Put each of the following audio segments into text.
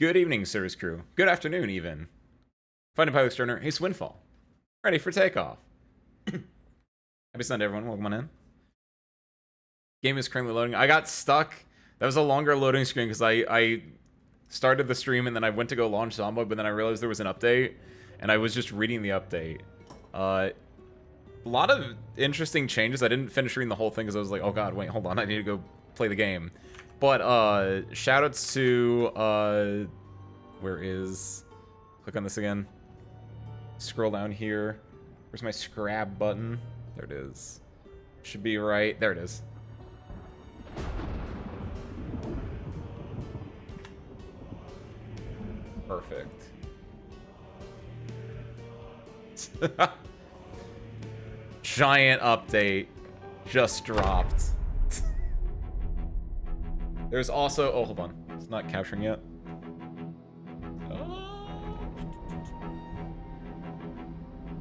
Good evening, service crew. Good afternoon, even. Fighting pilot extraordinaire, hey Swinfall. Ready for takeoff. Happy Sunday, everyone. Welcome on in. Game is currently loading. I got stuck. That was a longer loading screen because I started the stream and then I went to go launch Zomboid, but then I realized there was an update, and I was just reading the update. A lot of interesting changes. I didn't finish reading the whole thing because I was like, oh god, wait, hold on. I need to go play the game. But shoutouts to where is? Click on this again. Scroll down here. Where's my scrab button? There it is. Should be right. There it is. Perfect. Giant update just dropped. There's also... Oh, hold on. It's not capturing yet.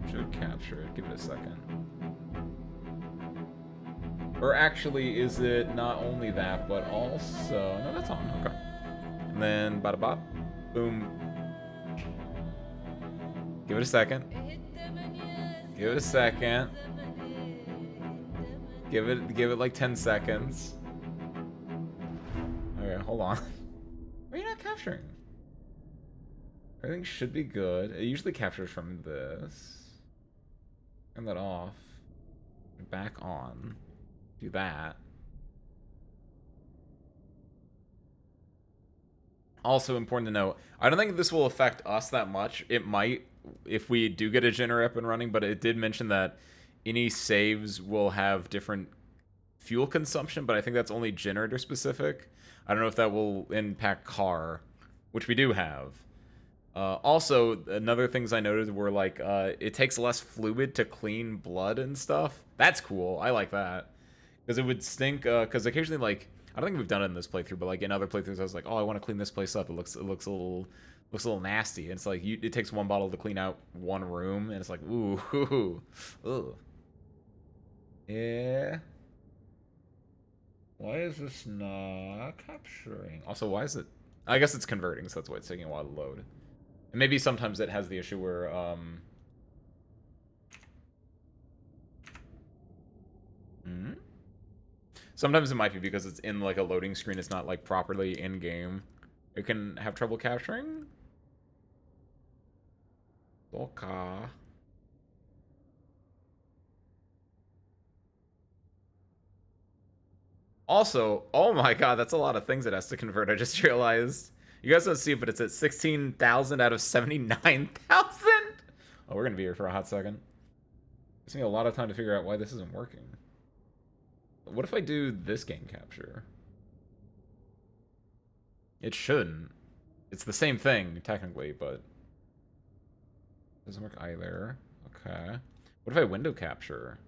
Should capture it. Give it a second. Or actually, is it not only that, but also... No, that's on. Okay. And then, bada bop. Boom. Give it a second. Give it a second. Give it like 10 seconds. Okay, hold on. Why are you not capturing? Everything should be good. It usually captures from this. Turn that off. Back on. Do that. Also important to note, I don't think this will affect us that much. It might if we do get a generator up and running, but it did mention that any saves will have different fuel consumption, but I think that's only generator specific. I don't know if that will impact car, which we do have. Also, another things I noted were like, it takes less fluid to clean blood and stuff. That's cool. I like that. Because it would stink, because occasionally, like, I don't think we've done it in this playthrough, but like in other playthroughs, I was like, oh, I want to clean this place up. It looks a little nasty. And it's like, it takes one bottle to clean out one room, and it's like, ooh, ugh. Yeah. Why is this not capturing? Also, why is it... I guess it's converting, so that's why it's taking a while to load. And maybe sometimes it has the issue where, Sometimes it might be because it's in, like, a loading screen. It's not, like, properly in-game. It can have trouble capturing? Okay. Also, oh my god, that's a lot of things it has to convert. I just realized. You guys don't see it, but it's at 16,000 out of 79,000. Oh, we're gonna be here for a hot second. It's gonna be a lot of time to figure out why this isn't working. What if I do this game capture? It shouldn't. It's the same thing, technically, but... it doesn't work either. Okay. What if I window capture?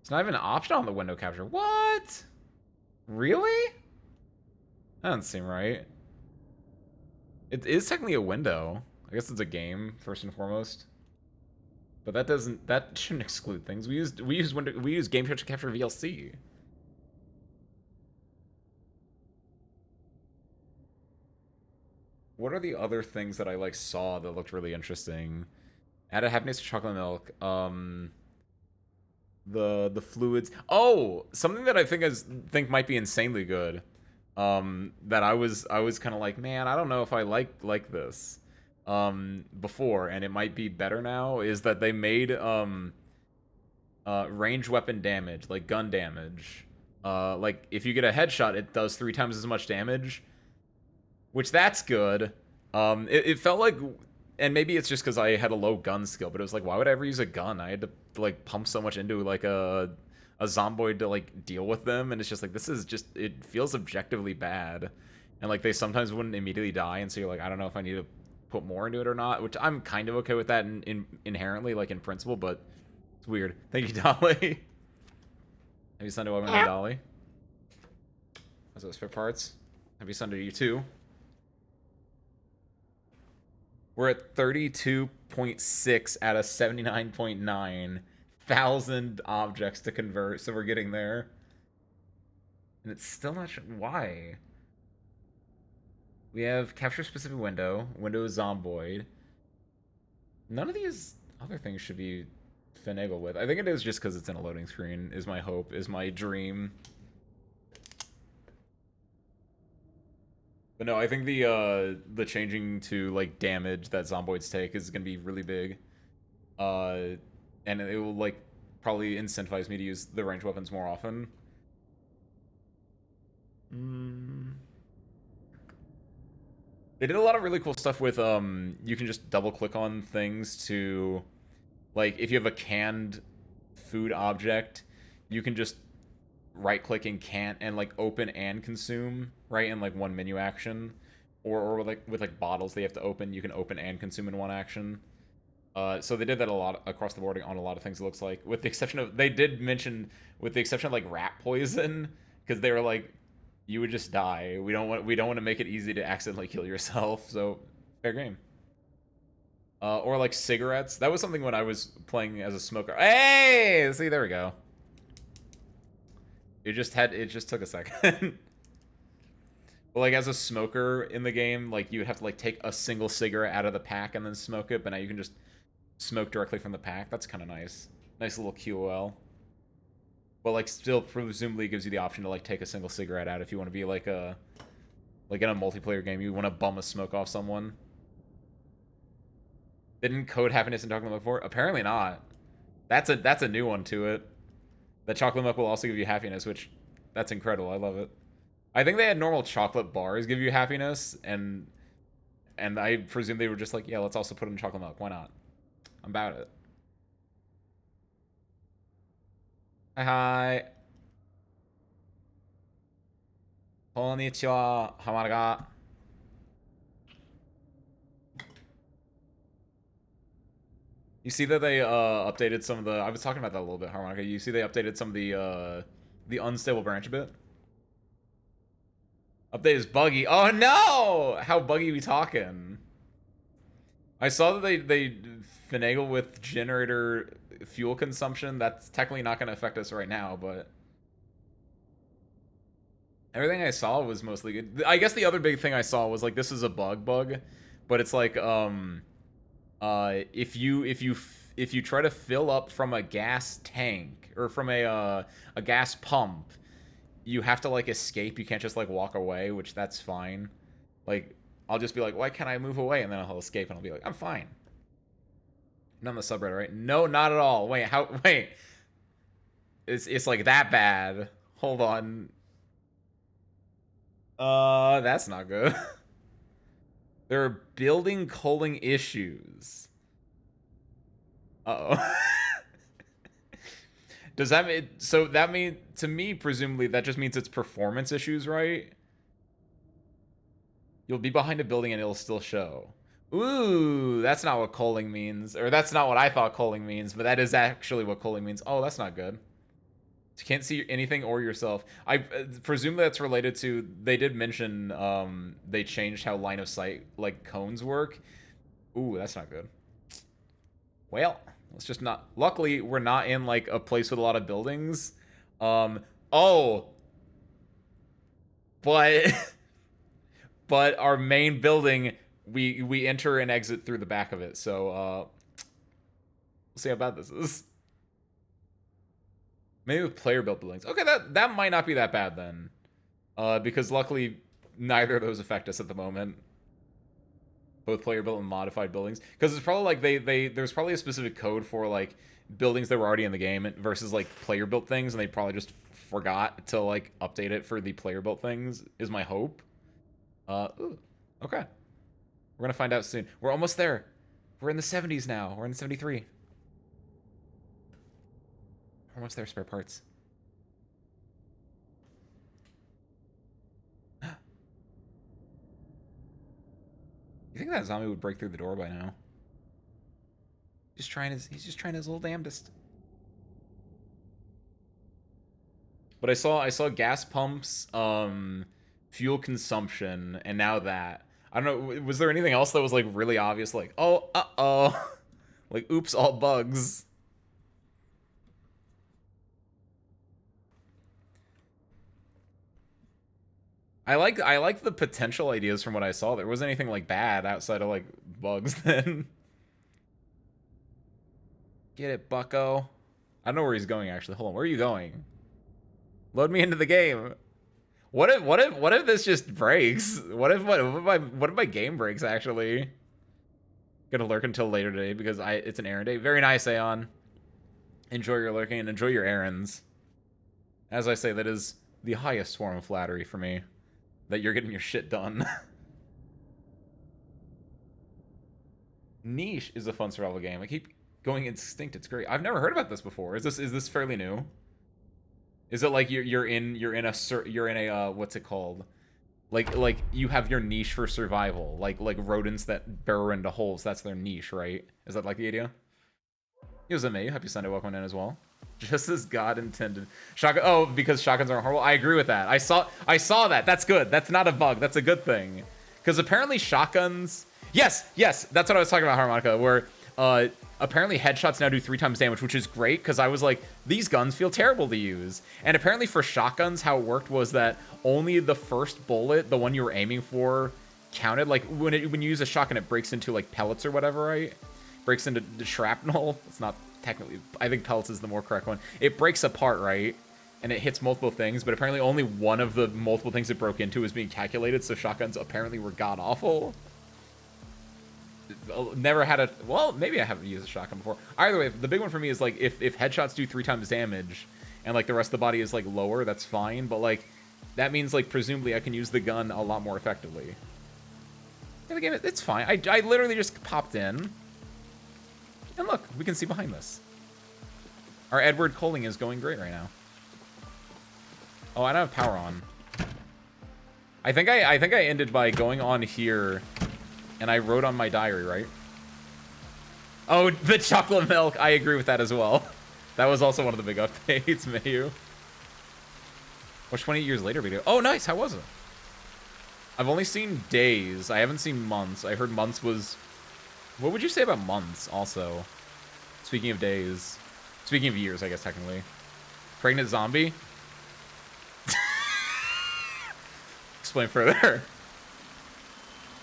It's not even an option on the window capture. What? Really? That doesn't seem right. It is technically a window. I guess it's a game, first and foremost. But that shouldn't exclude things. We use game capture VLC. What are the other things that I like saw that looked really interesting? Added happiness to chocolate milk. The fluids. Oh, something that I think might be insanely good. That I was kind of like, man, I don't know if I like this. Before, and it might be better now, is that they made range weapon damage, like gun damage. Like if you get a headshot, it does 3 times as much damage, which that's good. It felt like, and maybe it's just because I had a low gun skill, but it was like, why would I ever use a gun? I had to like pump so much into like a Zomboid to like deal with them, and it's just like, this is just, it feels objectively bad, and like they sometimes wouldn't immediately die, and so you're like, I don't know if I need to put more into it or not, which I'm kind of okay with that inherently, like in principle, but it's weird. Thank you, Dolly. Happy Sunday, welcome to Dolly. How's those spare parts? Happy Sunday to you too. We're at 32.6 out of 79.9 thousand objects to convert, so we're getting there. And it's still not sure why. We have capture specific window. Window is Zomboid. None of these other things should be finagled with. I think it is just because it's in a loading screen, is my hope, is my dream. But no, I think the changing to like damage that Zomboids take is gonna be really big. And it will like probably incentivize me to use the ranged weapons more often. They did a lot of really cool stuff with you can just double click on things to, like, if you have a canned food object, you can just right click and can't and like open and consume right in like one menu action, or with like bottles they have to open, you can open and consume in one action. So they did that a lot across the board on a lot of things, it looks like, with the exception of, they did mention, with the exception of like rat poison, because they were like, you would just die. We don't want to make it easy to accidentally kill yourself. So fair game. Or like cigarettes. That was something when I was playing as a smoker. Hey, see, there we go. It just took a second. But like as a smoker in the game, like you would have to like take a single cigarette out of the pack and then smoke it. But now you can just smoke directly from the pack. That's kind of nice. Nice little QOL. But like still presumably gives you the option to like take a single cigarette out if you want to be like a, like in a multiplayer game, you want to bum a smoke off someone. Didn't code happiness in chocolate milk before? Apparently not. That's a new one to it. That chocolate milk will also give you happiness, which, that's incredible. I love it. I think they had normal chocolate bars give you happiness, and I presume they were just like, yeah, let's also put in chocolate milk. Why not? I'm about it. Hi. Konnichiwa. Hamaraga. You see that they updated some of the, I was talking about that a little bit, Harmonica. You see they updated some of the unstable branch a bit? Update is buggy. Oh no! How buggy we talking? I saw that they finagle with generator fuel consumption. That's technically not going to affect us right now, but everything I saw was mostly good. I guess the other big thing I saw was like, this is a bug, but it's like if you try to fill up from a gas tank or from a gas pump, you have to like escape. You can't just like walk away, which that's fine. Like I'll just be like, why can't I move away? And then I'll escape and I'll be like, I'm fine. Not on the subreddit, right? No, not at all. Wait, how? Wait, it's like that bad? Hold on. That's not good. There are building culling issues. Uh-oh. Does that mean, so that mean, to me, presumably, that just means it's performance issues, right? You'll be behind a building and it'll still show. Ooh, that's not what culling means. Or that's not what I thought culling means, but that is actually what culling means. Oh, that's not good. You can't see anything or yourself. I presume that's related to, they did mention they changed how line of sight, like, cones work. Ooh, that's not good. Well, let's just not, luckily we're not in like a place with a lot of buildings. Oh, but but our main building, we enter and exit through the back of it, so we'll see how bad this is. Maybe with player built buildings. Okay, that might not be that bad then, because luckily neither of those affect us at the moment. Both player built and modified buildings, because it's probably like there's probably a specific code for like buildings that were already in the game versus like player built things, and they probably just forgot to like update it for the player built things, is my hope. Ooh, okay, we're gonna find out soon. We're almost there. We're in the 70s now. We're in 73. We're almost there. Spare parts. You think that zombie would break through the door by now? He's just trying his little damnedest. But I saw gas pumps, fuel consumption, and now that. I don't know, was there anything else that was like really obvious, like, oh, uh-oh. Like, oops, all bugs. I like the potential ideas from what I saw. There wasn't anything like bad outside of like bugs then. Get it, bucko. I don't know where he's going actually. Hold on, where are you going? Load me into the game. What if this just breaks? What if my game breaks actually? Gonna lurk until later today because it's an errand day. Very nice, Aeon. Enjoy your lurking and enjoy your errands. As I say, that is the highest form of flattery for me. That you're getting your shit done. Niche is a fun survival game. I keep going extinct. It's great. I've never heard about this before. Is this fairly new? Is it like you're in a what's it called? Like you have your niche for survival. Like rodents that burrow into holes. That's their niche, right? Is that like the idea? It was a me. Happy Sunday. Welcome in as well. Just as God intended. Shotgun. Oh, because shotguns aren't horrible. I agree with that. I saw that. That's good. That's not a bug. That's a good thing. Because apparently shotguns. Yes. That's what I was talking about, Harmonica. Where apparently headshots now do 3 times damage, which is great. Because I was like, these guns feel terrible to use. And apparently for shotguns, how it worked was that only the first bullet, the one you were aiming for, counted. Like when you use a shotgun, it breaks into like pellets or whatever, right? Breaks into the shrapnel. It's not technically, I think pellets is the more correct one. It breaks apart, right? And it hits multiple things, but apparently only one of the multiple things it broke into was being calculated, so shotguns apparently were god-awful. Never had a, well, maybe I haven't used a shotgun before. Either way, the big one for me is like, if headshots do 3 times damage, and like the rest of the body is like lower, that's fine, but like, that means like presumably I can use the gun a lot more effectively. Yeah, the game, it's fine. I literally just popped in. And look, we can see behind this. Our Edward Coling is going great right now. Oh, I don't have power on. I think I ended by going on here, and I wrote on my diary, right? Oh, the chocolate milk. I agree with that as well. That was also one of the big updates, Mayu. What's 28 years later video? Oh, nice. How was it? I've only seen days. I haven't seen months. I heard months was... What would you say about months, also? Speaking of days. Speaking of years, I guess, technically. Pregnant zombie? Explain further.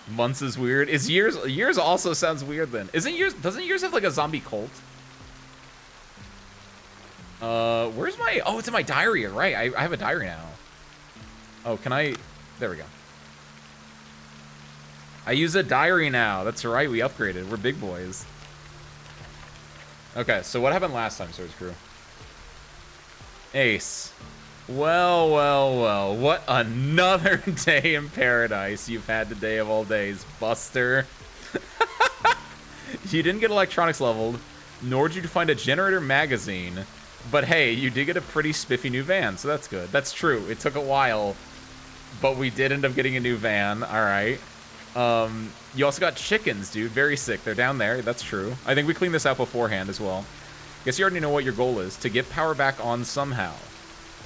Months is weird. Is years... Years also sounds weird, then. Isn't years... Doesn't years have, like, a zombie cult? Where's my... Oh, it's in my diary, right. I have a diary now. Oh, can I... There we go. I use a diary now. That's right, we upgraded. We're big boys. Okay, so what happened last time, Swords Crew? Ace. Well. What another day in paradise you've had today of all days, Buster. You didn't get electronics leveled, nor did you find a generator magazine. But hey, you did get a pretty spiffy new van, so that's good. That's true. It took a while, but we did end up getting a new van. All right. You also got chickens, dude. Very sick. They're down there. That's true. I think we cleaned this out beforehand as well. Guess you already know what your goal is. To get power back on somehow.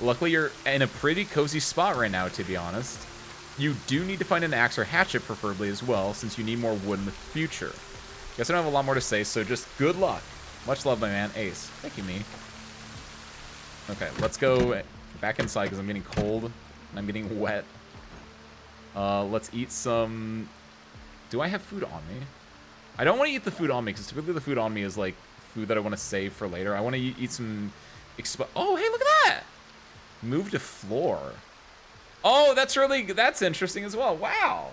Luckily, you're in a pretty cozy spot right now, to be honest. You do need to find an axe or hatchet, preferably, as well, since you need more wood in the future. Guess I don't have a lot more to say, so just good luck. Much love, my man. Ace. Thank you, me. Okay, let's go back inside, because I'm getting cold, and I'm getting wet. Let's eat some... Do I have food on me? I don't want to eat the food on me, because typically the food on me is, like, food that I want to save for later. I want to eat some... Oh, hey, look at that! Move to floor. Oh, that's interesting as well. Wow!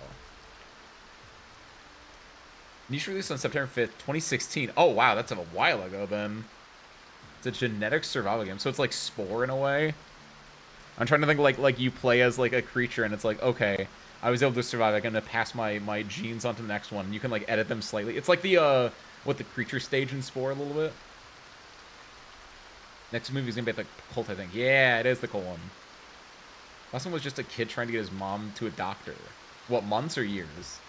Niche released on September 5th, 2016. Oh, wow, that's a while ago, then. It's a genetic survival game, so it's like Spore in a way. I'm trying to think like you play as, like, a creature, and it's like, okay... I was able to survive. I'm gonna pass my genes on to the next one. You can like edit them slightly. It's like the the creature stage in Spore a little bit. Next movie is gonna be the cult, I think. Yeah, it is the cult one. Last one was just a kid trying to get his mom to a doctor. What, months or years?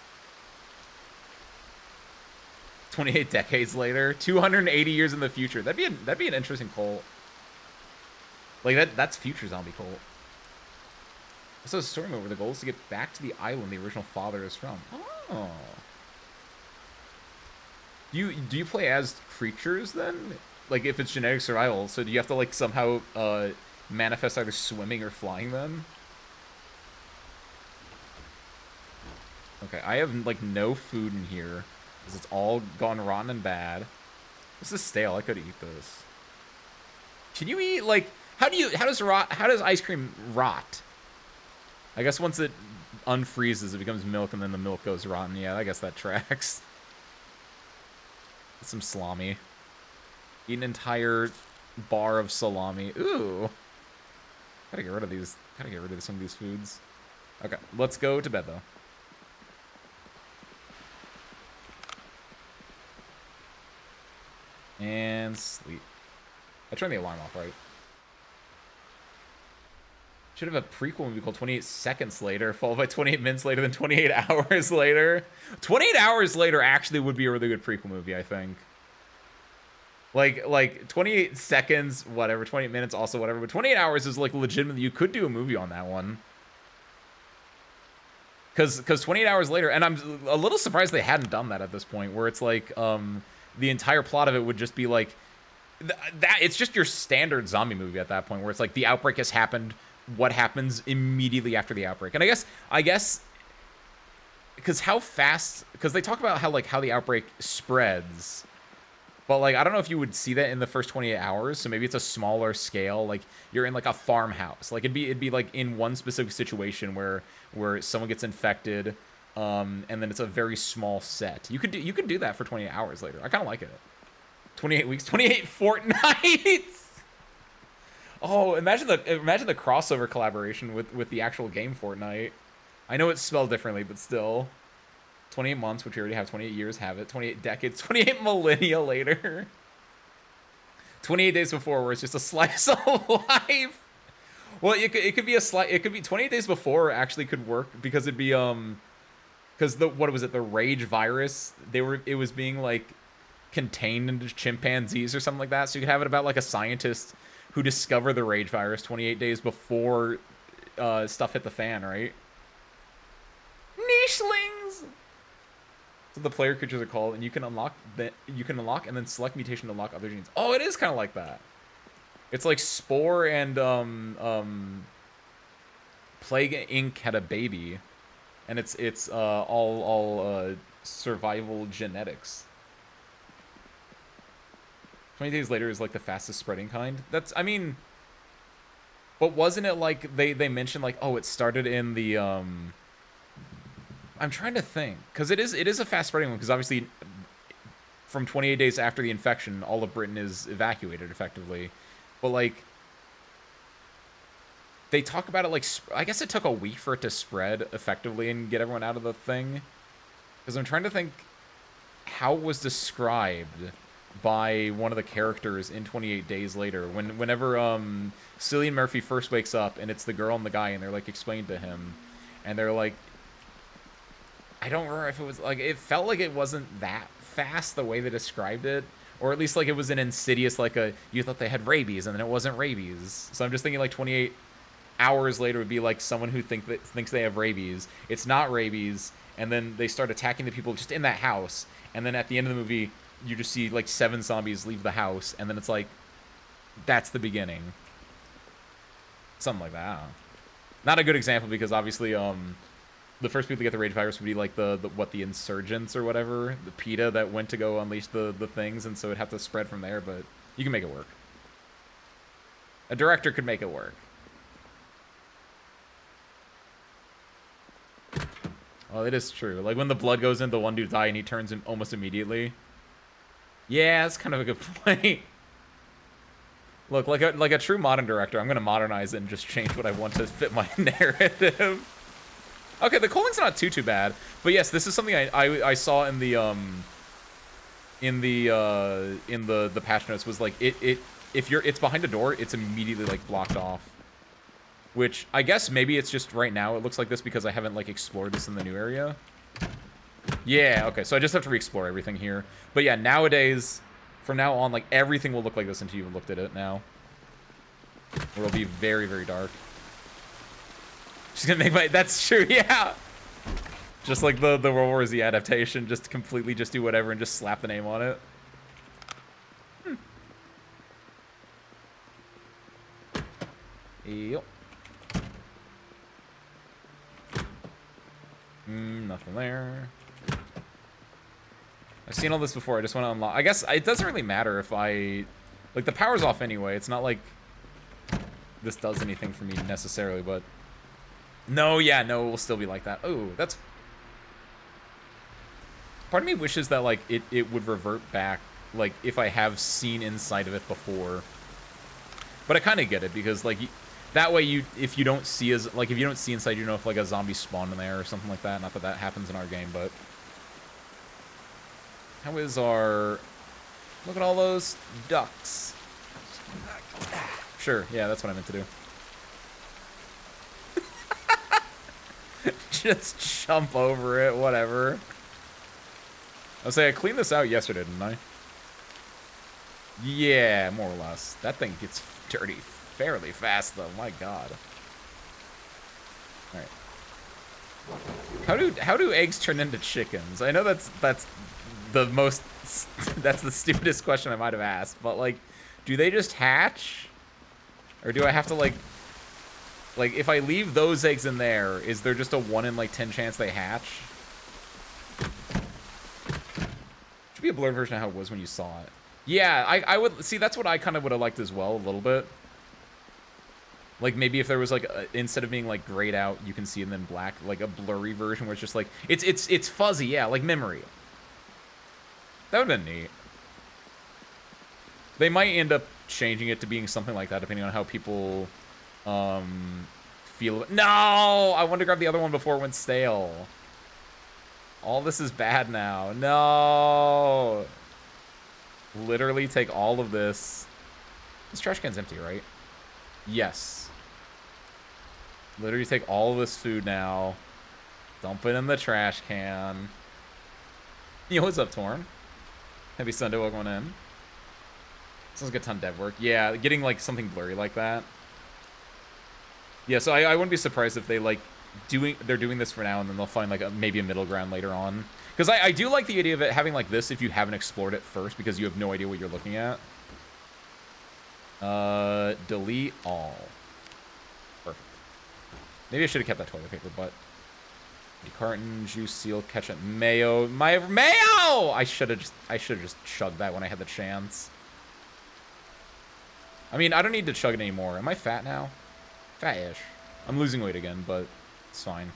28 decades later, 280 years in the future. That'd be an interesting cult. Like that's future zombie cult. So story mode where the goal is to get back to the island the original father is from. Oh. Do you play as creatures then? Like if it's genetic survival, so do you have to like somehow manifest either swimming or flying then? Okay, I have, like, no food in here. Because it's all gone rotten and bad. This is stale. I could eat this. Can you eat, like... how does ice cream rot? I guess once it unfreezes, it becomes milk, and then the milk goes rotten. Yeah, I guess that tracks. Some salami. Eat an entire bar of salami. Ooh. Gotta get rid of these. Gotta get rid of some of these foods. Okay, let's go to bed, though. And sleep. I turned the alarm off, right? Should have a prequel movie called 28 Seconds Later, followed by 28 Minutes Later, then 28 Hours Later. 28 Hours Later actually would be a really good prequel movie, I think. Like 28 seconds, whatever, 28 minutes, also whatever, but 28 hours is, like, legitimately, you could do a movie on that one. Because 28 hours later, and I'm a little surprised they hadn't done that at this point, where it's like, the entire plot of it would just be like, it's just your standard zombie movie at that point, where it's like, the outbreak has happened, what happens immediately after the outbreak. And I guess, because how fast, because they talk about how the outbreak spreads, but, like, I don't know if you would see that in the first 28 hours, so maybe it's a smaller scale, like, you're in, like, a farmhouse. Like, it'd be like, in one specific situation where someone gets infected, and then it's a very small set. You could do that for 28 hours later. I kind of like it. 28 weeks, 28 fortnights! Oh, imagine the crossover collaboration with the actual game Fortnite. I know it's spelled differently, but still. 28 months, which we already have. 28 years, have it. 28 decades. 28 millennia later. 28 days before, where it's just a slice of life. Well, it could be a slight. It could be 28 days before. Actually, could work because it'd be because what was it? The rage virus. It was being, like, contained into chimpanzees or something like that. So you could have it about, like, a scientist who discovered the rage virus 28 days before stuff hit the fan, right? Nichelings. So the player creatures are called, and you can unlock and then select mutation to unlock other genes. Oh, it is kind of like that. It's like Spore and Plague Inc. had a baby, and it's all survival genetics. 20 days later is, like, the fastest spreading kind. That's, I mean, but wasn't it like they mentioned, like, oh, it started in the I'm trying to think, because it is a fast spreading one, because obviously from 28 days after the infection, all of Britain is evacuated effectively. But, like, they talk about it like, I guess it took a week for it to spread effectively and get everyone out of the thing. Because I'm trying to think how it was described by one of the characters in 28 Days Later. Whenever Cillian Murphy first wakes up, and it's the girl and the guy, and they're, like, explaining to him, and they're like, I don't remember if it was, like, it felt like it wasn't that fast the way they described it, or at least, like, it was an insidious, like, you thought they had rabies, and then it wasn't rabies. So I'm just thinking, like, 28 hours later would be like someone who thinks they have rabies. It's not rabies, and then they start attacking the people just in that house, and then at the end of the movie, you just see, like, 7 zombies leave the house, and then it's like, that's the beginning. Something like that. Not a good example, because obviously, the first people to get the rage virus would be, like, the insurgents or whatever, the PETA that went to go unleash the things, and so it'd have to spread from there, but you can make it work. A director could make it work. Well, it is true. Like, when the blood goes in, the one dude dies, and he turns in almost immediately. Yeah, that's kind of a good point. Look, like a true modern director, I'm gonna modernize it and just change what I want to fit my narrative. Okay, the calling's not too bad, but yes, this is something I saw in the patch notes, was like if it's behind a door, it's immediately, like, blocked off. Which I guess maybe it's just right now it looks like this because I haven't, like, explored this in the new area. Yeah, okay, so I just have to re-explore everything here. But yeah, nowadays, from now on, like, everything will look like this until you've looked at it now. Or it'll be very, very dark. She's gonna make my... That's true, yeah! Just like the World War Z adaptation, just completely just do whatever and just slap the name on it. Yep. Nothing there. I've seen all this before. I just want to unlock. I guess it doesn't really matter if I... Like, the power's off anyway. It's not like this does anything for me necessarily, but... No, yeah, no, it will still be like that. Oh, that's... Part of me wishes that, like, it would revert back, like, if I have seen inside of it before. But I kind of get it, because, like, that way if you don't see if you don't see inside, you know if, like, a zombie spawned in there or something like that. Not that that happens in our game, but... How is our... Look at all those ducks. Sure, yeah, that's what I meant to do. Just jump over it, whatever. I'll say I cleaned this out yesterday, didn't I? Yeah, more or less. That thing gets dirty fairly fast, though. My God. All right. How do eggs turn into chickens? I know that's the most that's the stupidest question I might have asked, but like, do they just hatch, or do I have to like if I leave those eggs in there, is there just a 1 in like 10 chance they hatch? Should be a blurred version of how it was when you saw it. Yeah, I would see. That's what I kind of would have liked as well, a little bit. Like maybe if there was like instead of being like grayed out, you can see it in black, like a blurry version where it's just like it's fuzzy, yeah, like memory. That would have been neat. They might end up changing it to being something like that, depending on how people feel. No! I wanted to grab the other one before it went stale. All this is bad now. No! Literally take all of this. This trash can's empty, right? Yes. Literally take all of this food now. Dump it in the trash can. Yo, what's up, Torn? Happy Sunday, welcome in. Sounds like a ton of dev work. Yeah, getting like something blurry like that. Yeah, so I wouldn't be surprised if they like they're doing this for now and then they'll find like maybe a middle ground later on. Because I do like the idea of it having like this if you haven't explored it first, because you have no idea what you're looking at. Delete all. Perfect. Maybe I should have kept that toilet paper, but carton, juice, seal, ketchup, mayo. Mayo! I should have just chugged that when I had the chance. I mean, I don't need to chug it anymore. Am I fat now? Fat-ish. I'm losing weight again, but it's fine.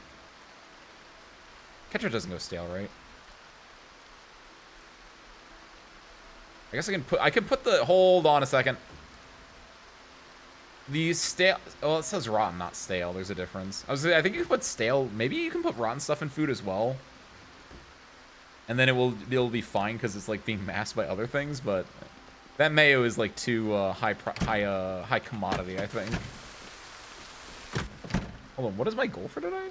Ketchup doesn't go stale, right? I guess I can put the, hold on a second. The stale, oh, it says rotten, not stale. There's a difference. I think you can put stale, maybe you can put rotten stuff in food as well. And then it'll be fine because it's like being masked by other things, but that mayo is like too high commodity, I think. Hold on, what is my goal for today?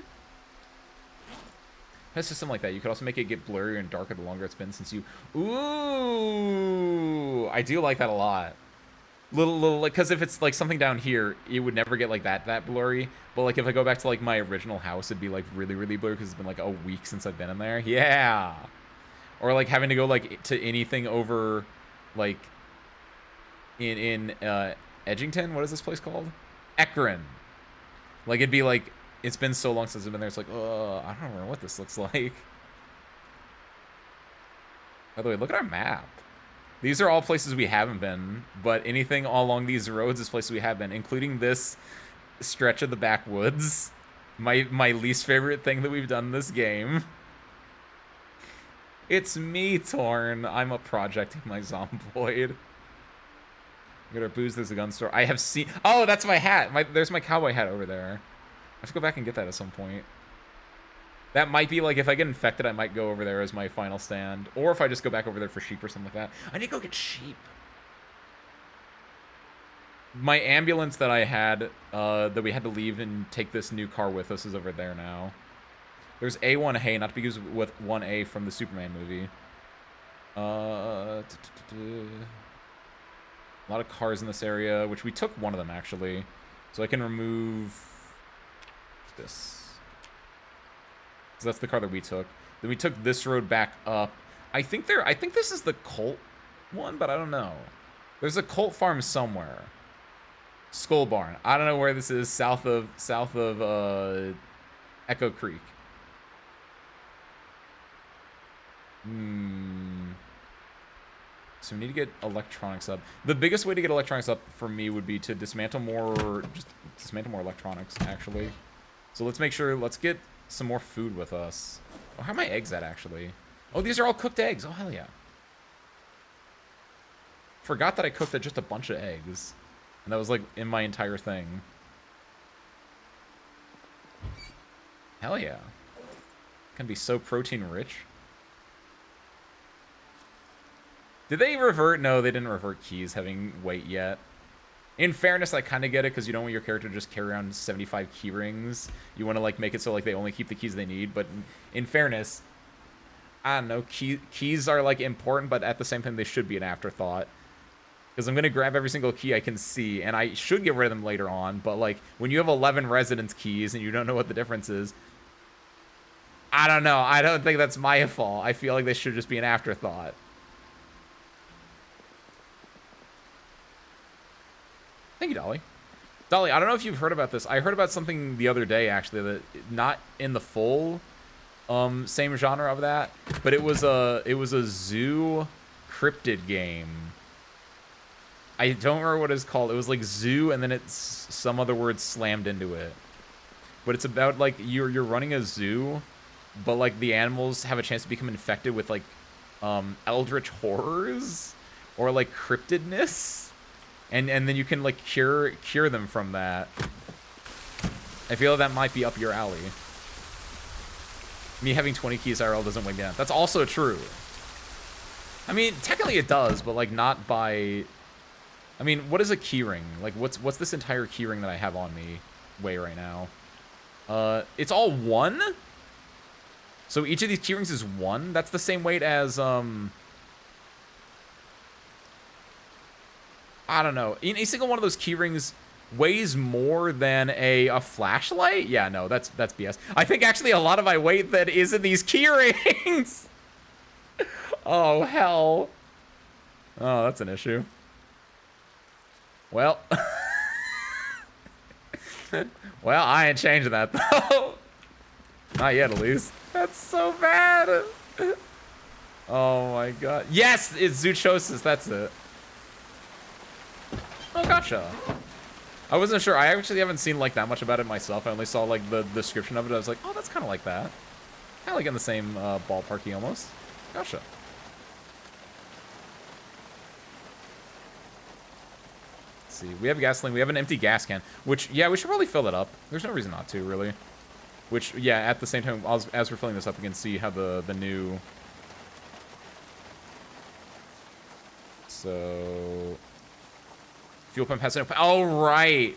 A system like that. You could also make it get blurrier and darker the longer it's been since you... Ooh! I do like that a lot. Little, like, because if it's, like, something down here, it would never get, like, that blurry. But, like, if I go back to, like, my original house, it'd be, like, really, really blurry because it's been, like, a week since I've been in there. Yeah! Or, like, having to go, like, to anything over, like, in Edgington? What is this place called? Ekron. Like, it'd be, like... It's been so long since I've been there, it's like, oh, I don't remember what this looks like. By the way, look at our map. These are all places we haven't been, but anything along these roads is places we have been, including this stretch of the backwoods. My least favorite thing that we've done in this game. It's me, Torn. I'm a project in my Zomboid. Got our booze, there's a gun store. I have seen... Oh, that's my hat! There's my cowboy hat over there. I have to go back and get that at some point. That might be, like, if I get infected, I might go over there as my final stand. Or if I just go back over there for sheep or something like that. I need to go get sheep. My ambulance that I had, that we had to leave and take this new car with us is over there now. There's A1 Hay, not to be used with 1A from the Superman movie. A lot of cars in this area, which we took one of them, actually. So I can remove... this. So that's the car that we took. Then we took this road back up. I think this is the Colt one, but I don't know. There's a Colt farm somewhere. Skull Barn. I don't know where this is. South of Echo Creek. Hmm. So we need to get electronics up. The biggest way to get electronics up for me would be to dismantle more, just dismantle more electronics, actually. So let's make sure, let's get some more food with us. Oh, how are my eggs at, actually? Oh, these are all cooked eggs. Oh, hell yeah. Forgot that I cooked just a bunch of eggs. And that was, like, in my entire thing. Hell yeah. Can be so protein rich. Did they revert? No, they didn't revert keys having weight yet. In fairness, I kind of get it, because you don't want your character to just carry around 75 key rings. You want to, like, make it so, like, they only keep the keys they need. But in fairness, I don't know, keys are, like, important, but at the same time, they should be an afterthought. Because I'm going to grab every single key I can see, and I should get rid of them later on. But, like, when you have 11 residence keys and you don't know what the difference is, I don't know. I don't think that's my fault. I feel like they should just be an afterthought. Thank you, Dolly. Dolly, I don't know if you've heard about this. I heard about something the other day, actually, that not in the full same genre of that, but it was a zoo cryptid game. I don't remember what it's called. It was like zoo, and then it's some other word slammed into it. But it's about, like, you're running a zoo, but, like, the animals have a chance to become infected with, like, eldritch horrors or, like, cryptidness. And then you can, like, cure them from that. I feel that might be up your alley. Me having 20 keys IRL doesn't weigh me down. That's also true. I mean, technically it does, but, like, not by... I mean, what is a keyring? Like, what's this entire keyring that I have on me weigh right now? It's all 1? So each of these keyrings is 1? That's the same weight as, I don't know. A single one of those keyrings weighs more than a flashlight? Yeah, no, that's BS. I think actually a lot of my weight that is in these keyrings. Oh, hell. Oh, that's an issue. Well. Well, I ain't changing that, though. Not yet, at least. That's so bad. Oh, my God. Yes, it's zoochosis. That's it. Oh, gotcha. I wasn't sure. I actually haven't seen, like, that much about it myself. I only saw, like, the description of it. I was like, oh, that's kind of like that. Kind of like in the same ballparky almost. Gotcha. Let's see. We have gasoline. We have an empty gas can. Which, yeah, we should probably fill that up. There's no reason not to, really. Which, yeah, at the same time, as we're filling this up, we can see how the new... So... Fuel pump has no... Oh, right!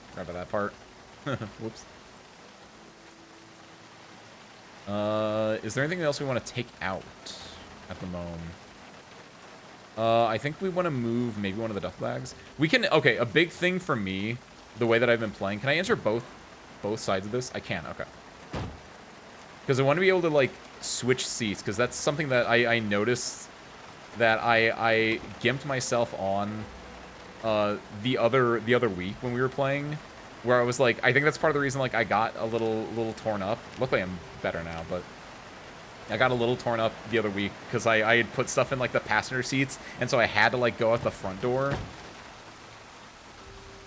Forgot about that part. Whoops. Is there anything else we want to take out at the moment? I think we want to move maybe one of the duffel bags. We can... Okay, a big thing for me, the way that I've been playing... Can I answer both sides of this? I can, okay. Because I want to be able to, like, switch seats, because that's something that I noticed that I gimped myself on the other week when we were playing, where I was like, I think that's part of the reason, like, I got a little torn up. Luckily, I'm better now, but I got a little torn up the other week because I had put stuff in, like, the passenger seats, and so I had to, like, go out the front door.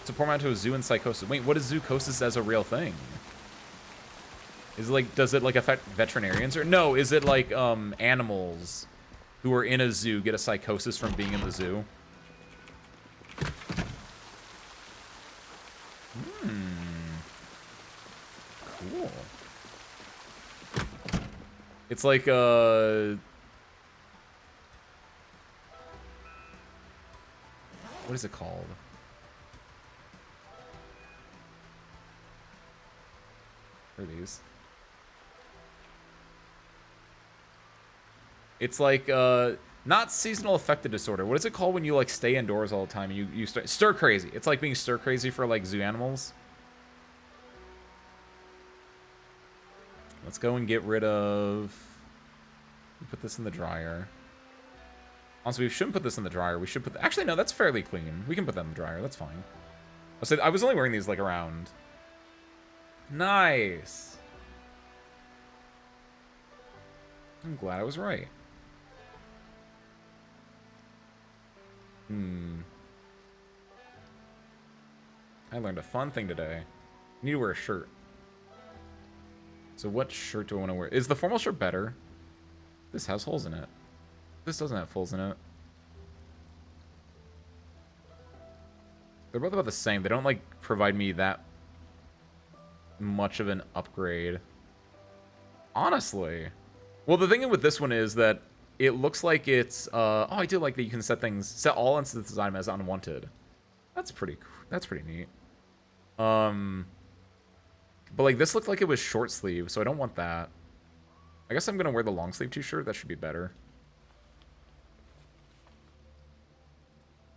To pour out to a zoo in psychosis. Wait, what is zoochosis as a real thing? Is it like, does it like affect veterinarians or no? Is it like animals who are in a zoo get a psychosis from being in the zoo? Cool. It's like what is it called? What are these? It's like not seasonal affective disorder. What is it called when you like stay indoors all the time and you start stir crazy? It's like being stir crazy for like zoo animals. Let's go and get rid of... Put this in the dryer. Honestly, we shouldn't put this in the dryer. We should put... Actually, no, that's fairly clean. We can put that in the dryer. That's fine. I was only wearing these like around. Nice. I'm glad I was right. I learned a fun thing today. I need to wear a shirt. So what shirt do I want to wear? Is the formal shirt better? This has holes in it. This doesn't have holes in it. They're both about the same. They don't, like, provide me that much of an upgrade. Honestly. Well, the thing with this one is that it looks like it's... oh, I do like that you can set things... Set all instances item as unwanted. That's pretty neat. But, like, this looked like it was short sleeve, so I don't want that. I guess I'm going to wear the long sleeve t-shirt. That should be better.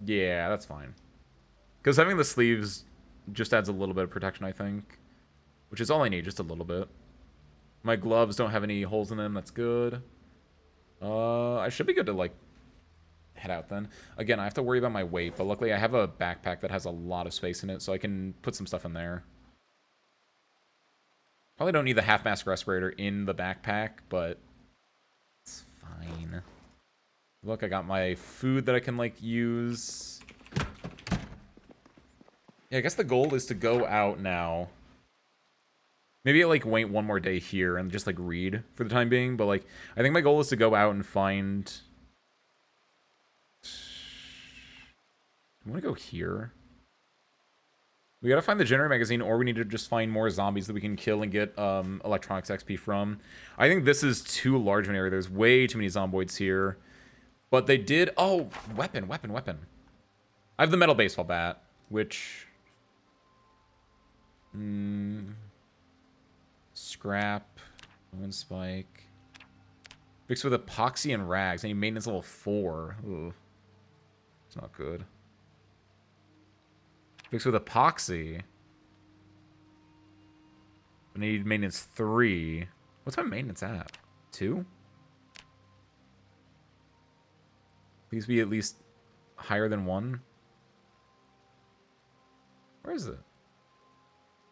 Yeah, that's fine. Because having the sleeves just adds a little bit of protection, I think. Which is all I need, just a little bit. My gloves don't have any holes in them. That's good. I should be good to, like, head out then. Again, I have to worry about my weight, but luckily I have a backpack that has a lot of space in it, so I can put some stuff in there. Probably don't need the half-mask respirator in the backpack, but it's fine. Look, I got my food that I can, like, use. Yeah, I guess the goal is to go out now. Maybe I, like, wait one more day here and just, like, read for the time being. But, like, I think my goal is to go out and find... I want to go here. We gotta find the Generator magazine, or we need to just find more zombies that we can kill and get electronics XP from. I think this is too large of an area. There's way too many zomboids here. But they did... Oh, weapon. I have the metal baseball bat, which... Scrap. One spike. Fixed with epoxy and rags. I need maintenance level 4. Ooh. It's not good. Fixed with epoxy. I need maintenance 3. What's my maintenance at? 2? Please be at least higher than 1. Where is it?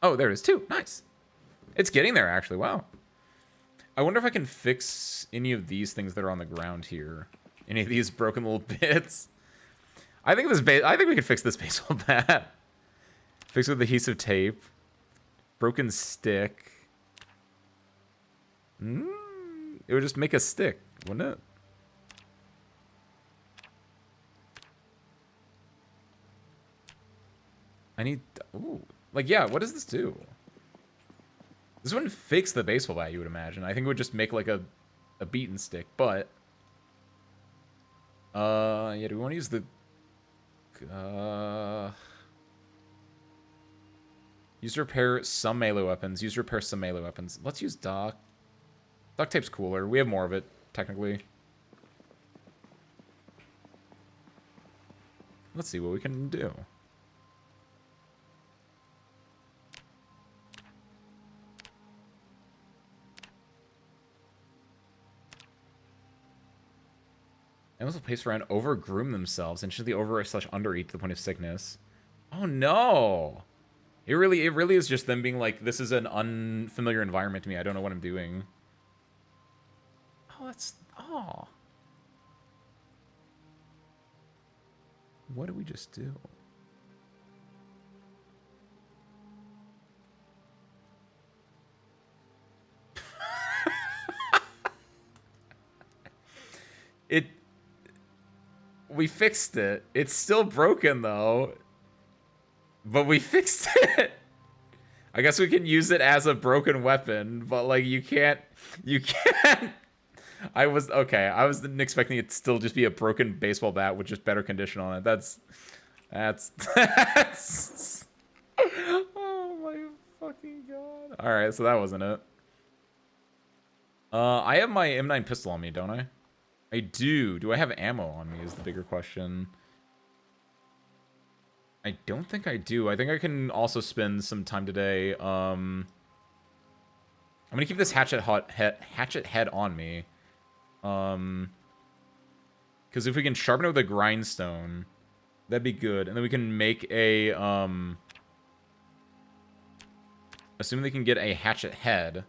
Oh, there it is. 2. Nice. It's getting there, actually. Wow. I wonder if I can fix any of these things that are on the ground here. Any of these broken little bits. I think we can fix this baseball bat. Fix with adhesive tape. Broken stick. It would just make a stick, wouldn't it? I need... Ooh. Like, yeah, what does this do? This wouldn't fix the baseball bat, you would imagine. I think it would just make, like, a beaten stick, but... yeah, do we want to use the... Use to repair some melee weapons. Use to repair some melee weapons. Let's use duct. Duct tape's cooler. We have more of it, technically. Let's see what we can do. Animals will pace around, overgroom themselves, instantly over/undereat to the point of sickness. Oh no! It really is just them being like, this is an unfamiliar environment to me. I don't know what I'm doing. Oh, that's... Oh. What did we just do? We fixed it. It's still broken, though. But we fixed it. I guess we can use it as a broken weapon, but, like, you can't... I wasn't expecting it to still just be a broken baseball bat with just better condition on it. That's... Oh my fucking god. Alright, so that wasn't it. I have my M9 pistol on me, don't I? I do. Do I have ammo on me is the bigger question. I don't think I do. I think I can also spend some time today. I'm gonna keep this hatchet head on me. Because if we can sharpen it with a grindstone, that'd be good. And then we can make a assuming they can get a hatchet head.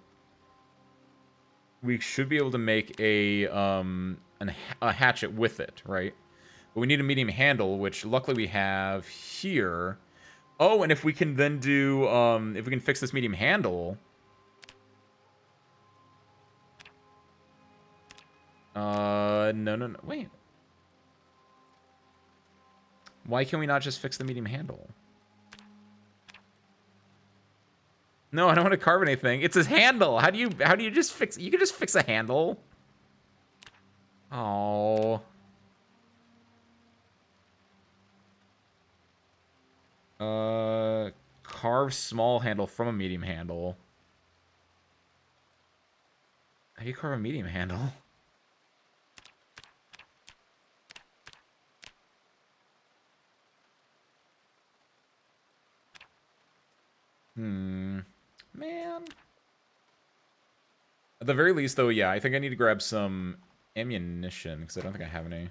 we should be able to make a hatchet with it, right? But we need a medium handle, which luckily we have here. Oh, and if we can then do, if we can fix this medium handle. No, wait. Why can we not just fix the medium handle? No, I don't want to carve anything. It's his handle. How do you just fix, you can just fix a handle? Oh. Carve small handle from a medium handle. How do you carve a medium handle? Man. At the very least, though, yeah, I think I need to grab some ammunition, because I don't think I have any.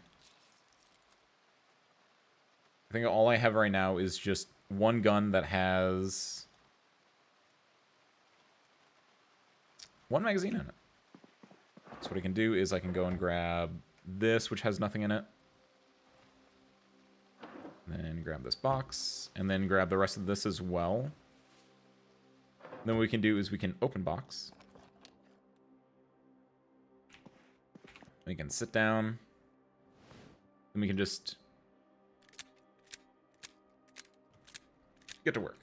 I think all I have right now is just one gun that has one magazine in it. So what I can do is I can go and grab this, which has nothing in it. And then grab this box, and then grab the rest of this as well. Then what we can do is we can open box. We can sit down. And we can just get to work.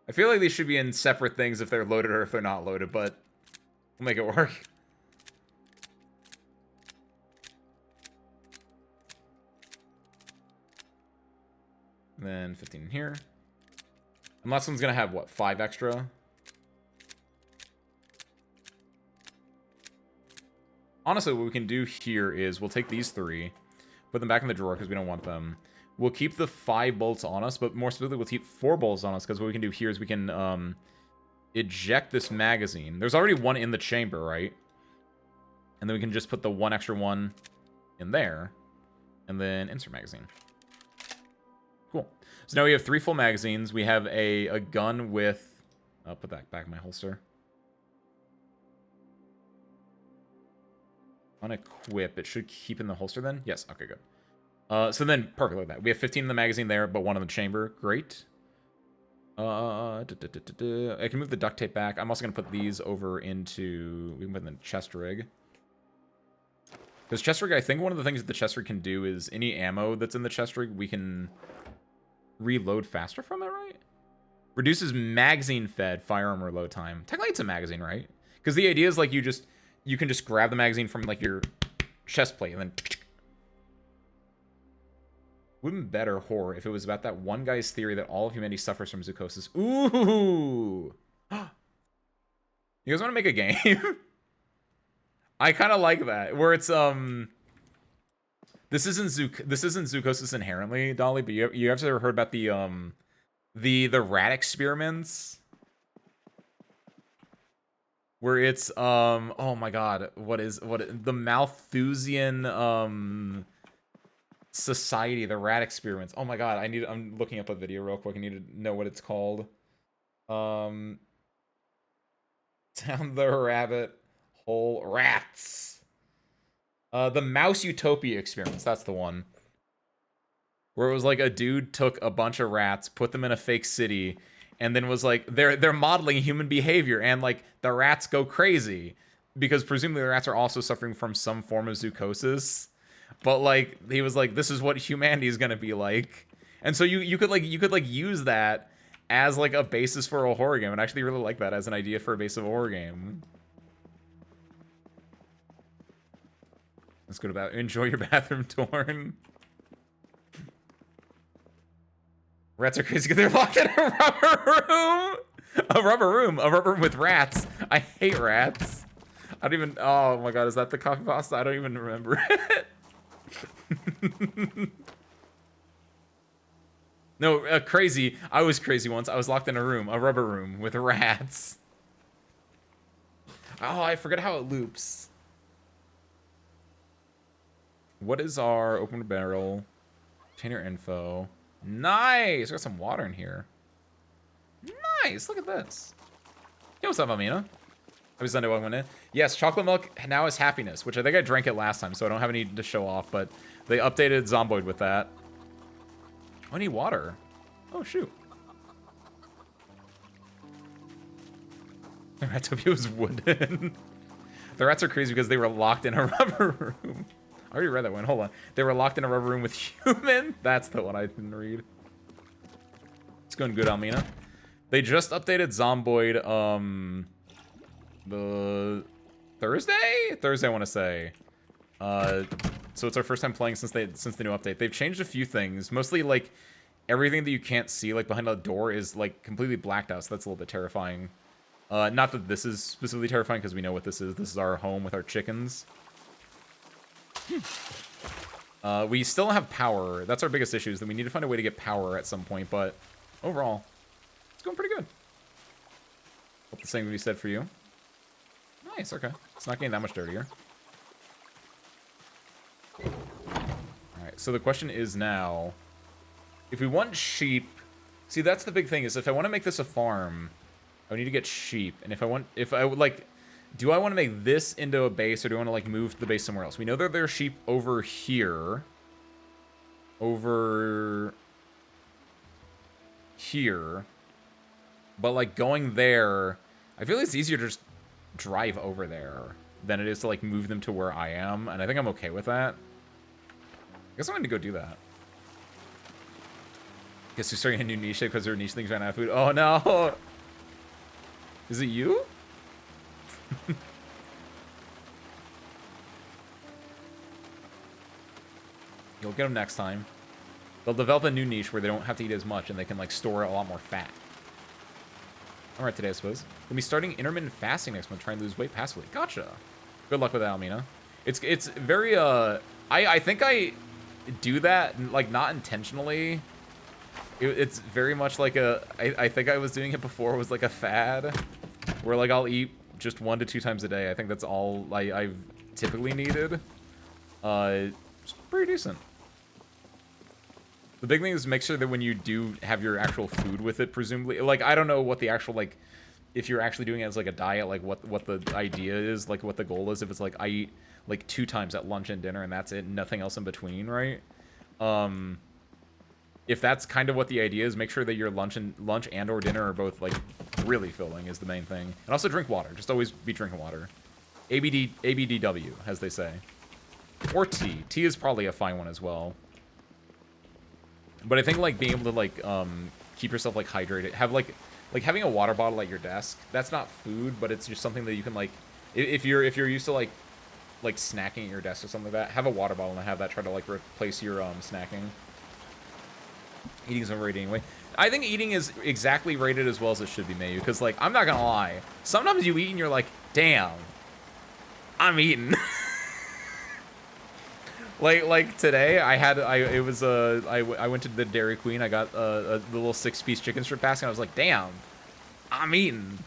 I feel like these should be in separate things if they're loaded or if they're not loaded, but we'll make it work. And then 15 in here. And last one's gonna have, what, 5 extra? Honestly, what we can do here is we'll take these 3, put them back in the drawer because we don't want them. We'll keep the 5 bolts on us, but more specifically, we'll keep 4 bolts on us because what we can do here is we can eject this magazine. There's already one in the chamber, right? And then we can just put the 1 extra one in there, and then insert magazine. Cool. So now we have 3 full magazines. We have a gun with... I'll put that back in my holster. Unequip. It should keep in the holster then? Yes. Okay, good. So then, perfect like that. We have 15 in the magazine there, but 1 in the chamber. Great. I can move the duct tape back. I'm also going to put these over into... We can put them in the chest rig. Because chest rig, I think one of the things that the chest rig can do is any ammo that's in the chest rig, we can reload faster from it, right? Reduces magazine-fed firearm reload time. Technically, it's a magazine, right? Because the idea is, like, you can just grab the magazine from, like, your chest plate and then... Wouldn't be better, horror, if it was about that one guy's theory that all of humanity suffers from zoochosis. Ooh! You guys want to make a game? I kind of like that, where it's, This isn't zoochosis inherently, Dolly, but you have ever heard about the rat experiments? Where it's, oh my god, the Malthusian, Society, the rat experiments. Oh my god, I'm looking up a video real quick. I need to know what it's called. Down the rabbit hole rats. The Mouse Utopia experiments, that's the one. Where it was like a dude took a bunch of rats, put them in a fake city, and then was like, they're modeling human behavior, and like the rats go crazy. Because presumably the rats are also suffering from some form of zoochosis. But like he was like, this is what humanity is gonna be like. And so you could use that as like a basis for a horror game. And I actually really like that as an idea for a base of a horror game. Let's go to enjoy your bathroom, Torn. Rats are crazy because they're locked in a rubber room. A rubber room with rats. I hate rats. I don't even, oh my god, is that the coffee pasta? I don't even remember it. No, crazy. I was crazy once. I was locked in a rubber room with rats. Oh, I forget how it loops. What is our open barrel? Container info. Nice! Got some water in here. Nice! Look at this. Yo, what's up, Amina? Happy Sunday, welcome in. Yes, chocolate milk now is happiness, which I think I drank it last time, so I don't have any to show off, but they updated Zomboid with that. Oh, I need water. Oh, shoot. The Ratopia was wooden. The rats are crazy because they were locked in a rubber room. I already read that one. Hold on. They were locked in a rubber room with human. That's the one I didn't read. It's going good, Almina. They just updated Zomboid, the Thursday, I want to say. So it's our first time playing since the new update. They've changed a few things. Mostly, like, everything that you can't see, like, behind a door is, like, completely blacked out, so that's a little bit terrifying. Not that this is specifically terrifying, because we know what this is. This is our home with our chickens. We still don't have power. That's our biggest issue, is that we need to find a way to get power at some point, but overall, it's going pretty good. Hope the same can be said for you. Nice, okay. It's not getting that much dirtier. Alright, so the question is now, if we want sheep... See, that's the big thing, is if I want to make this a farm, I need to get sheep. And if I would, like... Do I want to make this into a base, or do I want to, like, move the base somewhere else? We know that there are sheep over here. Over... here. But, like, going there... I feel like it's easier to just drive over there than it is to, like, move them to where I am. And I think I'm okay with that. I guess I'm going to go do that. Guess we're starting a new niche because there are niche things ran out of food. Oh, no! Is it you? You'll get them next time. They'll develop a new niche where they don't have to eat as much and they can, like, store a lot more fat. Alright today, I suppose. We'll be starting intermittent fasting next month, trying to lose weight passively. Gotcha. Good luck with that, Almina. It's very, I think I do that, like, not intentionally. It's very much like I think I was doing it before, it was like a fad. Where, like, I'll eat just 1 to 2 times a day. I think that's all I've typically needed. It's pretty decent. The big thing is make sure that when you do have your actual food with it, presumably, like, I don't know what the actual, like, if you're actually doing it as, like, a diet, like, what the idea is, like, what the goal is. If it's, like, I eat, like, 2 times at lunch and dinner and that's it, nothing else in between, right? If that's kind of what the idea is, make sure that your lunch and or dinner are both, like, really filling is the main thing. And also drink water. Just always be drinking water. ABDW, as they say. Or tea. Tea is probably a fine one as well. But I think, like, being able to, like, keep yourself, like, hydrated. Have, like having a water bottle at your desk. That's not food, but it's just something that you can, like... If you're used to, like snacking at your desk or something like that, have a water bottle and have that try to, like, replace your, snacking. Eating's overrated anyway. I think eating is exactly rated as well as it should be, maybe. Because, like, I'm not gonna lie. Sometimes you eat and you're like, damn, I'm eating. Like today, I went to the Dairy Queen. I got a little 6-piece chicken strip basket. And I was like, damn, I'm eating.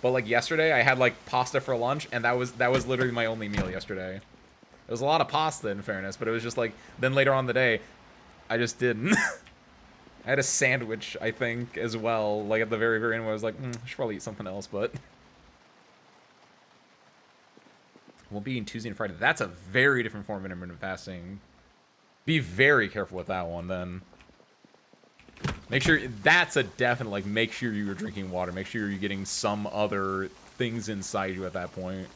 But, like, yesterday, I had, like, pasta for lunch, and that was literally my only meal yesterday. It was a lot of pasta, in fairness, but it was just like, then later on in the day, I just didn't. I had a sandwich, I think, as well, like, at the very, very end, where I was like, I should probably eat something else, but... We'll be eating Tuesday and Friday. That's a very different form of intermittent fasting. Be very careful with that one, then. Make sure, that's a definite, like, make sure you're drinking water. Make sure you're getting some other things inside you at that point.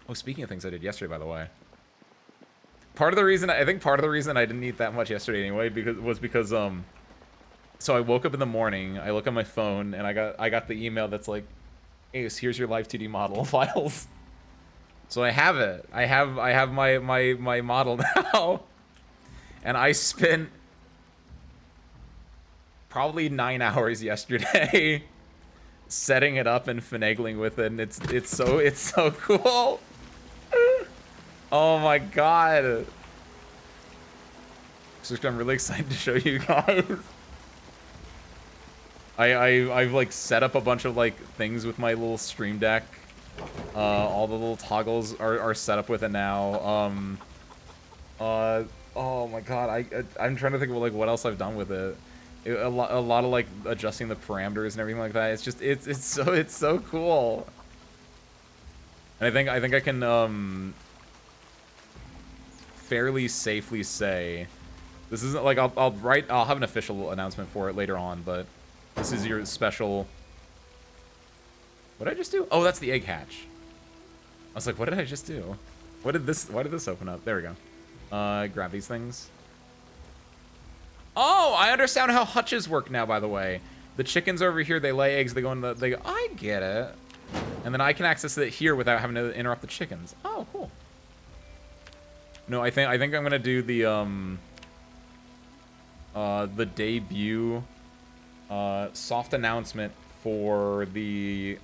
Oh, speaking of things I did yesterday, by the way. I think part of the reason I didn't eat that much yesterday anyway, was because, so I woke up in the morning, I look on my phone, and I got the email that's like, Ace, here's your live 2D model files. So I have it. I have my model now. And I spent probably 9 hours yesterday setting it up and finagling with it, and it's so cool. Oh my god. So I'm really excited to show you guys. I've like set up a bunch of like things with my little stream deck All the little toggles are set up with it now. Oh my god, I'm trying to think of like what else I've done with it. A lot of like adjusting the parameters and everything like that. It's just it's so cool. And I think I can fairly safely say this isn't like I'll have an official announcement for it later on, but this is your special. What did I just do? Oh, that's the egg hatch. I was like, what did I just do? Why did this open up? There we go. Grab these things. Oh, I understand how hutches work now, by the way. The chickens over here, they lay eggs, they go in the, I get it. And then I can access it here without having to interrupt the chickens. Oh, cool. No, I think I'm gonna do the debut, soft announcement for the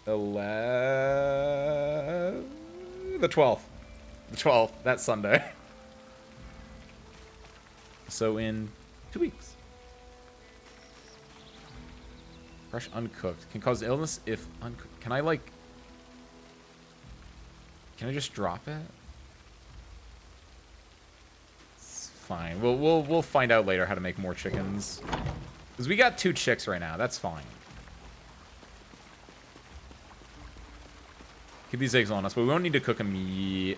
12th. The 12th, that Sunday. So in 2 weeks. Fresh uncooked. Can cause illness if uncooked. Can I like... Can I just drop it? It's fine. We'll find out later how to make more chickens. Because we got 2 chicks right now. That's fine. Keep these eggs on us, but we won't need to cook them yet.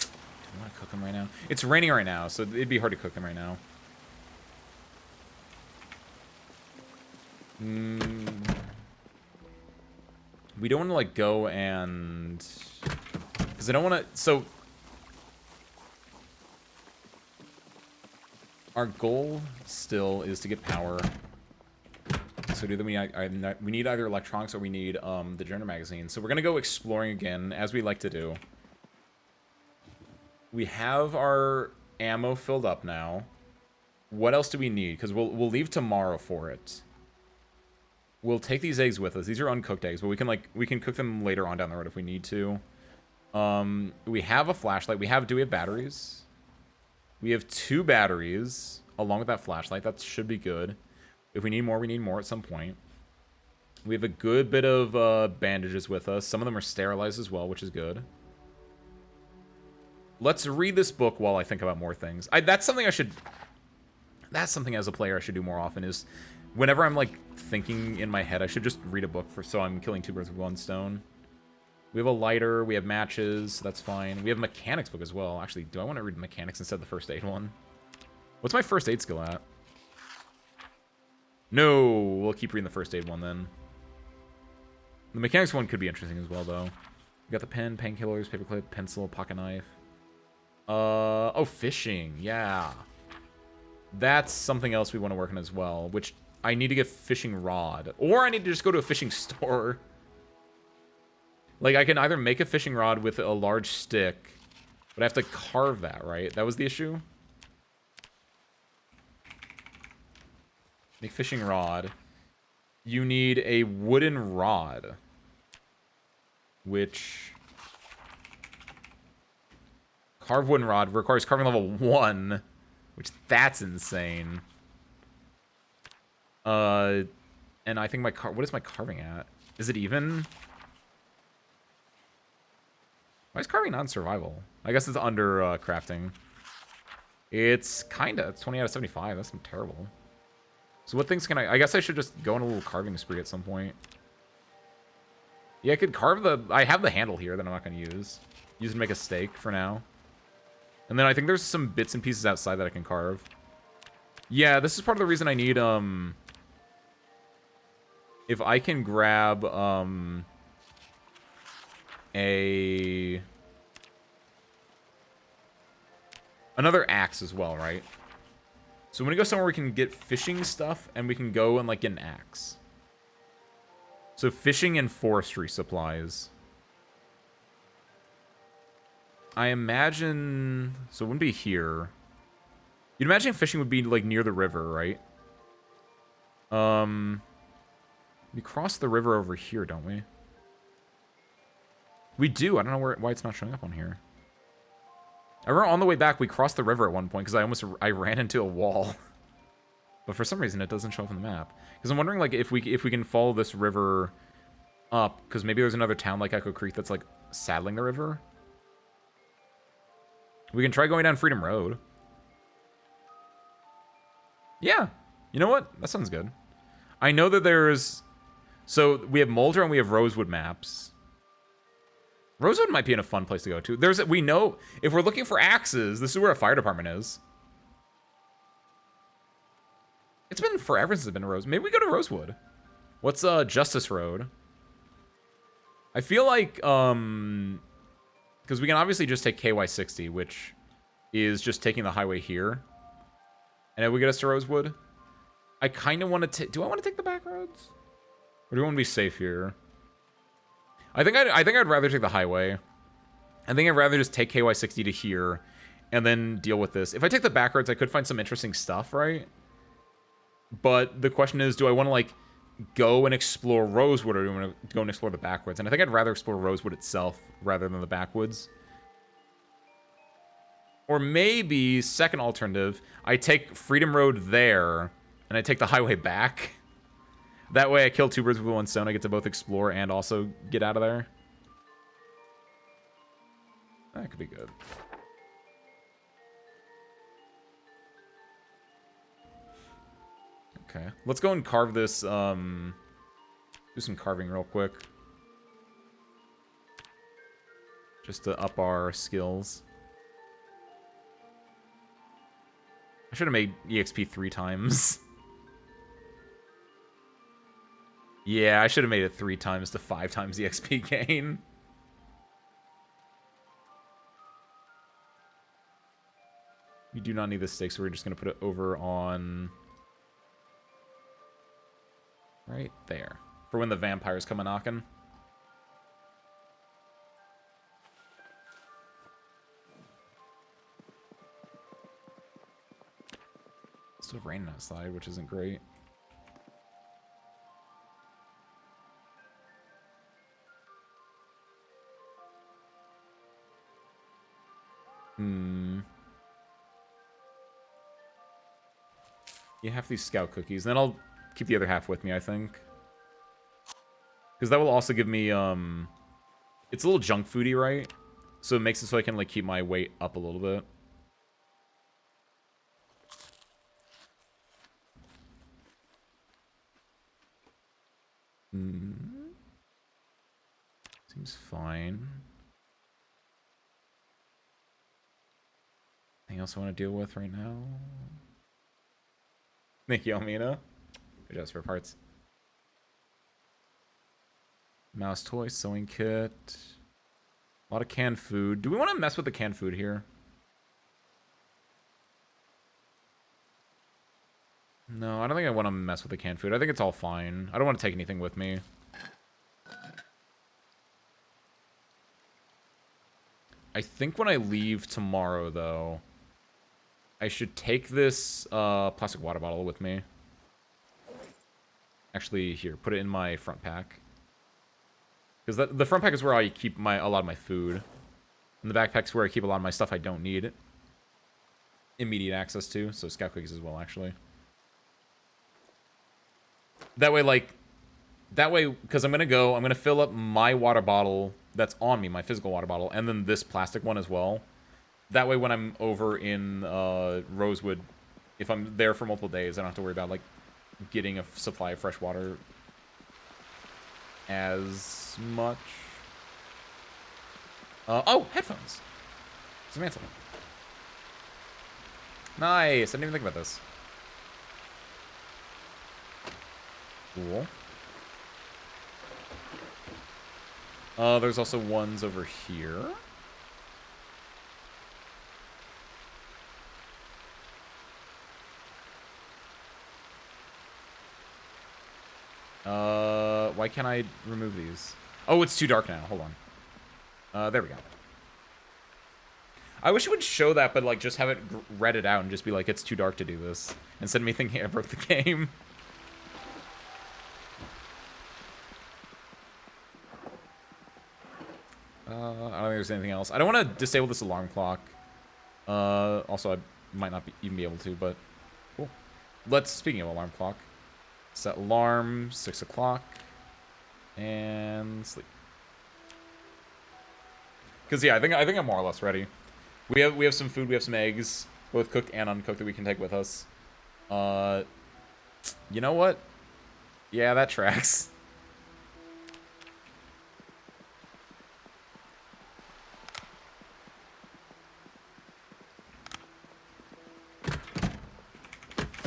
Do I want to cook them right now? It's raining right now, so it'd be hard to cook them right now. We don't want to like go and... Because I don't want to... So... Our goal still is to get power. So we need either electronics or we need the generator magazine. So we're gonna go exploring again, as we like to do. We have our ammo filled up now. What else do we need? Because we'll leave tomorrow for it. We'll take these eggs with us. These are uncooked eggs, but we can cook them later on down the road if we need to. We have a flashlight. Do we have batteries? We have 2 batteries along with that flashlight. That should be good. If we need more at some point. We have a good bit of bandages with us. Some of them are sterilized as well, which is good. Let's read this book while I think about more things. That's something as a player I should do more often, is whenever I'm like thinking in my head, I should just read a book so I'm killing 2 birds with 1 stone. We have a lighter, we have matches, so that's fine. We have a mechanics book as well. Actually, do I want to read mechanics instead of the first aid one? What's my first aid skill at? No, we'll keep reading the first aid one then. The mechanics one could be interesting as well, though. We got the pen, painkillers, paperclip, pencil, pocket knife. Oh, fishing, yeah. That's something else we want to work on as well, which I need to get fishing rod. Or I need to just go to a fishing store. Like, I can either make a fishing rod with a large stick, but I have to carve that, right? That was the issue? Make fishing rod. You need a wooden rod. Which... Carve wooden rod requires carving level 1. Which, that's insane. And I think what is my carving at? Is it even? Why is carving not in survival? I guess it's under crafting. It's kinda. It's 20 out of 75. That's terrible. So what things can I guess I should just go on a little carving spree at some point. Yeah, I could carve I have the handle here that I'm not going to use. Use it to make a stake for now. And then I think there's some bits and pieces outside that I can carve. Yeah, this is part of the reason I need, if I can grab, another axe as well, right? So when we go somewhere we can get fishing stuff, and we can go and, like, get an axe. So fishing and forestry supplies. I imagine... So it wouldn't be here. You'd imagine fishing would be, like, near the river, right? We cross the river over here, don't we? We do. I don't know why it's not showing up on here. I remember on the way back, we crossed the river at one point, because I ran into a wall. But for some reason, it doesn't show up on the map. Because I'm wondering, like, if we can follow this river up, because maybe there's another town like Echo Creek that's, like, saddling the river. We can try going down Freedom Road. Yeah. You know what? That sounds good. I know that there's... So, we have Molder and we have Rosewood maps. Rosewood might be in a fun place to go to. We know... If we're looking for axes, this is where a fire department is. It's been forever since I've been to Rosewood. Maybe we go to Rosewood. What's Justice Road? I feel like, because we can obviously just take KY60, which is just taking the highway here. And it would get us to Rosewood. I kind of want to take... Do I want to take the back roads? Or do we want to be safe here? I think I'd rather take the highway. I think I'd rather just take KY60 to here and then deal with this. If I take the back roads, I could find some interesting stuff, right? But the question is, do I want to, like, go and explore Rosewood, or do I want to go and explore the backwoods? And I think I'd rather explore Rosewood itself rather than the backwoods. Or maybe, second alternative, I take Freedom Road there, and I take the highway back. That way I kill two birds with one stone. I get to both explore and also get out of there. That could be good. Okay, let's go and carve this, do some carving real quick. Just to up our skills. I should have made EXP 3 times. Yeah, I should have made it 3 times to 5 times the XP gain. We do not need this stake, so we're just going to put it over on... right there. For when the vampires come a-knocking. It's still raining outside, which isn't great. Yeah, half these scout cookies. Then I'll keep the other half with me, I think. Because that will also give me, it's a little junk foody, right? So it makes it so I can, like, keep my weight up a little bit. Seems fine. Anything else I want to deal with right now? Thank you, Almina. Good job, spare parts. Mouse toy, sewing kit. A lot of canned food. Do we want to mess with the canned food here? No, I don't think I want to mess with the canned food. I think it's all fine. I don't want to take anything with me. I think when I leave tomorrow, though, I should take this plastic water bottle with me. Actually, here, put it in my front pack. Because the front pack is where I keep a lot of my food. And the backpack's where I keep a lot of my stuff I don't need immediate access to. So scout cookies as well, actually. That way, because I'm going to fill up my water bottle that's on me, my physical water bottle, and then this plastic one as well. That way, when I'm over in Rosewood, if I'm there for multiple days, I don't have to worry about, like, getting a supply of fresh water as much. Oh, headphones. Samantha. Nice. I didn't even think about this. Cool. There's also ones over here. Why can't I remove these? Oh, it's too dark now. Hold on. There we go. I wish it would show that, but, like, just have it read it out and just be like, it's too dark to do this. Instead of me thinking I broke the game. I don't think there's anything else. I don't want to disable this alarm clock. Also, I might not even be able to, but cool. Speaking of alarm clock, set alarm, 6 o'clock. And sleep. Because yeah, I think I'm more or less ready. We have some food, we have some eggs, both cooked and uncooked, that we can take with us. You know what? Yeah, that tracks.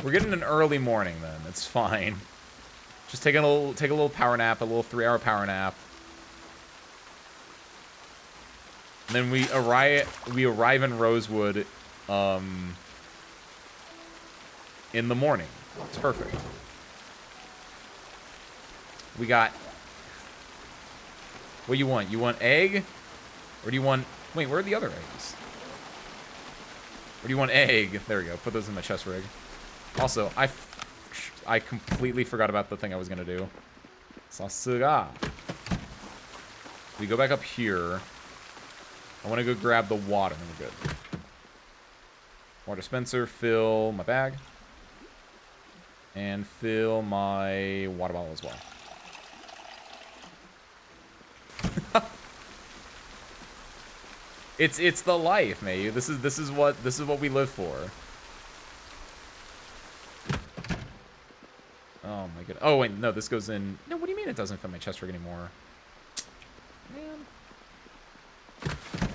We're getting an early morning then. It's fine. Just take a little power nap, a little 3-hour power nap. And then we arrive in Rosewood in the morning. It's perfect. We got... What do you want? You want egg? Or do you want... Wait, where are the other eggs? Or do you want egg? There we go. Put those in my chest rig. Also, I completely forgot about the thing I was going to do. Sasuga. We go back up here. I want to go grab the water. And we're good. Water dispenser. Fill my bag. And fill my water bottle as well. It's the life, mate. This is what we live for. Oh my god. Oh wait, no, this goes in. No, what do you mean it doesn't fit my chest rig anymore? Man.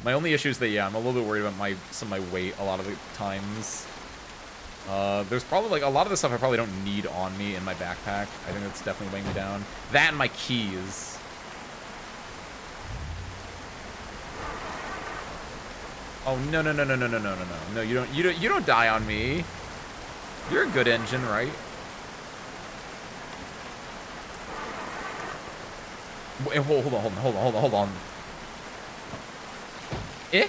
My only issue is that yeah, I'm a little bit worried about some of my weight a lot of the times. There's probably like a lot of the stuff I probably don't need on me in my backpack. I think that's definitely weighing me down. That and my keys. Oh no no no no no no no no no no! You don't die on me. You're a good engine, right? Wait, hold on. Eh?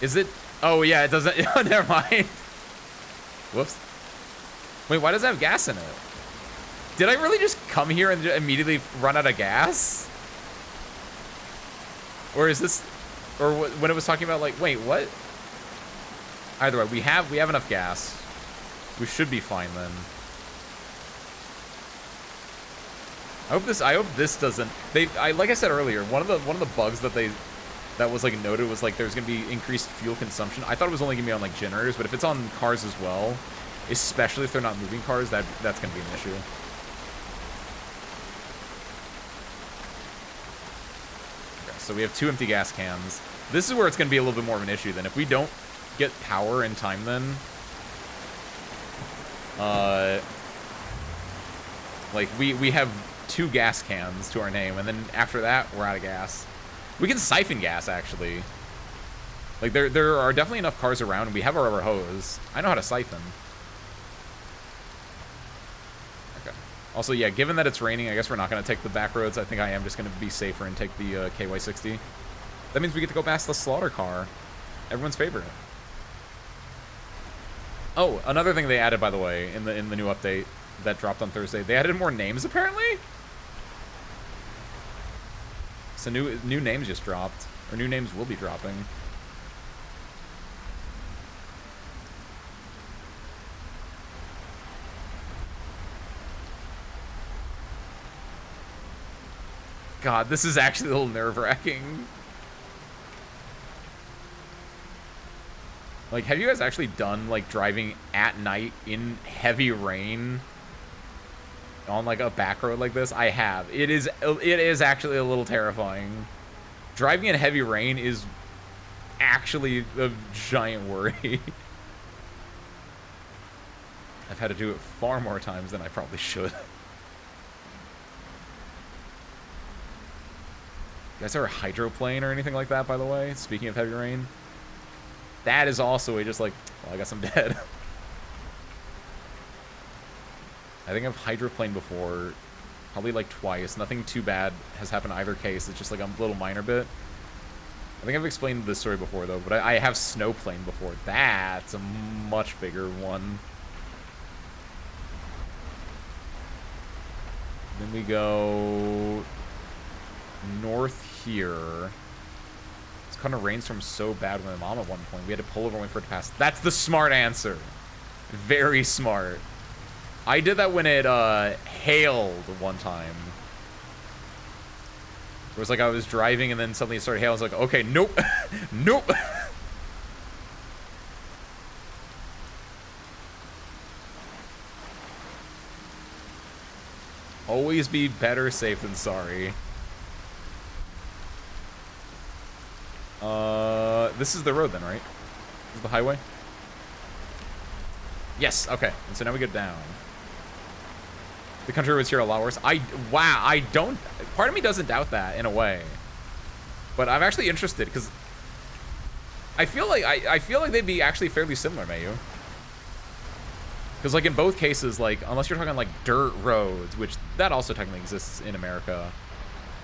Is it? Oh yeah, it doesn't. Oh, never mind. Whoops. Wait, why does it have gas in it? Did I really just come here and immediately run out of gas? Or is this... Or when it was talking about, like... Wait, what? Either way, we have enough gas. We should be fine, then. I hope this doesn't... like I said earlier, one of the bugs that was, like, noted was, like, there's gonna be increased fuel consumption. I thought it was only gonna be on, like, generators, but if it's on cars as well, especially if they're not moving cars, that's gonna be an issue. So we have 2 empty gas cans. This is where it's going to be a little bit more of an issue then. If we don't get power in time then... like, we have 2 gas cans to our name, and then after that, we're out of gas. We can siphon gas, actually. Like, there are definitely enough cars around, and we have our rubber hose. I know how to siphon. Also, yeah, given that it's raining, I guess we're not going to take the back roads. I think I am just going to be safer and take the KY60. That means we get to go past the slaughter car. Everyone's favorite. Oh, another thing they added, by the way, in the new update that dropped on Thursday. They added more names, apparently? So new names just dropped. Or new names will be dropping. God, this is actually a little nerve-wracking. Like, have you guys actually done, like, driving at night in heavy rain on, like, a back road like this? I have. It is actually a little terrifying. Driving in heavy rain is actually a giant worry. I've had to do it far more times than I probably should. Is there a hydroplane or anything like that, by the way? Speaking of heavy rain. That is also a just like, well, I guess I'm dead. I think I've hydroplaned before. Probably like twice. Nothing too bad has happened in either case. It's just like a little minor bit. I think I've explained this story before, though. But I have snowplaned before. That's a much bigger one. Then we go... north here. Let's kind of rainstorm so bad with my mom at one point. We had to pull over and wait for it to pass. That's the smart answer. Very smart. I did that when it hailed one time. It was like I was driving and then suddenly it started hailing. I was like, okay, nope. Nope. Always be better safe than sorry. This is the road then, right? This is the highway? Yes, okay. And so now we go down. The country was here a lot worse. Wow, I don't, part of me doesn't doubt that in a way. But I'm actually interested because I feel like they'd be actually fairly similar, Mayu. Because like in both cases, like unless you're talking like dirt roads, which that also technically exists in America.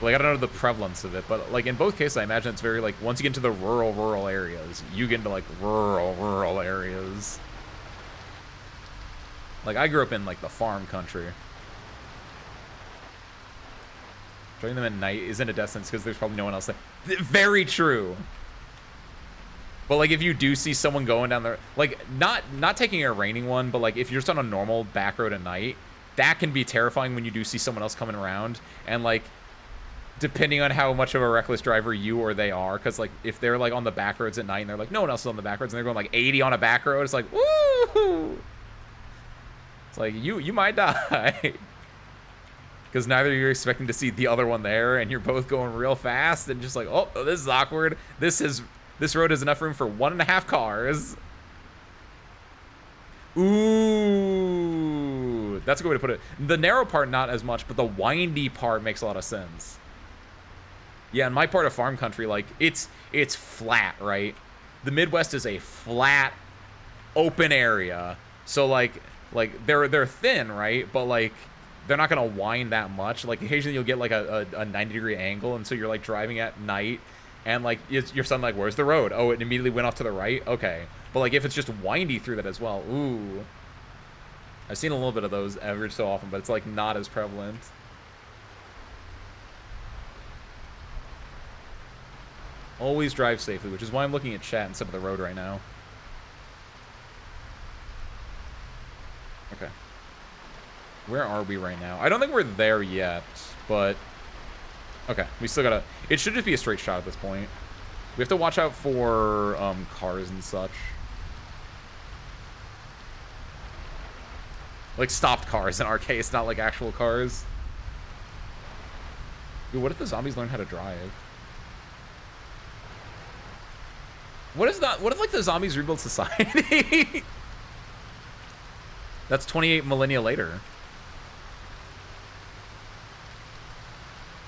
Like I don't know the prevalence of it, but like in both cases, I imagine it's very like once you get into the rural areas, you get into like rural areas. Like I grew up in like the farm country. Showing them at night isn't a death sentence because there's probably no one else there. Very true. But like if you do see someone going down there, like not taking a raining one, but like if you're just on a normal back road at night, that can be terrifying when you do see someone else coming around. And like depending on how much of a reckless driver you or they are, because like if they're like on the back roads at night and they're like no one else is on the back roads and they're going like 80 on a back road, it's like woo. It's like you might die. Because neither you're expecting to see the other one there, and you're both going real fast, and just like, oh, this is awkward. This road has enough room for 1.5 cars. Ooh, that's a good way to put it. The narrow part, not as much, but the windy part makes a lot of sense. Yeah, in my part of farm country, like it's flat, right? The Midwest is a flat, open area, so like they're thin, right? But like they're not gonna wind that much. Like occasionally you'll get like a 90-degree angle, and so you're like driving at night, and like your son like, where's the road? Oh, it immediately went off to the right. Okay, but like if it's just windy through that as well, ooh. I've seen a little bit of those every so often, but it's like not as prevalent. Always drive safely, which is why I'm looking at chat instead of the road right now. Okay. Where are we right now? I don't think we're there yet, but okay, we still gotta, it should just be a straight shot at this point. We have to watch out for cars and such. Like stopped cars in our case, not like actual cars. Dude, what if the zombies learn how to drive? What if like the zombies rebuild society? That's 28 millennia later.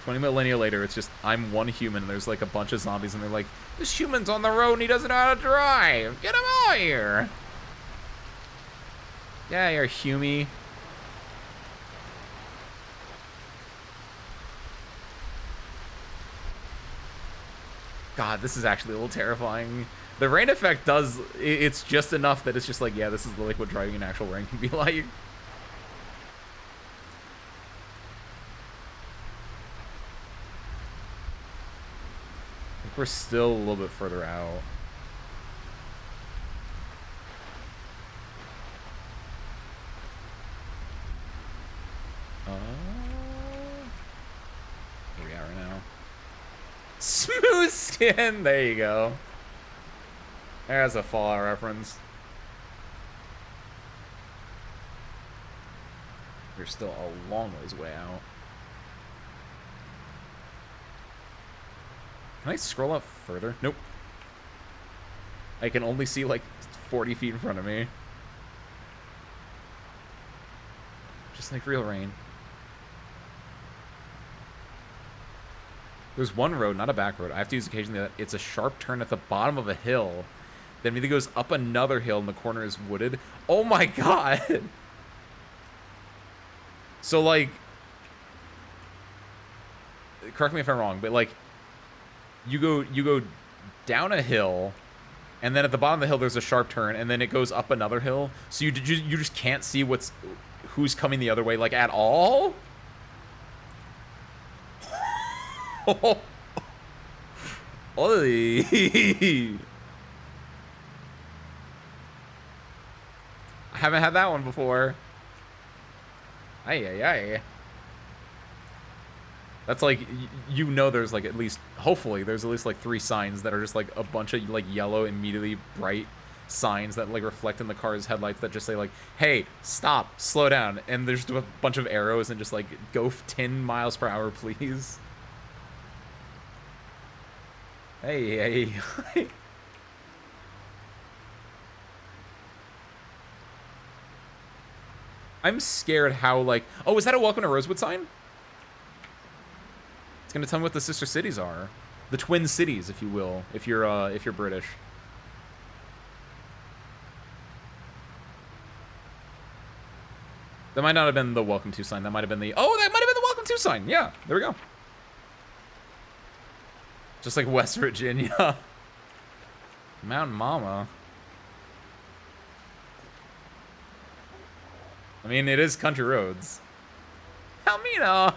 20 millennia later, it's just, I'm one human, and there's like a bunch of zombies, and they're like, this human's on the road and he doesn't know how to drive. Get him out of here. Yeah, you're Humie. God, this is actually a little terrifying. The rain effect does, it's just enough that it's just like, yeah, this is like what driving in actual rain can be like. We're still a little bit further out. Where we at right now? Smooth skin! There you go. There's a Fallout reference. We're still a long ways way out. Can I scroll up further? Nope. I can only see like 40 feet in front of me. Just like real rain. There's one road, not a back road. I have to use occasionally that it's a sharp turn at the bottom of a hill. Then immediately goes up another hill and the corner is wooded. Oh my god! So like, correct me if I'm wrong, but like, you go down a hill, and then at the bottom of the hill there's a sharp turn, and then it goes up another hill. So you just can't see who's coming the other way like at all. Oi. I haven't had that one before. Ay, ay, ay. That's like, you know, there's like at least, hopefully, there's at least like 3 signs that are just like a bunch of like yellow, immediately bright signs that like reflect in the car's headlights that just say like, hey, stop, slow down. And there's just a bunch of arrows and just like, go 10 miles per hour, please. Hey, hey. I'm scared how like, oh, is that a Welcome to Rosewood sign? It's gonna tell me what the sister cities are. The twin cities, if you will, if you're British. That might not have been the welcome to sign. That might have been the, oh, that might have been the welcome to sign. Yeah, there we go. Just like West Virginia. Mountain Mama. I mean, it is country roads. Helmina.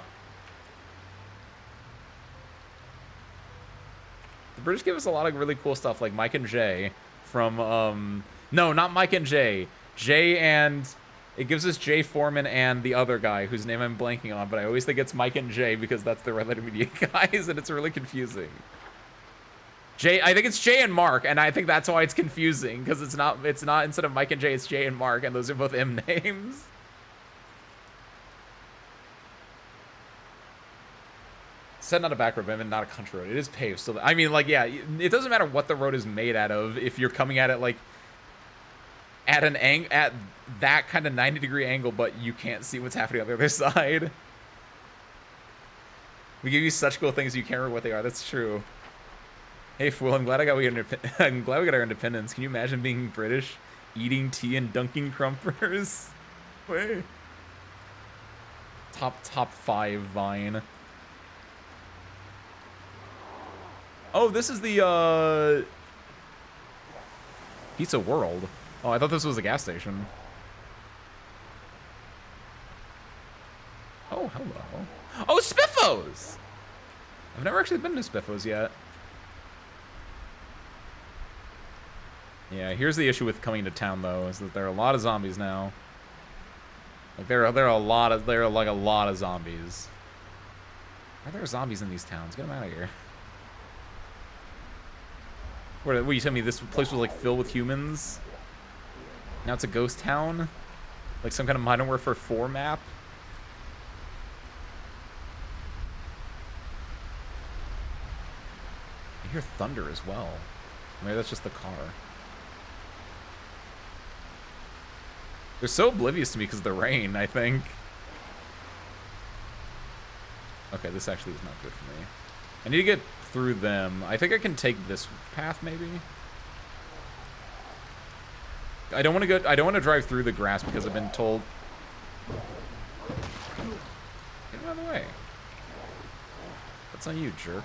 The British give us a lot of really cool stuff, like Mike and Jay from, no, not Mike and Jay. Jay and, it gives us Jay Foreman and the other guy, whose name I'm blanking on, but I always think it's Mike and Jay because that's the Red Letter Media guys, and it's really confusing. Jay, I think it's Jay and Mark, and I think that's why it's confusing, because it's not, instead of Mike and Jay, it's Jay and Mark, and those are both M names. Said not a back road, but not a country road. It is paved, so I mean, like, yeah, it doesn't matter what the road is made out of if you're coming at it like at an at that kind of 90-degree angle, but you can't see what's happening on the other side. We give you such cool things you can't remember what they are. That's true. Hey, fool! I'm glad I got I'm glad we got our independence. Can you imagine being British, eating tea and dunking crumpers? Wait. Top 5 Vine. Oh, this is the, Pizza World. Oh, I thought this was a gas station. Oh, hello. Oh, Spiffos! I've never actually been to Spiffos yet. Yeah, here's the issue with coming to town, though, is that there are a lot of zombies now. Like, there are a lot of zombies. Why are there zombies in these towns? Get them out of here. What, you tell me this place was like filled with humans? Now it's a ghost town? Like some kind of Modern Warfare 4 map? I hear thunder as well. Maybe that's just the car. They're so oblivious to me because of the rain, I think. Okay, this actually is not good for me. I need to get through them. I think I can take this path, maybe. I don't want to drive through the grass because I've been told. Get out of the way. That's on you, jerk.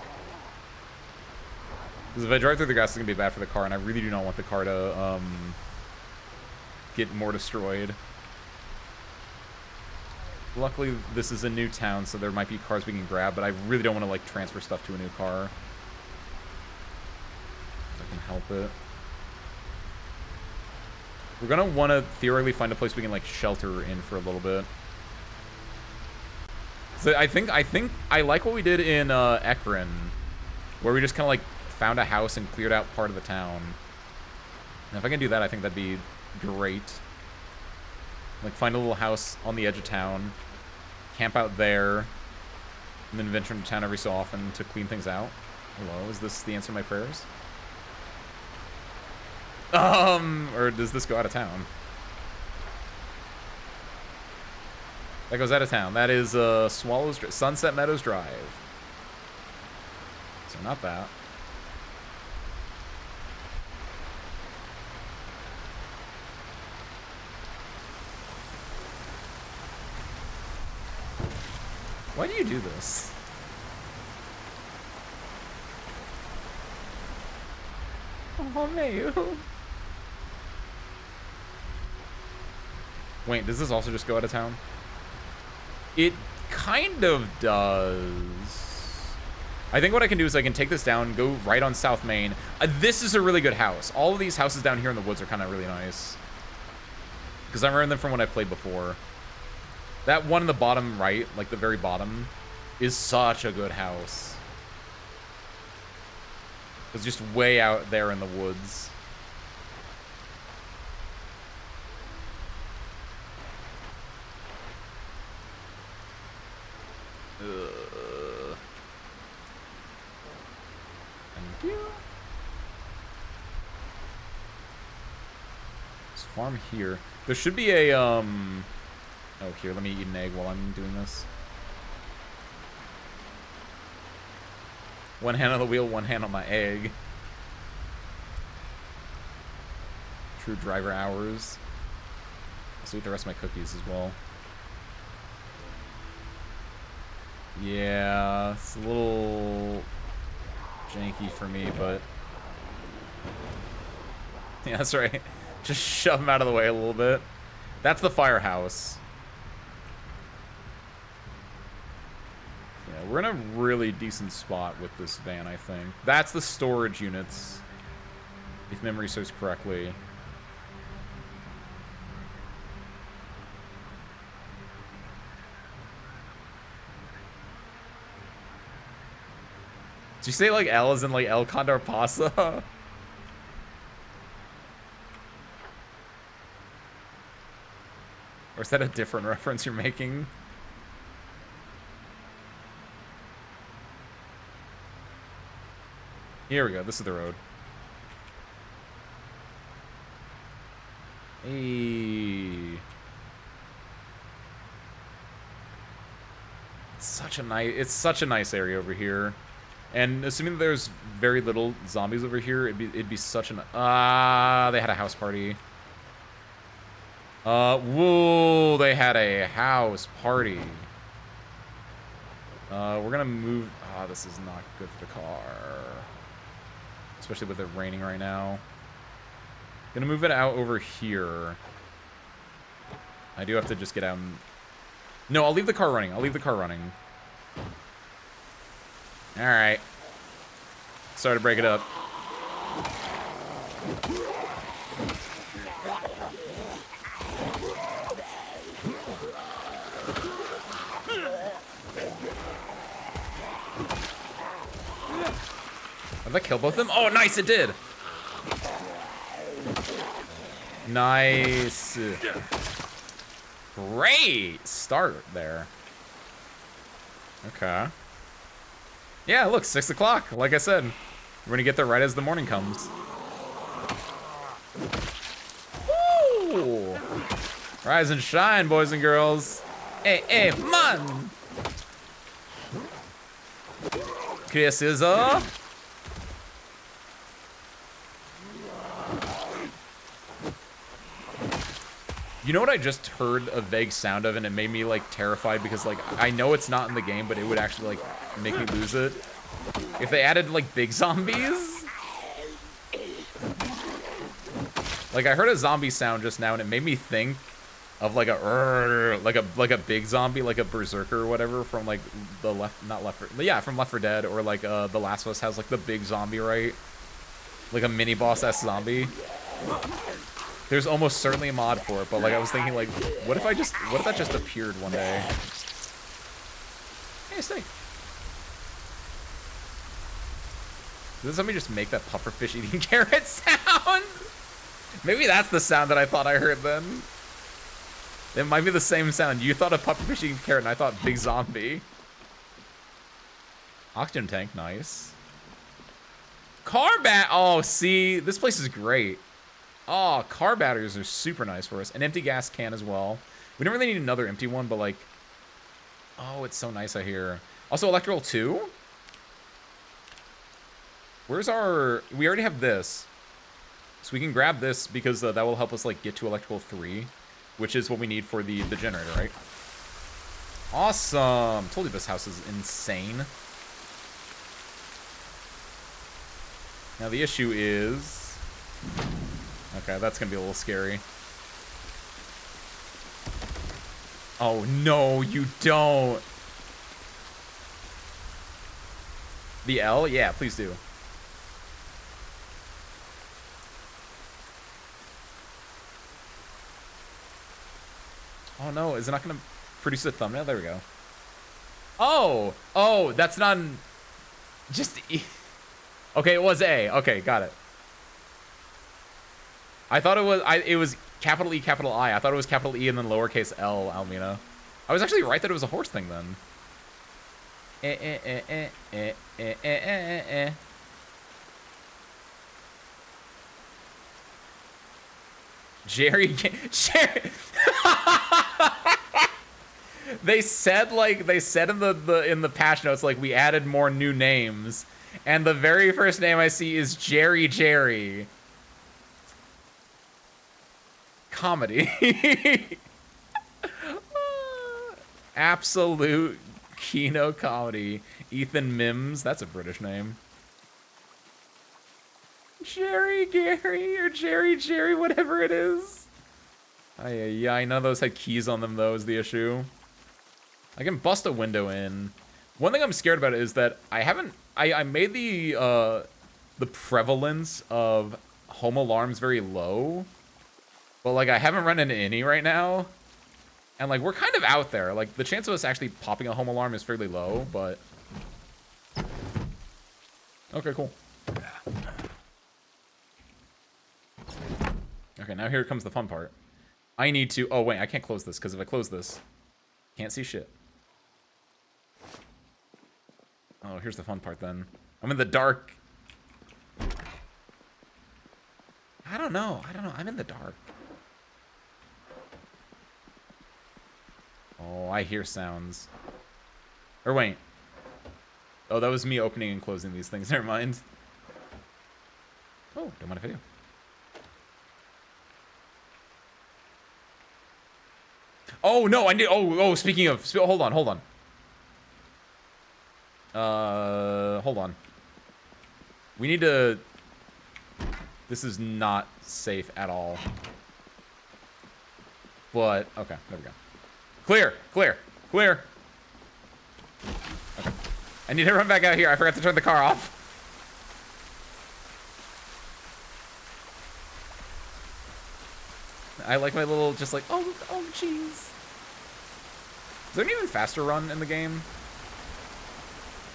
Because if I drive through the grass, it's gonna be bad for the car, and I really do not want the car to get more destroyed. Luckily, this is a new town, so there might be cars we can grab, but I really don't want to, like, transfer stuff to a new car. If I can help it. We're gonna want to theoretically find a place we can, like, shelter in for a little bit. So I think I like what we did in Ekron, where we just kind of, like, found a house and cleared out part of the town. And if I can do that, I think that'd be great. Like, find a little house on the edge of town, camp out there, and then venture into town every so often to clean things out. Hello, is this the answer to my prayers? Or does this go out of town? That goes out of town. That is Sunset Meadows Drive. So not that. Why do you do this? Oh, Mayu. Wait, does this also just go out of town? It kind of does. I think what I can do is I can take this down, go right on South Main. This is a really good house. All of these houses down here in the woods are kind of really nice. Because I remember them from when I've played before. That one in the bottom right, like the very bottom, is such a good house. It's just way out there in the woods. Thank you. Let's farm here. There should be a, Oh, here, let me eat an egg while I'm doing this. One hand on the wheel, one hand on my egg. True driver hours. I'll eat the rest of my cookies as well. Yeah, it's a little janky for me, but... Yeah, that's right. Just shove them out of the way a little bit. That's the firehouse. Yeah, we're in a really decent spot with this van, I think. That's the storage units, if memory serves correctly. Did you say like L as in like El Condor Pasa? Or is that a different reference you're making? Here we go. This is the road. Hey. It's such a nice area over here. And assuming that there's very little zombies over here, it'd be such an... they had a house party. Whoa, they had a house party. We're gonna move... this is not good for the car. Especially with it raining right now. Gonna move it out over here. I do have to just get out and... No, I'll leave the car running. I'll leave the car running. Alright. Sorry to break it up. Did that kill both of them? Oh, nice, it did. Nice. Great start there. Okay. Yeah, look, 6 o'clock. Like I said, we're gonna get there right as the morning comes. Woo! Rise and shine, boys and girls. Hey, hey, man! Chris is up. You know what I just heard a vague sound of, and it made me, like, terrified because, like, I know it's not in the game, but it would actually, like, make me lose it. If they added, like, big zombies? Like, I heard a zombie sound just now, and it made me think of, like, a big zombie, like a berserker or whatever from, like, the yeah, from Left 4 Dead, or, like, The Last of Us has, like, the big zombie, right? Like a mini-boss-ass zombie. There's almost certainly a mod for it, but like I was thinking, like, what if that just appeared one day? Hey, steak. Did somebody just make that pufferfish eating carrot sound? Maybe that's the sound that I thought I heard then. It might be the same sound. You thought of pufferfish eating carrot, and I thought big zombie. Oxygen tank, nice. Car bat. Oh, see, this place is great. Oh, car batteries are super nice for us. An empty gas can as well. We don't really need another empty one, but like... Oh, it's so nice, I hear. Also, electrical 2? Where's our... We already have this. So we can grab this because that will help us like get to electrical 3. Which is what we need for the generator, right? Awesome! Told you this house is insane. Now the issue is... Okay, that's gonna be a little scary. Oh no, you don't! The L? Yeah, please do. Oh no, is it not gonna produce a thumbnail? There we go. Oh, that's not just E. Okay, it was A. Okay, got it. I thought it was capital E, capital I. I thought it was capital E and then lowercase L, Almina. I was actually right that it was a horse thing then. Jerry. They said in the patch notes like we added more new names, and the very first name I see is Jerry. Comedy. Absolute Kino comedy. Ethan Mims, that's a British name. Jerry Gary or Jerry, whatever it is. Yeah, I know those had keys on them though, is the issue. I can bust a window in. One thing I'm scared about is that I made the prevalence of home alarms very low. But like I haven't run into any right now. And like we're kind of out there. Like the chance of us actually popping a home alarm is fairly low, but okay, cool. Okay, now here comes the fun part. I need to... Oh, wait, I can't close this, because if I close this, can't see shit. Oh, here's the fun part, then. I'm in the dark. I don't know. I'm in the dark. Oh, I hear sounds. Or wait. Oh, that was me opening and closing these things. Never mind. Oh, don't mind if I do. Oh no, I need. Oh. Speaking of, hold on. Hold on. We need to. This is not safe at all. But okay, there we go. Clear. Okay. I need to run back out here. I forgot to turn the car off. I like my little, just like, oh, jeez. Is there an even faster run in the game?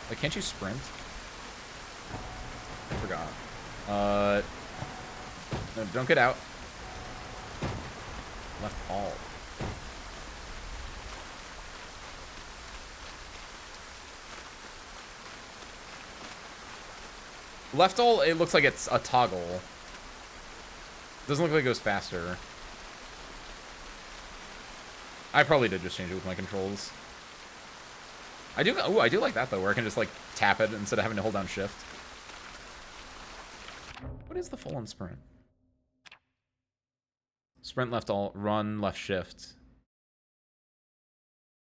Like, can't you sprint? I forgot. No, don't get out. Left alt. Left alt, it looks like it's a toggle. Doesn't look like it goes faster. I probably did just change it with my controls. I do like that though, where I can just like tap it instead of having to hold down shift. What is the full-on sprint? Sprint left alt, run left shift.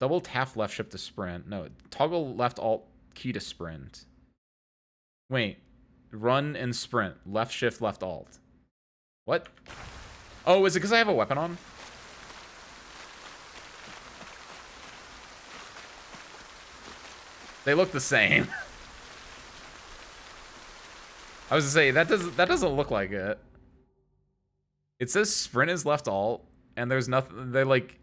Double tap left shift to sprint. No, toggle left alt key to sprint. Wait, run and sprint. Left shift, left alt. What? Oh, is it because I have a weapon on? They look the same. I was gonna say that doesn't look like it. It says sprint is left alt, and there's nothing. They like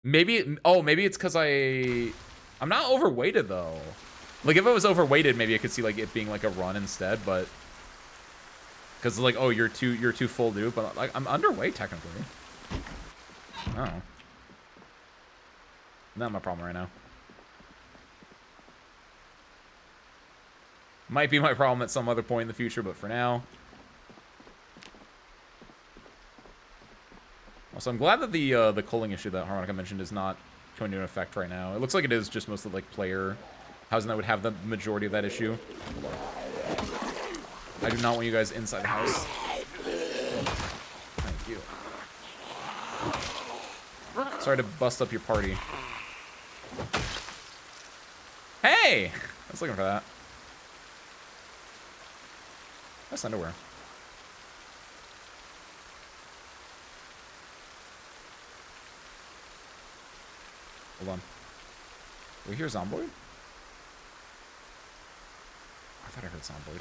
maybe. Oh, maybe it's because I'm not overweighted though. Like if I was overweighted, maybe I could see like it being like a run instead, but because like oh you're too full dude, but like I'm underweight technically. Oh, not my problem right now. Might be my problem at some other point in the future, but for now. Also, I'm glad that the culling issue that Harmonica mentioned is not coming into effect right now. It looks like it is just mostly like player housing that would have the majority of that issue. I do not want you guys inside the house. Thank you. Sorry to bust up your party. Hey! I was looking for that. That's underwear. Hold on. We hear Zomboid? I thought I heard Zomboid.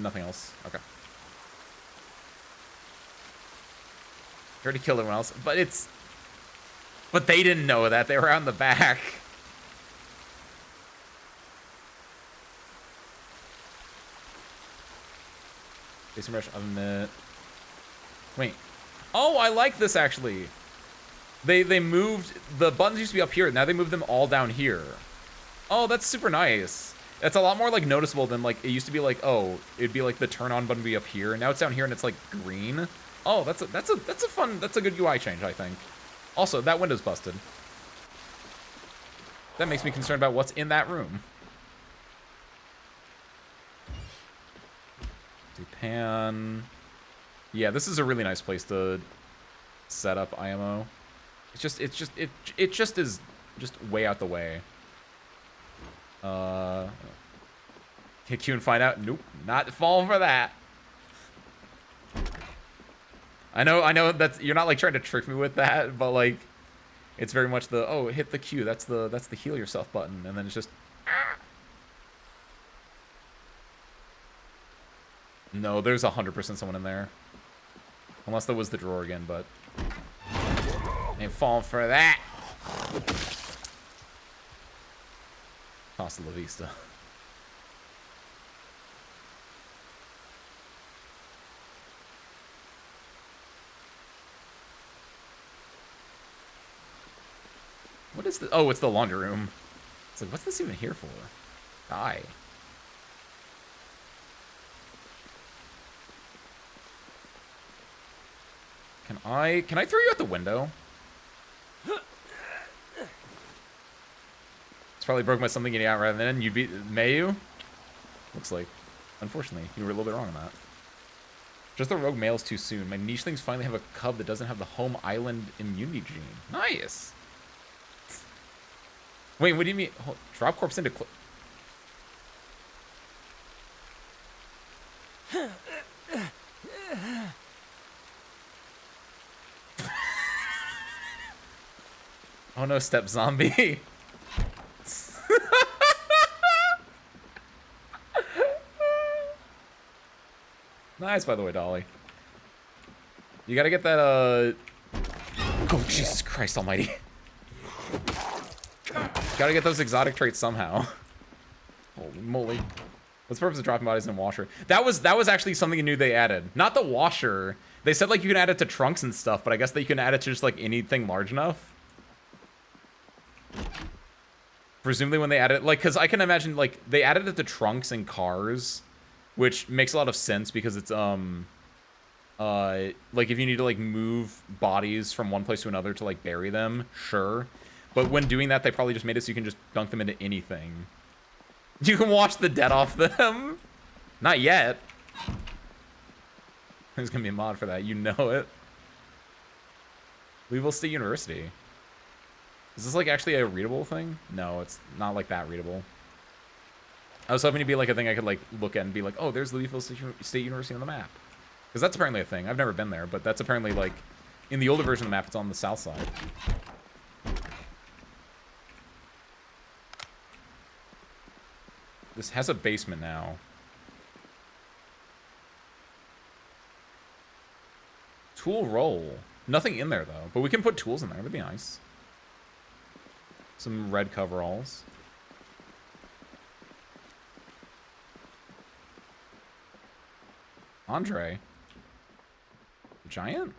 Nothing else. Okay. I already killed everyone else, but it's... But they didn't know that. They were out in the back. Jason Rush oven mitt. Wait. Oh, I like this, actually. They moved... The buttons used to be up here. Now they moved them all down here. Oh, that's super nice. That's a lot more, like, noticeable than, like, it used to be like, oh, it'd be like the turn on button be up here. Now it's down here and it's, like, green. Oh, that's a fun... That's a good UI change, I think. Also, that window's busted. That makes me concerned about what's in that room. Pan. Yeah, this is a really nice place to set up IMO. It just is just way out the way. Hit Q and find out. Nope, not falling for that. I know that you're not like trying to trick me with that, but like, it's very much the hit the Q. That's the heal yourself button, and then it's just. No, there's 100% someone in there. Unless that was the drawer again, but... Ain't falling for that! Hasta la vista. What is this? Oh, it's the laundry room. It's like, what's this even here for? Die. Can I throw you out the window? It's probably broke by something getting out rather than you may you? Looks like. Unfortunately, you were a little bit wrong on that. Just the rogue male's too soon. My niche things finally have a cub that doesn't have the home island immunity gene. Nice! Wait, what do you mean? Drop corpse into... Oh no, step zombie. Nice, by the way, Dolly. You gotta get that, Oh, Jesus Christ almighty. Gotta get those exotic traits somehow. Holy moly. What's the purpose of dropping bodies in a washer? That was actually something new they added. Not the washer. They said, like, you can add it to trunks and stuff, but I guess that you can add it to just, like, anything large enough. Presumably when they added, like, because I can imagine, like, they added it to trunks and cars, which makes a lot of sense because it's, like, if you need to, like, move bodies from one place to another to, like, bury them, sure. But when doing that, they probably just made it so you can just dunk them into anything. You can wash the dead off them. Not yet. There's gonna be a mod for that, you know it. Louisville State University. Is this, like, actually a readable thing? No, it's not, like, that readable. I was hoping to be, like, a thing I could, like, look at and be like, oh, there's Louisville State University on the map. Because that's apparently a thing. I've never been there, but that's apparently, like, in the older version of the map, it's on the south side. This has a basement now. Tool roll. Nothing in there, though. But we can put tools in there. That'd be nice. Some red coveralls. Andre. Giant?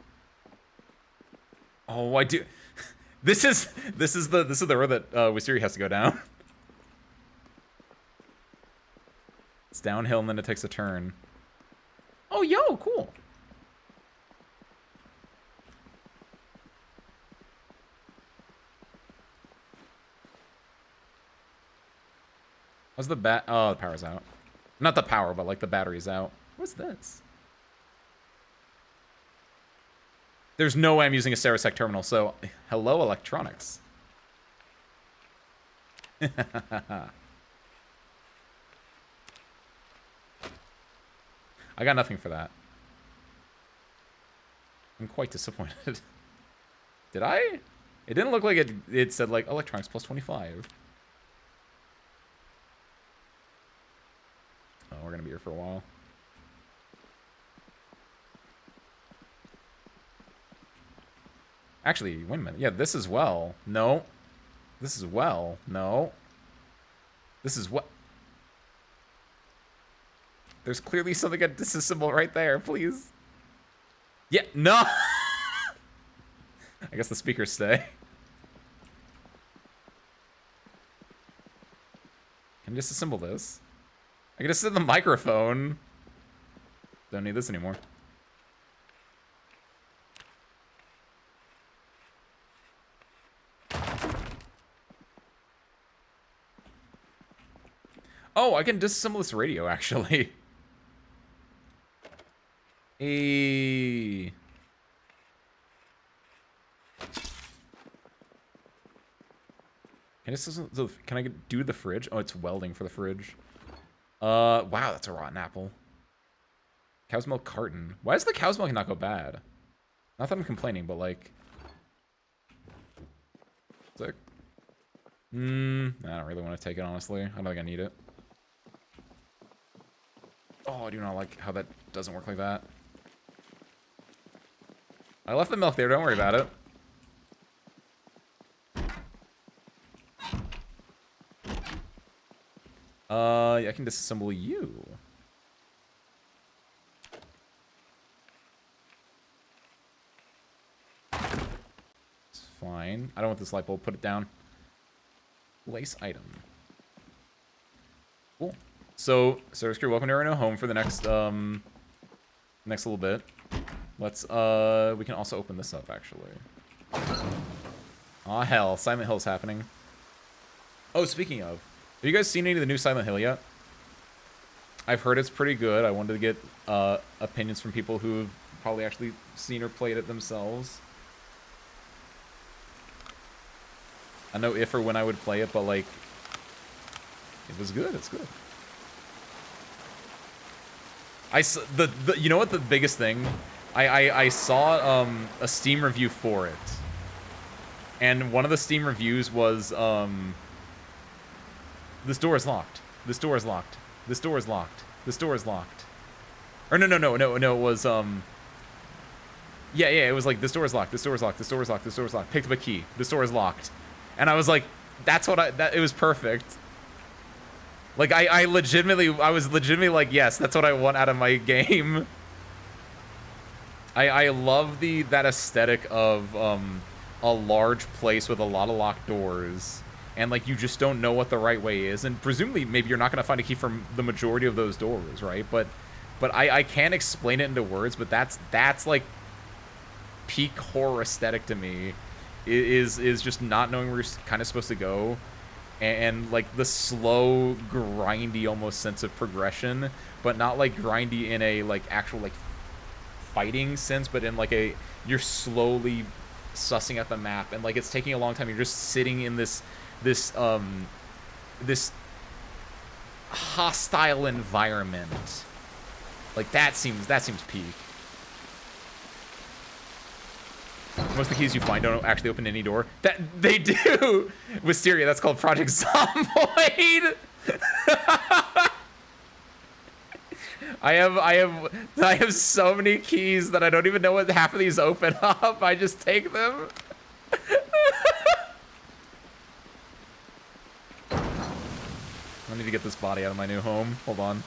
Oh, I do. This is the road that Wisiri has to go down. It's downhill and then it takes a turn. Oh, yo, cool. How's the oh, the power's out. Not the power, but like the battery's out. What's this? There's no way I'm using a Ceresec terminal, so hello, electronics. I got nothing for that. I'm quite disappointed. Did I? It didn't look like it said, like, electronics plus 25. Oh, we're gonna be here for a while. Actually, wait a minute. Yeah, this as well. No. This as well. No. This is what... There's clearly something to disassemble right there, please. Yeah, no! I guess the speakers stay. Can I disassemble this? I can just set the microphone. Don't need this anymore. Oh, I can disassemble this radio, actually. Can I do the fridge? Oh, it's welding for the fridge. Wow, that's a rotten apple. Cow's milk carton. Why does the cow's milk not go bad? Not that I'm complaining, but like... Sick. I don't really want to take it, honestly. I don't think I need it. Oh, I do not like how that doesn't work like that. I left the milk there, don't worry about it. Yeah, I can disassemble you. It's fine. I don't want this light bulb. Put it down. Lace item. Cool. So, Service Crew, welcome to our new home for the next, next little bit. Let's, we can also open this up, actually. Aw, hell. Silent Hill's happening. Oh, speaking of, have you guys seen any of the new Silent Hill yet? I've heard it's pretty good. I wanted to get, opinions from people who've probably actually seen or played it themselves. I know if or when I would play it, but, like, it was good. It's good. You know what the biggest thing? I saw a Steam review for it, and one of the Steam reviews was this door is locked. This door is locked. This door is locked. This door is locked. Or no, it was yeah, it was like this door is locked. This door is locked. This door is locked. This door is locked. Picked up a key. This door is locked, and I was like, that's what it was perfect. Like, I was legitimately like, yes, that's what I want out of my game. I love that aesthetic of a large place with a lot of locked doors, and like you just don't know what the right way is, and presumably maybe you're not gonna find a key from the majority of those doors, right? But I can't explain it into words, but that's like peak horror aesthetic to me, is just not knowing where you're kind of supposed to go. And like the slow, grindy almost sense of progression, but not like grindy in a like actual like fighting sense, but in like you're slowly sussing out the map, and like it's taking a long time. You're just sitting in this hostile environment. Like that seems peak. Most of the keys you find don't actually open any door. That they do. Wisteria, that's called Project Zomboid. I have so many keys that I don't even know what half of these open up. I just take them. I need to get this body out of my new home. Hold on.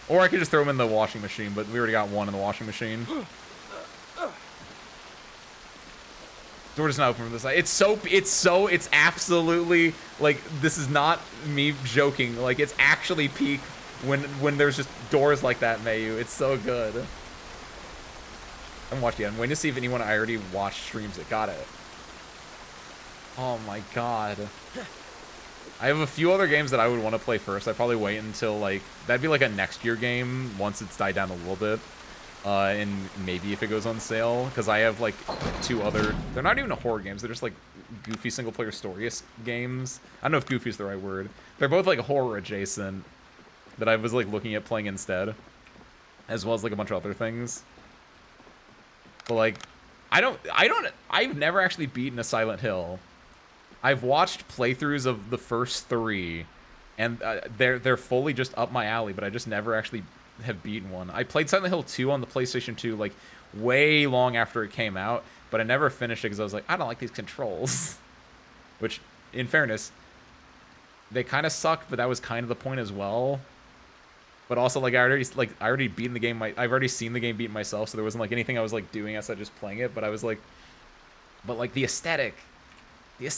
Or I could just throw him in the washing machine, but we already got one in the washing machine. Door does not open from this side. It's absolutely, like, this is not me joking. Like, it's actually peak when there's just doors like that, Mayu. It's so good. I haven't watched it yet. I'm waiting to see if anyone I already watched streams it. Got it. Oh my god. I have a few other games that I would want to play first. I'd probably wait until, like, that'd be like a next year game once it's died down a little bit. And maybe if it goes on sale, because I have like 2 other, they're not even horror games, they're just like goofy single player story games. I don't know if goofy is the right word. They're both like horror adjacent that I was like looking at playing instead, as well as like a bunch of other things. But like, I've never actually beaten a Silent Hill. I've watched playthroughs of the first 3, and they're fully just up my alley, but I just never actually have beaten one. I played Silent Hill 2 on the PlayStation 2, like, way long after it came out, but I never finished it because I was like, I don't like these controls. Which, in fairness, they kind of suck, but that was kind of the point as well. But also, like, I already beaten the game. I've already seen the game beat myself, so there wasn't like anything I was like doing outside just playing it. But I was like, but like the aesthetic. You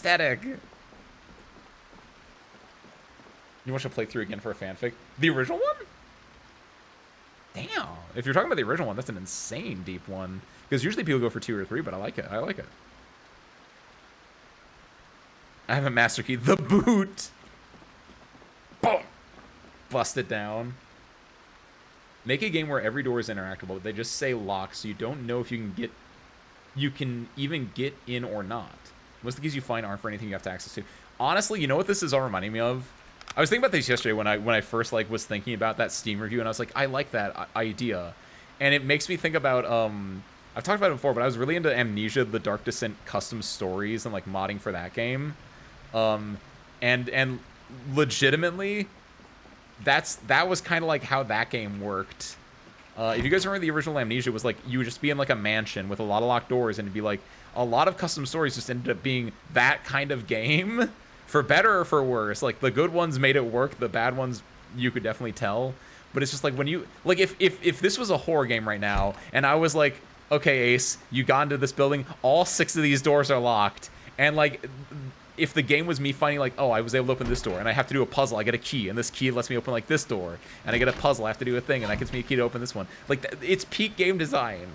want to play through again for a fanfic? The original one? Damn. If you're talking about the original one, that's an insane deep one. Because usually people go for 2 or 3, but I like it. I like it. I have a master key. The boot. Boom. Bust it down. Make a game where every door is interactable. They just say lock, so you don't know if you can even get in or not. Most of the keys you find aren't for anything you have to access to. Honestly, you know what this is all reminding me of? I was thinking about this yesterday when I first like was thinking about that Steam review, and I was like, I like that idea, and it makes me think about I've talked about it before, but I was really into Amnesia: The Dark Descent custom stories and like modding for that game, and legitimately, that was kind of like how that game worked. If you guys remember the original Amnesia, it was like you would just be in like a mansion with a lot of locked doors, and it'd be like a lot of custom stories just ended up being that kind of game, for better or for worse. Like the good ones made it work, the bad ones you could definitely tell. But it's just like when you like if this was a horror game right now, and I was like, okay, Ace, you got into this building, all 6 of these doors are locked, and like, if the game was me finding like, oh, I was able to open this door, and I have to do a puzzle, I get a key, and this key lets me open like this door, and I get a puzzle, I have to do a thing, and that gives me a key to open this one. Like, it's peak game design.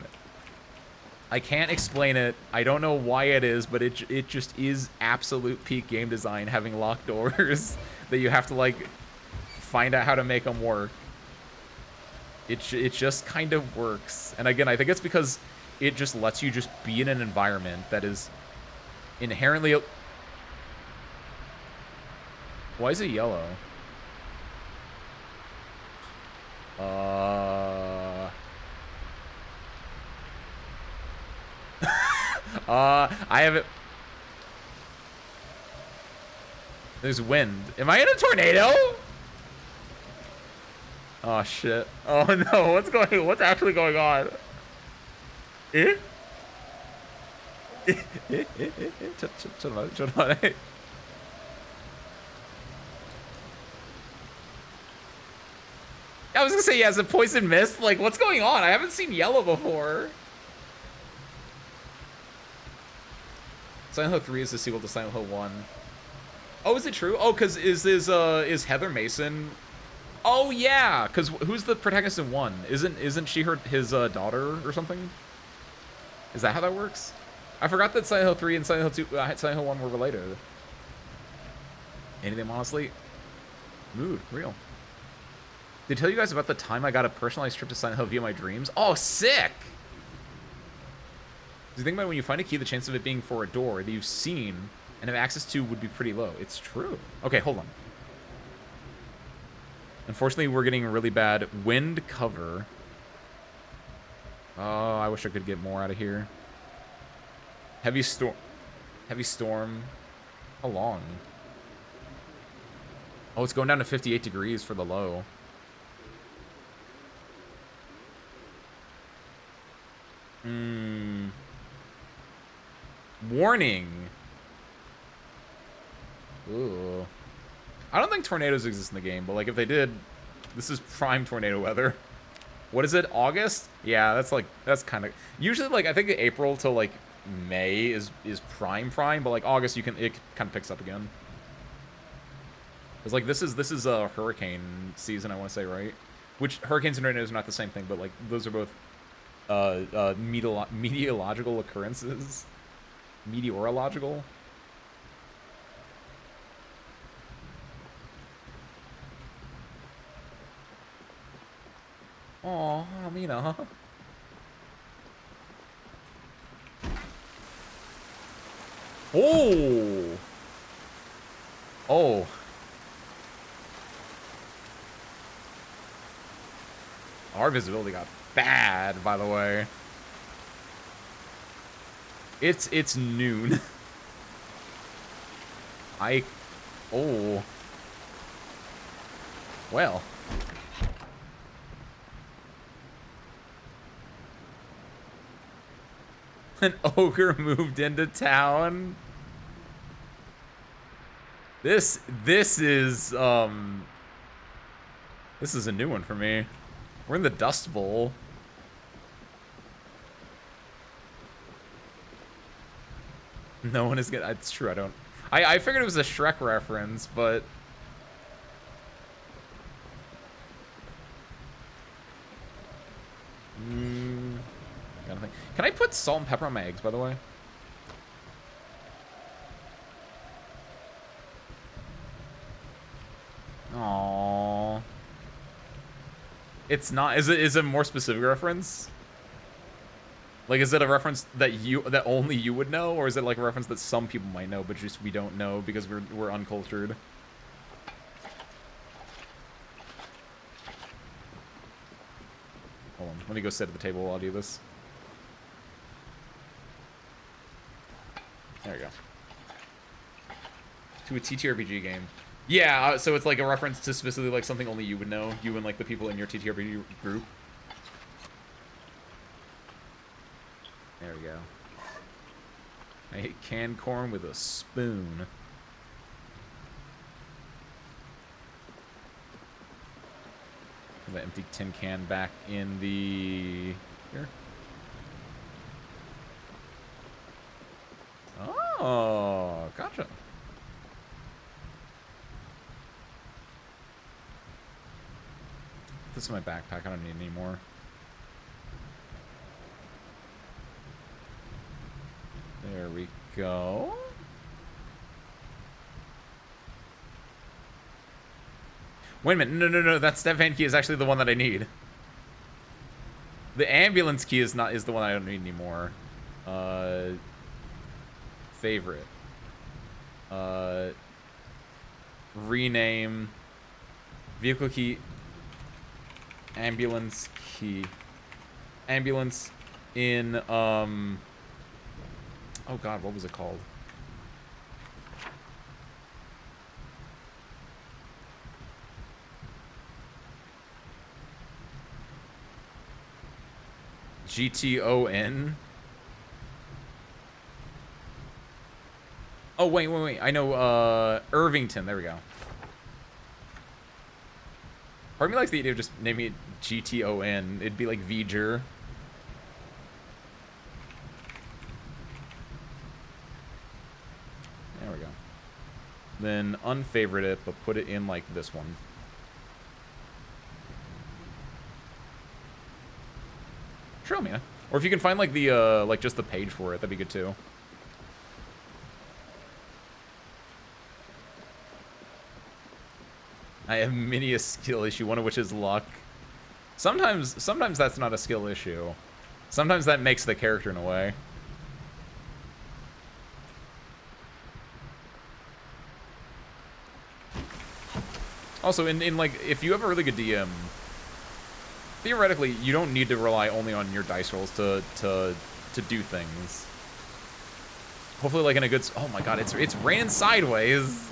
I can't explain it. I don't know why it is, but it just is absolute peak game design, having locked doors that you have to like find out how to make them work. It just kind of works. And again, I think it's because it just lets you just be in an environment that is inherently... Why is it yellow? I have it. There's wind. Am I in a tornado? Oh shit. Oh no, what's actually going on? Eh? I was gonna say, yeah, is it poison mist? Like, what's going on? I haven't seen yellow before. Silent Hill 3 is the sequel to Silent Hill 1. Oh, is it true? Oh, because is Heather Mason... Oh, yeah, because who's the protagonist in 1? Isn't she his daughter or something? Is that how that works? I forgot that Silent Hill 3 and Silent Hill 2, Silent Hill 1 were related. Anything, honestly? Mood, real. Did I tell you guys about the time I got a personalized trip to Silent Hill via my dreams? Oh, sick! You think about when you find a key, the chance of it being for a door that you've seen and have access to would be pretty low. It's true. Okay, hold on. Unfortunately, we're getting really bad wind cover. Oh, I wish I could get more out of here. Heavy storm. Heavy storm. How long? Oh, it's going down to 58 degrees for the low. Warning. Ooh. I don't think tornadoes exist in the game, but like if they did, this is prime tornado weather. What is it? August? Yeah, that's kind of usually like I think April to like May is prime, but like August it kind of picks up again. Cause like this is a hurricane season, I want to say, right? Which hurricanes and tornadoes are not the same thing, but like those are both meteorological occurrences. Meteorological. Oh, Amina. Oh. Oh. Our visibility got bad, by the way. It's noon. Oh. Well. An ogre moved into town. This is a new one for me. We're in the Dust Bowl. No one is gonna. It's true. I figured it was a Shrek reference, but. Gotta think. Can I put salt and pepper on my eggs, by the way? Aww. It's not. Is it a more specific reference? Like, is it a reference that only you would know, or is it like a reference that some people might know, but just we don't know because we're uncultured? Hold on, let me go sit at the table while I do this. There we go. To a TTRPG game. Yeah, so it's like a reference to specifically like something only you would know, you and like the people in your TTRPG group. There we go. I ate canned corn with a spoon. Put the empty tin can back in the... here. Oh, gotcha. This is my backpack. I don't need any more. There we go. Wait a minute. No. That step van key is actually the one that I need. The ambulance key is the one I don't need anymore. Favorite. Rename. Vehicle key. Ambulance key. Ambulance in, oh god, what was it called? GTON? Oh, wait. I know, Irvington. There we go. Part of me likes the idea of just naming it GTON. It'd be like V'ger. There we go. Then unfavorite it, but put it in like this one. Sure, Mina. Or if you can find like the like just the page for it, that'd be good too. I have many a skill issue, one of which is luck. Sometimes that's not a skill issue. Sometimes that makes the character in a way. Also, in like, if you have a really good DM, theoretically, you don't need to rely only on your dice rolls to do things. Hopefully, like in a good... Oh my god, it's raining sideways.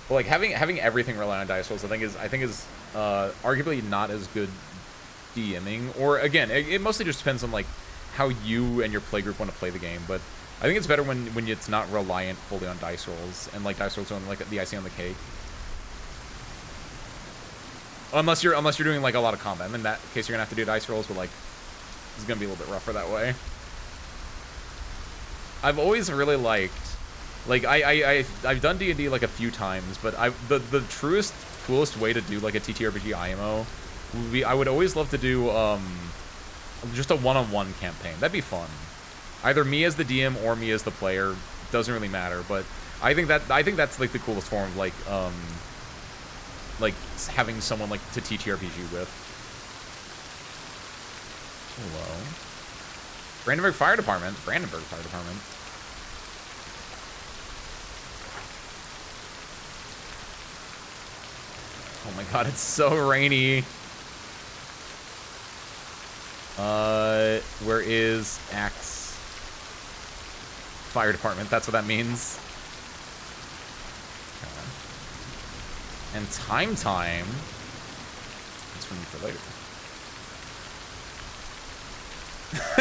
But like having everything rely on dice rolls, I think is arguably not as good DMing. Or again, it mostly just depends on like how you and your playgroup want to play the game. But I think it's better when it's not reliant fully on dice rolls, and like dice rolls are like the icing on the cake. Unless you're doing like a lot of combat, and in that case you're gonna have to do dice rolls, but like it's gonna be a little bit rougher that way. I've always really liked, like I've done D&D like a few times, but the truest, coolest way to do like a TTRPG IMO would be, I would always love to do just a one-on-one campaign. That'd be fun. Either me as the DM or me as the player, doesn't really matter. But I think that's like the coolest form of like having someone like to TTRPG with. Hello. Brandenburg Fire Department. Brandenburg Fire Department. Oh my god, it's so rainy. Where is Axe? Fire department, that's what that means. And time. It's for me for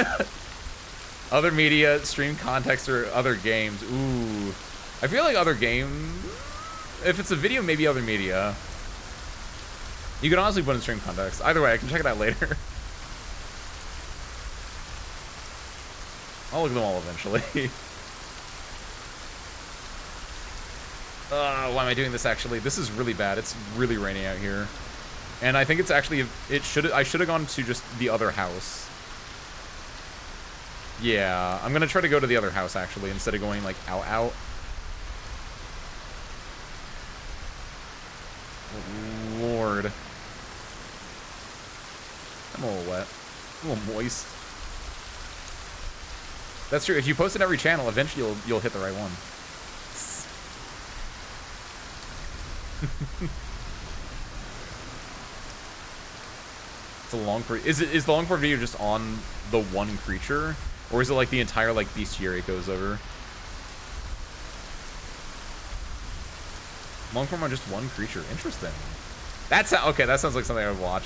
later. Other media, stream context, or other games. Ooh. I feel like other game. If it's a video, maybe other media. You can honestly put in stream context. Either way, I can check it out later. I'll look at them all eventually. Why am I doing this actually? This is really bad. It's really raining out here. And I think it's actually, I should have gone to just the other house. Yeah, I'm gonna try to go to the other house actually, instead of going like out. Oh, Lord. I'm a little wet. A little moist. That's true. If you post it every channel, eventually you'll hit the right one. It's a Longport. Is the Longport video just on the one creature, or is it like the entire like bestiary it goes over? Longform on just one creature. Interesting. Okay. That sounds like something I would watch.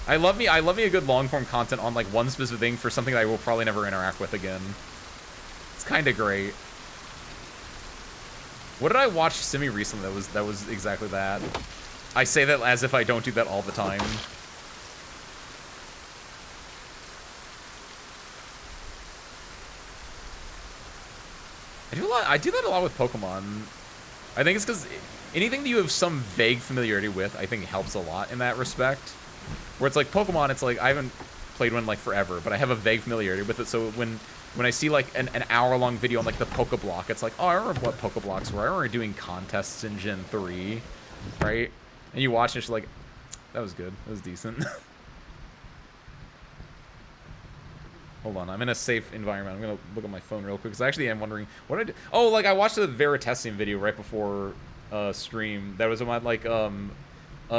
I love me a good long form content on like one specific thing for something that I will probably never interact with again. It's kind of great. What did I watch semi recently that was exactly that? I say that as if I don't do that all the time. I do that a lot with Pokemon. I think it's because anything that you have some vague familiarity with, I think helps a lot in that respect. Where it's like Pokemon, it's like I haven't played one like forever, but I have a vague familiarity with it. So when I see like an hour-long video on like the Pokeblock, it's like, oh, I remember what Pokeblocks were. I remember doing contests in Gen 3, right? And you watch and it's like, that was good. That was decent. Hold on, I'm in a safe environment. I'm gonna look at my phone real quick because actually I'm wondering what I did. Oh, like I watched the Veritesium video right before stream. That was about like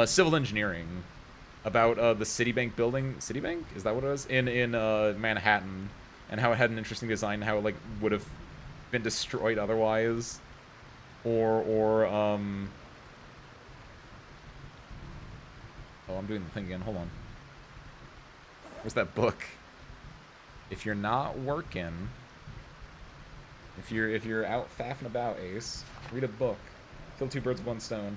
civil engineering about the Citibank building. Citibank? Is that what it was? In Manhattan, and how it had an interesting design, how it like would have been destroyed otherwise, or oh, I'm doing the thing again. Hold on. Where's that book? If you're not working, if you're out faffing about, Ace, read a book. Kill two birds with one stone.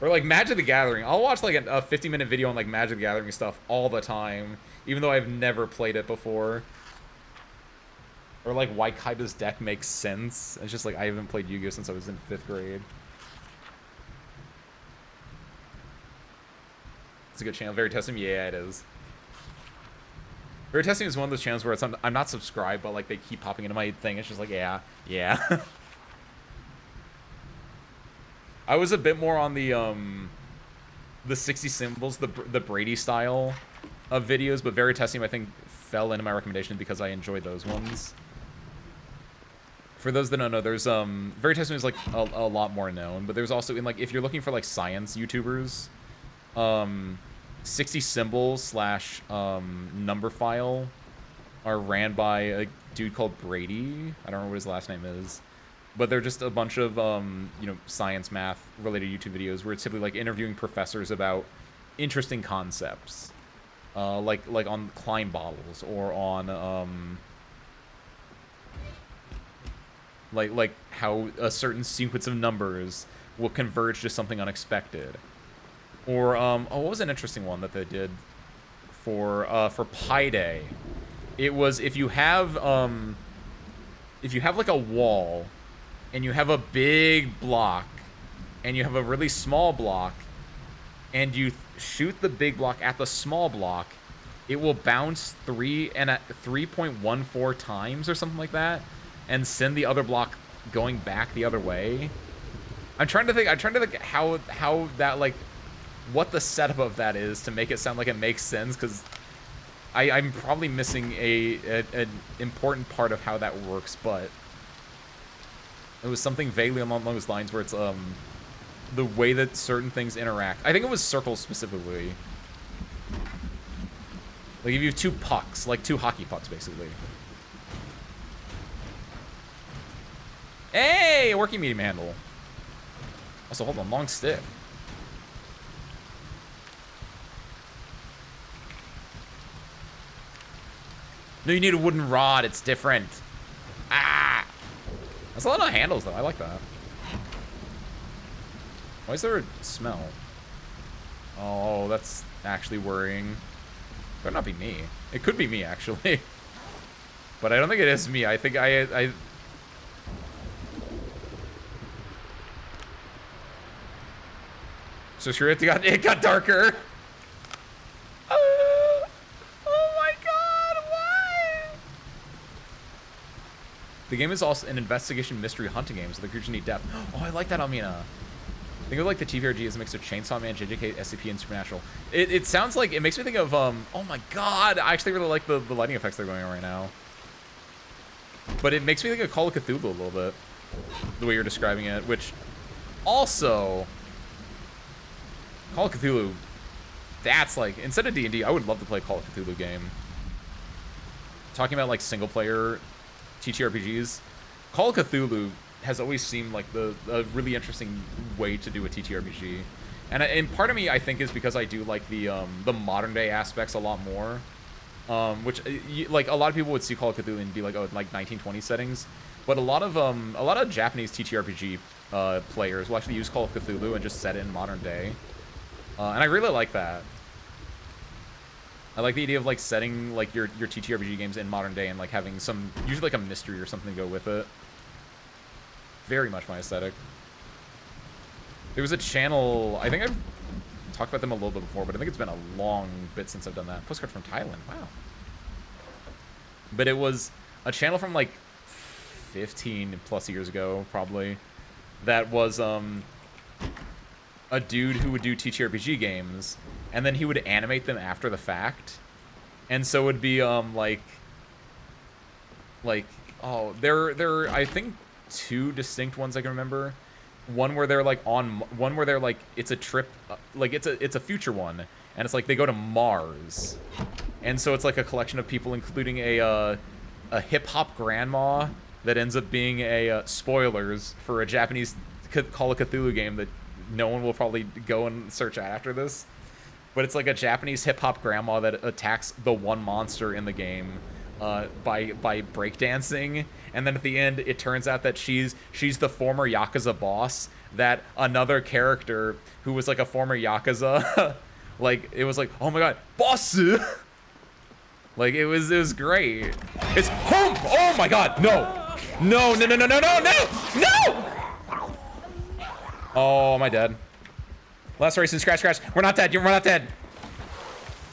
Or like Magic the Gathering. I'll watch like a 50-minute video on like Magic the Gathering stuff all the time, even though I've never played it before. Or like why Kaiba's deck makes sense. It's just like I haven't played Yu-Gi-Oh since I was in 5th grade. It's a good channel. Veritesium? Yeah, it is. Veritesium is one of those channels where I'm not subscribed, but like they keep popping into my thing. It's just like, yeah. I was a bit more on the 60 symbols, the Brady style of videos, but Veritesium I think fell into my recommendation because I enjoyed those ones. For those that don't know, there's Veritesium is like a lot more known, but there's also in like if you're looking for like science YouTubers, 60 symbols / number file are ran by a dude called Brady. I don't know what his last name is, but they're just a bunch of you know, science, math related YouTube videos where it's typically like interviewing professors about interesting concepts, like on Klein bottles or on like how a certain sequence of numbers will converge to something unexpected. Or, oh, what was an interesting one that they did for Pi Day? It was if you have like a wall, and you have a big block, and you have a really small block, and you shoot the big block at the small block, it will bounce 3.14 times or something like that, and send the other block going back the other way. I'm trying to think how that like, what the setup of that is to make it sound like it makes sense, because I'm probably missing an important part of how that works, but it was something vaguely along those lines where it's the way that certain things interact. I think it was circles specifically. Like if you have two pucks, like two hockey pucks, basically. Hey, working medium handle. Also, hold on, long stick. No, you need a wooden rod. It's different. Ah! That's a lot of handles, though. I like that. Why is there a smell? Oh, that's actually worrying. Better not be me. It could be me, actually. But I don't think it is me. I think I... So sure, it got darker. Oh my god, why? The game is also an investigation mystery hunting game, so the creatures need depth. Oh, I like that, Almina. Think of like the TVRG as a mix of Chainsaw Man, JJK, SCP, and Supernatural. It sounds like, it makes me think of, oh my god, I actually really like the lighting effects they're going on right now. But it makes me think of Call of Cthulhu a little bit, the way you're describing it, which also... Call of Cthulhu, that's like, instead of D&D, I would love to play a Call of Cthulhu game. Talking about like single player TTRPGs, Call of Cthulhu has always seemed like a really interesting way to do a TTRPG. And part of me, I think, is because I do like the modern day aspects a lot more. Which, like, a lot of people would see Call of Cthulhu and be like, oh, like 1920 settings. But a lot of Japanese TTRPG players will actually use Call of Cthulhu and just set it in modern day. And I really like that. I like the idea of like setting like your TTRPG games in modern day and like having some, usually like a mystery or something to go with it. Very much my aesthetic. There was a channel, I think I've talked about them a little bit before, but I think it's been a long bit since I've done that. Postcard from Thailand, wow. But it was a channel from like 15 plus years ago, probably, that was a dude who would do TTRPG games, and then he would animate them after the fact. And so it would be like oh, there are I think two distinct ones I can remember. One where they're like it's a trip, like it's a future one, and it's like they go to Mars. And so it's like a collection of people, including a hip hop grandma that ends up being a spoilers for a Japanese Call of Cthulhu game that no one will probably go and search after this. But it's like a Japanese hip-hop grandma that attacks the one monster in the game by breakdancing. And then at the end, it turns out that she's the former Yakuza boss that another character who was like a former Yakuza, like, it was like, oh my god, boss! Like, it was great. It's home! Oh my god, no! No, no, no, no, no, no, no! No! Oh, am I dead? Last race and scratch. We're not dead. We're not dead.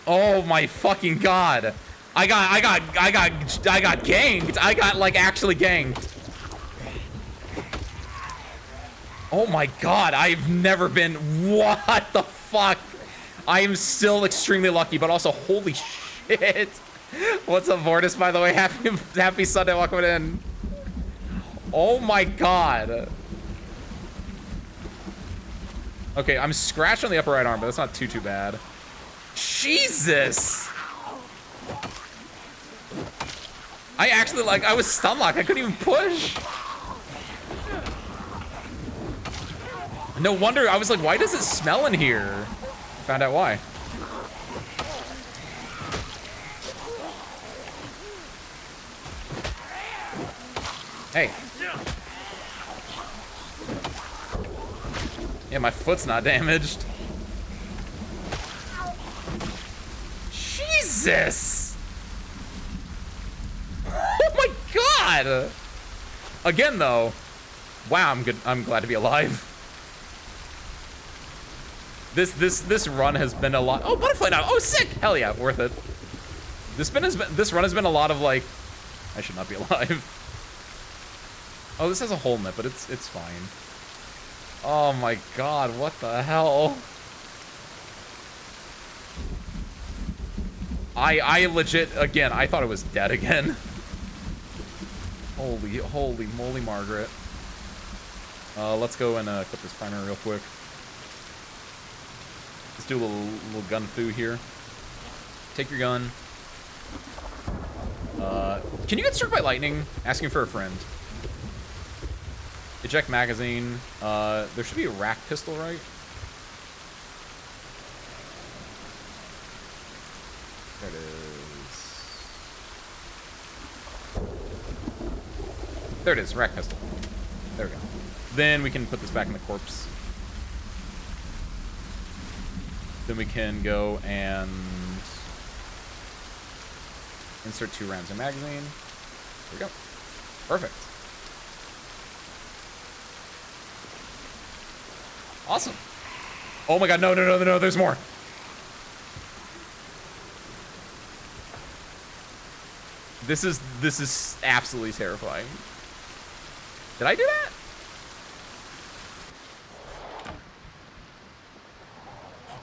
Oh my fucking god! I got ganked. I got like actually ganked. Oh my god! I've never been. What the fuck? I am still extremely lucky, but also holy shit! What's up, Vortis? By the way, happy Sunday. Welcome in. Oh my god. Okay, I'm scratched on the upper right arm, but that's not too bad. Jesus! I actually, like, I was stun locked. I couldn't even push. No wonder. I was like, why does it smell in here? Found out why. Hey. Yeah, my foot's not damaged. Jesus! Oh my god! Again, though, wow, I'm good. I'm glad to be alive. This run has been a lot. Oh, butterfly now. Oh, sick! Hell yeah, worth it. This run has been a lot of like, I should not be alive. Oh, this has a hole in it, but it's fine. Oh my god, what the hell? I legit, again, I thought it was dead again. Holy moly, Margaret. Let's go and clip this primer real quick. Let's do a little gun fu here. Take your gun. Can you get struck by lightning? Asking for a friend. Eject magazine. There should be a rack pistol, right? There it is. There it is, rack pistol. There we go. Then we can put this back in the corpse. Then we can go and insert 2 rounds in magazine. There we go. Perfect. Awesome. Oh my god, no, there's more. This is absolutely terrifying. Did I do that?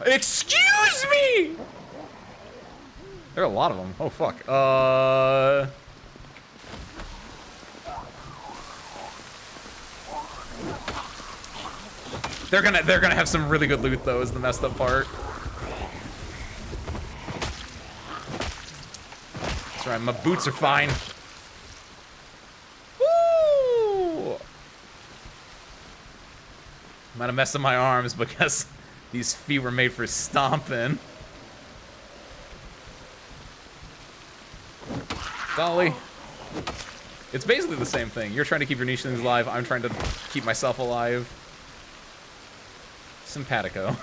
Excuse me! There are a lot of them. Oh fuck. They're gonna have some really good loot though, is the messed up part. That's right, my boots are fine. Woo! Might have messed up my arms because these feet were made for stomping. Dolly. It's basically the same thing. You're trying to keep your niche things alive. I'm trying to keep myself alive. Simpatico.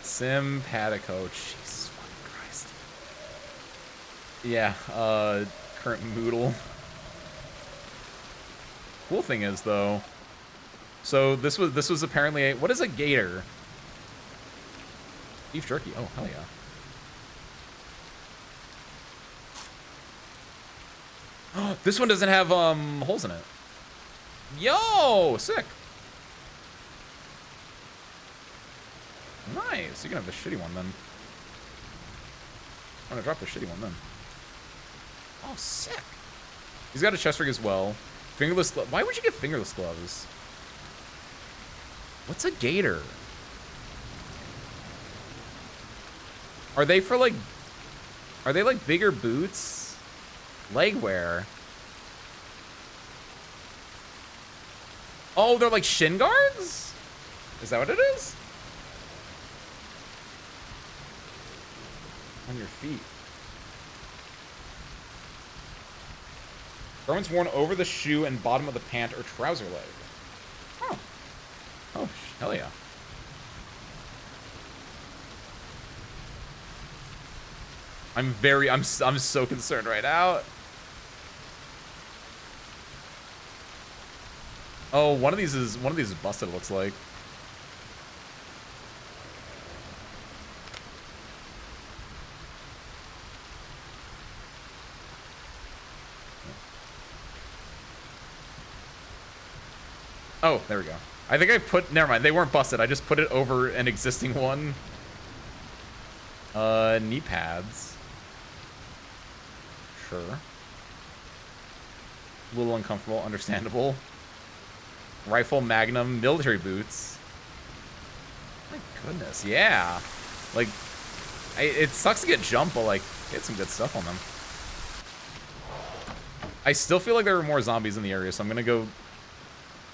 Simpatico. Jesus fucking Christ. Yeah, current Moodle. Cool thing is though, so this was apparently a, what is a gator? Beef jerky. Oh hell yeah. This one doesn't have holes in it. Yo, sick. Nice. You can have the shitty one then. I'm gonna drop the shitty one then. Oh, sick. He's got a chest rig as well. Fingerless glove. Why would you get fingerless gloves? What's a gator? Are they for like? Are they like bigger boots? Leg wear. Oh, they're like shin guards? Is that what it is? On your feet. Garments worn over the shoe and bottom of the pant or trouser leg. Oh. Oh, hell yeah. I'm so concerned right now. Oh, one of these is busted, it looks like. Oh, there we go. I think I put, never mind, they weren't busted. I just put it over an existing one. Knee pads. Sure. A little uncomfortable, understandable. Rifle, magnum, military boots. My goodness, yeah. Like, it sucks to get jumped, but like, get some good stuff on them. I still feel like there are more zombies in the area, so I'm gonna go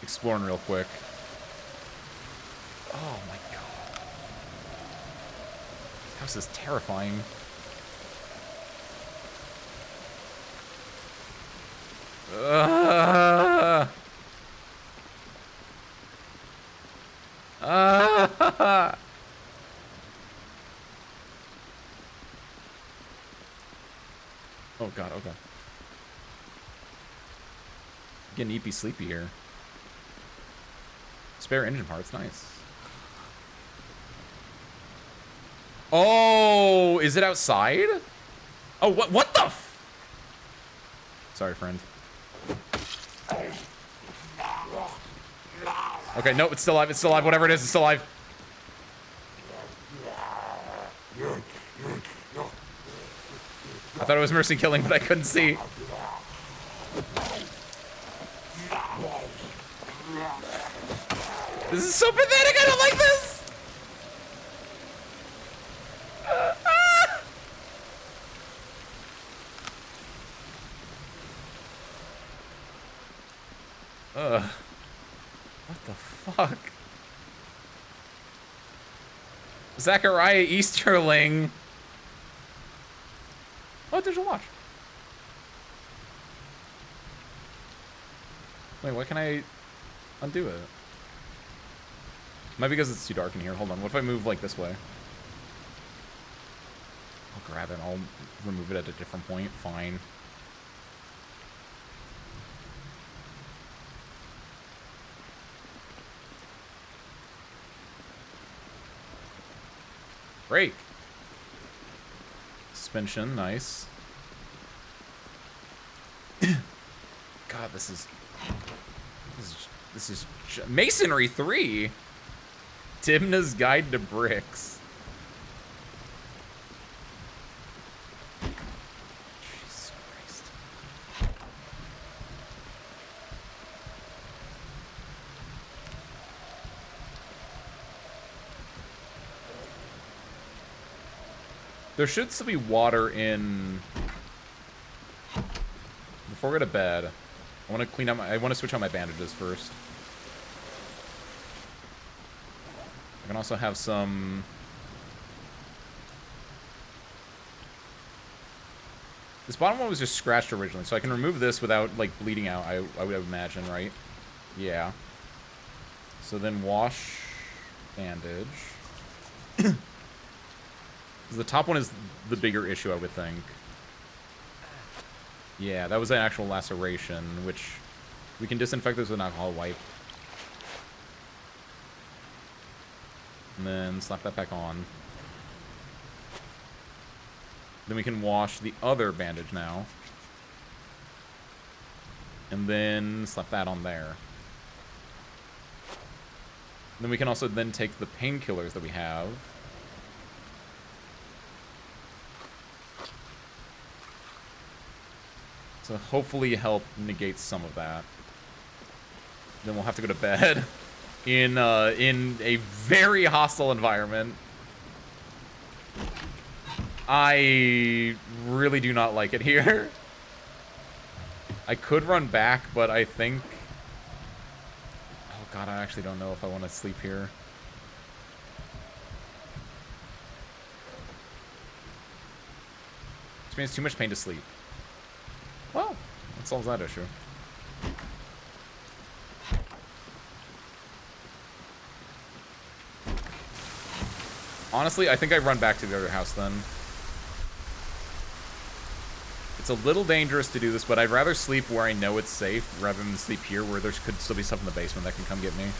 exploring real quick. Oh my god. This house is terrifying. Oh god, okay. Getting eepy sleepy here. Spare engine parts, nice. Oh, is it outside? Oh, what the f— Sorry, friend. Okay, nope, it's still alive, whatever it is, it's still alive. I thought it was mercy killing, but I couldn't see. This is so pathetic, I don't like this! Ugh. What the fuck? Zachariah Easterling. Oh, digital watch. Wait, why can I undo it? Might be because it's too dark in here. Hold on. What if I move like this way? I'll grab it. I'll remove it at a different point. Fine. Brake. Suspension, nice. God, this is Masonry 3. Timna's Guide to Bricks. Jesus Christ. There should still be water in. Before we go to bed, I want to clean up I want to switch out my bandages first. I can also have some. This bottom one was just scratched originally, so I can remove this without, like, bleeding out, I would imagine, right? Yeah. So then wash bandage. The top one is the bigger issue, I would think. Yeah, that was an actual laceration, which we can disinfect this with an alcohol wipe. And then slap that back on. Then we can wash the other bandage now. And then slap that on there. Then we can also then take the painkillers that we have. So hopefully help negate some of that. Then we'll have to go to bed in a very hostile environment. I really do not like it here. I could run back, but I think... Oh god, I actually don't know if I want to sleep here. Experience too much pain to sleep. Well, that solves that issue. Honestly, I think I run back to the other house then. It's a little dangerous to do this, but I'd rather sleep where I know it's safe rather than sleep here where there could still be stuff in the basement that can come get me.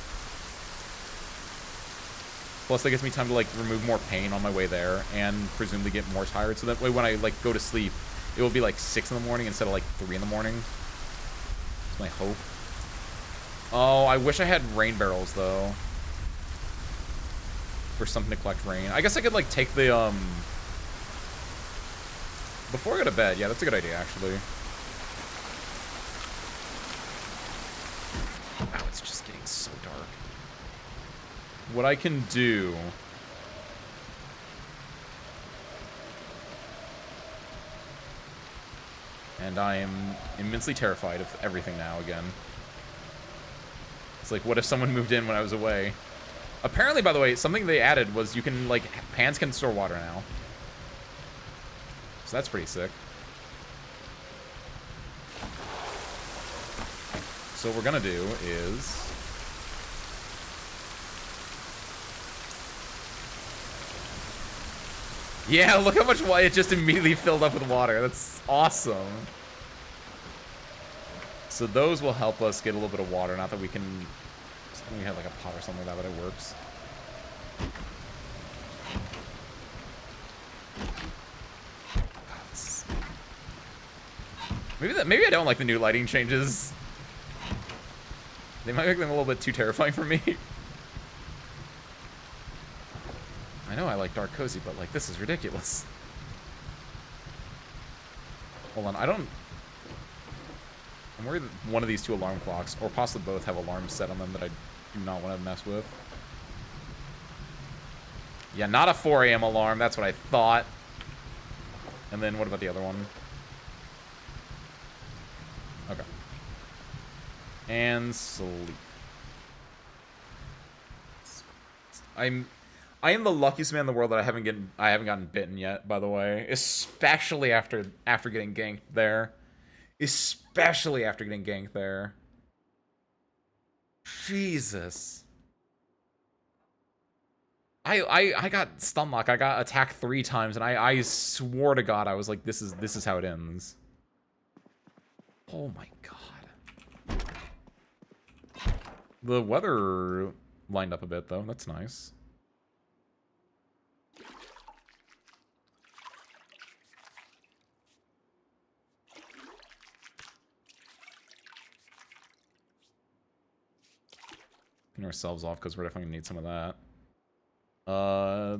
Plus, that gives me time to, like, remove more pain on my way there and presumably get more tired. So that way when I, like, go to sleep, it will be, like, 6 in the morning instead of, like, 3 in the morning. That's my hope. Oh, I wish I had rain barrels, though. For something to collect rain. I guess I could, like, take the, before I go to bed. Yeah, that's a good idea, actually. Wow, it's just getting so dark. What I can do... And I am immensely terrified of everything now again. It's like, what if someone moved in when I was away? Apparently, by the way, something they added was you can, like, pans can store water now. So that's pretty sick. So what we're gonna do is... Yeah, look how much water it just immediately filled up with water. That's awesome. So those will help us get a little bit of water. Not that we can... We have like a pot or something like that, but it works. Maybe I don't like the new lighting changes. They might make them a little bit too terrifying for me. I know I like dark cozy, but like this is ridiculous. Hold on, I'm worried that one of these two alarm clocks, or possibly both, have alarms set on them that I do not want to mess with. Yeah, not a 4 a.m. alarm, that's what I thought. And then what about the other one? Okay. And sleep. I am the luckiest man in the world that I haven't gotten bitten yet, by the way. Especially after getting ganked there. Especially after getting ganked there. Jesus. I got stun lock. I got attacked 3 times, and I swore to God I was like, this is how it ends. Oh my God. The weather lined up a bit though. That's nice. Clean ourselves off because we're definitely gonna need some of that.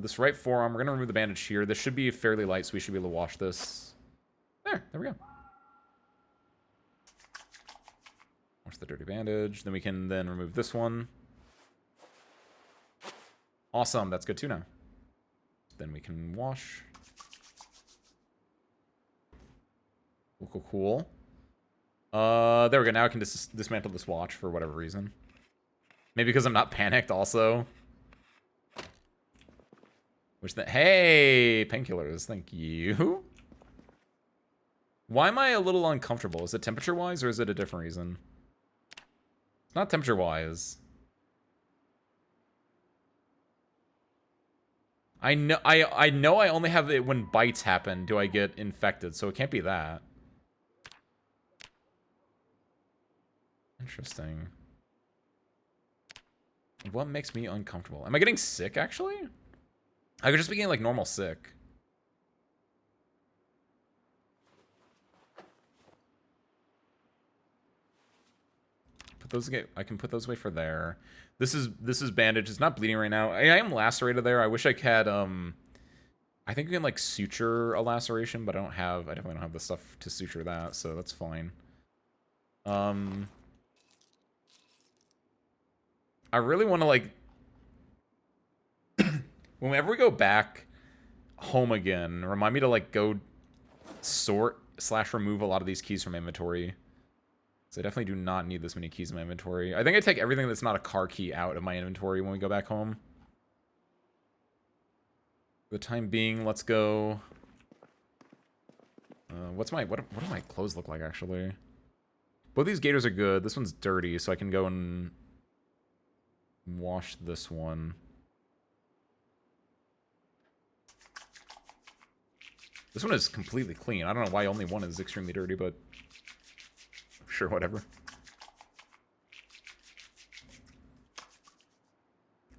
This right forearm, we're gonna remove the bandage here. This should be fairly light, so we should be able to wash this. There we go. Wash the dirty bandage. Then we can remove this one. Awesome, that's good too now. Then we can wash. Cool. There we go. Now I can dismantle this watch for whatever reason. Maybe because I'm not panicked also. Hey, painkillers, thank you. Why am I a little uncomfortable? Is it temperature-wise, or is it a different reason? It's not temperature-wise. I know I only have it when bites happen do I get infected, so it can't be that. Interesting. What makes me uncomfortable? Am I getting sick, actually? I could just be getting, like, normal sick. I can put those away for there. This is bandage. It's not bleeding right now. I am lacerated there. I wish I had, I think we can, like, suture a laceration, but I definitely don't have the stuff to suture that, so that's fine. I really want to, like... Whenever we go back home again, remind me to, like, go sort/remove a lot of these keys from inventory. So I definitely do not need this many keys in my inventory. I think I take everything that's not a car key out of my inventory when we go back home. For the time being, let's go... what do my clothes look like, actually? Both these gaiters are good. This one's dirty, so I can go and wash this one. This one is completely clean. I don't know why only one is extremely dirty, but sure, whatever.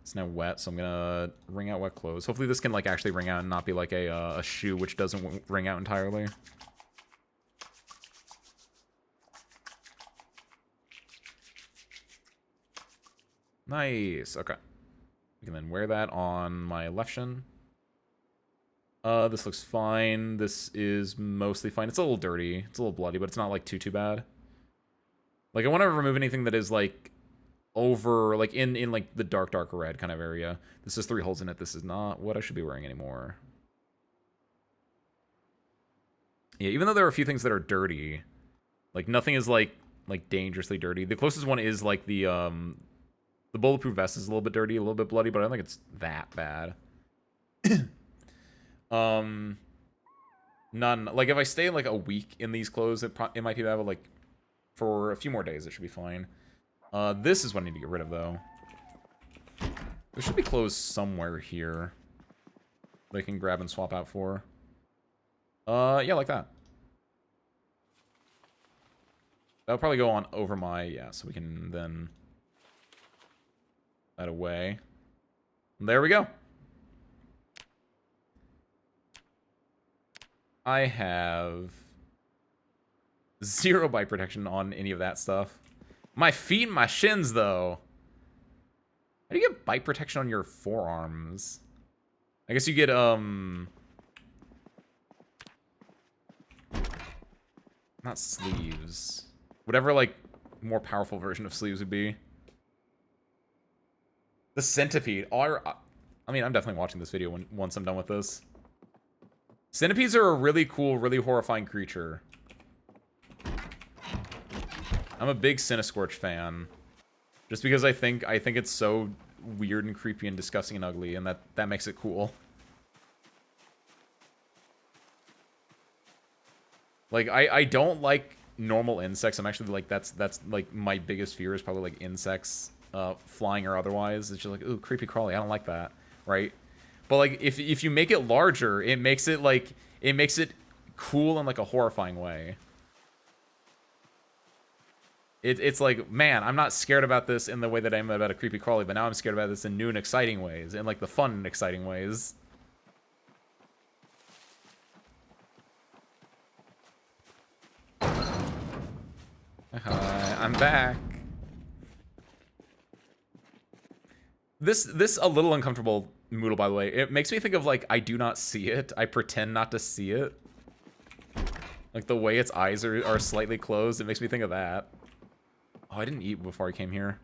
It's now wet, so I'm gonna wring out wet clothes. Hopefully this can, like, actually wring out and not be like a shoe which doesn't wring out entirely. Nice. Okay. We can then wear that on my left shin. This looks fine. This is mostly fine. It's a little dirty. It's a little bloody, but it's not, like, too bad. Like, I want to remove anything that is, like, over, like, in like, the dark red kind of area. This has 3 holes in it. This is not what I should be wearing anymore. Yeah, even though there are a few things that are dirty, like, nothing is, like dangerously dirty. The closest one is, like, the bulletproof vest is a little bit dirty, a little bit bloody, but I don't think it's that bad. None. Like, if I stay, like, a week in these clothes, it might be bad, but, like, for a few more days, it should be fine. This is what I need to get rid of, though. There should be clothes somewhere here they can grab and swap out for. Yeah, like that. That'll probably go on over my... Yeah, so we can then... that away. There we go. I have 0 bite protection on any of that stuff. My feet and my shins, though. How do you get bite protection on your forearms? I guess you get, not sleeves. Whatever, like, more powerful version of sleeves would be. The centipede. I mean, I'm definitely watching this video once I'm done with this. Centipedes are a really cool, really horrifying creature. I'm a big Cinescorch fan. Just because I think it's so weird and creepy and disgusting and ugly, and that makes it cool. Like, I don't like normal insects. I'm actually like, that's like my biggest fear is probably like insects, flying or otherwise. It's just like, ooh, creepy crawly. I don't like that, right? But like, if you make it larger, it makes it like, it makes it cool in like a horrifying way. It's like, man, I'm not scared about this in the way that I'm about a creepy crawly, but now I'm scared about this in new and exciting ways, in like the fun and exciting ways. Hi, I'm back. This a little uncomfortable Moodle, by the way. It makes me think of like, I do not see it. I pretend not to see it. Like the way its eyes are slightly closed, it makes me think of that. Oh, I didn't eat before I came here.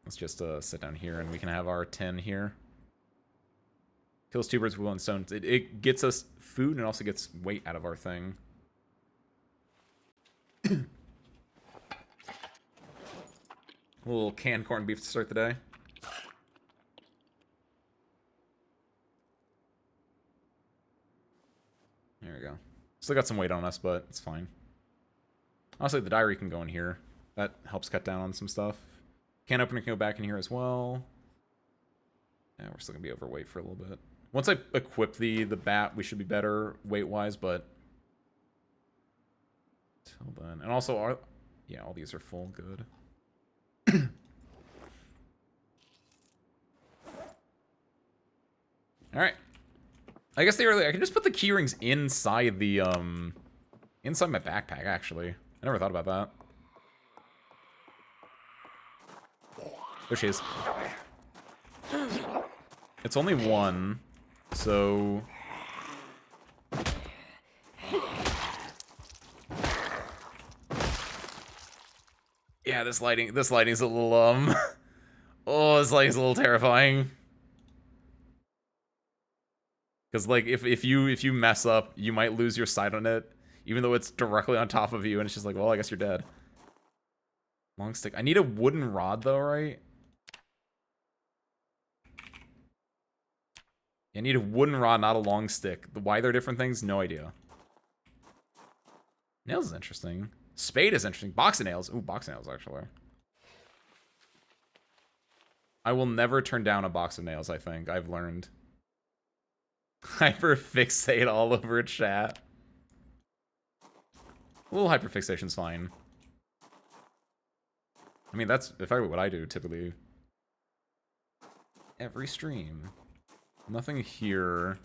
Let's just sit down here and we can have our 10 here. Kills 2 birds with 1 stone. It gets us food and also gets weight out of our thing. A little canned corned beef to start the day. There we go. Still got some weight on us, but it's fine. Honestly, the diary can go in here. That helps cut down on some stuff. Can opener can go back in here as well. Yeah, we're still gonna be overweight for a little bit. Once I equip the bat, we should be better weight-wise, but till then. And also, yeah, all these are full. Good. All right. I guess I can just put the key rings inside the inside my backpack. Actually, I never thought about that. There she is. It's only 1, so yeah, this lighting's a little oh, this lighting's a little terrifying. Because like if you mess up, you might lose your sight on it, even though it's directly on top of you, and it's just like, well, I guess you're dead. Long stick. I need a wooden rod though, right? I need a wooden rod, not a long stick. Why they're different things, no idea. Nails is interesting. Spade is interesting. Box of nails. Ooh, box of nails, actually. I will never turn down a box of nails, I think. I've learned. Hyperfixate all over chat. A little hyperfixation's fine. I mean, that's what I do, typically. Every stream. Nothing here.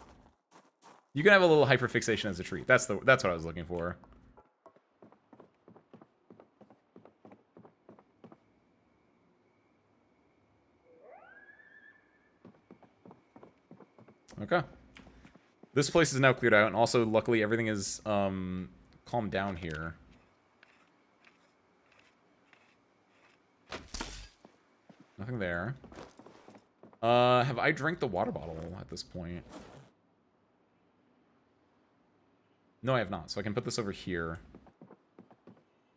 You can have a little hyperfixation as a treat. That's what I was looking for. Okay. This place is now cleared out, and also, luckily, everything is calmed down here. Nothing there. Have I drank the water bottle at this point? No, I have not, so I can put this over here.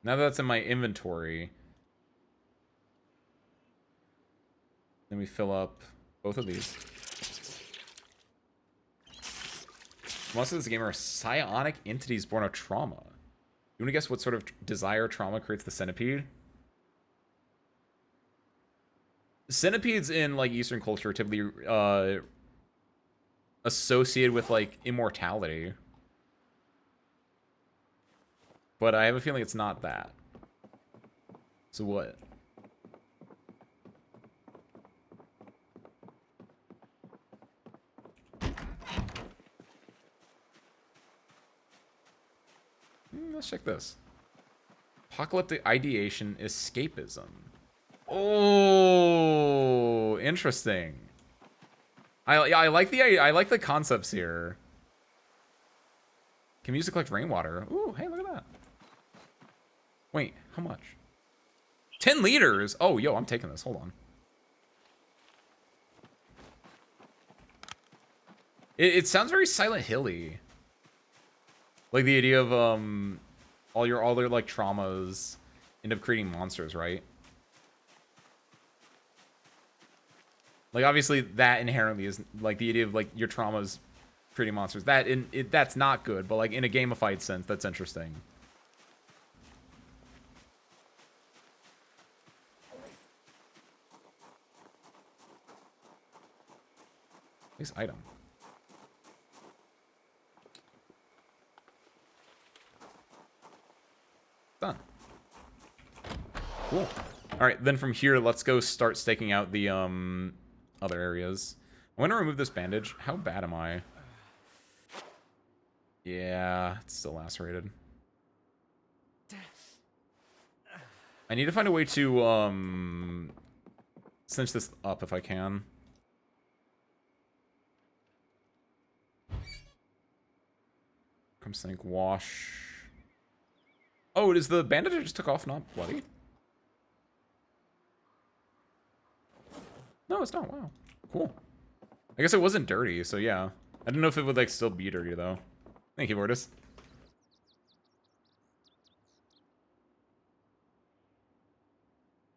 Now that that's in my inventory, then we fill up both of these. Most of this game are psionic entities born of trauma. You want to guess what sort of desire trauma creates the centipede? Centipedes in like Eastern culture are typically associated with like immortality, but I have a feeling it's not that. So what? Let's check this. Apocalyptic ideation, escapism. Oh, interesting. I like the concepts here. Can music collect rainwater? Ooh, hey, look at that. Wait, how much? 10 liters. Oh, yo, I'm taking this. Hold on. It sounds very Silent Hill-y. Like the idea of all their like traumas end up creating monsters, right? Like obviously that inherently is like the idea of like your traumas creating monsters. That's not good, but like in a gamified sense, that's interesting. Nice item. Done. Cool. Alright, then from here, let's go start staking out the other areas. I want to remove this bandage. How bad am I? Yeah, it's still lacerated. I need to find a way to cinch this up if I can. Come sink, wash. Oh, it is the bandage I just took off not bloody? No, it's not. Wow. Cool. I guess it wasn't dirty, so yeah. I didn't know if it would like still be dirty though. Thank you, Mortis.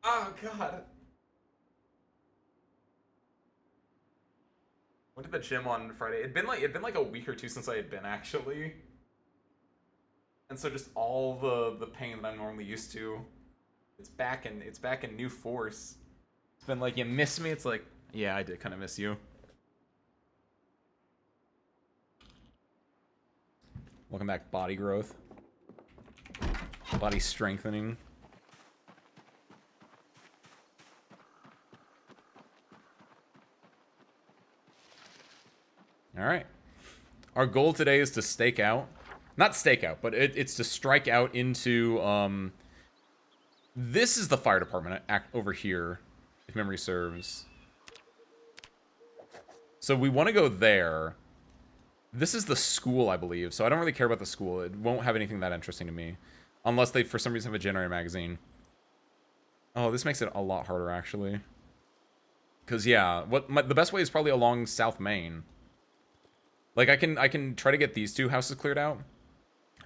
Oh god. Went to the gym on Friday. It'd been like a week or two since I had been actually. And so just all the pain that I'm normally used to, it's back in new force. It's been like, you miss me? It's like, yeah, I did kind of miss you. Welcome back, body growth. Body strengthening. Alright. Our goal today is to stake out. Not stake out, but it's to strike out into, this is the fire department over here, if memory serves. So we want to go there. This is the school, I believe, so I don't really care about the school. It won't have anything that interesting to me. Unless they, for some reason, have a generator magazine. Oh, this makes it a lot harder, actually. Because, yeah, the best way is probably along South Main. Like, I can try to get these two houses cleared out.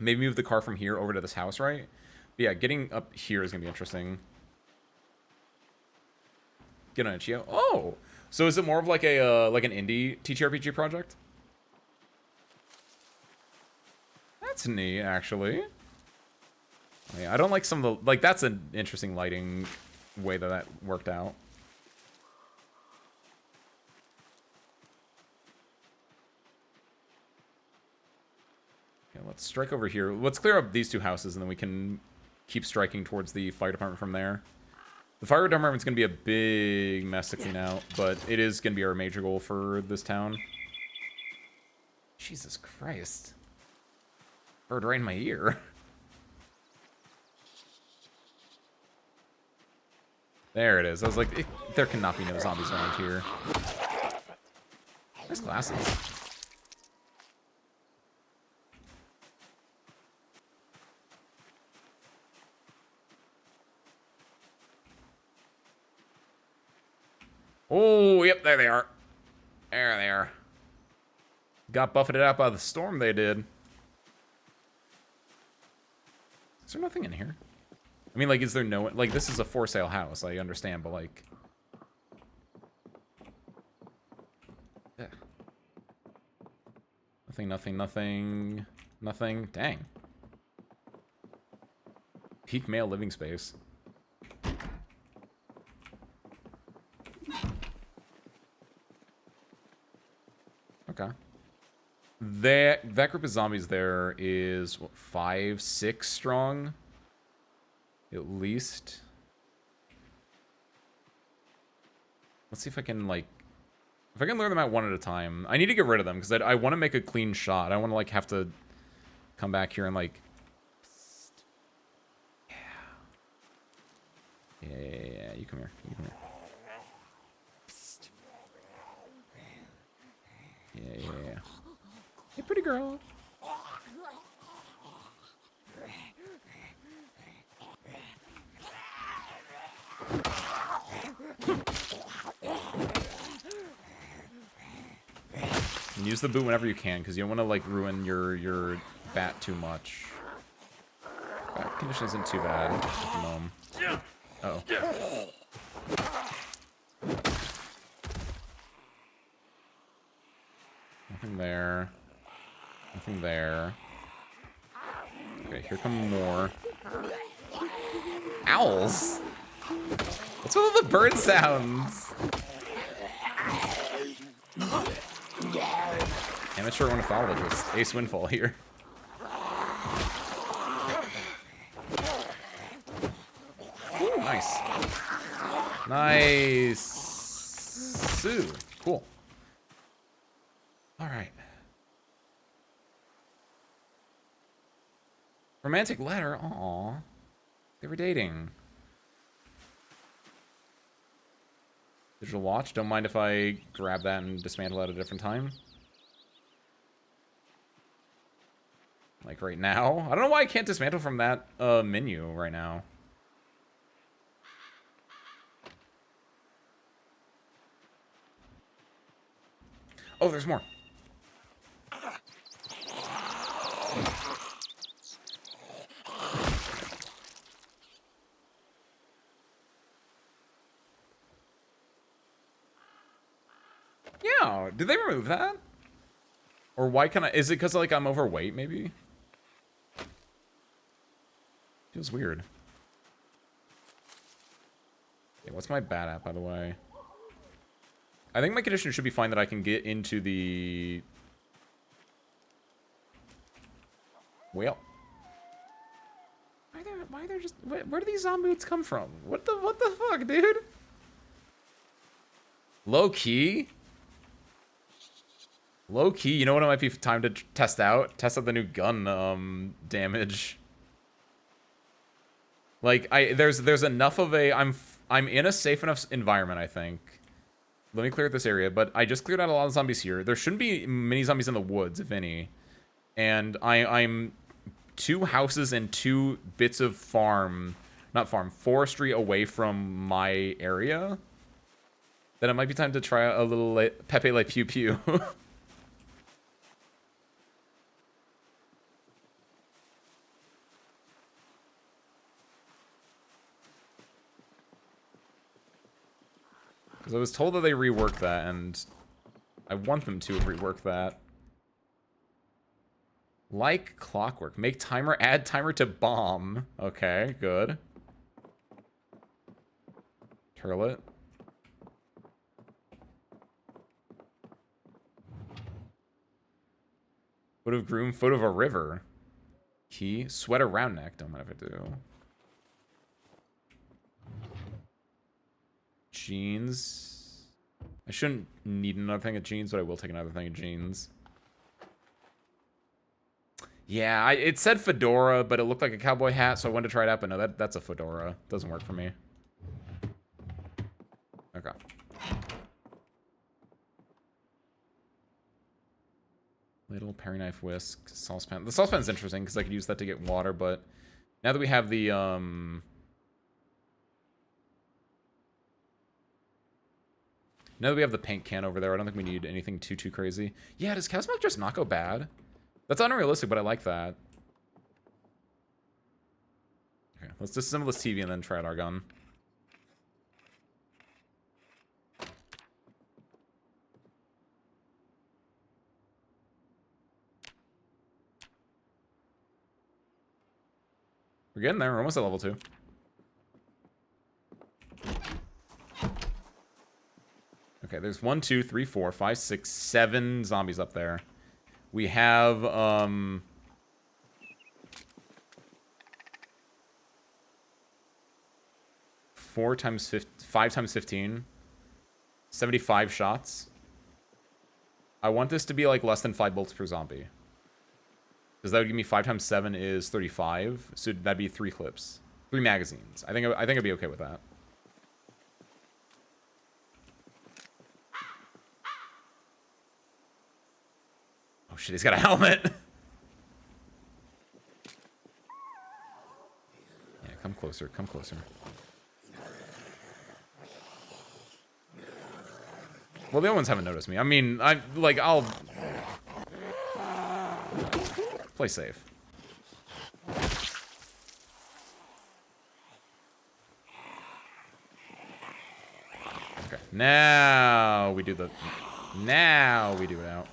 Maybe move the car from here over to this house, right? But yeah, getting up here is going to be interesting. Get on Ichio. Oh! So is it more of like a like an indie TTRPG project? That's neat, actually. Yeah, I don't like some of the... Like, that's an interesting lighting way that worked out. Yeah, let's strike over here. Let's clear up these two houses, and then we can keep striking towards the fire department from there. The fire department's going to be a big mess to clean out, but it is going to be our major goal for this town. Jesus Christ. Bird right in my ear. There it is. I was like, there cannot be no zombies around here. Nice glasses. Oh, yep, there they are. There they are. Got buffeted out by the storm they did. Is there nothing in here? I mean, like, is there no... Like, this is a for sale house, I understand, but, like... Yeah. Nothing. Dang. Peak male living space. Okay. That group of zombies there is, what, 5, 6 strong? At least. Let's see if I can, like... If I can lure them out one at a time. I need to get rid of them, because I want to make a clean shot. I want to, like, have to come back here and, like... Yeah, you come here. Yeah. Hey, pretty girl. And use the boot whenever you can, because you don't want to, like, ruin your bat too much. condition isn't too bad at the moment. Uh-oh. Nothing there. Nothing there. Okay, here come more. Owls? What's with all the bird sounds? Amateur ornithologist, Ace Windfall here. Ooh, nice. Nice. Ooh, cool. All right. Romantic letter. Aw. They were dating. Digital watch. Don't mind if I grab that and dismantle at a different time. Like right now. I don't know why I can't dismantle from that menu right now. Oh, there's more. Yeah, did they remove that? Or why can I, is it because like I'm overweight maybe? Feels weird. Okay, what's my bat at, by the way? I think my condition should be fine that I can get into the... Well. Why are there just... Where do these Zomboids come from? What the fuck, dude? Low key? Low key, you know what it might be time to test out? Test out the new gun damage. Like there's enough of a I'm in a safe enough environment, I think. Let me clear this area, but I just cleared out a lot of zombies here. There shouldn't be many zombies in the woods, if any. And I'm 2 houses and 2 bits of forestry away from my area. Then it might be time to try a little Pepe Le Pew Pew. Because I was told that they reworked that, and I want them to rework that. Like clockwork. Make timer, add timer to bomb. Okay, good. Turlet. Foot of groom, foot of a river. Key, sweater round neck. Don't mind if I do. Jeans. I shouldn't need another thing of jeans, but I will take another thing of jeans. Yeah, it said fedora, but it looked like a cowboy hat, so I wanted to try it out, but no, that's a fedora. Doesn't work for me. Okay. Little paring knife, whisk, saucepan. The saucepan's interesting because I could use that to get water, but now that we have the now that we have the paint can over there, I don't think we need anything too crazy. Yeah, does cow's milk just not go bad? That's unrealistic, but I like that. Okay, let's disassemble this TV and then try out our gun. We're getting there. We're almost at level 2. Okay, there's 1, 2, 3, 4, 5, 6, 7 zombies up there. We have, 5 times 15. 75 shots. I want this to be, like, less than 5 bolts per zombie. Because that would give me 5 times 7 is 35. So that'd be 3 clips. 3 magazines. I think I'd be okay with that. Oh shit, he's got a helmet. Yeah, come closer, come closer. Well, the other ones haven't noticed me. I mean, I'll play safe. Now we do the... Now we do it out.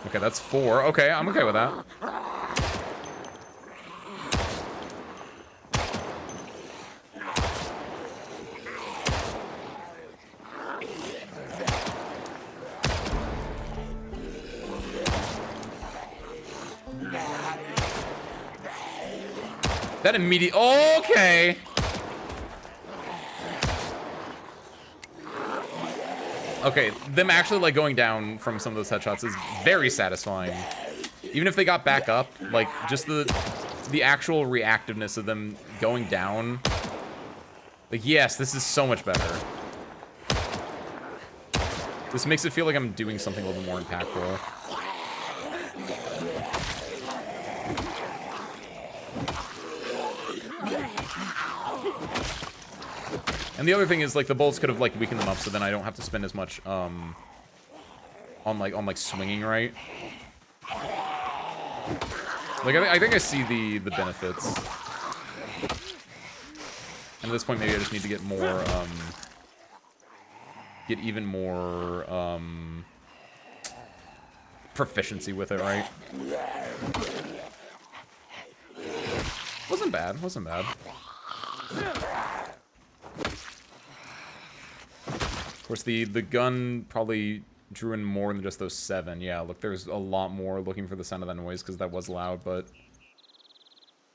Okay, that's 4. Okay, I'm okay with that. That immediate... Okay. Okay, them actually, like, going down from some of those headshots is very satisfying. Even if they got back up, like, just the actual reactiveness of them going down. Like, yes, this is so much better. This makes it feel like I'm doing something a little bit more impactful. And the other thing is, like, the bullets could have, like, weakened them up, so then I don't have to spend as much, on swinging right. Like, I think I see the benefits. And at this point, maybe I just need to get more, get even more, proficiency with it, right? Wasn't bad, wasn't bad. Of course, the gun probably drew in more than just those 7. Yeah, look, there's a lot more looking for the sound of that noise, because that was loud, but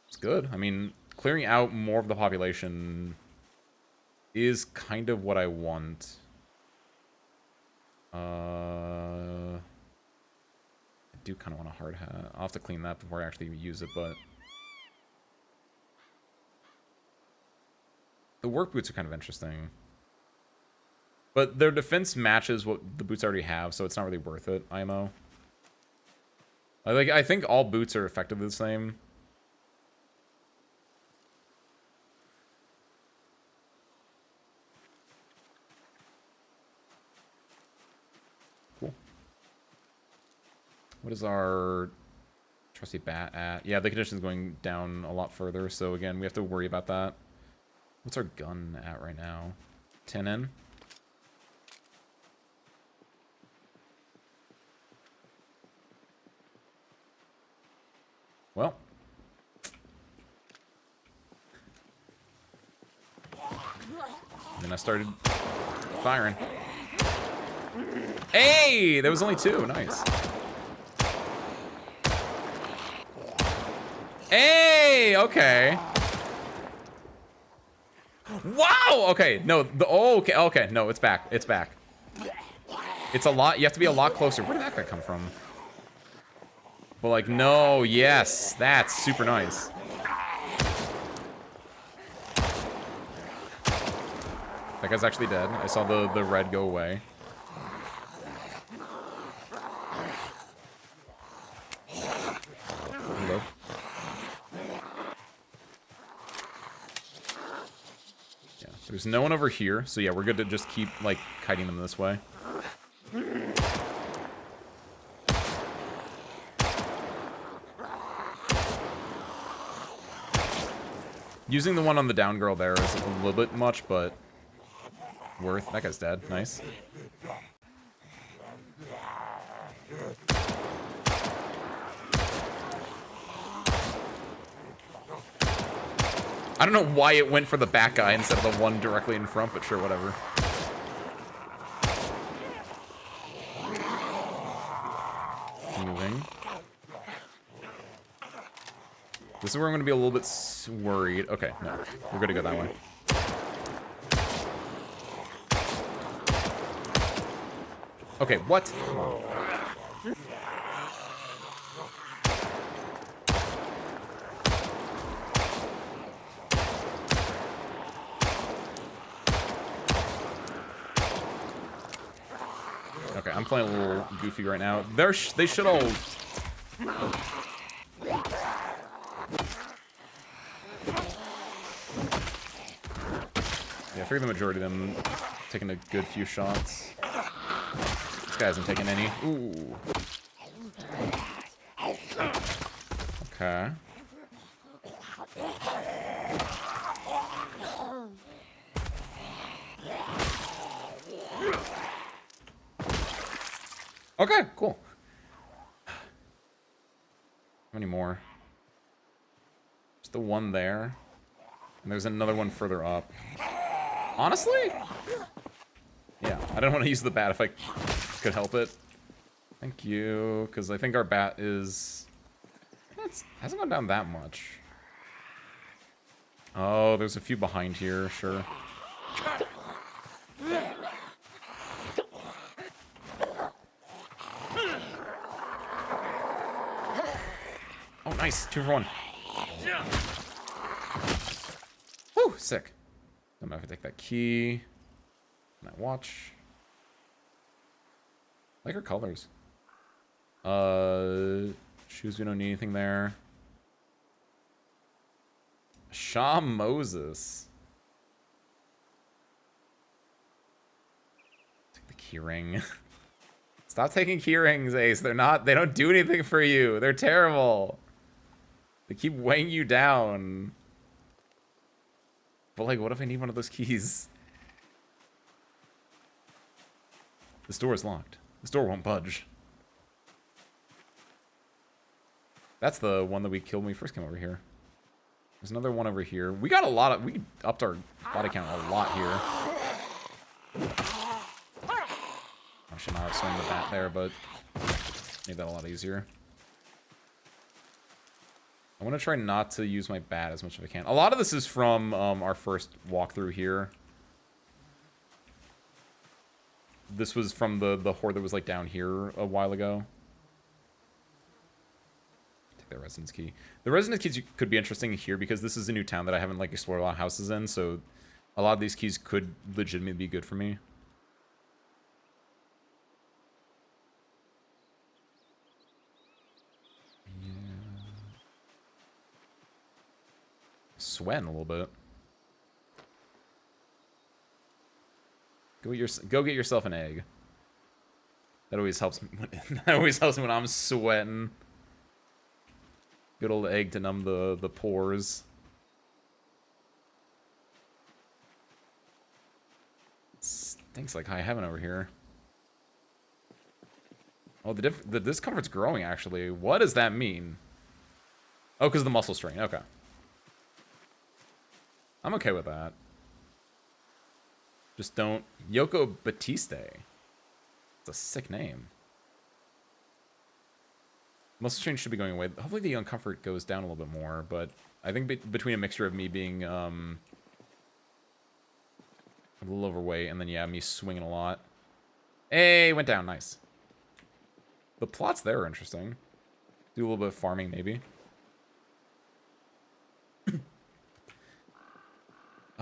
it's good. I mean, clearing out more of the population is kind of what I want. I do kind of want a hard hat. I'll have to clean that before I actually use it, but... The work boots are kind of interesting. But their defense matches what the boots already have, so it's not really worth it, IMO. I think all boots are effectively the same. Cool. What is our trusty bat at? Yeah, the condition's going down a lot further, so again, we have to worry about that. What's our gun at right now? 10 in? Well. And then I started firing. Hey! There was only 2. Nice. Hey! Okay. Wow! Okay, no, okay, no, it's back. It's back. It's a lot, you have to be a lot closer. Where did that guy come from? But like, no, yes, that's super nice. That guy's actually dead. I saw the red go away. Hello. Yeah, there's no one over here, so yeah, we're good to just keep, like, kiting them this way. Using the one on the down girl there is a little bit much, but worth. That guy's dead. Nice. I don't know why it went for the back guy instead of the one directly in front, but sure, whatever. Moving. This is where I'm going to be a little bit worried. Okay, no. We're going to go that way. Okay, what? Okay, I'm playing a little goofy right now. They should all... Yeah, I figure the majority of them taking a good few shots. This guy hasn't taken any. Ooh. Okay. Okay, cool. How many more? Just the one there. And there's another one further up. Honestly? Yeah, I don't want to use the bat if I could help it. Thank you, because I think our bat is... It hasn't gone down that much. Oh, there's a few behind here, sure. Oh, nice. 2 for 1. Woo, sick. Don't know if I take that key. And that watch. I like her colors. Shoes, we don't need anything there. Shaw Moses. Take the key ring. Stop taking key rings, Ace. They don't do anything for you. They're terrible. They keep weighing you down. But like, what if I need one of those keys? This door is locked. This door won't budge. That's the one that we killed when we first came over here. There's another one over here. We got a lot of... We upped our body count a lot here. I should not have swung the bat there, but made that a lot easier. I want to try not to use my bat as much as I can. A lot of this is from our first walkthrough here. This was from the horde that was like down here a while ago. Take that residence key. The residence keys could be interesting here because this is a new town that I haven't like explored a lot of houses in, so a lot of these keys could legitimately be good for me. Sweating a little bit. Go get yourself an egg. That always helps me. That always helps me when I'm sweating. Good old egg to numb the pores. Stinks like high heaven over here. Oh, the discomfort's growing actually. What does that mean? Oh, because of the muscle strain. Okay. I'm okay with that. Just don't... Yoko Batiste. It's a sick name. Muscle strain should be going away. Hopefully the uncomfort goes down a little bit more, but I think between a mixture of me being a little overweight and then, yeah, me swinging a lot. Hey, went down. Nice. The plots there are interesting. Do a little bit of farming, maybe.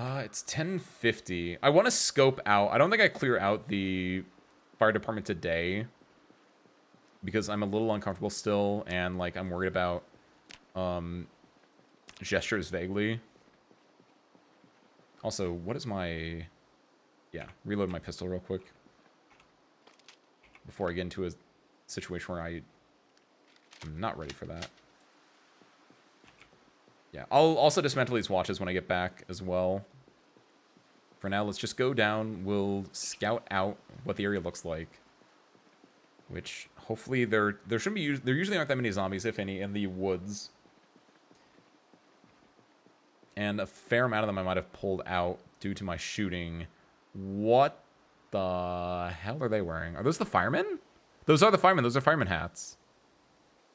It's 10:50. I want to scope out. I don't think I clear out the fire department today because I'm a little uncomfortable still, and like I'm worried about gestures vaguely. Also, what is my... Yeah, reload my pistol real quick before I get into a situation where I'm not ready for that. Yeah, I'll also dismantle these watches when I get back as well. For now, let's just go down. We'll scout out what the area looks like. Which, hopefully, there shouldn't be... There usually aren't that many zombies, if any, in the woods. And a fair amount of them I might have pulled out due to my shooting. What the hell are they wearing? Are those the firemen? Those are the firemen. Those are fireman hats.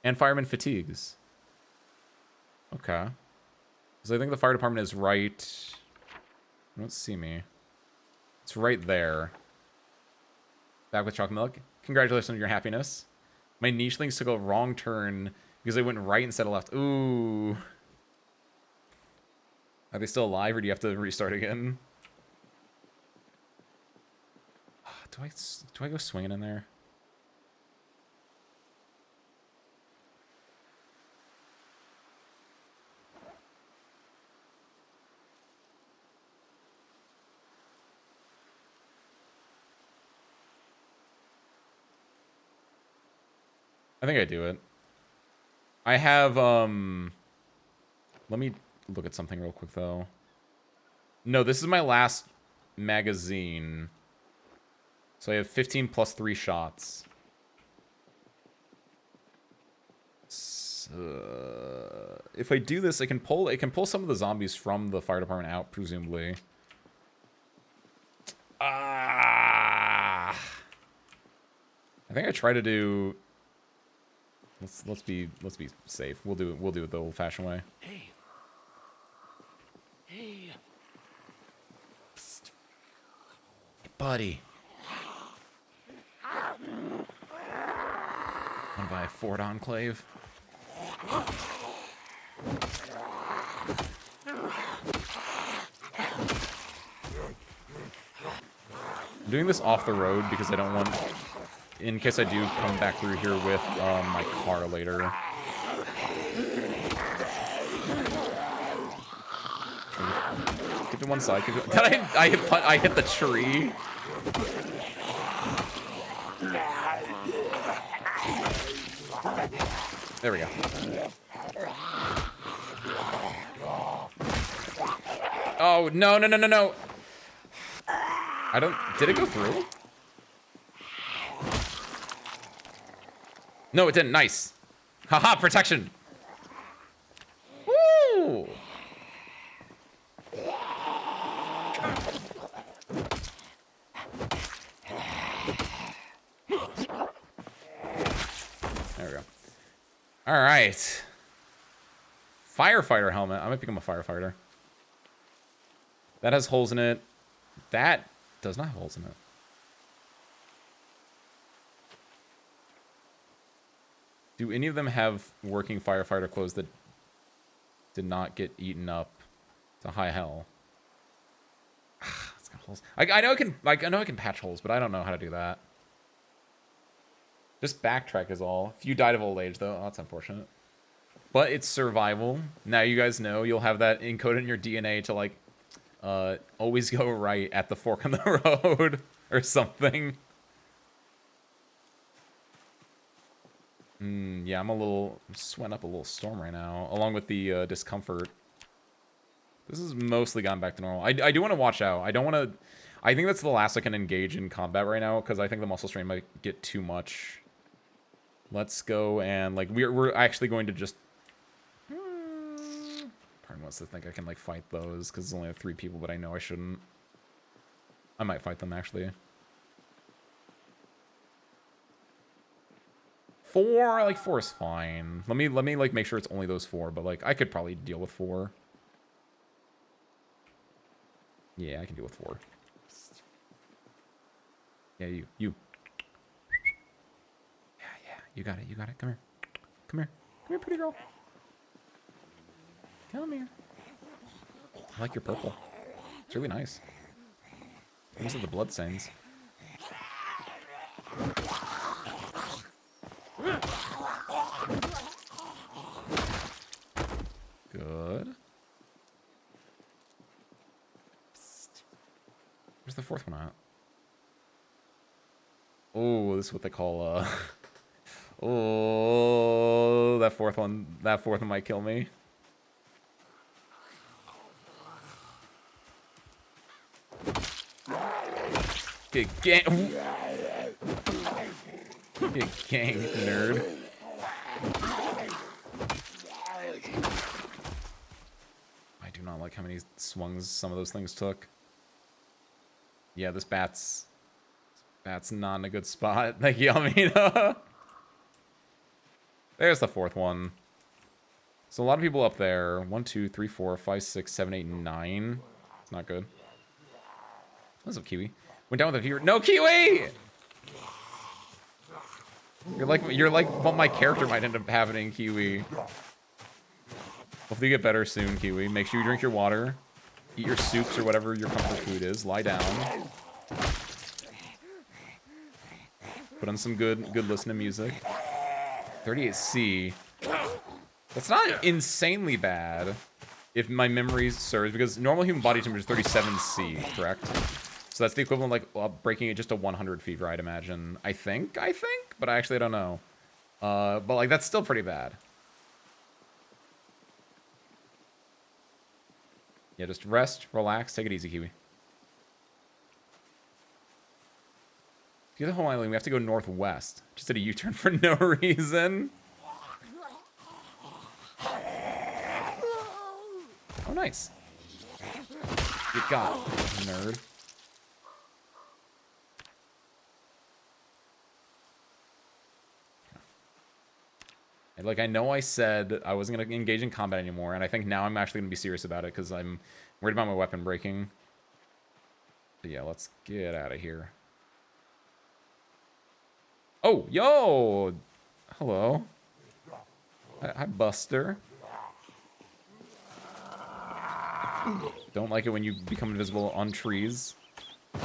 And fireman fatigues. Okay. So I think the fire department is right... You don't see me. It's right there. Back with chocolate milk. Congratulations on your happiness. My nichelings took a wrong turn because I went right instead of left. Ooh. Are they still alive or do you have to restart again? Do I go swinging in there? I think I do it. I have, let me look at something real quick, though. No, this is my last magazine. So I have 15 plus 3 shots. If I do this, it can pull some of the zombies from the fire department out, presumably. I think I try to do. Let's be safe. We'll do it the old-fashioned way. Hey. Hey. Psst. Hey, buddy. Wanna buy a Ford Enclave? I'm doing this off the road because I don't want, in case I do come back through here with my car later. Get to one side. I hit the tree. There we go. Oh, no, no, no, no, no. I don't... Did it go through? No, it didn't. Nice. Haha, protection. Woo! There we go. All right. Firefighter helmet. I might become a firefighter. That has holes in it. That does not have holes in it. Do any of them have working firefighter clothes that did not get eaten up to high hell? It's got holes. I know I can patch holes, but I don't know how to do that. Just backtrack is all. If you died of old age, though, oh, that's unfortunate. But it's survival. Now you guys know you'll have that encoded in your DNA to, like, always go right at the fork in the road or something. Yeah, I'm sweating up a little storm right now, along with the discomfort. This has mostly gone back to normal. I do want to watch out. I don't want to... I think that's the last I can engage in combat right now, because I think the muscle strain might get too much. Let's go and, like, we're actually going to just... Part of me wants to think I can, like, fight those, because there's only 3 people, but I know I shouldn't. I might fight them, actually. 4? Like, 4 is fine. Let me like, make sure it's only those 4, but, like, I could probably deal with 4. Yeah, I can deal with 4. Yeah, you. Yeah, you got it, Come here. Come here, pretty girl. Come here. I like your purple. It's really nice. These are the blood stains. Good. Where's the 4th one at? Oh, this is what they call, oh, that 4th one might kill me. Get gang. Get ganked, nerd. I do not like how many swings some of those things took. Yeah, this bat's not in a good spot. Like, Yamina. There's the 4th one. So a lot of people up there. 1, 2, 3, 4, 5, 6, 7, 8, 9. It's not good. What's up, Kiwi? Went down with a viewer. No, Kiwi! You're like what my character might end up happening, Kiwi. Hopefully you get better soon, Kiwi. Make sure you drink your water. Eat your soups or whatever your comfort food is. Lie down. Put on some good listening music. 38C. That's not insanely bad, if my memory serves, because normal human body temperature is 37C, correct? So that's the equivalent of, like, breaking it just to 100 fever, I'd imagine. I think, but I actually don't know. But, like, that's still pretty bad. Yeah, just rest, relax, take it easy, Kiwi. To get the whole island, we have to go northwest. Just did a U-turn for no reason. Oh, nice. Get got, nerd. Like, I know I said I wasn't going to engage in combat anymore, and I think now I'm actually going to be serious about it, because I'm worried about my weapon breaking. But yeah, let's get out of here. Oh, yo! Hello. Hi, Buster. Don't like it when you become invisible on trees. I'm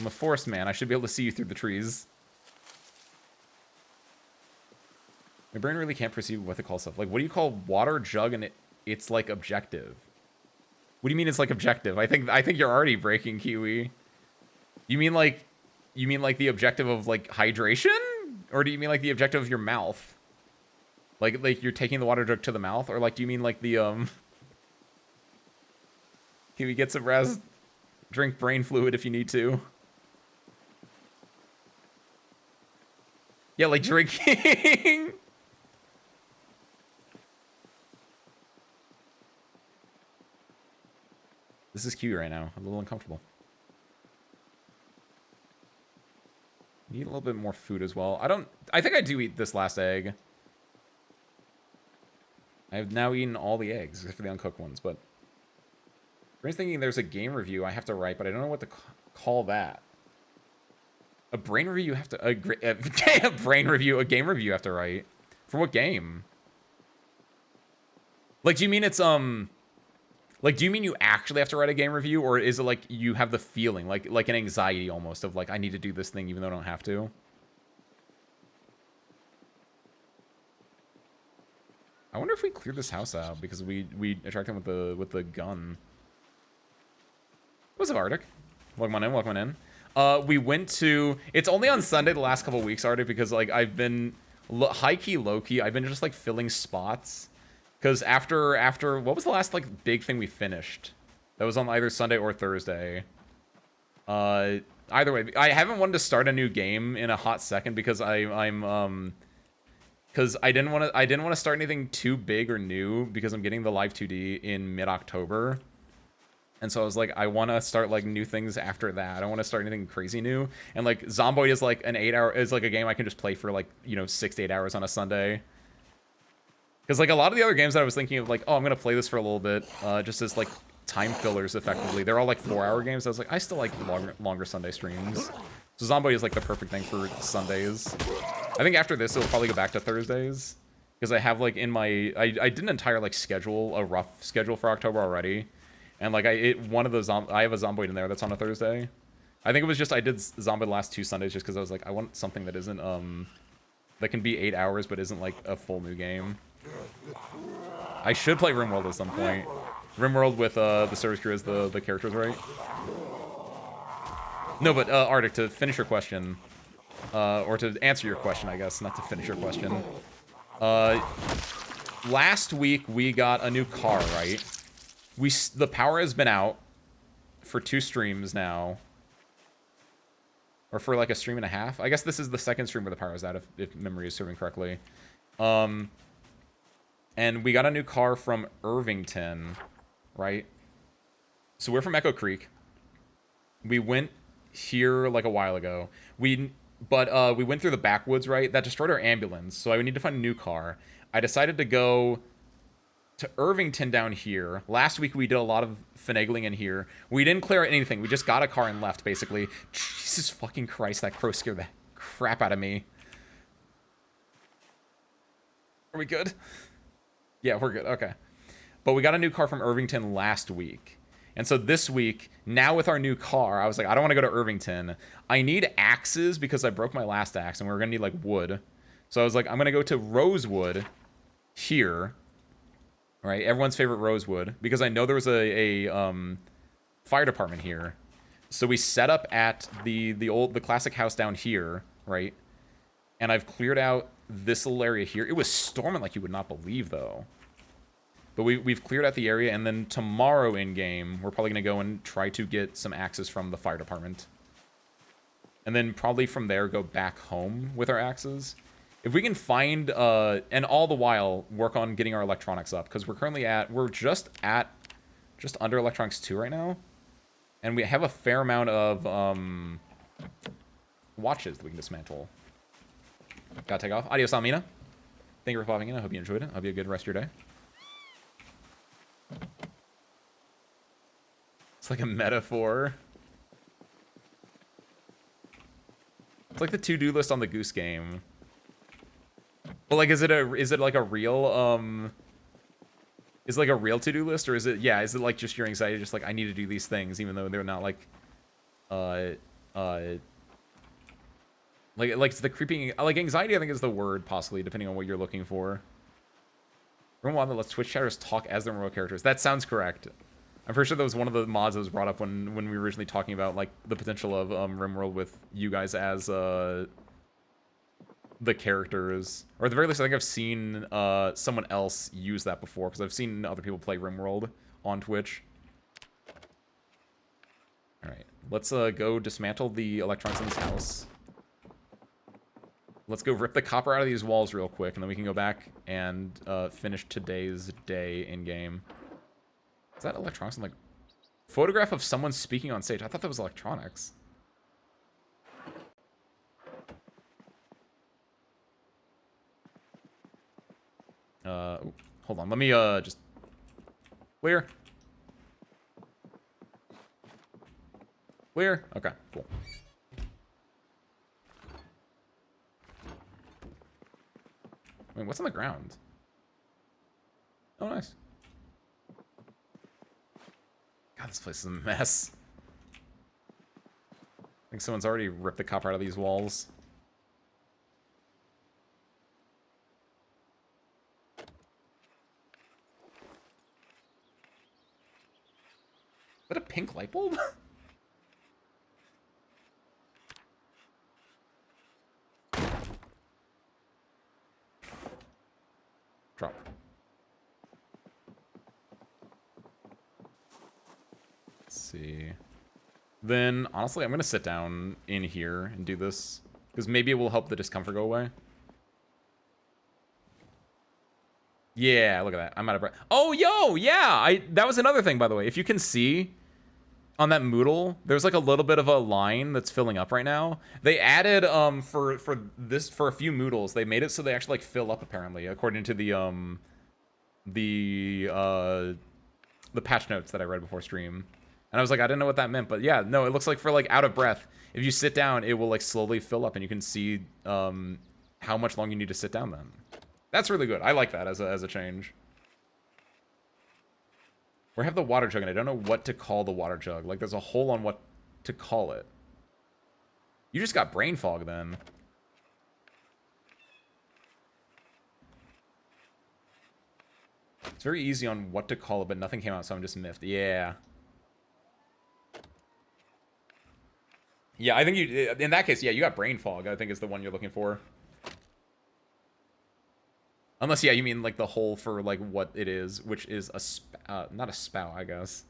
a forest man. I should be able to see you through the trees. My brain really can't perceive what to call stuff. Like, what do you call water jug and it's like objective? What do you mean it's like objective? I think you're already breaking, Kiwi. You mean like the objective of like hydration? Or do you mean like the objective of your mouth? Like you're taking the water jug to the mouth? Or like do you mean like the Kiwi, get some rest. Drink brain fluid if you need to. Yeah, like drinking. This is cute right now. I'm a little uncomfortable. Need a little bit more food as well. I think I do eat this last egg. I've now eaten all the eggs, except for the uncooked ones, but... Brain's thinking there's a game review I have to write, but I don't know what to call that. A brain review you have to... A brain review, a game review you have to write. For what game? Like, do you mean it's, Like, do you mean you actually have to write a game review, or is it like you have the feeling, like an anxiety almost of like, I need to do this thing even though I don't have to? I wonder if we cleared this house out because we attract him with the gun. What's up, Arctic? Welcome on in, welcome on in. We went to, it's only on Sunday the last couple weeks, Arctic, because like I've been high-key, low-key, I've been just like filling spots. Because after, what was the last, like, big thing we finished? That was on either Sunday or Thursday. Either way, I haven't wanted to start a new game in a hot second because because I didn't want to start anything too big or new because I'm getting the Live 2D in mid-October. And so I was like, I want to start, like, new things after that. I don't want to start anything crazy new. And, like, Zomboid is, like, is, like, a game I can just play for, like, you know, 6 to 8 hours on a Sunday. Because, like, a lot of the other games that I was thinking of, like, oh, I'm going to play this for a little bit, just as, like, time fillers, effectively. They're all, like, 4-hour games. I was like, I still like longer Sunday streams. So Zomboid is, like, the perfect thing for Sundays. I think after this, it'll probably go back to Thursdays. Because I have, like, in my... I did an entire, like, schedule, a rough schedule for October already. And, like, I have a Zomboid in there that's on a Thursday. I think it was just, I did Zomboid the last 2 Sundays just because I was like, I want something that isn't, that can be 8 hours but isn't, like, a full new game. I should play RimWorld at some point. RimWorld with the service crew as the characters, right? No, but Arctic, to finish your question, or to answer your question, I guess, not to finish your question. Last week we got a new car, right? The power has been out for 2 streams now, or for like a stream and a half. I guess this is the second stream where the power is out, if memory is serving correctly. And we got a new car from Irvington, right? So we're from Echo Creek. We went here like a while ago. We went through the backwoods, right? That destroyed our ambulance, so I would need to find a new car. I decided to go to Irvington down here. Last week we did a lot of finagling in here. We didn't clear anything. We just got a car and left, basically. Jesus fucking Christ, that crow scared the crap out of me. Are we good? Yeah, we're good. Okay. But we got a new car from Irvington last week. And so this week, now with our new car, I was like, I don't want to go to Irvington. I need axes because I broke my last axe and we're going to need, like, wood. So I was like, I'm going to go to Rosewood here. Right? Everyone's favorite Rosewood. Because I know there was a fire department here. So we set up at the classic house down here, right? And I've cleared out this little area here. It was storming like you would not believe, though. But we've cleared out the area, and then tomorrow in-game, we're probably going to go and try to get some axes from the fire department. And then probably from there, go back home with our axes. If we can find, and all the while, work on getting our electronics up. Because we're currently we're just under electronics 2 right now. And we have a fair amount of, watches that we can dismantle. Gotta take off. Adios, Almina. Thank you for popping in. I hope you enjoyed it. I hope you have a good rest of your day. It's like a metaphor. It's like the to-do list on the Goose Game. But like, is it like a real, is it like a real to-do list, or is it like just your anxiety, just like, I need to do these things, even though they're not like, like it's the creeping, like anxiety, I think is the word, possibly, depending on what you're looking for. Remember one that lets Twitch chatters talk as their real characters. That sounds correct. I'm pretty sure that was one of the mods that was brought up when we were originally talking about, like, the potential of RimWorld with you guys as, the characters. Or at the very least, I think I've seen, someone else use that before, because I've seen other people play RimWorld on Twitch. Alright, let's, go dismantle the electronics in this house. Let's go rip the copper out of these walls real quick, and then we can go back and, finish today's day in-game. Is that electronics? I'm like, photograph of someone speaking on stage. I thought that was electronics. Ooh, hold on. Let me, just clear. Clear? Okay, cool. Wait, what's on the ground? Oh, nice. God, this place is a mess. I think someone's already ripped the copper out of these walls. Is that a pink light bulb? Drop. Let's see. Then, honestly, I'm going to sit down in here and do this. Because maybe it will help the discomfort go away. Yeah, look at that. I'm out of breath. Oh, yo, yeah! That was another thing, by the way. If you can see on that Moodle, there's like a little bit of a line that's filling up right now. They added, for a few Moodles, they made it so they actually, like, fill up, apparently, according to the patch notes that I read before stream. And I was like, I didn't know what that meant, but yeah, no, it looks like for, like, out of breath, if you sit down, it will, like, slowly fill up, and you can see, how much longer you need to sit down then. That's really good. I like that as a change. We have the water jug, and I don't know what to call the water jug. Like, there's a hole on what to call it. You just got brain fog, then. It's very easy on what to call it, but nothing came out, so I'm just miffed. Yeah. Yeah, I think you... In that case, yeah, you got brain fog, I think is the one you're looking for. Unless, yeah, you mean, like, the hole for, like, what it is, which is a not a spout, I guess.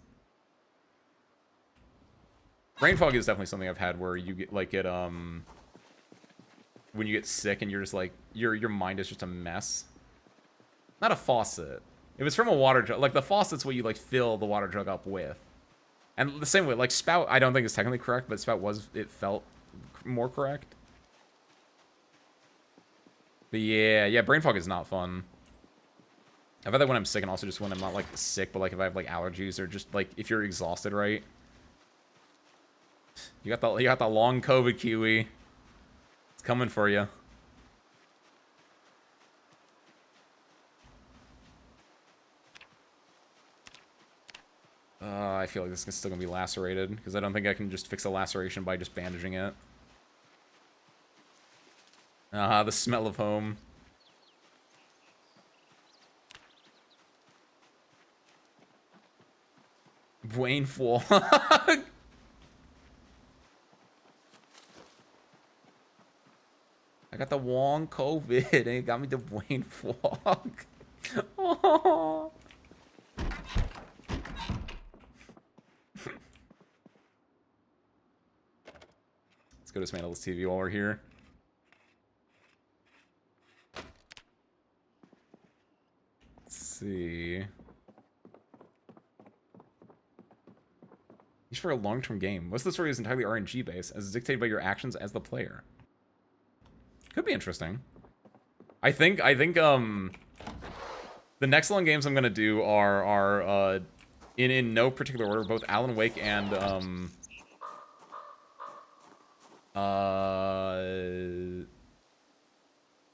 Brain fog is definitely something I've had where you get, like, when you get sick and you're just, like, your mind is just a mess. Not a faucet. If it's from a water jug, like, the faucet's what you, like, fill the water jug up with. And the same way, like, spout, I don't think is technically correct, but spout it felt more correct. But yeah, brain fog is not fun. I've had that when I'm sick, and also just when I'm not, like, sick, but, like, if I have, like, allergies, or just, like, if you're exhausted, right? You got the long COVID, Kiwi. It's coming for you. I feel like this is still gonna be lacerated, because I don't think I can just fix a laceration by just bandaging it. The smell of home. Brain fog. I got the long COVID, and it got me the brain fog. Oh. go dismantle this TV while we're here. Let's see. Each for a long-term game. Most of the story is entirely RNG based, as dictated by your actions as the player. Could be interesting. I think the next long games I'm gonna do are in no particular order, both Alan Wake and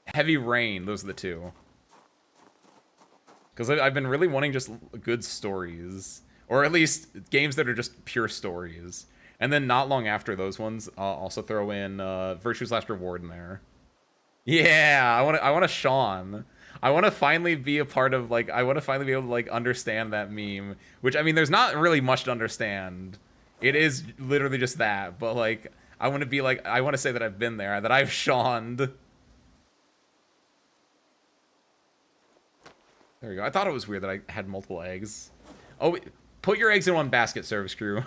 Heavy Rain. Those are the two. Because I've been really wanting just good stories. Or at least games that are just pure stories. And then not long after those ones, I'll also throw in Virtue's Last Reward in there. Yeah, I want a Sean. I want to finally be a part of, like, I want to finally be able to, like, understand that meme. Which, I mean, there's not really much to understand. It is literally just that. But, like, I want to be, like, I want to say that I've been there. That I've Sean'd. There we go. I thought it was weird that I had multiple eggs. Oh, put your eggs in one basket, service crew.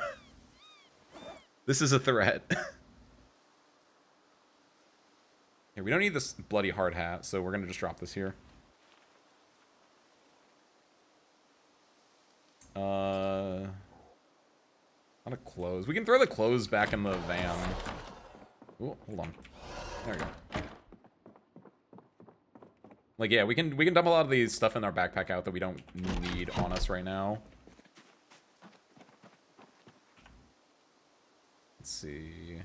This is a threat. Here, we don't need this bloody hard hat, so we're going to just drop this here. Not a clothes. We can throw the clothes back in the van. Ooh, hold on. There we go. Like, yeah, we can dump a lot of these stuff in our backpack out that we don't need on us right now. Let's see.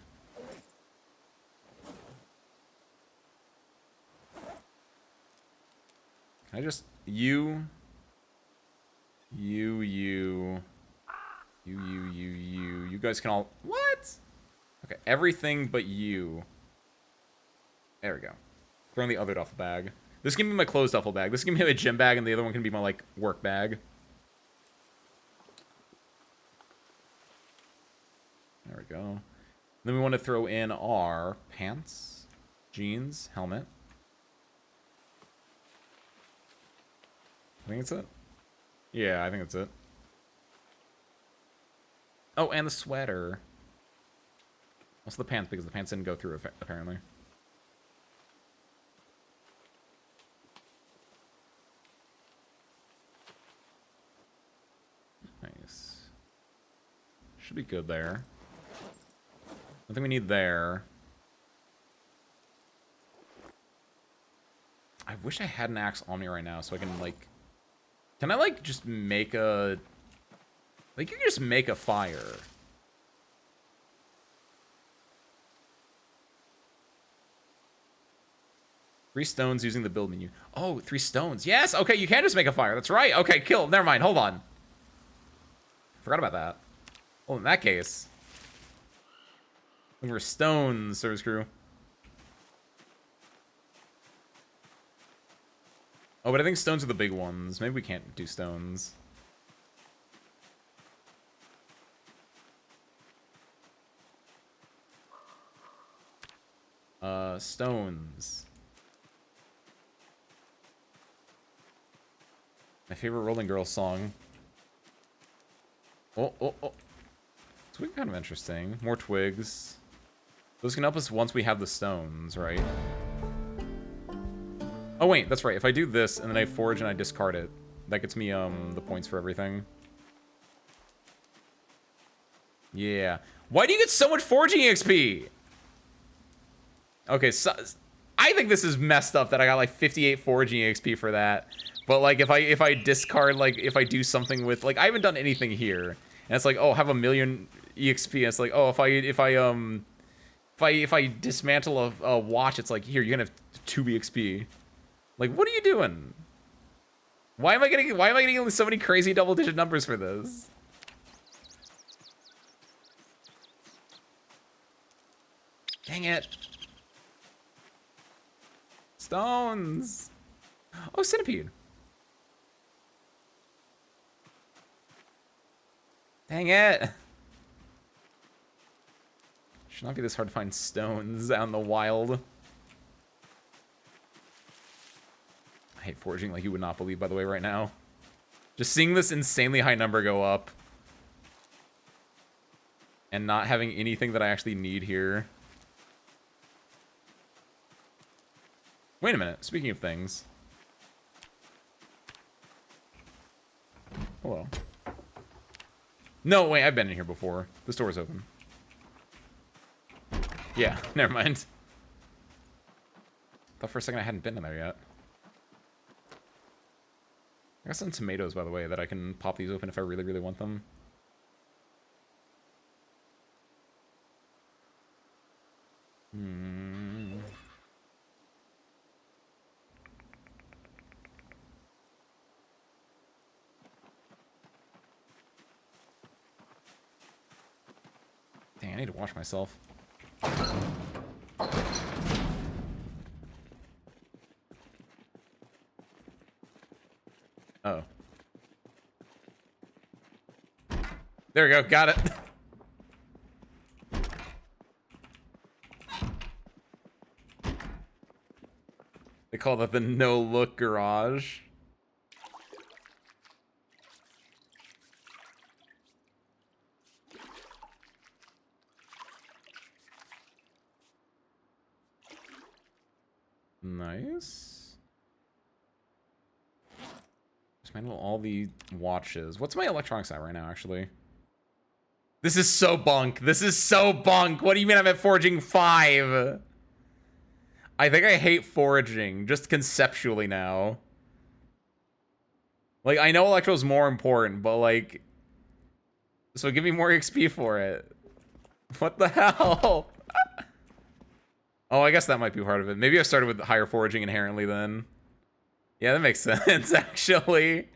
Can I just... You guys can all... What? Okay, everything but you. There we go. Throwing the other duffel bag. This can be my closed duffel bag. This can be my gym bag, and the other one can be my, like, work bag. There we go. Then we want to throw in our pants, jeans, helmet. I think it's it. Yeah, I think it's it. Oh, and the sweater. Also the pants, because the pants didn't go through, apparently. Nice. Should be good there. Nothing we need there. I wish I had an axe on me right now so I can, like... Can I, like, just make a... Like, you can just make a fire. Three stones using the build menu. Oh, 3 stones. Yes! Okay, you can just make a fire. That's right. Okay, kill. Never mind. Hold on. Forgot about that. Well, in that case... We're stones, service crew. Oh, but I think stones are the big ones. Maybe we can't do stones. Stones. My favorite Rolling Girls song. Oh. Twig kind of interesting. More twigs. Those can help us once we have the stones, right? Oh, wait, that's right. If I do this, and then I forge and I discard it, that gets me, the points for everything. Yeah. Why do you get so much forging XP? Okay, so... I think this is messed up that I got, like, 58 forging XP for that. But, like, if I discard, like, if I do something with... Like, I haven't done anything here. And it's like, oh, have a million EXP. And it's like, oh, if I dismantle a watch, it's like, here, you're gonna have 2 EXP. Like, what are you doing? Why am I getting so many crazy double-digit numbers for this? Dang it. Stones. Oh, centipede. Dang it. Should not be this hard to find stones out in the wild. I hate forging like you would not believe, by the way, right now. Just seeing this insanely high number go up. And not having anything that I actually need here. Wait a minute. Speaking of things. Hello. No, wait. I've been in here before. The store's open. Yeah, never mind. Thought for a second I hadn't been in there yet. I got some tomatoes, by the way, that I can pop these open if I really, really want them. Dang, I need to wash myself. Uh oh. There we go, got it. They call that the no-look garage. Nice. Dismantle all the watches. What's my electronics at right now, actually? This is so bunk. This is so bunk. What do you mean I'm at foraging 5? I think I hate foraging, just conceptually now. Like, I know Electro's more important, but like... So give me more XP for it. What the hell? Oh, I guess that might be part of it. Maybe I started with higher foraging inherently then. Yeah, that makes sense, actually.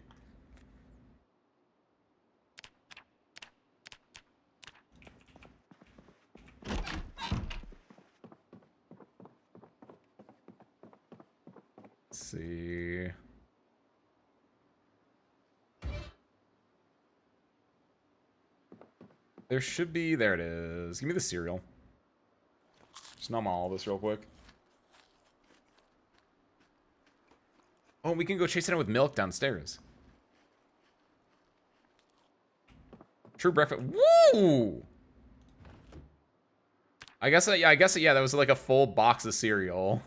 Let's see. There should be... There it is. Give me the cereal. Just numb all this real quick. Oh, we can go chase it out with milk downstairs. True breakfast. Woo! I guess, yeah, that was like a full box of cereal.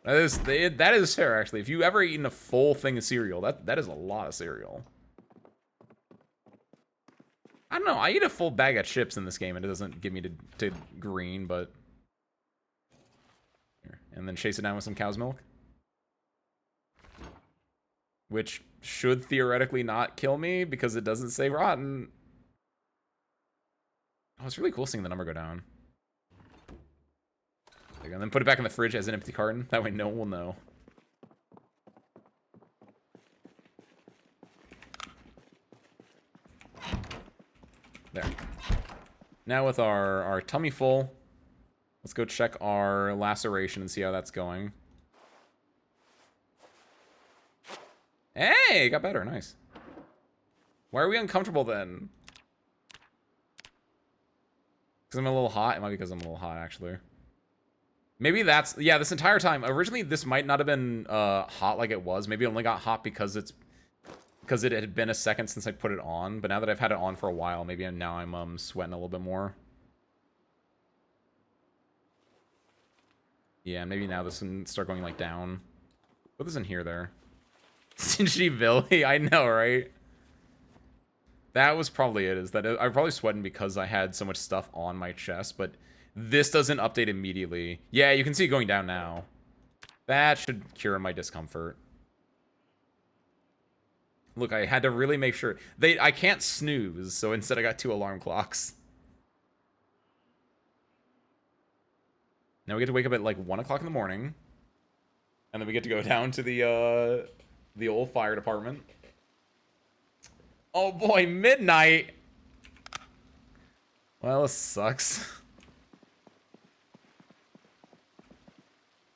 That is fair, actually. If you ever eaten a full thing of cereal, that is a lot of cereal. I don't know. I eat a full bag of chips in this game, and it doesn't give me to green, but... Here. And then chase it down with some cow's milk. Which should theoretically not kill me, because it doesn't say rotten. Oh, it's really cool seeing the number go down. There you go. And then put it back in the fridge as an empty carton. That way no one will know. There. Now with our tummy full, let's go check our laceration and see how that's going. Hey, it got better. Nice. Why are we uncomfortable then? Because I'm a little hot? It might be because I'm a little hot, actually. Maybe that's... Yeah, this entire time. Originally, this might not have been hot like it was. Maybe it only got hot because it had been a second since I put it on. But now that I've had it on for a while, maybe now I'm sweating a little bit more. Yeah, maybe now this can start going, like, down. What is in here there? Stingy Billy? I know, right? That was probably it, is that I'm probably sweating because I had so much stuff on my chest, but this doesn't update immediately. Yeah, you can see it going down now. That should cure my discomfort. Look, I had to really make sure. I can't snooze, so instead I got 2 alarm clocks. Now we get to wake up at like 1 o'clock in the morning. And then we get to go down to the old fire department. Oh boy, midnight! Well, this sucks.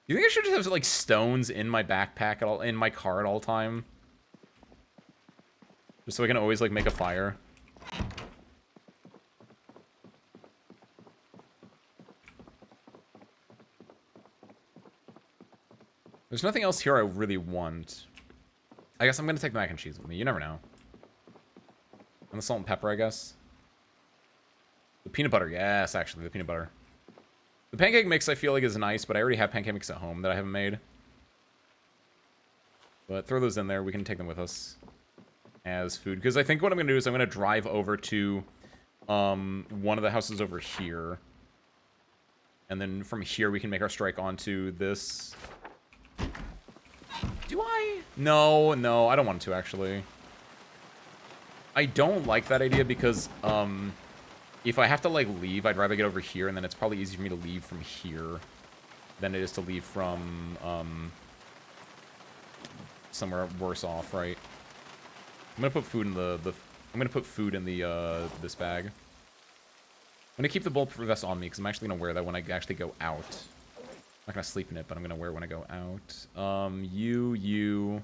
You think I should just have like stones in my backpack at all, in my car at all time? Just so I can always like make a fire. There's nothing else here I really want. I guess I'm gonna take the mac and cheese with me. You never know. And the salt and pepper, I guess. The peanut butter, yes, actually, the peanut butter. The pancake mix I feel like is nice, but I already have pancake mix at home that I haven't made. But throw those in there. We can take them with us as food. Because I think what I'm going to do is I'm going to drive over to one of the houses over here. And then from here we can make our strike onto this. Do I? No, no, I don't want to actually. I don't like that idea because if I have to like leave, I'd rather get over here, and then it's probably easier for me to leave from here than it is to leave from somewhere worse off, right? I'm gonna put food in I'm gonna put food in the this bag. I'm gonna keep the bulletproof vest on me because I'm actually gonna wear that when I actually go out. I'm not gonna sleep in it, but I'm gonna wear it when I go out. You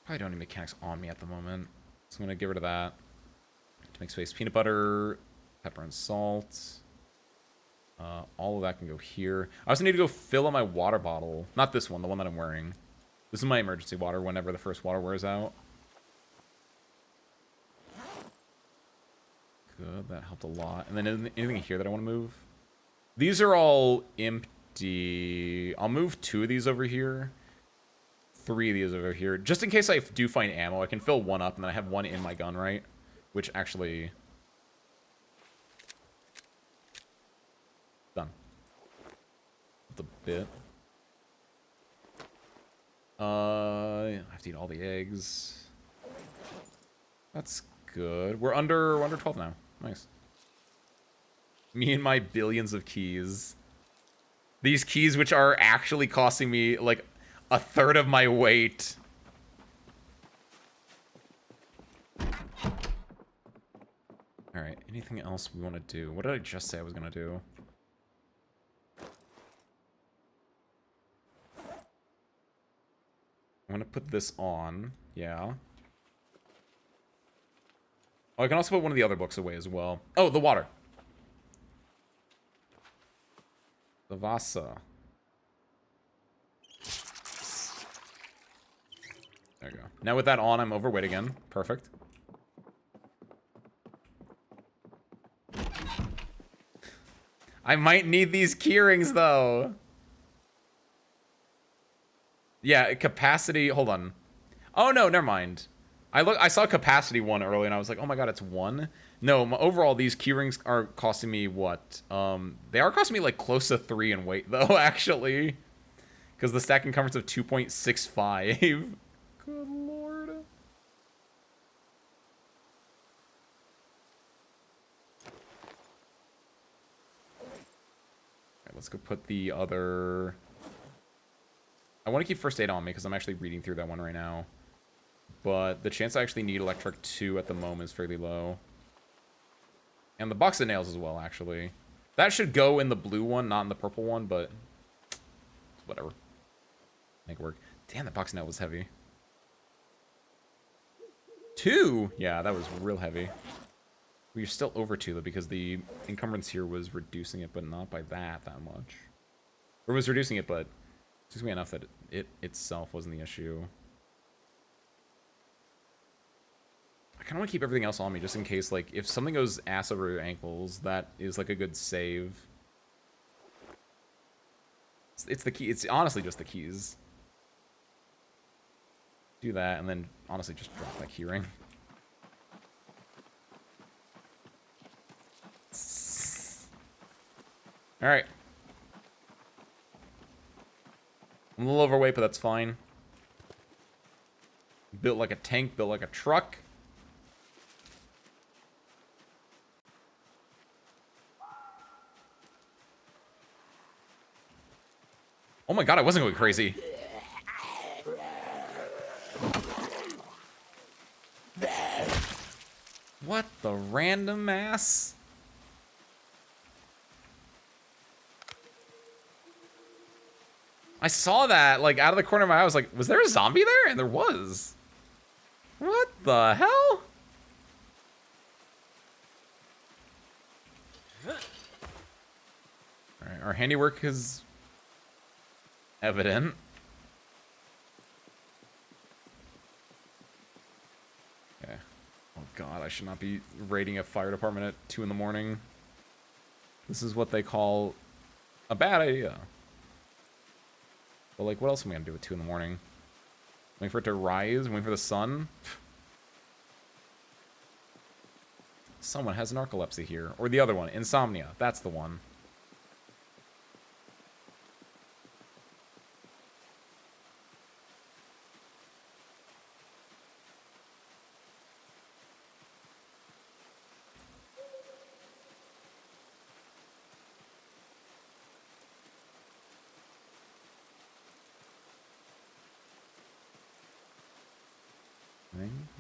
probably don't need mechanics on me at the moment, so I'm gonna get rid of that to make space. Peanut butter, pepper and salt. All of that can go here. I also need to go fill up my water bottle. Not this one, the one that I'm wearing. This is my emergency water whenever the first water wears out. Good, that helped a lot. And then anything here that I want to move? These are all empty. I'll move 2 of these over here. 3 of these over here. Just in case I do find ammo, I can fill 1 up and then I have 1 in my gun, right? Which actually... Done. The bit. I have to eat all the eggs. That's good. We're under 12 now. Nice. Me and my billions of keys. These keys which are actually costing me like 1/3 of my weight. Alright, anything else we want to do? What did I just say I was going to do? I'm going to put this on. Yeah. Oh, I can also put one of the other books away as well. Oh, the water. The Vasa. There you go. Now with that on, I'm overweight again. Perfect. I might need these keyrings, though. Yeah, capacity. Hold on. Oh, no, never mind. I saw capacity 1 earlier, and I was like, oh my god, it's 1? No, overall, these keyrings are costing me what? They are costing me, like, close to 3 in weight, though, actually. Because the stack encumbrance of 2.65. Good lord. Alright, let's go put the other... I want to keep first aid on me, because I'm actually reading through that one right now. But the chance I actually need electric 2 at the moment is fairly low. And the box of nails as well, actually. That should go in the blue one, not in the purple one, but... whatever. Make it work. Damn, that box of nail was heavy. 2! Yeah, that was real heavy. We're still over 2, though, because the encumbrance here was reducing it, but not by that much. Or it was reducing it, but... it's just enough that it itself wasn't the issue. I kind of want to keep everything else on me, just in case, like, if something goes ass over your ankles, that is, like, a good save. It's the key. It's honestly just the keys. Do that, and then, honestly, just drop that keyring. Alright. I'm a little overweight, but that's fine. Built like a tank, built like a truck. Oh my god, I wasn't going crazy. What the random ass? I saw that, like, out of the corner of my eye. I was like, was there a zombie there? And there was. What the hell? Alright, our handiwork is evident. Okay. Oh god, I should not be raiding a fire department at 2 in the morning. This is what they call a bad idea. But, like, what else am I gonna do at 2 in the morning? Wait for it to rise? Wait for the sun? Someone has narcolepsy here. Or the other one, insomnia. That's the one.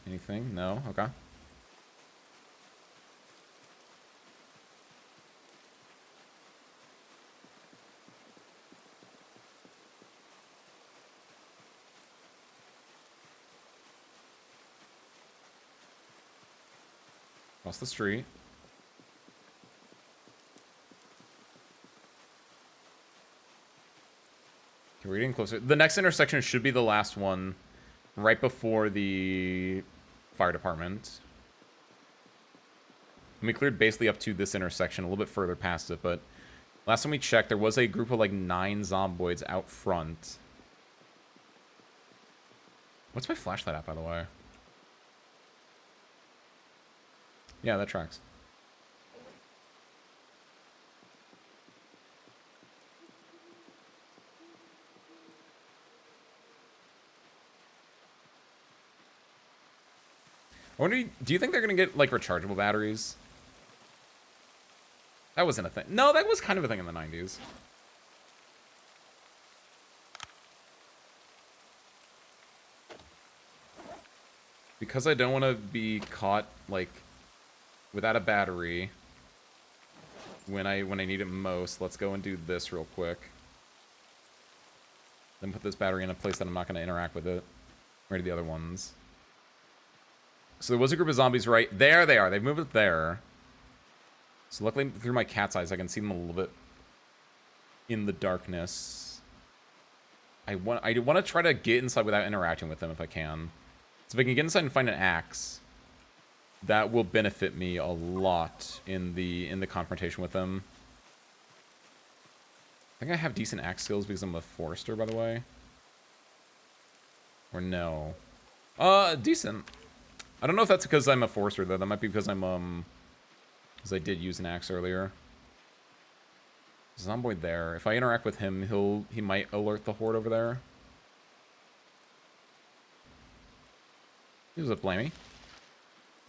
Anything? No? Okay. Across the street. Okay, we're getting closer. The next intersection should be the last one, right before the fire department. And we cleared basically up to this intersection, a little bit further past it, but last time we checked, there was a group of like 9 zomboids out front. What's my flashlight at, by the way? Yeah, that tracks. I wonder, do you think they're going to get, like, rechargeable batteries? That wasn't a thing. No, that was kind of a thing in the 90s. Because I don't want to be caught, like, without a battery when I need it most, let's go and do this real quick. Then put this battery in a place that I'm not going to interact with it. Where are the other ones? So there was a group of zombies right there. They are. They've moved up there. So luckily through my cat's eyes, I can see them a little bit in the darkness. I want to try to get inside without interacting with them if I can. So if I can get inside and find an axe, that will benefit me a lot in the confrontation with them. I think I have decent axe skills because I'm a forester, by the way. Or no. Decent. I don't know if that's because I'm a forester, though. That might be because I'm, because I did use an axe earlier. Zomboid there. If I interact with him, he might alert the horde over there. He was up, Blamey.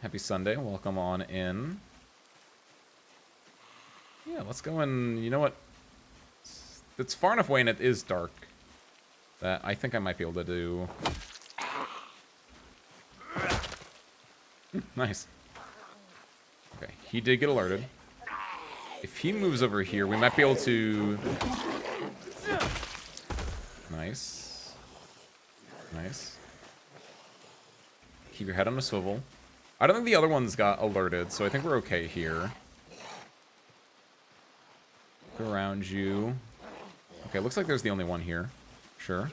Happy Sunday. Welcome on in. Yeah, let's go and, you know what? It's far enough away and it is dark that I think I might be able to do... Nice. Okay, he did get alerted. If he moves over here, we might be able to... Nice. Nice. Keep your head on a swivel. I don't think the other ones got alerted, so I think we're okay here. Look around you. Okay, looks like there's the only one here. Sure.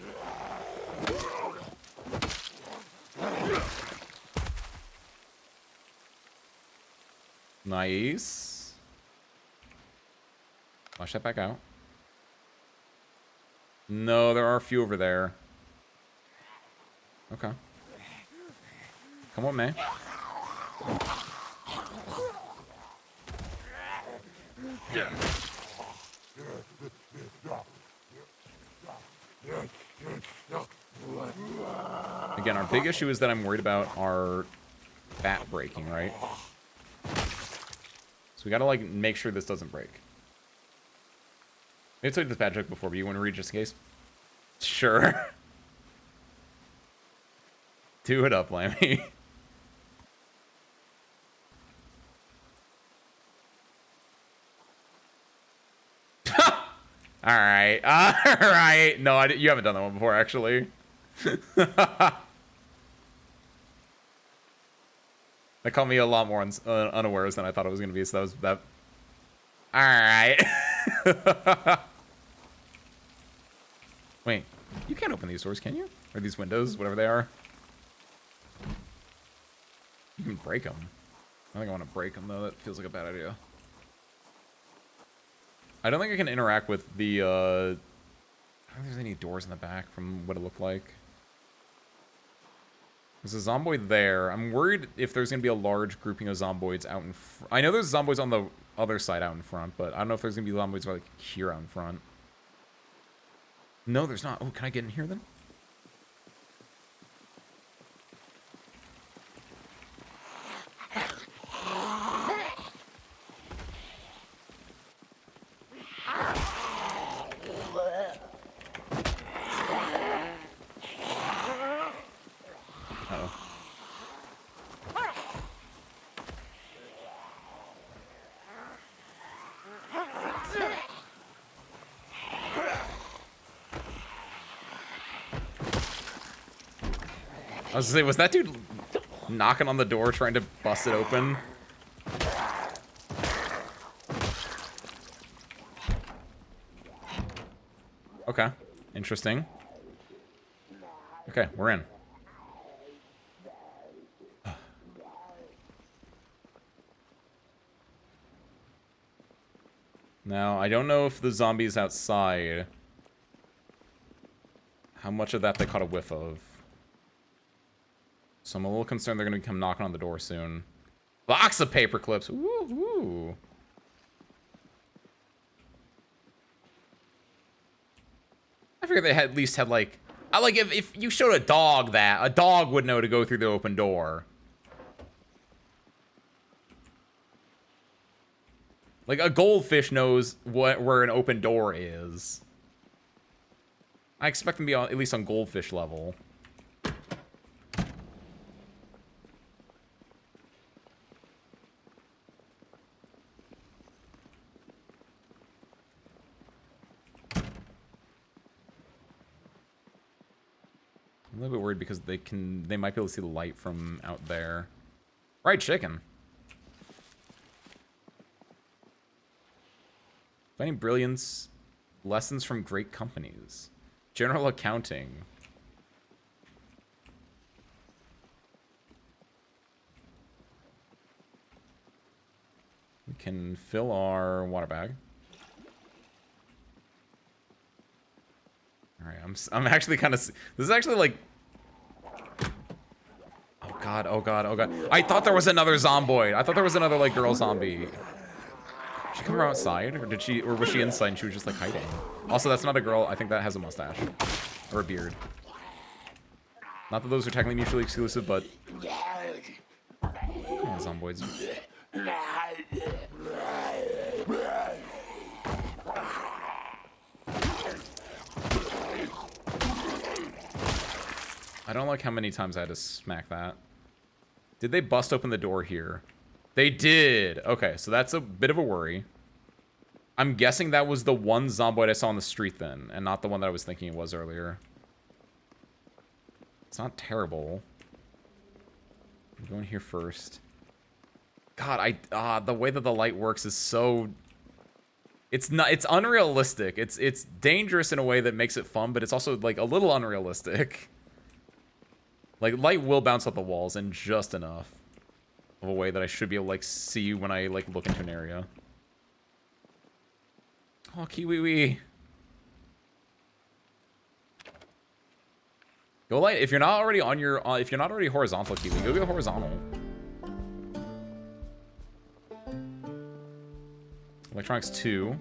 Nice. Flash that back out. No, there are a few over there. Okay. Come on, man. Again, our big issue is that I'm worried about our bat breaking, right? So we gotta, like, make sure this doesn't break. Maybe I told you this bad joke before, but you want to read just in case? Sure. Do it up, Lammy. Alright. Alright. No, you haven't done that one before, actually. That caught me a lot more unawares than I thought it was going to be, so that was that. Alright. Wait, you can't open these doors, can you? Or these windows, whatever they are. You can break them. I think I want to break them, though. That feels like a bad idea. I don't think I can interact with the, I don't think there's any doors in the back from what it looked like. There's a Zomboid there. I'm worried if there's going to be a large grouping of Zomboids out in front. I know there's Zomboids on the other side out in front, but I don't know if there's going to be Zomboids like here out in front. No, there's not. Oh, can I get in here then? I was gonna say, was that dude knocking on the door trying to bust it open? Okay, interesting. Okay, we're in. Now, I don't know if the zombies outside, how much of that they caught a whiff of. So I'm a little concerned they're going to come knocking on the door soon. Box of paper clips. Woo-hoo. I figured they had at least had, like... like, if you showed a dog that, a dog would know to go through the open door. Like, a goldfish knows where an open door is. I expect them to be at least on goldfish level. I'm a little bit worried because they might be able to see the light from out there. Fried chicken. Finding brilliance, lessons from great companies. General accounting. We can fill our water bag. Alright, I'm actually kind of... This is actually like... Oh god, oh god, oh god. I thought there was another Zomboid. I thought there was another, like, girl zombie. Did she come from outside? Or was she inside and she was just, like, hiding? Also, that's not a girl. I think that has a mustache. Or a beard. Not that those are technically mutually exclusive, but... Come on, Zomboids. I don't like how many times I had to smack that. Did they bust open the door here? They did! Okay, so that's a bit of a worry. I'm guessing that was the one Zomboid I saw on the street then, and not the one that I was thinking it was earlier. It's not terrible. I'm going here first. God, the way that the light works is so... It's unrealistic. It's dangerous in a way that makes it fun, but it's also, like, a little unrealistic. Like, light will bounce off the walls in just enough of a way that I should be able to, like, see when I, like, look into an area. Oh, Kiwi-wee. Go light. If you're not already on your, if you're not already horizontal, Kiwi, go horizontal. Electronics 2.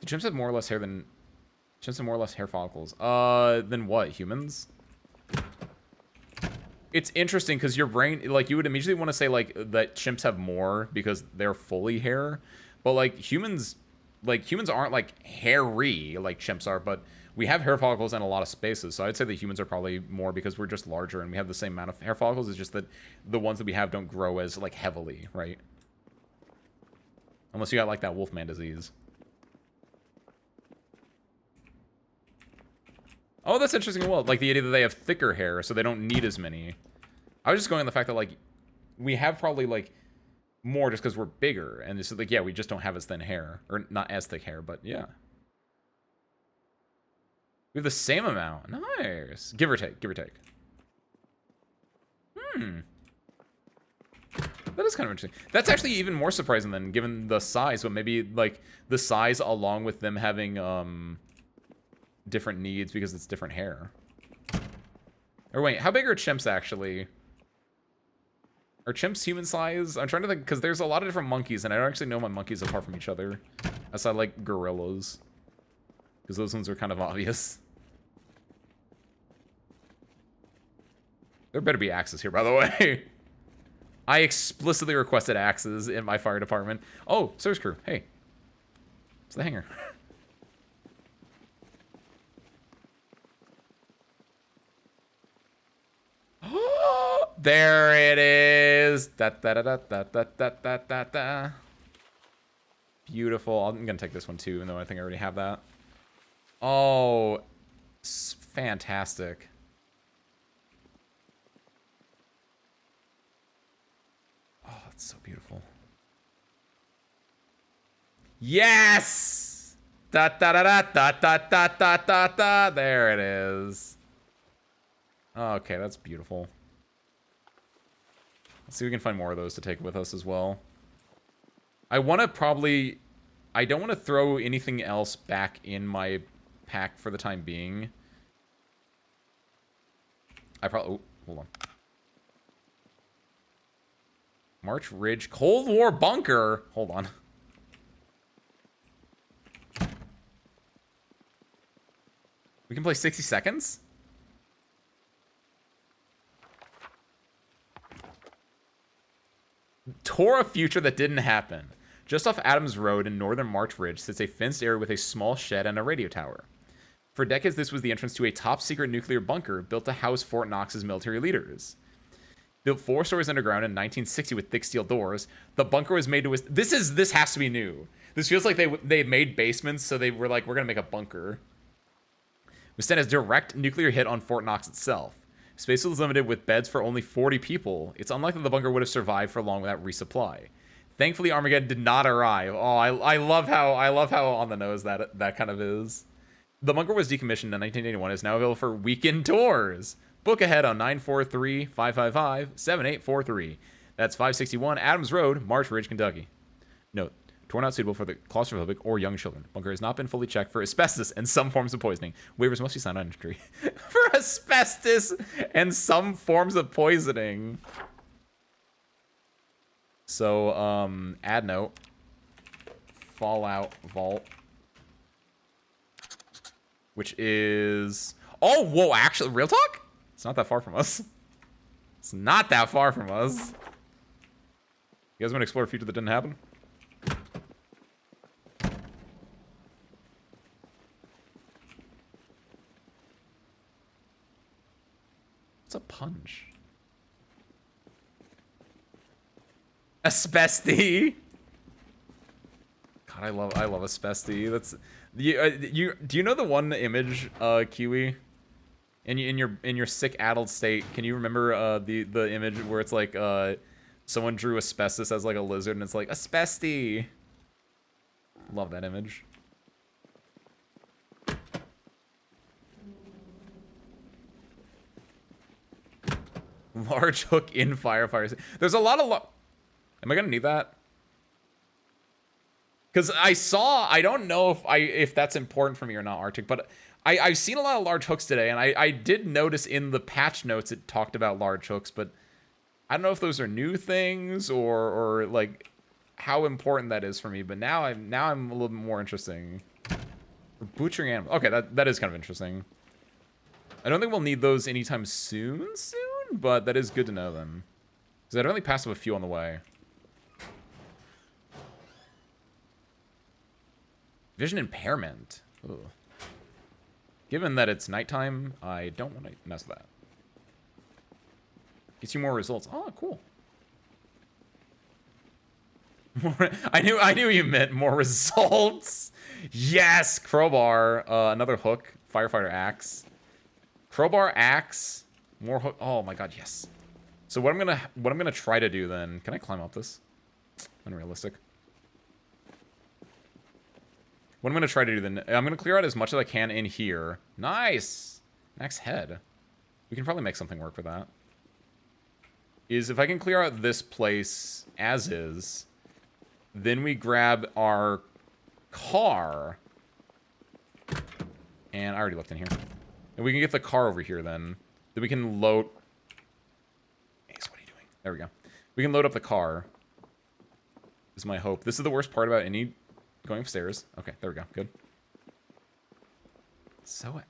Do chimps have more or less hair than... Chimps have more or less hair follicles. Than what? Humans? It's interesting because your brain, like, you would immediately want to say, like, that chimps have more because they're fully hair. But, like, humans aren't, like, hairy like chimps are, but we have hair follicles in a lot of spaces. So I'd say that humans are probably more because we're just larger and we have the same amount of hair follicles. It's just that the ones that we have don't grow as, like, heavily, right? Unless you got, like, that Wolfman disease. Oh, that's interesting. Well, like, the idea that they have thicker hair, so they don't need as many. I was just going on the fact that, like, we have probably, like, more just because we're bigger. And it's like, yeah, we just don't have as thin hair. Or not as thick hair, but yeah. We have the same amount. Nice. Give or take, give or take. That is kind of interesting. That's actually even more surprising than given the size, but maybe like the size along with them having different needs because it's different hair. Or wait, how big are chimps actually? Are chimps human size? I'm trying to think, because there's a lot of different monkeys, and I don't actually know my monkeys apart from each other. Aside like gorillas. Because those ones are kind of obvious. There better be axes here, by the way. I explicitly requested axes in my fire department. Oh, service crew. Hey. It's the hangar. There it is. Da, da, da, da, da, da, da, da, da, da. Beautiful. I'm going to take this one too, even though I think I already have that. Oh, fantastic. Oh, that's so beautiful. Yes! Da da da da da da da da da da. There it is. Okay, that's beautiful. Let's see if we can find more of those to take with us as well. I want to probably... I don't want to throw anything else back in my pack for the time being. I probably... Oh, hold on. March Ridge Cold War Bunker. Hold on. We can play 60 seconds? Tour a future that didn't happen. Just off Adams Road in northern March Ridge sits a fenced area with a small shed and a radio tower. For decades, this was the entrance to a top-secret nuclear bunker built to house Fort Knox's military leaders. Built 4 stories underground in 1960 with thick steel doors, the bunker was made to... This has to be new. This feels like they made basements, so they were like, we're going to make a bunker. It was sent as direct nuclear hit on Fort Knox itself. Space was limited with beds for only 40 people. It's unlikely the bunker would have survived for long without resupply. Thankfully, Armageddon did not arrive. Oh, I love how on the nose that kind of is. The bunker was decommissioned in 1981. Is now available for weekend tours. Book ahead on 943-555-7843. That's 561 Adams Road, March Ridge, Kentucky. Note: tour not suitable for the claustrophobic or young children. Bunker has not been fully checked for asbestos and some forms of poisoning. Waivers must be signed on entry. For asbestos and some forms of poisoning. So, add note. Fallout Vault. Which is... Oh, whoa, actually, real talk? It's not that far from us. It's not that far from us. You guys want to explore a future that didn't happen? What's a punch? Asbesty. God, I love Asbesty. That's do you know the one image, Kiwi? In your sick addled state, can you remember the image where it's like someone drew asbestos as like a lizard and it's like Asbesty? Love that image. Large hook in firefighters. There's a lot of Am I gonna need that? Because I don't know if that's important for me or not, Arctic, but I've seen a lot of large hooks today, and I did notice in the patch notes it talked about large hooks, but I don't know if those are new things or like how important that is for me. But now I'm a little bit more interesting. For butchering animals. Okay, that is kind of interesting. I don't think we'll need those anytime soon, but that is good to know then. Because I'd only pass up a few on the way. Vision impairment. Ooh. Given that it's nighttime, I don't want to mess with that. Gets you more results. Oh, cool. I knew you meant more results. Yes, crowbar. Another hook. Firefighter axe. Crowbar axe. More hook. Oh my god, yes. So what I'm gonna try to do then? Can I climb up this? Unrealistic. What I'm going to try to do then, I'm going to clear out as much as I can in here. Nice! Next head. We can probably make something work for that. is if I can clear out this place as is, then we grab our car. And I already looked in here. And we can get the car over here then. Then we can load... Ace, what are you doing? There we go. We can load up the car. Is my hope. This is the worst part about any going upstairs. Okay, there we go. Good.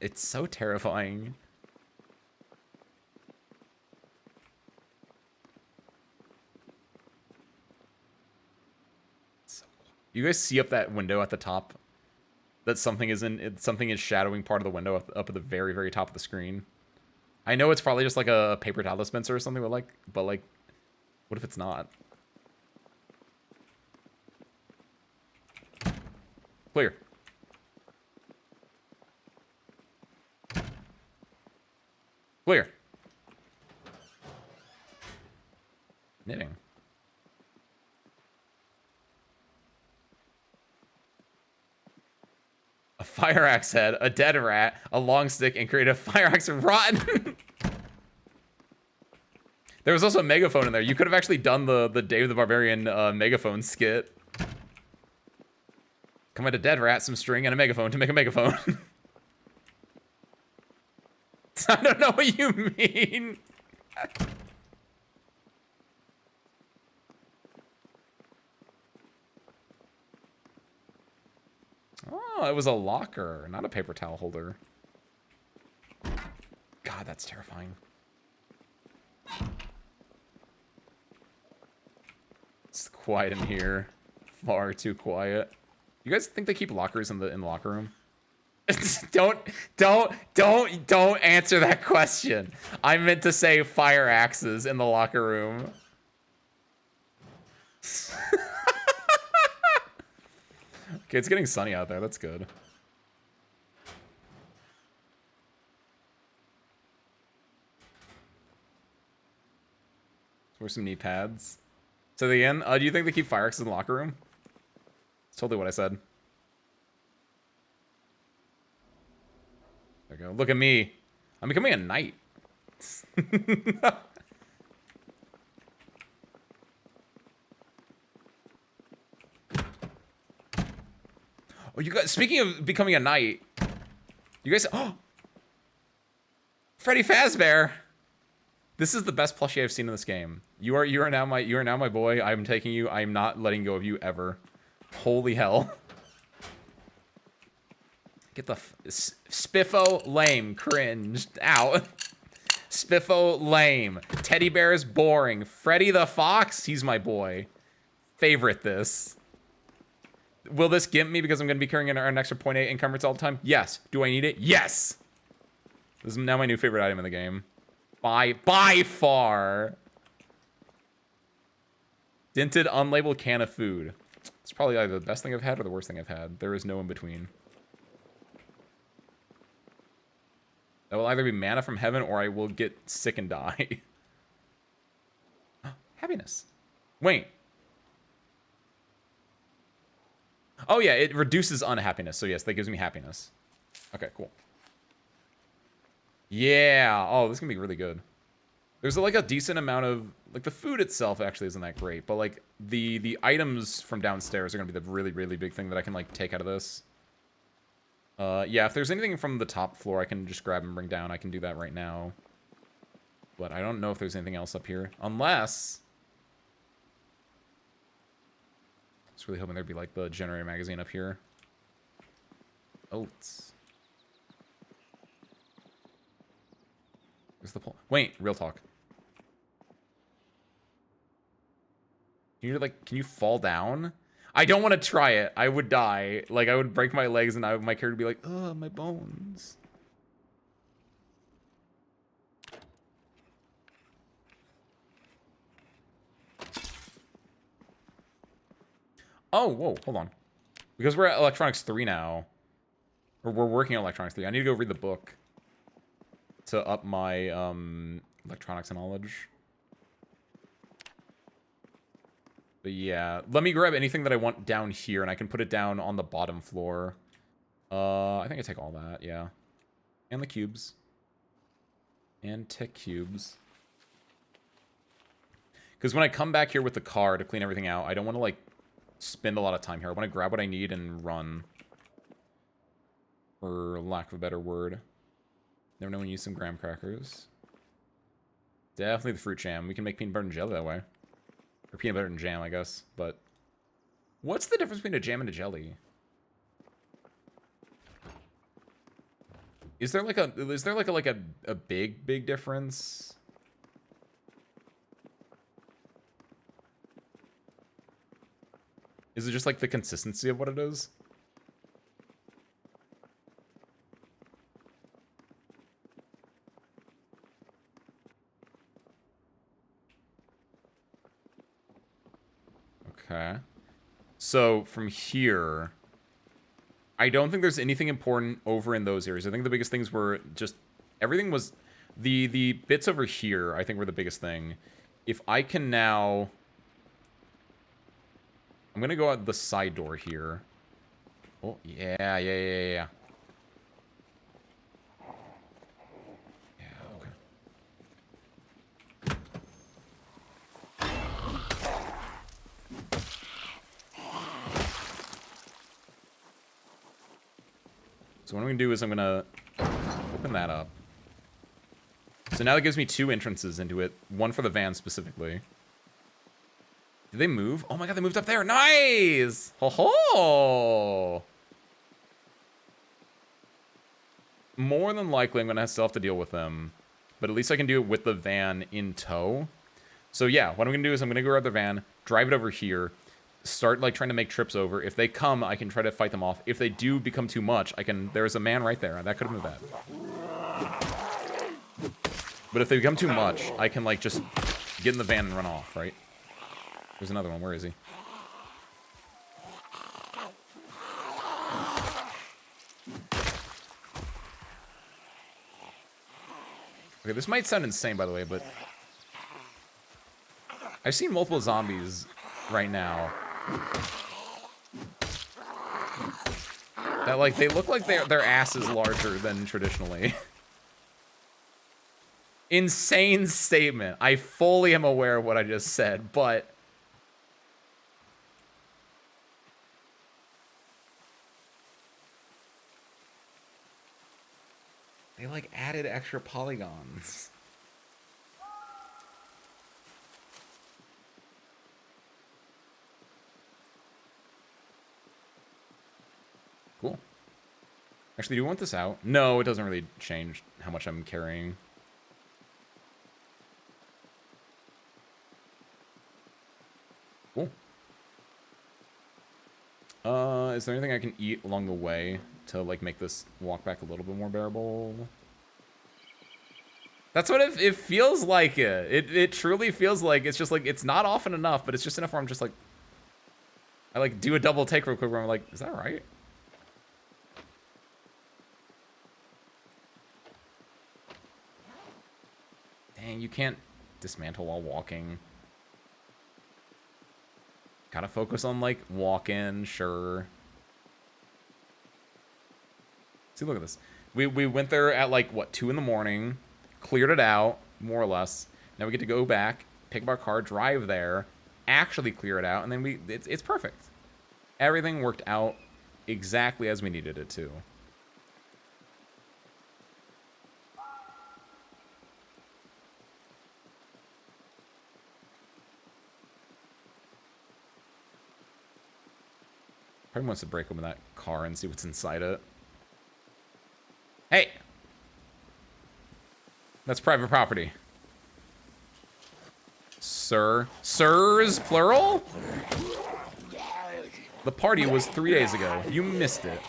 It's so terrifying. You guys see up that window at the top? That something is shadowing part of the window up at the very, very top of the screen. I know it's probably just like a paper towel dispenser or something, but like, what if it's not? Clear. Clear. Knitting. A fire axe head, a dead rat, a long stick, and create a fire axe rotten. There was also a megaphone in there. You could have actually done the Dave the Barbarian megaphone skit. Come at a dead rat, some string, and a megaphone to make a megaphone. I don't know what you mean. Oh, it was a locker, not a paper towel holder. God, that's terrifying. It's quiet in here. Far too quiet. You guys think they keep lockers in the locker room? Don't answer that question. I meant to say fire axes in the locker room. Okay, it's getting sunny out there. That's good. Wear some knee pads. So the end. Do you think they keep fire axes in the locker room? That's totally what I said. There we go. Look at me. I'm becoming a knight. Oh, you guys, speaking of becoming a knight, you guys, oh, Freddy Fazbear. This is the best plushie I've seen in this game. You are now my boy. I'm taking you. I am not letting go of you ever. Holy hell. Get the Spiffo lame, cringed out. Spiffo lame. Teddy bear is boring. Freddy the Fox, he's my boy. Favorite this. Will this gimp me because I'm going to be carrying an extra 0.8 encumbrance all the time? Yes. Do I need it? Yes. This is now my new favorite item in the game. By far. Dented unlabeled can of food. It's probably either the best thing I've had or the worst thing I've had. There is no in between. That will either be manna from heaven or I will get sick and die. Happiness. Wait. Oh yeah, it reduces unhappiness. So yes, that gives me happiness. Okay, cool. Yeah. Oh, this is gonna be really good. There's like a decent amount of like the food itself actually isn't that great, but like the items from downstairs are gonna be the really, really big thing that I can like take out of this. Yeah, if there's anything from the top floor I can just grab and bring down, I can do that right now. But I don't know if there's anything else up here. Unless... I was really hoping there'd be like the generator magazine up here. Oats. Where's the pole? Wait, real talk. Can you fall down? I don't want to try it. I would die. Like, I would break my legs and my character would be like, oh, my bones. Oh, whoa, hold on. Because we're at Electronics 3 now. Or we're working on Electronics 3. I need to go read the book to up my electronics knowledge. But yeah, let me grab anything that I want down here, and I can put it down on the bottom floor. I think I take all that, yeah. And the cubes. And tech cubes. Because when I come back here with the car to clean everything out, I don't want to, like, spend a lot of time here. I want to grab what I need and run. For lack of a better word. Never know when you use some graham crackers. Definitely the fruit jam. We can make peanut butter and jelly that way. Or peanut butter and jam, I guess. But what's the difference between a jam and a jelly? Is there like a big difference? Is it just like the consistency of what it is? Okay. So from here, I don't think there's anything important over in those areas. I think the biggest things were just everything was the bits over here, I think, were the biggest thing. If I can now, I'm gonna go out the side door here. Oh yeah. Yeah, okay. So what I'm gonna do is I'm gonna open that up. So now that gives me 2 entrances into it. One for the van specifically. Did they move? Oh my god, they moved up there. Nice! Ho ho! More than likely, I'm gonna still have to deal with them. But at least I can do it with the van in tow. So yeah, what I'm gonna do is I'm gonna go grab the van, drive it over here, start like trying to make trips over. If they come, I can try to fight them off. If they do become too much, I can. There's a man right there. That could have been bad. But if they become too much, I can like just get in the van and run off, right? There's another one. Where is he? Okay, this might sound insane, by the way, but I've seen multiple zombies right now that, like, they look like their ass is larger than traditionally. Insane statement. I fully am aware of what I just said, but they, like, added extra polygons. Cool. Actually, do you want this out? No, it doesn't really change how much I'm carrying. Cool. Is there anything I can eat along the way to, like, make this walk back a little bit more bearable? That's what it feels like. It truly feels like it's just, like, it's not often enough, but it's just enough where I'm just, like, I, like, do a double take real quick where I'm like, is that right? Dang, you can't dismantle while walking. Gotta focus on, like, walking, sure. See, look at this. We went there at, like, what, 2 in the morning, cleared it out, more or less. Now we get to go back, pick up our car, drive there, actually clear it out, and then it's perfect. Everything worked out exactly as we needed it to. Probably wants to break open that car and see what's inside it. Hey! That's private property. Sir. Sirs, plural? The party was 3 days ago. You missed it.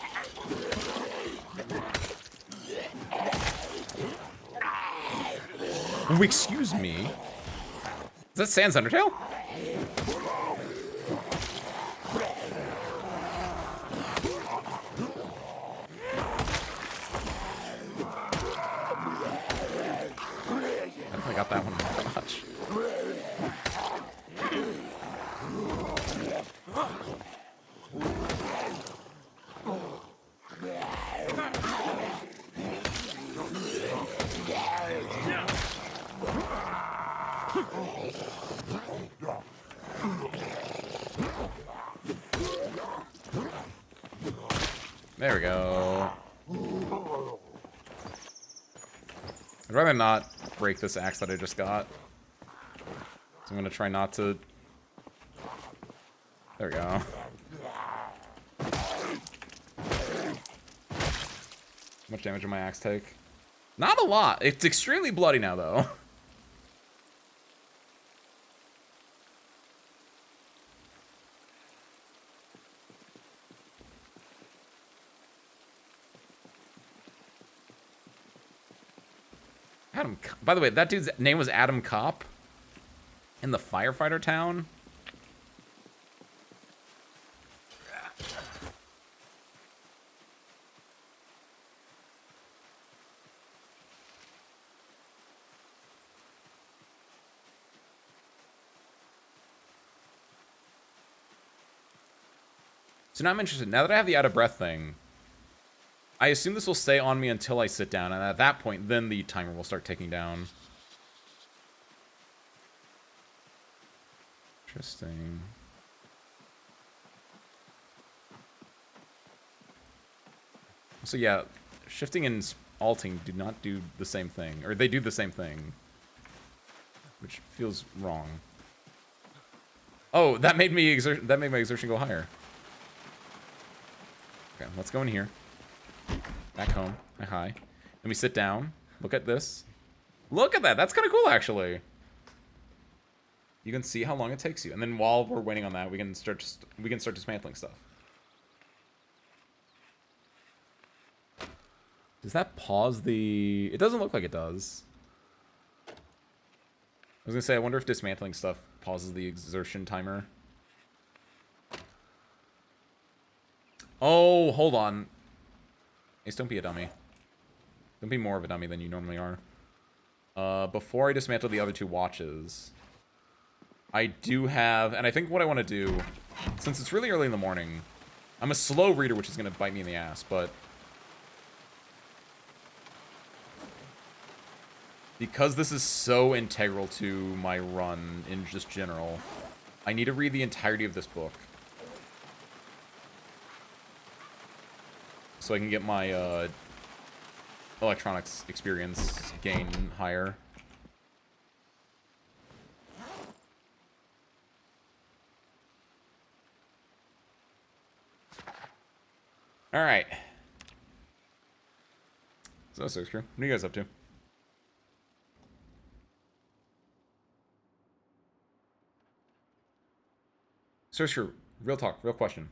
Oh, excuse me. Is that Sans Undertale? I got that one on touch. There we go. I'd rather not break this axe that I just got. So I'm gonna try not to... There we go. How much damage did my axe take? Not a lot. It's extremely bloody now, though. Adam, by the way, that dude's name was Adam Kopp in the firefighter town. So now I'm interested. Now that I have the out of breath thing, I assume this will stay on me until I sit down, and at that point, then the timer will start ticking down. Interesting. So yeah, shifting and alting do not do the same thing, or they do the same thing, which feels wrong. Oh, that made my exertion go higher. Okay, let's go in here. Back home. Hi. Let me sit down. Look at this. Look at that. That's kind of cool, actually. You can see how long it takes you, and then while we're waiting on that, we can start dismantling stuff. Does that pause the... It doesn't look like it does. I was gonna say, I wonder if dismantling stuff pauses the exertion timer. Oh, hold on. Ace, don't be a dummy. Don't be more of a dummy than you normally are. Before I dismantle the other two watches, I do have... And I think what I want to do, since it's really early in the morning, I'm a slow reader, which is going to bite me in the ass, but... Because this is so integral to my run in just general, I need to read the entirety of this book. So I can get my electronics experience gain higher. Alright. So, Search Crew, what are you guys up to? Search Crew, real talk, real question.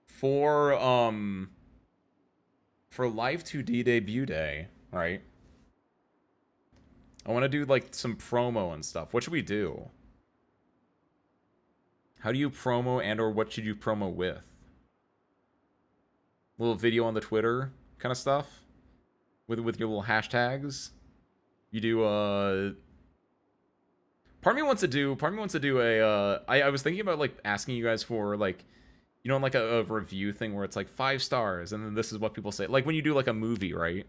For Live 2D debut day, right? I want to do, like, some promo and stuff. What should we do? How do you promo and or what should you promo with? Little video on the Twitter kind of stuff? With your little hashtags? You do, Part of me wants to do a, I was thinking about, like, asking you guys for, like, you know, like a review thing where it's like 5 stars, and then this is what people say. Like when you do like a movie, right?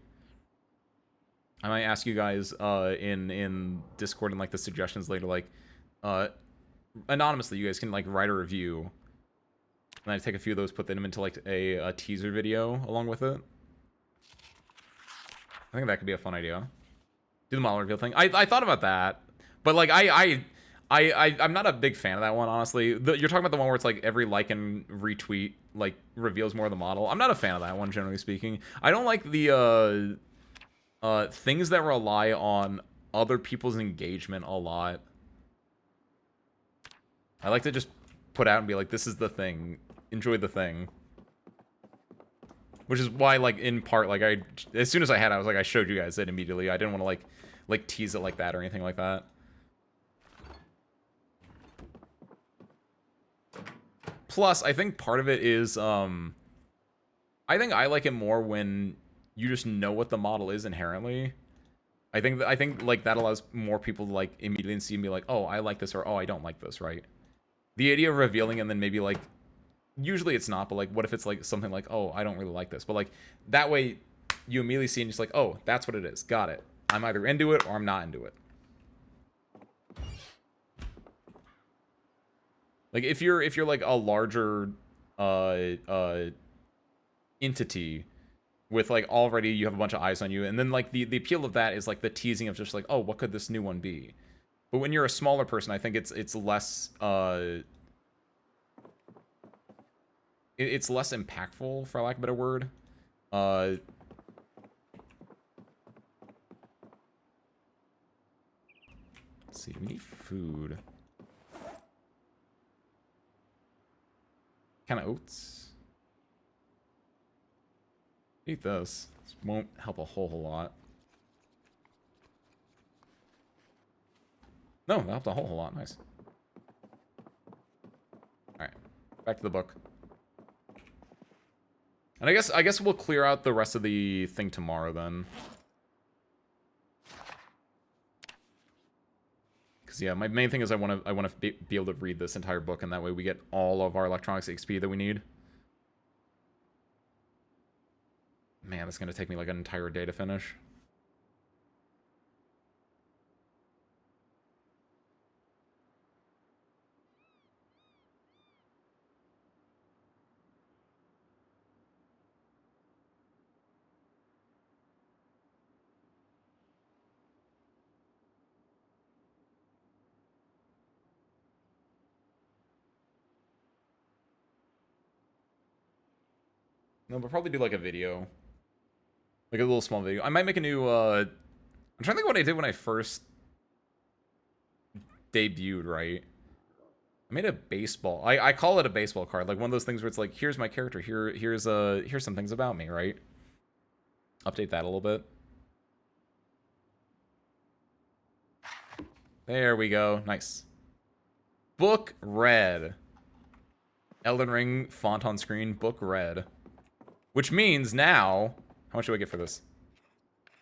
I might ask you guys in Discord and like the suggestions later, like anonymously, you guys can like write a review, and I take a few of those, put them into like a teaser video along with it. I think that could be a fun idea. Do the model reveal thing. I thought about that, but like I'm not a big fan of that one, honestly. You're talking about the one where it's like every like and retweet like reveals more of the model. I'm not a fan of that one, generally speaking. I don't like the things that rely on other people's engagement a lot. I like to just put out and be like, this is the thing. Enjoy the thing. Which is why, like, in part, like, as soon as I had it, I was like, I showed you guys it immediately. I didn't want to, like tease it like that or anything like that. Plus, I think part of it is, I think I like it more when you just know what the model is inherently. I think like that allows more people to like immediately see and be like, oh, I like this, or oh, I don't like this, right? The idea of revealing and then maybe like, usually it's not, but like, what if it's like something like, oh, I don't really like this, but like that way you immediately see and just like, oh, that's what it is, got it. I'm either into it or I'm not into it. Like if you're like a larger entity with like already you have a bunch of eyes on you, and then like the appeal of that is like the teasing of just like, oh, what could this new one be? But when you're a smaller person, I think it's less it's less impactful, for lack of a better word. Let's see, we need food. Kind of oats. Eat this. This won't help a whole lot. No, that helped a whole lot. Nice. Alright. Back to the book. And I guess we'll clear out the rest of the thing tomorrow then. Because yeah, my main thing is I want to be able to read this entire book, and that way we get all of our electronics XP that we need. Man, it's gonna take me like an entire day to finish. No, we'll probably do like a video. Like a little small video. I might make a new, I'm trying to think what I did when I first debuted, right? I made a baseball. I call it a baseball card. Like one of those things where it's like, here's my character. Here's some things about me, right? Update that a little bit. There we go. Nice. Book red. Elden Ring font on screen. Book red. Which means now... How much do I get for this?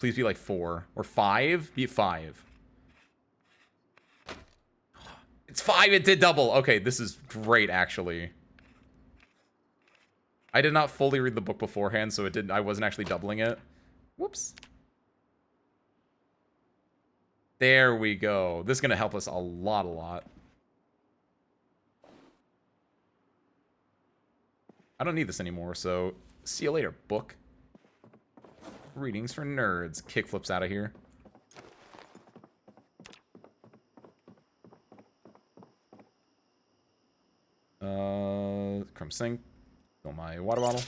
Please be like 4. Or 5? Be 5. It's 5! It did double! Okay, this is great, actually. I did not fully read the book beforehand, so I wasn't actually doubling it. Whoops. There we go. This is going to help us a lot. I don't need this anymore, so see you later, book. Readings for nerds. Kickflips out of here. Crumb sink. Fill my water bottle.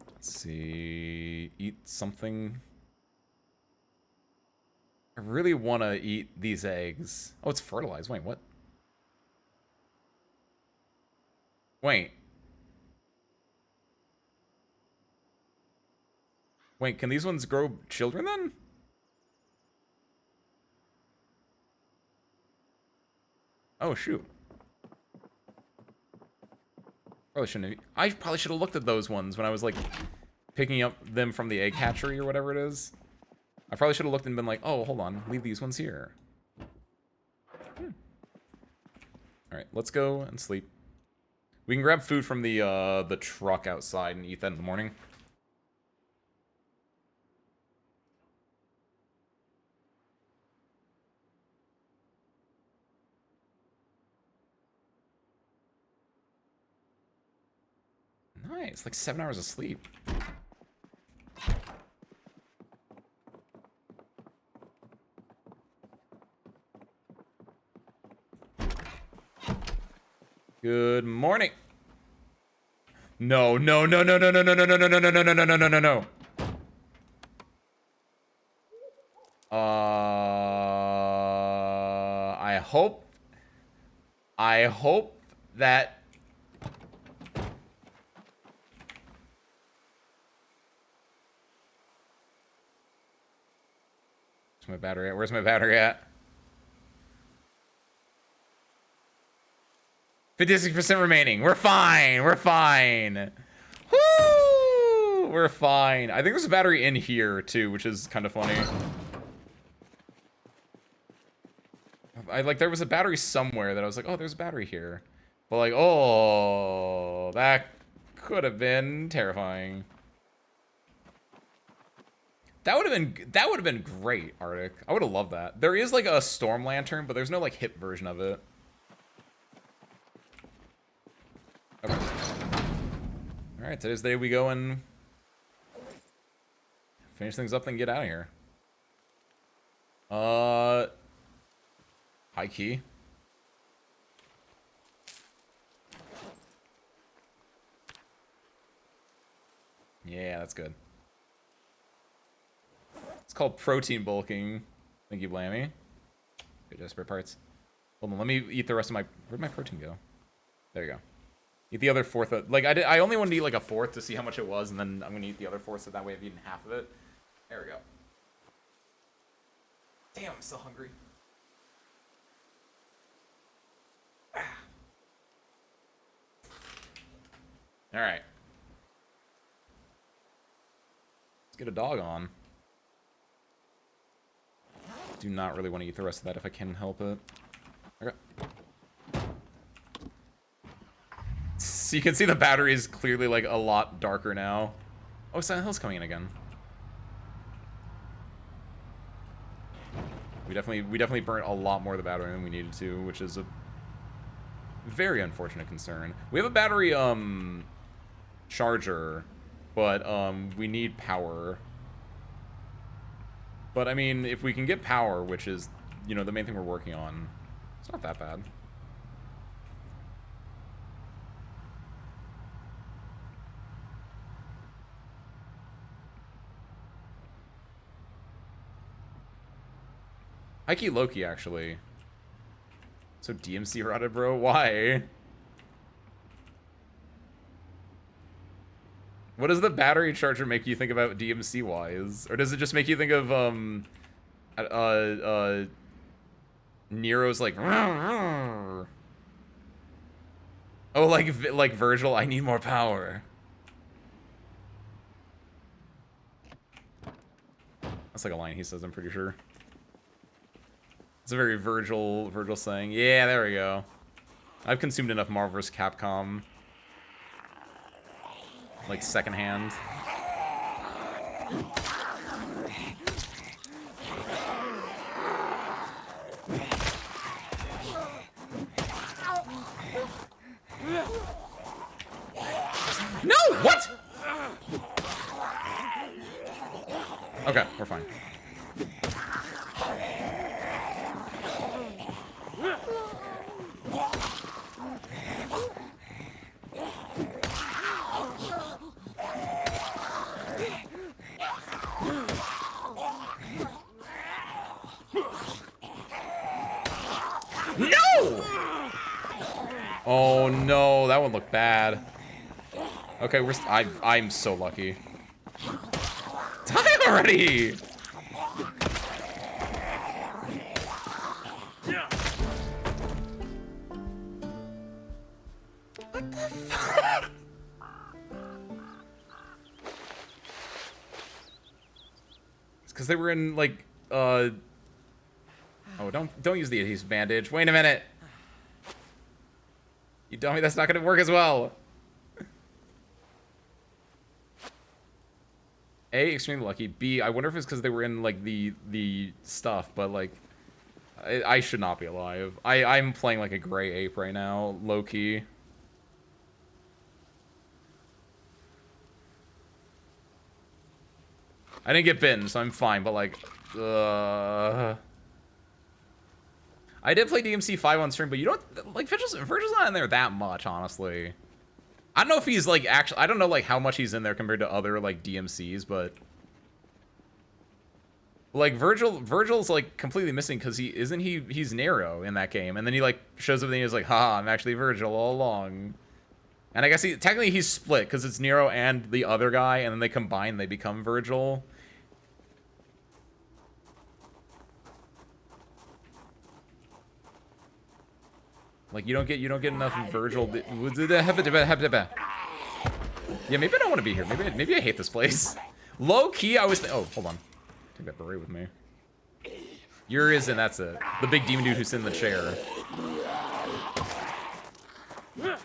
Let's see. Eat something. I really want to eat these eggs. Oh, it's fertilized. Wait, what? Wait. Wait, can these ones grow children then? Oh, shoot. Probably shouldn't have... I probably should have looked at those ones when I was, like, picking up them from the egg hatchery or whatever it is. I probably should have looked and been like, oh, hold on. Leave these ones here. Alright, let's go and sleep. We can grab food from the truck outside and eat that in the morning. Nice, like 7 hours of sleep. Good morning. No. I hope that my battery at? Where's my battery at? 56% remaining. We're fine. We're fine. Woo! We're fine. I think there's a battery in here too, which is kind of funny. There was a battery somewhere that I was like, oh, there's a battery here. But like, oh, that could have been terrifying. That would have been great, Arctic. I would have loved that. There is like a storm lantern, but there's no like hip version of it. Okay. Alright, today's the day we go and finish things up and get out of here. High key. Yeah, that's good. It's called protein bulking. Thank you, Blammy. Good desperate parts. Hold on, let me eat the rest of my... Where'd my protein go? There you go. Eat the other fourth of... Like, I only wanted to eat like a fourth to see how much it was, and then I'm gonna eat the other fourth so that way I've eaten half of it. There we go. Damn, I'm still hungry. Alright. Let's get a dog on. Do not really want to eat the rest of that if I can help it. Okay. So you can see the battery is clearly like a lot darker now. Oh, Silent Hill's coming in again. We definitely burnt a lot more of the battery than we needed to, which is a very unfortunate concern. We have a battery charger, but we need power. But I mean, if we can get power, which is, you know, the main thing we're working on, it's not that bad. Hikey Loki, actually. So DMC rotted, bro? Why? What does the battery charger make you think about DMC-wise? Or does it just make you think of, Nero's, like... Oh, like Virgil, I need more power. That's like a line he says, I'm pretty sure. It's a very Virgil saying. Yeah, there we go. I've consumed enough Marvel vs. Capcom. Like, secondhand. No! What? Okay, we're fine. No! Oh no, that one looked bad. Okay, I'm so lucky. Die already! What the fuck? It's because they were in like oh, don't use the adhesive bandage. Wait a minute. You dummy, that's not gonna work as well. A, extremely lucky. B, I wonder if it's because they were in like the stuff, but like I should not be alive. I'm playing like a gray ape right now, low key. I didn't get bitten, so I'm fine, but like I did play DMC 5 on stream, but you don't like Virgil's not in there that much, honestly. I don't know if he's like actually I don't know like how much he's in there compared to other like DMCs, but like Virgil's like completely missing because he's Nero in that game, and then he like shows up and he's like, haha, I'm actually Virgil all along. And I guess technically he's split because it's Nero and the other guy, and then they combine, they become Virgil. Like you don't get enough Virgil. Yeah, maybe I don't want to be here. Maybe I hate this place. Low key, I was. Oh, hold on. Take that beret with me. Yours, and that's it. The big demon dude who's in the chair. I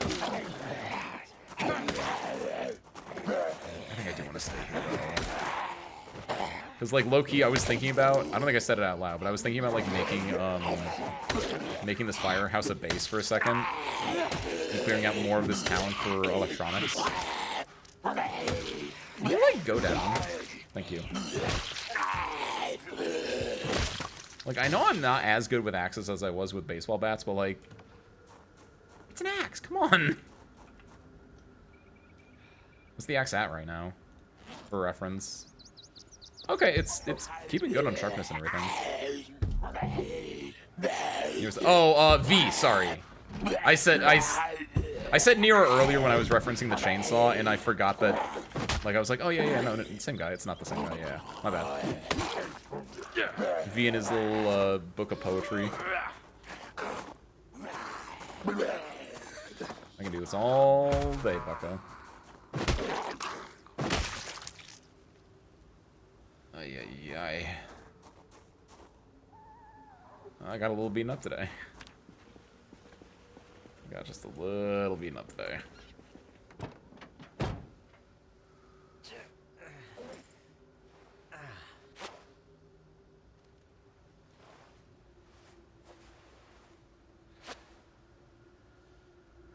think I do want to stay here though. Because like low key, I was thinking about. I don't think I said it out loud, but I was thinking about like making this firehouse a base for a second, and clearing out more of this town for electronics. Can you, like, go down? Thank you. Like, I know I'm not as good with axes as I was with baseball bats, but, like, it's an axe. Come on. What's the axe at right now? For reference. Okay, it's keeping good on sharpness and everything. V, sorry. I said Nero earlier when I was referencing the chainsaw, and I forgot that, like, I was like, oh, yeah, no, same guy. It's not the same guy, yeah. My bad. V and his little, book of poetry. I can do this all day, bucko. Ay. I got a little beaten up today. Got just a little beaten up today.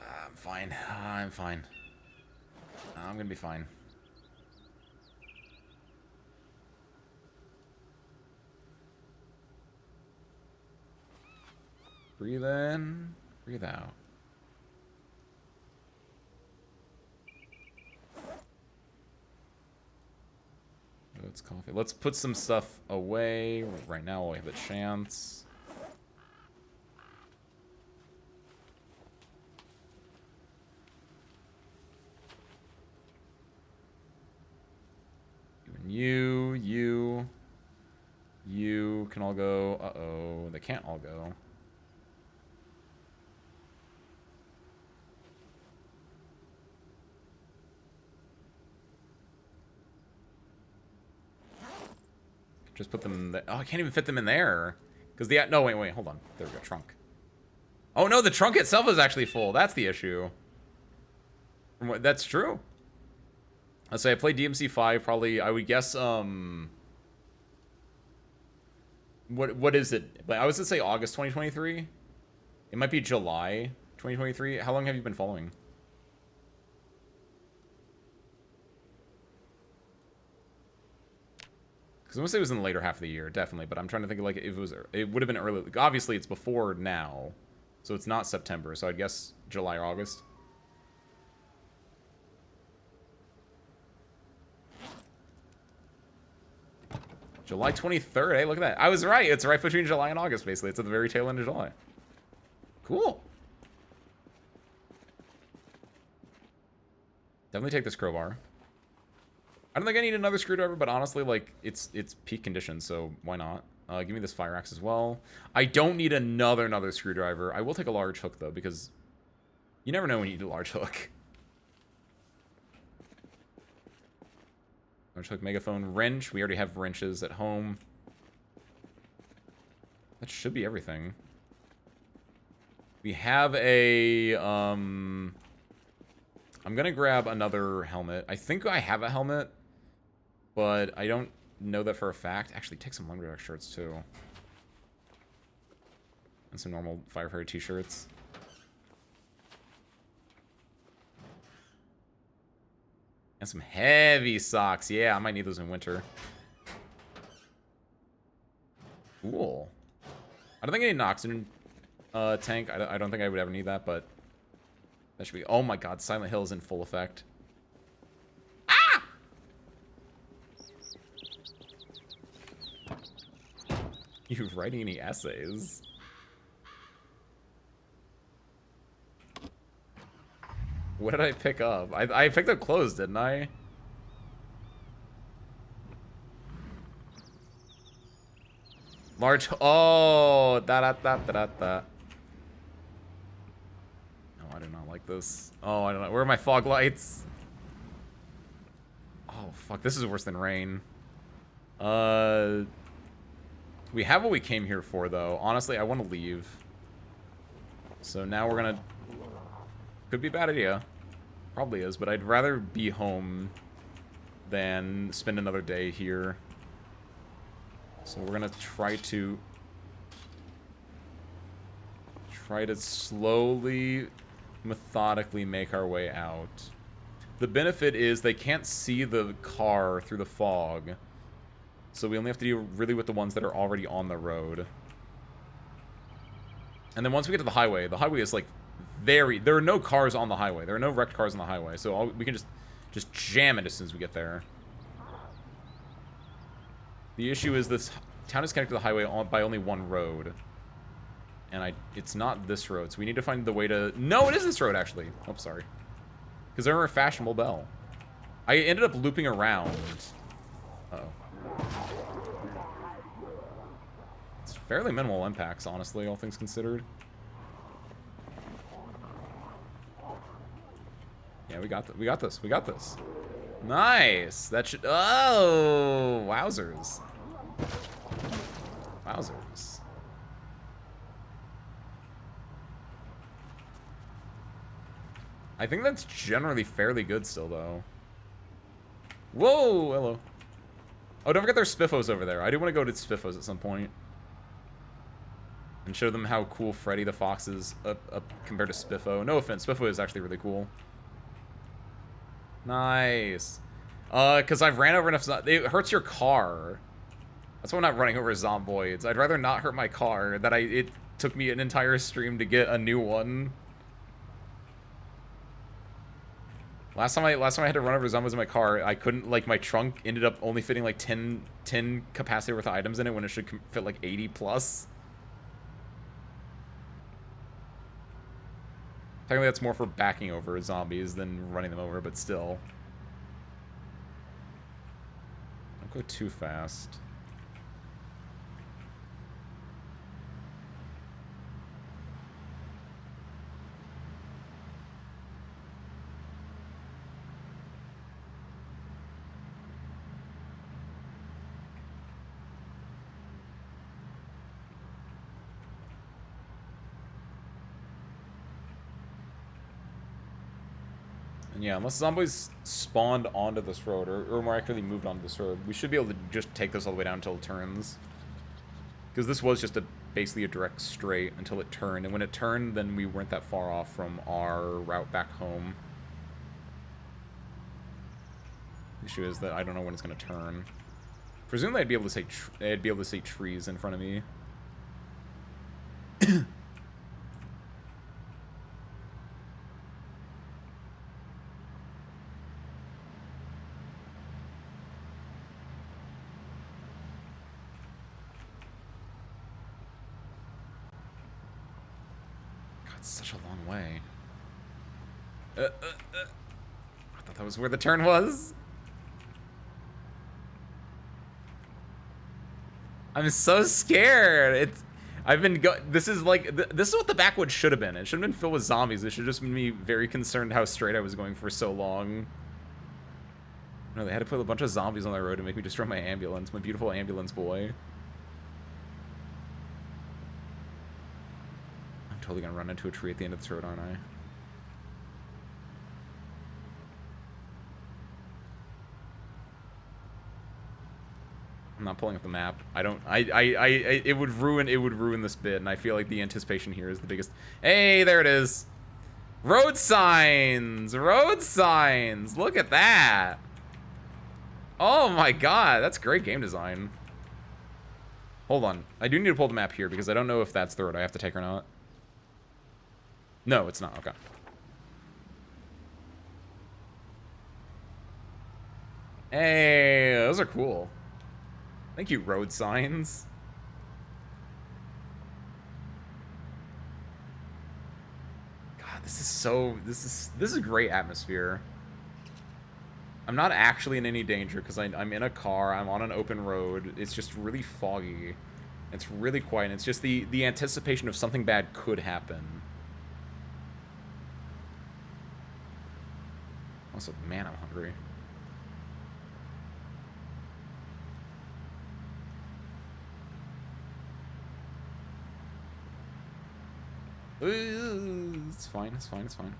I'm fine. I'm fine. I'm gonna be fine. Breathe in, breathe out. It's coffee. Let's put some stuff away right now while we have a chance. You can all go. Uh-oh, they can't all go. Just put them in the, oh, I can't even fit them in there. Because the, no, wait, hold on. There we go, trunk. Oh no, the trunk itself is actually full. That's the issue. That's true. Let's say I played DMC5 probably, I would guess, what is it? Like, I was gonna say August 2023. It might be July 2023. How long have you been following? Because I want to say it was in the later half of the year, definitely. But I'm trying to think of, like, if it was, it would have been early. Like, obviously, it's before now, so it's not September. So I'd guess July or August. July 23rd. Hey, look at that. I was right. It's right between July and August, basically. It's at the very tail end of July. Cool. Definitely take this crowbar. I don't think I need another screwdriver, but honestly, like, it's peak condition, so why not? Give me this fire axe as well. I don't need another screwdriver. I will take a large hook, though, because you never know when you need a large hook. Large hook, megaphone, wrench. We already have wrenches at home. That should be everything. We have a, I'm gonna grab another helmet. I think I have a helmet, but I don't know that for a fact. Actually, take some lumberjack shirts, too. And some normal firefighter t-shirts. And some heavy socks. Yeah, I might need those in winter. Cool. I don't think I need an oxygen tank. I don't think I would ever need that, but that should be... Oh my god, Silent Hill is in full effect. Ah! You writing any essays? What did I pick up? I picked up clothes, didn't I? Large... Oh! Da-da-da-da-da-da. Oh, I do not like this. Oh, I don't know. Where are my fog lights? Oh, fuck. This is worse than rain. We have what we came here for, though. Honestly, I want to leave. So now we're gonna... Could be a bad idea. Probably is, but I'd rather be home than spend another day here. So we're gonna try to slowly, methodically make our way out. The benefit is they can't see the car through the fog. So we only have to deal really with the ones that are already on the road. And then once we get to the highway is like there are no cars on the highway. There are no wrecked cars on the highway. So we can just jam it as soon as we get there. The issue is this town is connected to the highway by only one road. And it's not this road, so we need to find the way to... No, it is this road, actually. Oh, sorry. Because they're a fashionable bell. I ended up looping around. Uh-oh. It's fairly minimal impacts, honestly, all things considered. Yeah, we got this. We got this. Nice! That should... Oh! Wowzers. Wowzers. I think that's generally fairly good still, though. Whoa! Hello. Oh, don't forget there's Spiffos over there. I do want to go to Spiffos at some point. And show them how cool Freddy the Fox is up compared to Spiffo. No offense, Spiffo is actually really cool. Nice. Because I've ran over enough... It hurts your car. That's why I'm not running over Zomboids. I'd rather not hurt my car. It took me an entire stream to get a new one. Last time I had to run over zombies in my car, I couldn't, like, my trunk ended up only fitting, like, 10 capacity worth of items in it when it should fit, like, 80 plus. Technically, that's more for backing over zombies than running them over, but still. Don't go too fast. Yeah, unless zombies spawned onto this road, or more accurately moved onto this road, we should be able to just take this all the way down until it turns. Because this was just basically a direct straight until it turned, and when it turned, then we weren't that far off from our route back home. The issue is that I don't know when it's going to turn. Presumably I'd be able to see trees in front of me. It's such a long way. I thought that was where the turn was. I'm so scared. This is what the backwoods should have been. It shouldn't have been filled with zombies. It should have just been me very concerned how straight I was going for so long. No, they had to put a bunch of zombies on the road to make me destroy my ambulance, my beautiful ambulance boy. Totally gonna run into a tree at the end of this road, aren't I? I'm not pulling up the map. It would ruin this bit, and I feel like the anticipation here is the biggest. Hey, there it is. Road signs! Road signs! Look at that! Oh my god, that's great game design. Hold on. I do need to pull the map here, because I don't know if that's the road I have to take or not. No, it's not. Okay. Hey, those are cool. Thank you, road signs. God, this is great atmosphere. I'm not actually in any danger because I'm in a car. I'm on an open road. It's just really foggy. It's really quiet. And it's just the anticipation of something bad could happen. Also, man, I'm hungry. It's fine, it's fine, it's fine.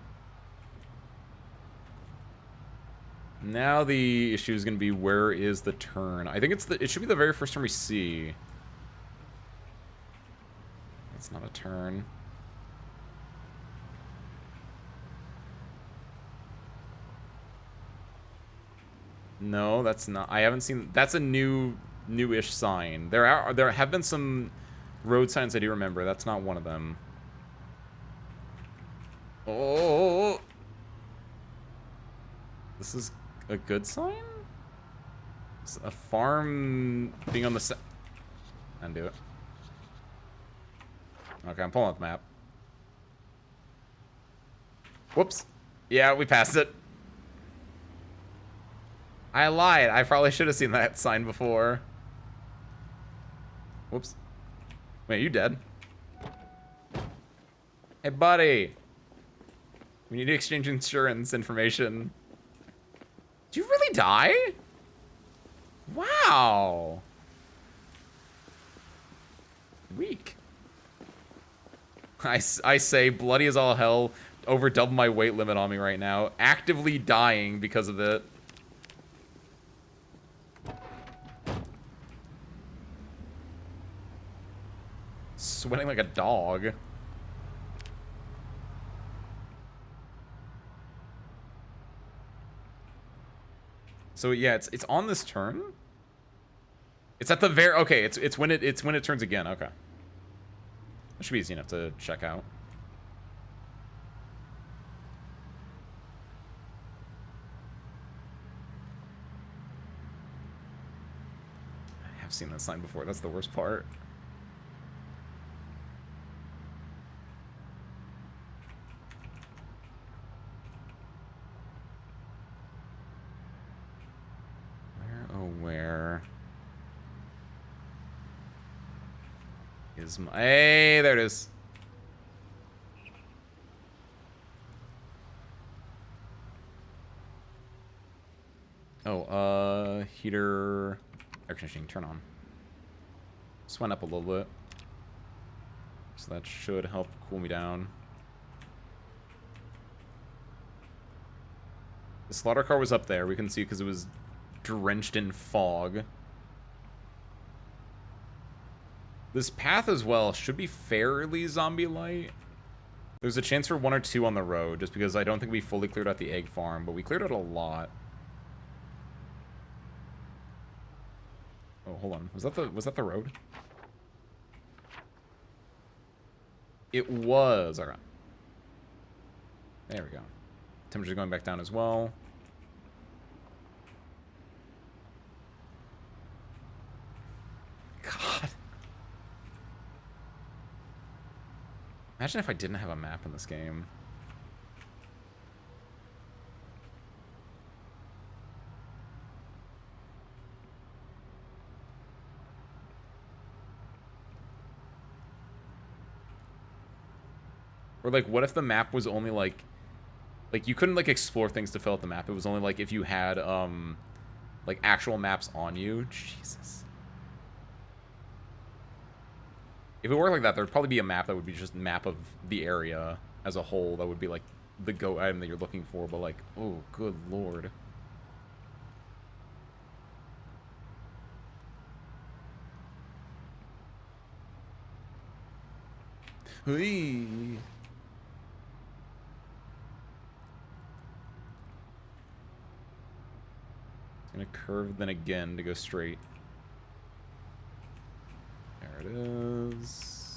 Now the issue is going to be, where is the turn? I think it should be the very first turn we see. It's not a turn. No, that's not. I haven't seen. That's a newish sign. There have been some road signs I do remember. That's not one of them. Oh, this is a good sign. It's a farm being on the undo it. Okay, I'm pulling up the map. Whoops. Yeah, we passed it. I lied. I probably should have seen that sign before. Whoops. Wait, you dead? Hey, buddy. We need to exchange insurance information. Did you really die? Wow. Weak. I say bloody as all hell, over double my weight limit on me right now. Actively dying because of it. Sweating like a dog. So yeah, it's on this turn. It's at the very okay. It's when it turns again. Okay, that should be easy enough to check out. I have seen that sign before. That's the worst part. Where is my... Hey, there it is. Oh, heater... Air conditioning, turn on. Just went up a little bit. So that should help cool me down. The slaughter car was up there, we can see, because it was drenched in fog. This path as well should be fairly zombie light. There's a chance for 1 or 2 on the road, just because I don't think we fully cleared out the egg farm, but we cleared out a lot. Oh, hold on. Was that the road? It was. Alright. There we go. Temperature's going back down as well. God. Imagine if I didn't have a map in this game. Or like, what if the map was only like you couldn't like explore things to fill out the map. It was only like if you had like actual maps on you. Jesus. If it worked like that, there'd probably be a map that would be just a map of the area as a whole. That would be like the go item that you're looking for. But like, oh, good lord. Hey. Gonna curve then again to go straight. There it is.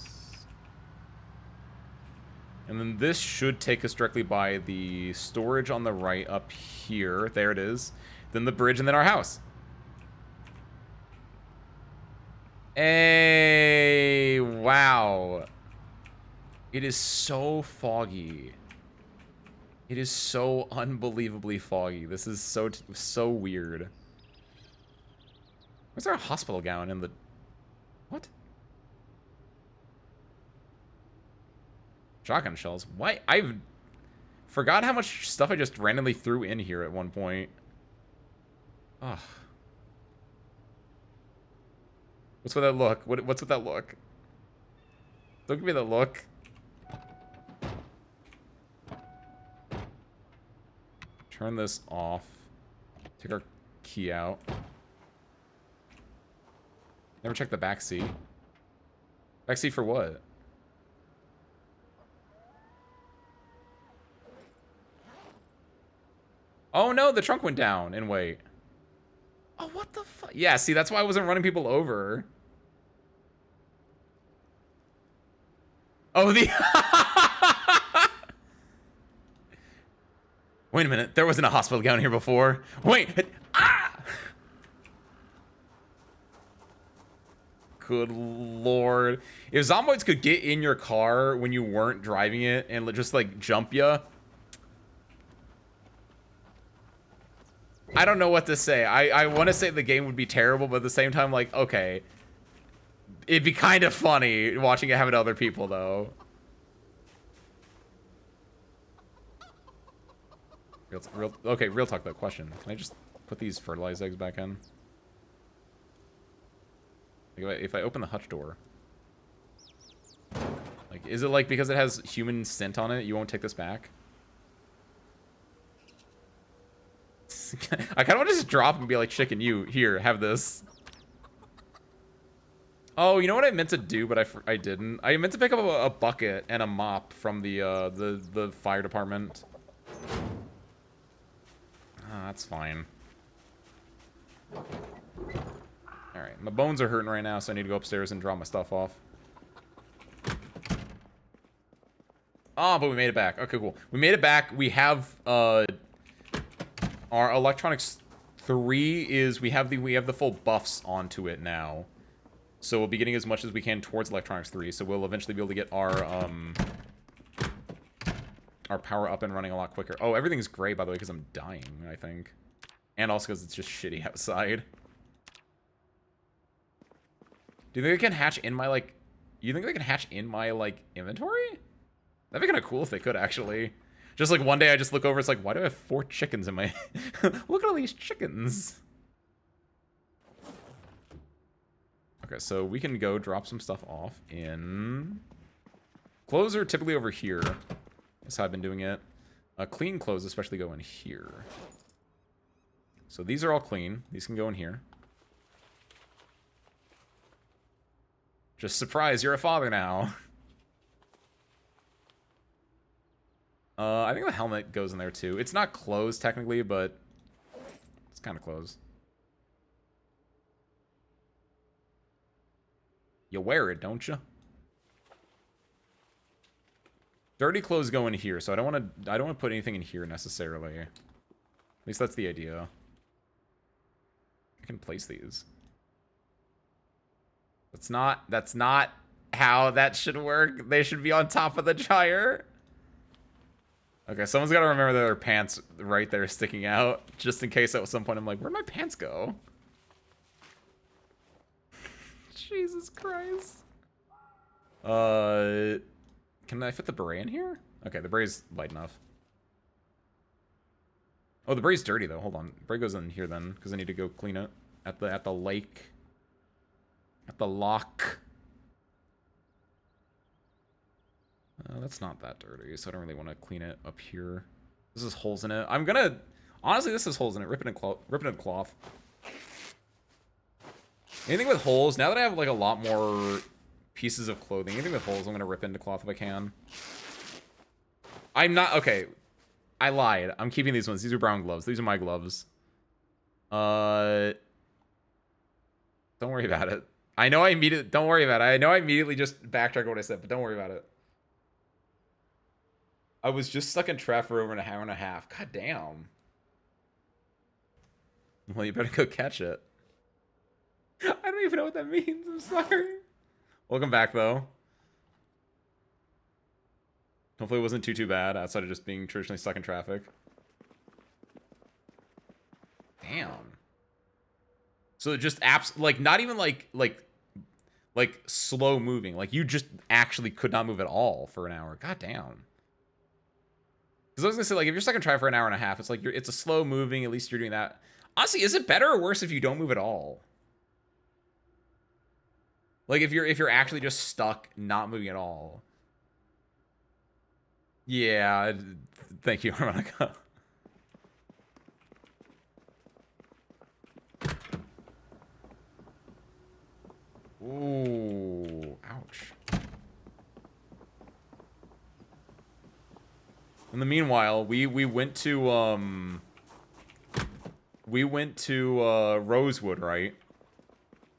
And then this should take us directly by the storage on the right up here. There it is. Then the bridge and then our house. Hey, wow. It is so foggy. It is so unbelievably foggy. This is so weird. Where's our hospital gown in the... What? Shotgun shells? Why? I've forgot how much stuff I just randomly threw in here at one point. Ugh. What's with that look? What's with that look? Don't give me that look. Turn this off. Take our key out. Never check the back seat. Back seat for what? Oh no, the trunk went down in weight. Oh, what the fuck? Yeah, see, that's why I wasn't running people over. Oh, the... Wait a minute. There wasn't a hospital down here before. Wait. Ah! Good lord. If Zomboids could get in your car when you weren't driving it and just, like, jump you... I don't know what to say. I want to say the game would be terrible, but at the same time, like, okay. It'd be kind of funny watching it happen to other people, though. Okay, real talk, though. Question. Can I just put these fertilized eggs back in? Like, if I open the hutch door... Like, is it, like, because it has human scent on it, you won't take this back? I kind of want to just drop and be like, chicken, you, here, have this. Oh, you know what I meant to do, but I didn't? I meant to pick up a bucket and a mop from the fire department. Ah, that's fine. Alright, my bones are hurting right now, so I need to go upstairs and drop my stuff off. Oh, but we made it back. Okay, cool. We made it back. We have, our electronics 3 is, we have the full buffs onto it now. So we'll be getting as much as we can towards electronics 3, so we'll eventually be able to get our power up and running a lot quicker. Oh, everything's gray, by the way, because I'm dying, I think. And also because it's just shitty outside. Do you think they can hatch in my, like... You think they can hatch in my, like, inventory? That'd be kind of cool if they could, actually. Just, like, one day I just look over, it's like, why do I have 4 chickens in my... Look at all these chickens! Okay, so we can go drop some stuff off in... Clothes are typically over here. That's how I've been doing it. Clean clothes especially go in here. So these are all clean. These can go in here. Just surprise, you're a father now. I think the helmet goes in there too. It's not clothes technically, but it's kind of clothes. You wear it, don't you? Dirty clothes go in here, so I don't want to put anything in here necessarily. At least that's the idea. I can place these. That's not how that should work. They should be on top of the gyre. Okay, someone's got to remember that their pants right there sticking out, just in case at some point I'm like, where'd my pants go? Jesus Christ. Can I fit the beret in here? Okay, the beret's light enough. Oh, the beret's dirty though. Hold on. The beret goes in here then, because I need to go clean it at the lake. At the lock. That's not that dirty, so I don't really want to clean it up here. This has holes in it. I'm gonna... Honestly, this has holes in it. Rip it in cloth. Anything with holes, now that I have like a lot more pieces of clothing, anything with holes I'm gonna rip into cloth if I can. I'm not... Okay. I lied. I'm keeping these ones. These are brown gloves. These are my gloves. Don't worry about it. I know I immediately... Don't worry about it. I know I immediately just backtracked what I said, but don't worry about it. I was just stuck in trap for over an hour and a half. God damn. Well, you better go catch it. I don't even know what that means. I'm sorry. Welcome back, though. Hopefully it wasn't too bad outside of just being traditionally stuck in traffic. Damn. So it just like not even like slow moving. Like you just actually could not move at all for an hour. God damn. Because I was gonna say, like, if you're stuck in traffic for an hour and a half, it's like it's a slow moving. At least you're doing that. Honestly, is it better or worse if you don't move at all? Like if you're actually just stuck, not moving at all. Yeah. Thank you, Harmonica. Ooh, ouch. In the meanwhile, we went to we went to Rosewood, right?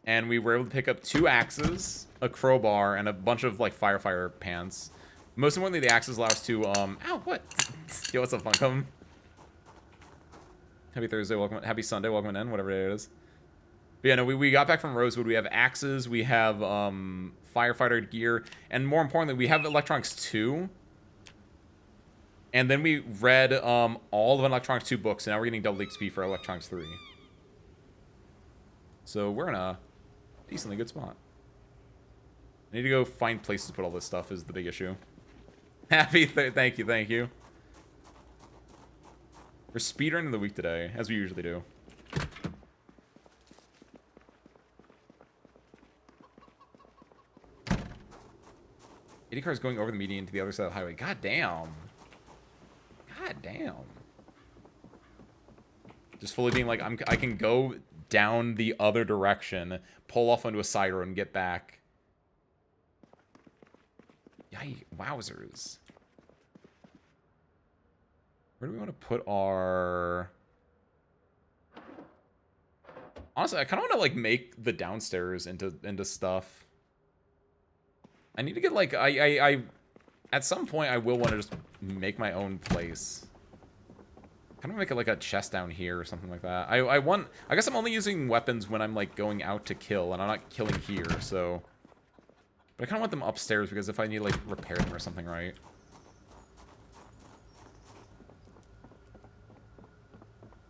And we were able to pick up 2 axes, a crowbar, and a bunch of like firefighter pants. Most importantly, the axes allow us to ow, what? Yo, what's up, Funkum? Happy Thursday, welcome. Happy Sunday, welcome in, whatever day it is. But yeah, no, we got back from Rosewood. We have axes, we have firefighter gear, and more importantly, we have Electronics 2. And then we read all of Electronics 2 books, and now we're getting double XP for Electronics 3. So we're in a decently good spot. I need to go find places to put all this stuff is the big issue. Thank you, thank you. We're speedrunning the week today, as we usually do. Eighty cars going over the median to the other side of the highway. God damn. God damn. Just fully being like, I can go down the other direction, pull off onto a side road, and get back. Yikes, wowzers. Where do we want to put our... Honestly, I kind of want to, like, make the downstairs into stuff. I need to get, like, at some point, I will want to just make my own place. Kind of make it like a chest down here or something like that. I guess I'm only using weapons when I'm, like, going out to kill, and I'm not killing here, so... But I kind of want them upstairs, because if I need to, like, repair them or something, right?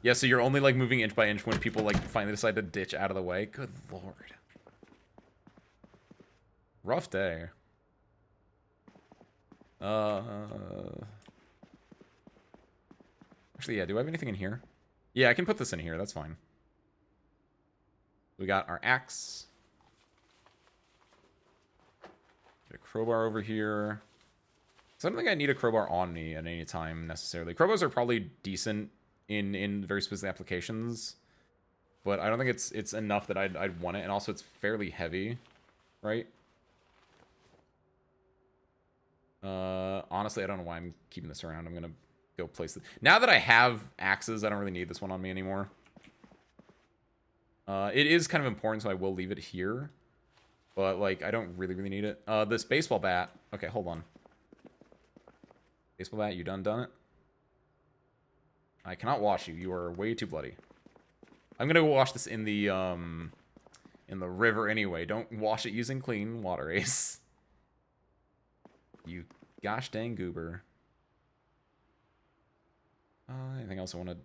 Yeah, so you're only, like, moving inch by inch when people, like, finally decide to ditch out of the way? Good lord. Rough day. Actually, yeah, do I have anything in here? Yeah, I can put this in here, that's fine. We got our axe. Get a crowbar over here. So I don't think I need a crowbar on me at any time, necessarily. Crowbars are probably decent in very specific applications, but I don't think it's enough that I'd want it, and also it's fairly heavy, right? Honestly, I don't know why I'm keeping this around. I'm gonna go place it. Now that I have axes, I don't really need this one on me anymore. It is kind of important, so I will leave it here. But, like, I don't really need it. This baseball bat. Okay, hold on. Baseball bat, you done it? I cannot wash you. You are way too bloody. I'm gonna wash this in the river anyway. Don't wash it using clean water, Ace. You gosh dang goober. Anything else I want to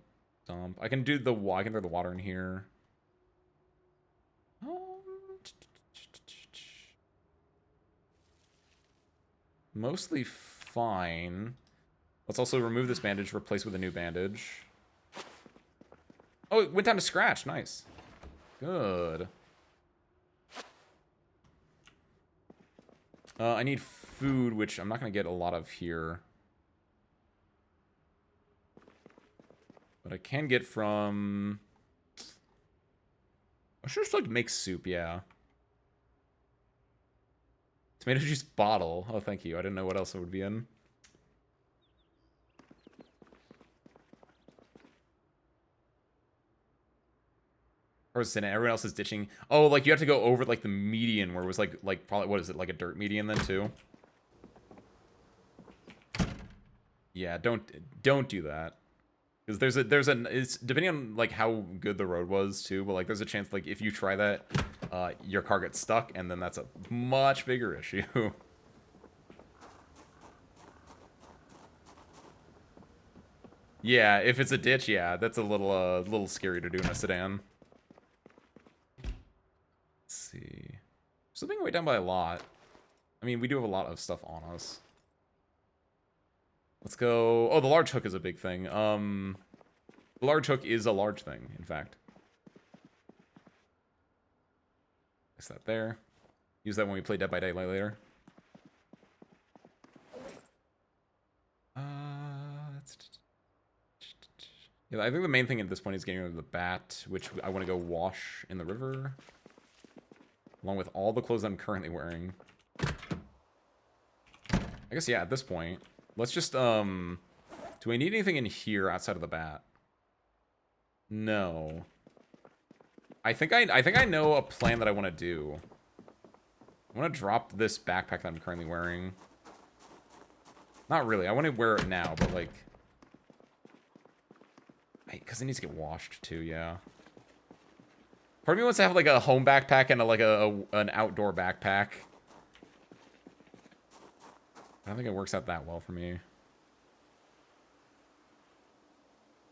dump? I can do I can throw the water in here. Mostly fine. Let's also remove this bandage, replace with a new bandage. Oh, it went down to scratch. Nice. Good. I need food, which I'm not going to get a lot of here. But I can get from... I should just, like, make soup, yeah. Tomato juice bottle. Oh, thank you. I didn't know what else it would be in. Or is it everyone else is ditching? Oh, like, you have to go over, like, the median where it was, like probably, what is it, like a dirt median then, too? Yeah, don't do that. Because it's depending on, like, how good the road was, too, but, like, there's a chance, like, if you try that, your car gets stuck, and then that's a much bigger issue. Yeah, if it's a ditch, yeah, that's a little scary to do in a sedan. Let's see. Still being weighed down by a lot. I mean, we do have a lot of stuff on us. Let's go... Oh, the large hook is a big thing. The large hook is a large thing, in fact. Place that there. Use that when we play Dead by Daylight later. Yeah, I think the main thing at this point is getting rid of the bat, which I want to go wash in the river. Along with all the clothes I'm currently wearing. I guess, yeah, at this point. Let's just, do we need anything in here outside of the bat? No. I think I know a plan that I want to do. I want to drop this backpack that I'm currently wearing. Not really. I want to wear it now, but like... Because it needs to get washed too, yeah. Part of me wants to have like a home backpack and an outdoor backpack. I don't think it works out that well for me.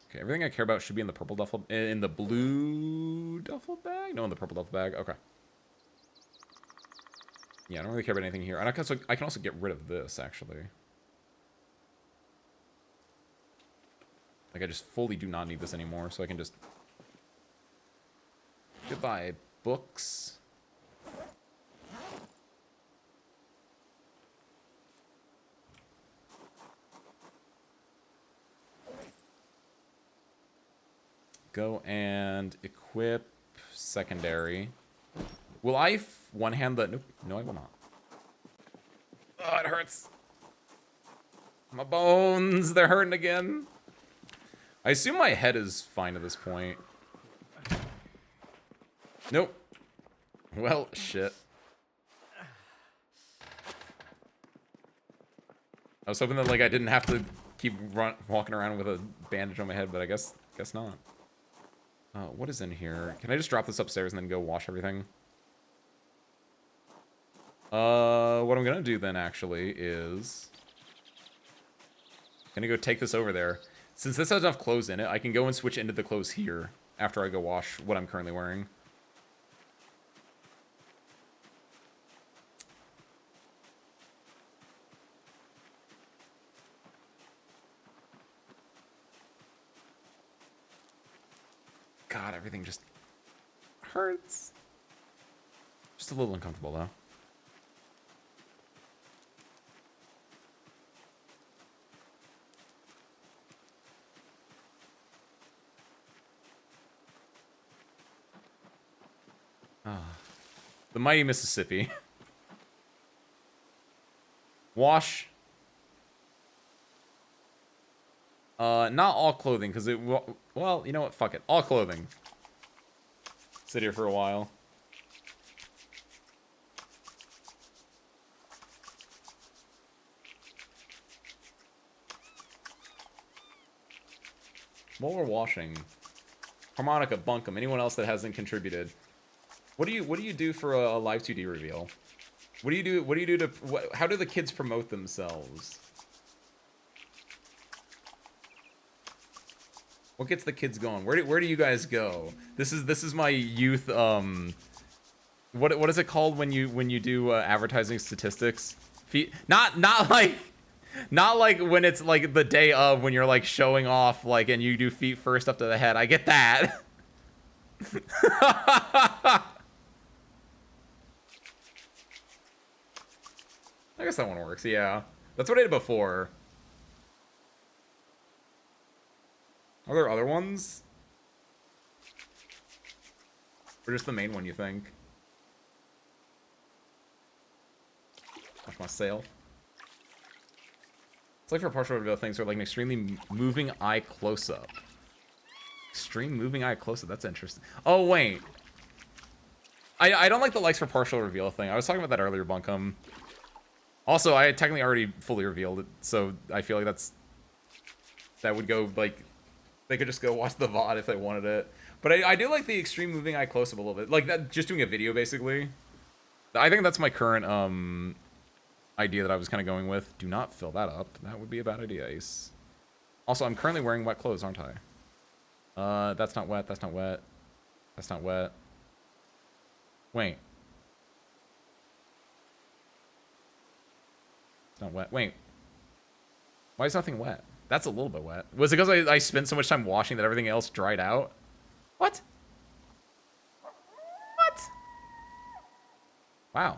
Okay, everything I care about should be in the purple duffel... In the blue duffel bag? No, in the purple duffel bag. Okay. Yeah, I don't really care about anything here. And I can also get rid of this, actually. Like, I just fully do not need this anymore, so I can just... Goodbye, books. Go and equip secondary. Will I one-hand the... Nope. No, I will not. Oh, it hurts. My bones, they're hurting again. I assume my head is fine at this point. Nope. Well, shit. I was hoping that, like, I didn't have to keep walking around with a bandage on my head, but I guess not. What is in here? Can I just drop this upstairs and then go wash everything? What I'm gonna do then, actually, is... gonna go take this over there. Since this has enough clothes in it, I can go and switch into the clothes here after I go wash what I'm currently wearing. God, everything just hurts. Just a little uncomfortable, though. The mighty Mississippi. Wash. Not all clothing, because it... Well, you know what? Fuck it. All clothing. Sit here for a while. While we're washing... Harmonica, Bunkum, anyone else that hasn't contributed... What do you do for a live 2D reveal? What do you do to how do the kids promote themselves? What gets the kids going? Where do you guys go? This is my youth what is it called when you do advertising statistics? Not like when it's like the day of when you're like showing off like and you do feet first up to the head. I get that. I guess that one works, yeah. That's what I did before. Are there other ones? Or just the main one, you think? Watch myself. It's like for partial reveal things are like an extremely moving eye close-up. Extreme moving eye close-up, that's interesting. Oh, wait. I don't like the likes for partial reveal thing. I was talking about that earlier, Bunkum. Also, I had technically already fully revealed it, so I feel like that would go, like, they could just go watch the VOD if they wanted it. But I do like the extreme moving eye close-up a little bit. Like, that, just doing a video, basically. I think that's my current, idea that I was kind of going with. Do not fill that up. That would be a bad idea, Ace. Also, I'm currently wearing wet clothes, aren't I? That's not wet, that's not wet. That's not wet. Wait. It's not wet. Wait. Why is nothing wet? That's a little bit wet. Was it because I spent so much time washing that everything else dried out? What? What? Wow.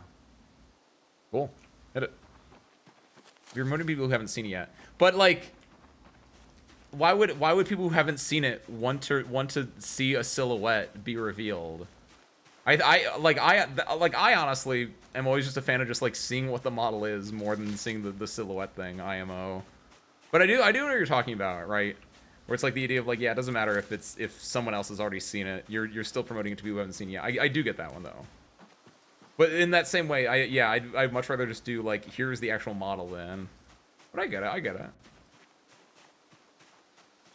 Cool. Hit it. You're promoting people who haven't seen it yet. But like, why would people who haven't seen it want to see a silhouette be revealed? I honestly am always just a fan of just like seeing what the model is more than seeing the silhouette thing, IMO. But I do know what you're talking about, right? Where it's like the idea of like, yeah, it doesn't matter if someone else has already seen it. You're still promoting it to people who haven't seen it yet. I do get that one though. But in that same way, I'd much rather just do like, here's the actual model then. But I get it. I get it.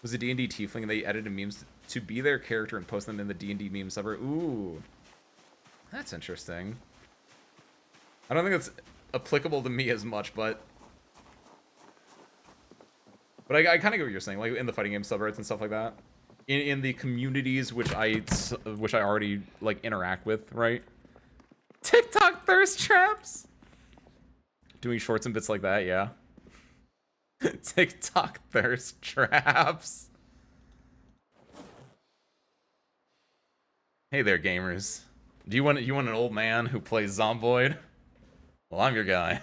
Was a D&D tiefling, they edited memes to be their character and post them in the D&D meme subreddit. Ooh, that's interesting. I don't think that's applicable to me as much, but I kind of get what you're saying, like in the fighting game subreddits and stuff like that, in the communities which I already like interact with, right? TikTok thirst traps, doing shorts and bits like that, yeah. TikTok thirst traps. Hey there, gamers. Do you want an old man who plays Zomboid? Well, I'm your guy.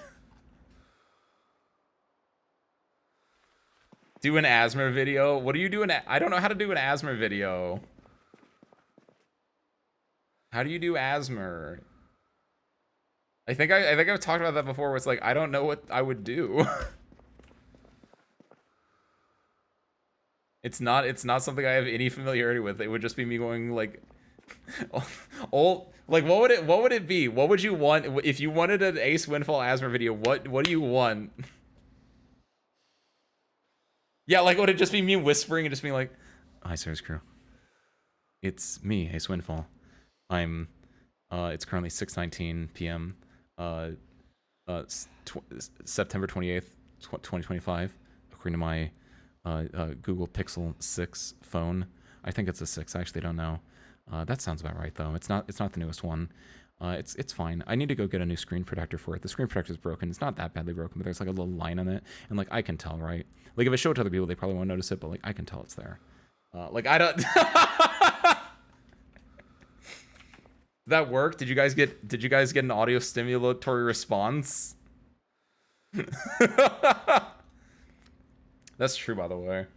Do an asthma video? What do you do I don't know how to do an asthma video. How do you do asthma? I think I've talked about that before where it's like I don't know what I would do. It's not something I have any familiarity with. It would just be me going like old like what would it be? What would you want if you wanted an Ace Windfall asthma video? What do you want? Yeah, like would it just be me whispering and just being like, "Hi, Sirs Crew. It's me, Ace Windfall. I'm it's currently 6:19 p.m. September 28th, 2025, according to my Google Pixel 6 phone. I think it's a 6. I actually don't know. That sounds about right though. It's not the newest one. It's fine. I need to go get a new screen protector for it. The screen protector is broken. It's not that badly broken, but there's like a little line on it, and like I can tell, right? Like if I show it to other people, they probably won't notice it, but like I can tell it's there. Like I don't. That worked? Did you guys get an audio stimulatory response? That's true, by the way.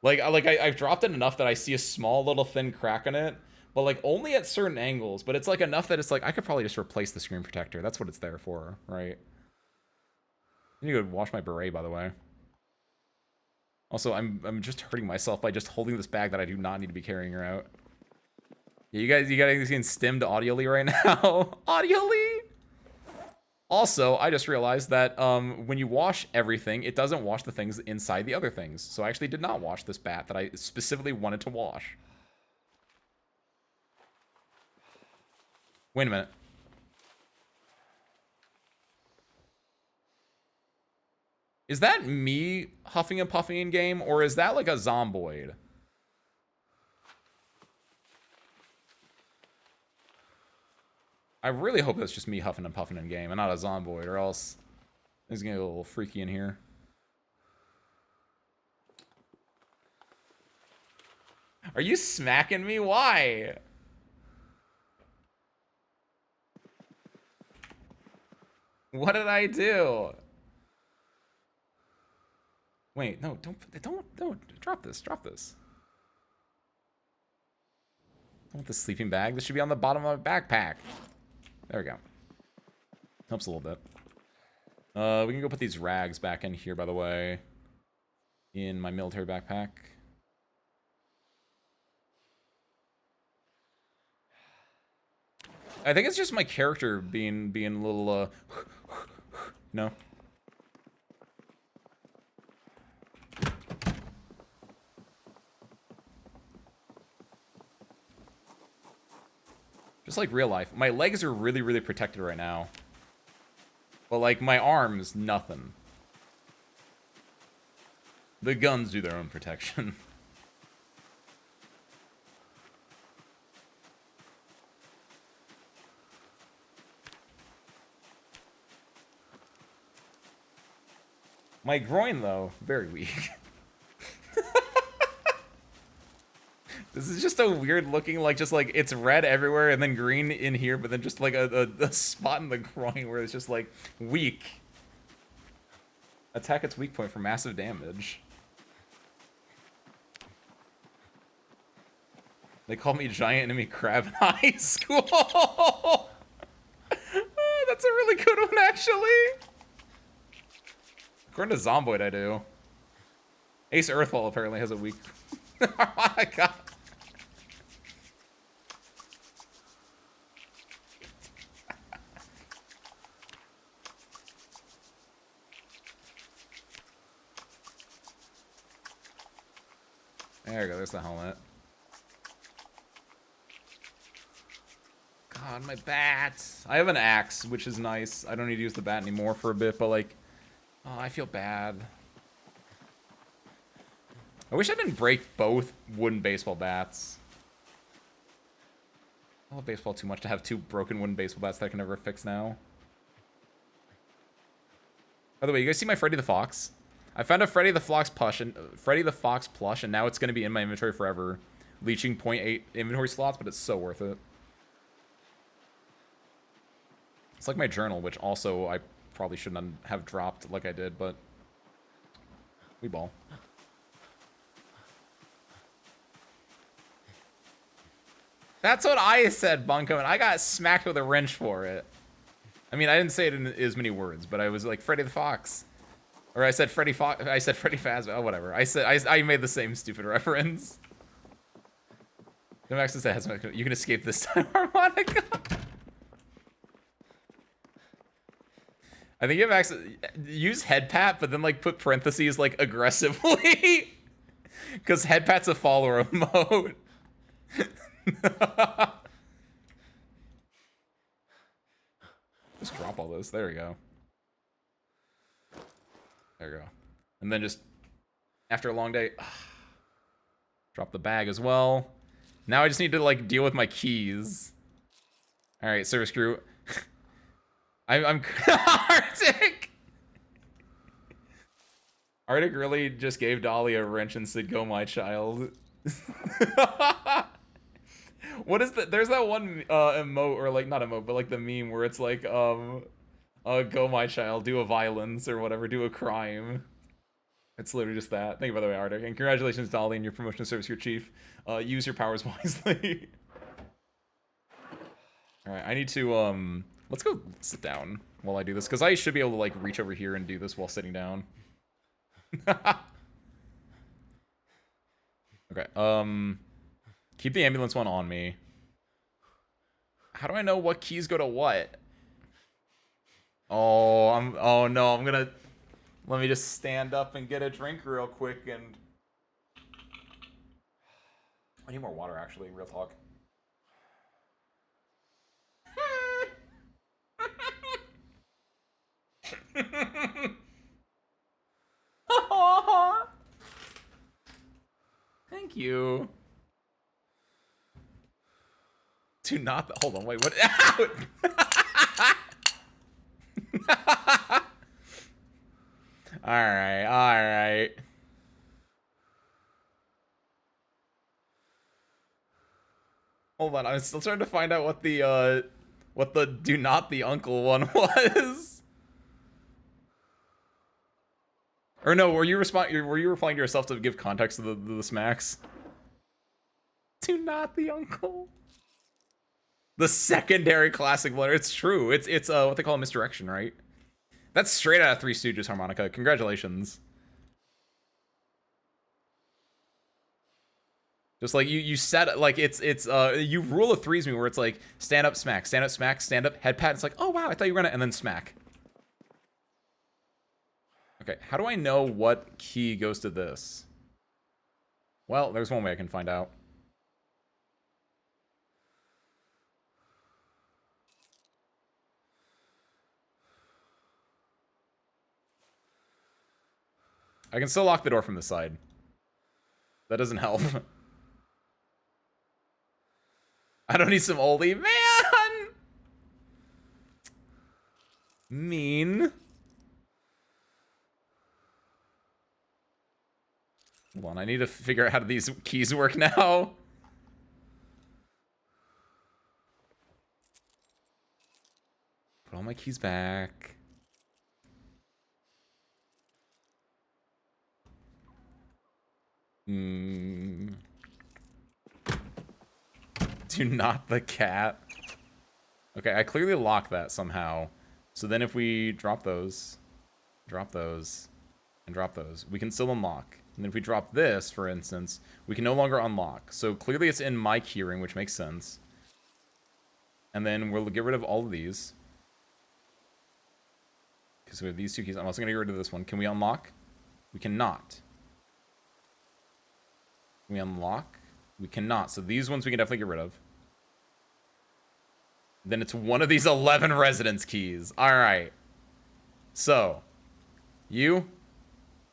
I've dropped it enough that I see a small little thin crack in it, but like only at certain angles. But it's like enough that it's like I could probably just replace the screen protector. That's what it's there for, right? I need to go wash my beret, by the way. Also, I'm just hurting myself by just holding this bag that I do not need to be carrying her out. Yeah, you guys getting stimmed audioly right now? Audioly? Also, I just realized that when you wash everything, it doesn't wash the things inside the other things. So I actually did not wash this bat that I specifically wanted to wash. Wait a minute. Is that me huffing and puffing in game, or is that like a zomboid? I really hope that's just me huffing and puffing in game and not a zomboid, or else it's gonna get a little freaky in here. Are you smacking me? Why? What did I do? Wait, no, don't drop this. Drop this. I want the sleeping bag. This should be on the bottom of my backpack. There we go. Helps a little bit. We can go put these rags back in here, by the way. In my military backpack. I think it's just my character being a little, you know? Just like real life. My legs are really, really protected right now. But like my arms, nothing. The guns do their own protection. My groin, though, very weak. This is just a weird looking, like, just like, it's red everywhere and then green in here, but then just like a spot in the groin where it's just like, weak. Attack its weak point for massive damage. They called me giant enemy crab in high school. That's a really good one, actually. According to Zomboid, I do. Ace Earthfall apparently has a weak harmonica. There we go, there's the helmet. God, my bat. I have an axe, which is nice. I don't need to use the bat anymore for a bit, but like, oh, I feel bad. I wish I didn't break both wooden baseball bats. I love baseball too much to have 2 broken wooden baseball bats that I can never fix now. By the way, you guys see my Freddy the Fox? I found a Freddy the Fox plush, and now it's going to be in my inventory forever, leeching 0.8 inventory slots, but it's so worth it. It's like my journal, which also I probably shouldn't have dropped like I did, but we ball. That's what I said, Bunko, and I got smacked with a wrench for it. I mean, I didn't say it in as many words, but I was like Freddy the Fox. Or I said Freddy Fox. I said Freddy Fazbear. Oh, whatever. I made the same stupid reference. No access to headset. You can escape this time, harmonica. I think you have access. Use head pat, but then like put parentheses like aggressively, because head pat's a follower of mode. Just drop all this. There we go. There we go. And then just, after a long day, drop the bag as well. Now I just need to, like, deal with my keys. Alright, service crew. I'm Arctic! Arctic really just gave Dolly a wrench and said, "Go, my child." What is that? There's that one emote, or like, not emote, but like the meme where it's like, go my child, do a violence or whatever, do a crime. It's literally just that. Thank you, by the way, Arctic. And congratulations, Dolly, and your promotion of service, your chief. Use your powers wisely. Alright, I need to, let's go sit down while I do this, because I should be able to, like, reach over here and do this while sitting down. Okay, keep the ambulance one on me. How do I know what keys go to what? Oh no, I'm gonna, let me just stand up and get a drink real quick, and I need more water, actually, real talk. Thank you. Do not, hold on, wait, what? Alright, alright. Hold on, I'm still trying to find out what the do not the uncle one was. Or no, were you replying to yourself to give context to the smacks? Do not the uncle. The secondary classic letter. It's true. It's what they call a misdirection, right? That's straight out of Three Stooges, harmonica. Congratulations. Just like you set, like it's you rule of threes me where it's like stand up, smack, stand up, smack, stand up, head pat. It's like, oh wow, I thought you were gonna, and then smack. Okay, how do I know what key goes to this? Well, there's one way I can find out. I can still lock the door from the side. That doesn't help. I don't need some oldie. Man! Mean. Hold on, I need to figure out how these keys work now. Put all my keys back. Do not the cat. Okay, I clearly locked that somehow. So then if we drop those, and drop those, we can still unlock. And if we drop this, for instance, we can no longer unlock. So clearly it's in my keyring, which makes sense. And then we'll get rid of all of these. Because we have these two keys. I'm also going to get rid of this one. Can we unlock? We cannot. Can we unlock? We cannot. So these ones we can definitely get rid of. Then it's one of these 11 residence keys. All right. So, you?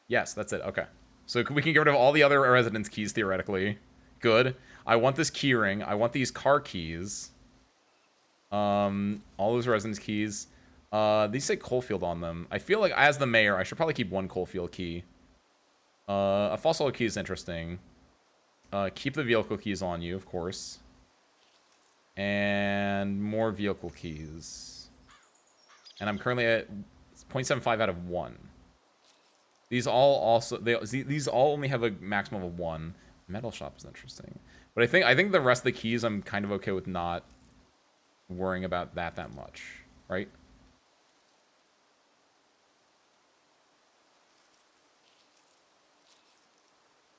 Yes, that's it. Okay. So we can get rid of all the other residence keys, theoretically. Good. I want this key ring. I want these car keys. All those residence keys. These say Coalfield on them. I feel like as the mayor, I should probably keep one Coalfield key. A fossil key is interesting. Keep the vehicle keys on you, of course. And more vehicle keys. And I'm currently at 0.75 out of 1. These all also these all only have a maximum of 1. Metal shop is interesting. But I think the rest of the keys I'm kind of okay with not worrying about that much, right?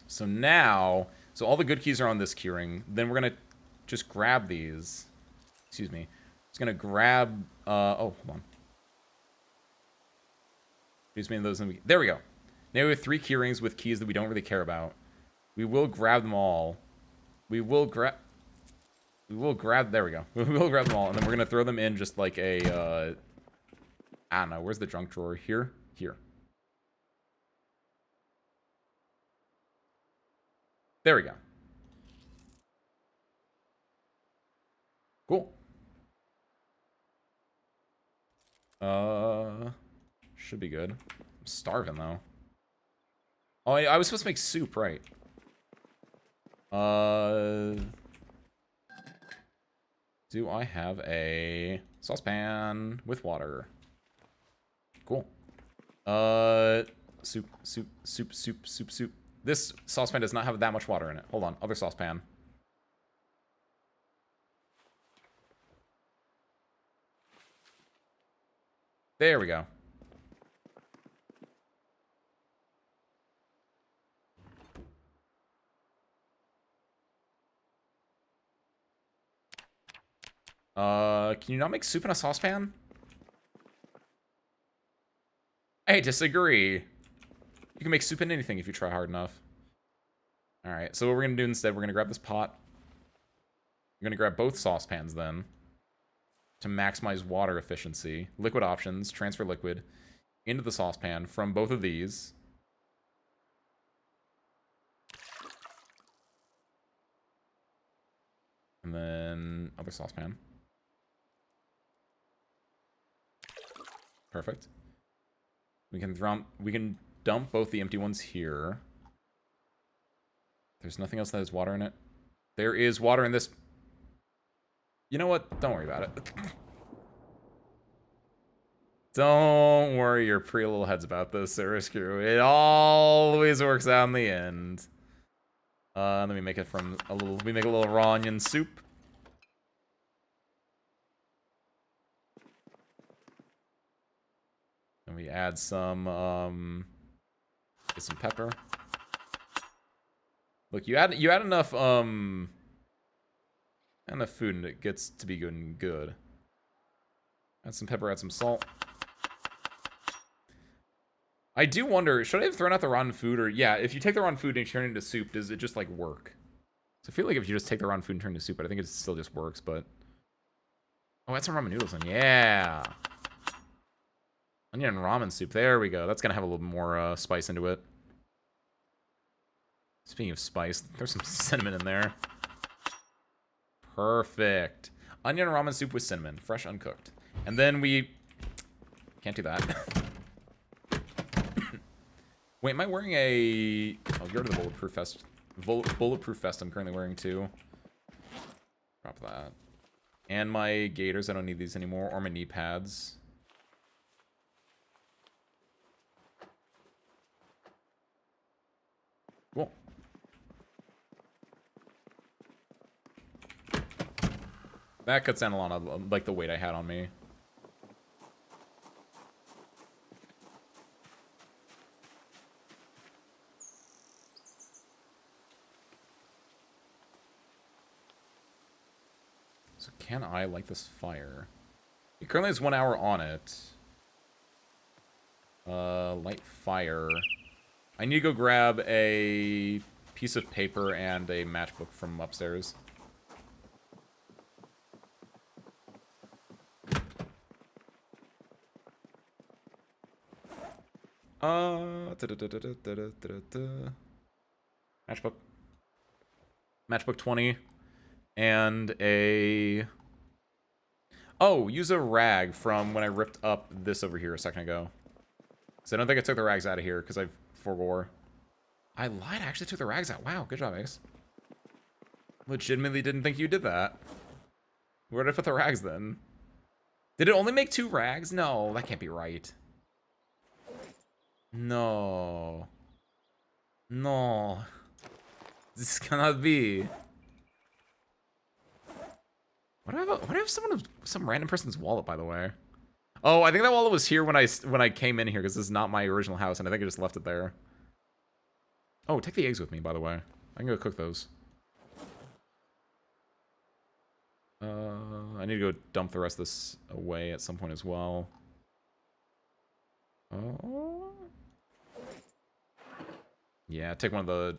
So now, so all the good keys are on this keyring. Then we're going to just grab these. Excuse me. Just going to grab, oh, hold on. There we go. Now we have 3 keyrings with keys that we don't really care about. We will grab them all. We will grab, there we go. We will grab them all, and then we're going to throw them in just like a, I don't know, where's the junk drawer? Here? Here. There we go. Cool. Should be good. I'm starving, though. Oh, I was supposed to make soup, right? Do I have a saucepan with water? Cool. Soup. This saucepan does not have that much water in it. Hold on, other saucepan. There we go. Can you not make soup in a saucepan? I disagree. You can make soup in anything if you try hard enough. Alright, so what we're gonna do instead, we're gonna grab this pot. We're gonna grab both saucepans then. To maximize water efficiency. Liquid options, transfer liquid into the saucepan from both of these. And then other saucepan. Perfect. We can dump both the empty ones here. There's nothing else that has water in it. There is water in this. You know what? Don't worry about it. Don't worry your pretty little heads about this, Sarisku. It always works out in the end. Let me make it from a little. We make a little raw onion soup. And we add some pepper. Look, you add enough food and it gets to be good and good. Add some pepper, add some salt. I do wonder, should I have thrown out the rotten food, or yeah, if you take the rotten food and turn it into soup, does it just like work? So I feel like if you just take the rotten food and turn it into soup, but I think it still just works, but oh, add some ramen noodles in. Yeah. Onion and ramen soup. There we go. That's gonna have a little more spice into it. Speaking of spice, there's some cinnamon in there. Perfect. Onion and ramen soup with cinnamon, fresh, uncooked. And then we can't do that. Wait, am I wearing a? I'll go to the bulletproof vest. Bulletproof vest. I'm currently wearing too. Drop that. And my gaiters. I don't need these anymore, or my knee pads. Cool. That cuts down a lot of like the weight I had on me. can I light this fire? It currently has 1 hour on it. Light fire. I need to go grab a piece of paper and a matchbook from upstairs. Matchbook. Matchbook 20. And a... Oh, use a rag from when I ripped up this over here a second ago. Because I don't think I took the rags out of here because I forgore. I lied, I actually took the rags out. Wow, good job, Eggs. Legitimately didn't think you did that. Where did I put the rags then? Did it only make 2 rags? No, that can't be right. No. No. This cannot be. What do I have some random person's wallet, by the way? Oh, I think that wallet was here when I came in here, because this is not my original house, and I think I just left it there. Oh, take the eggs with me, by the way. I can go cook those. I need to go dump the rest of this away at some point as well. Oh. Yeah, take one of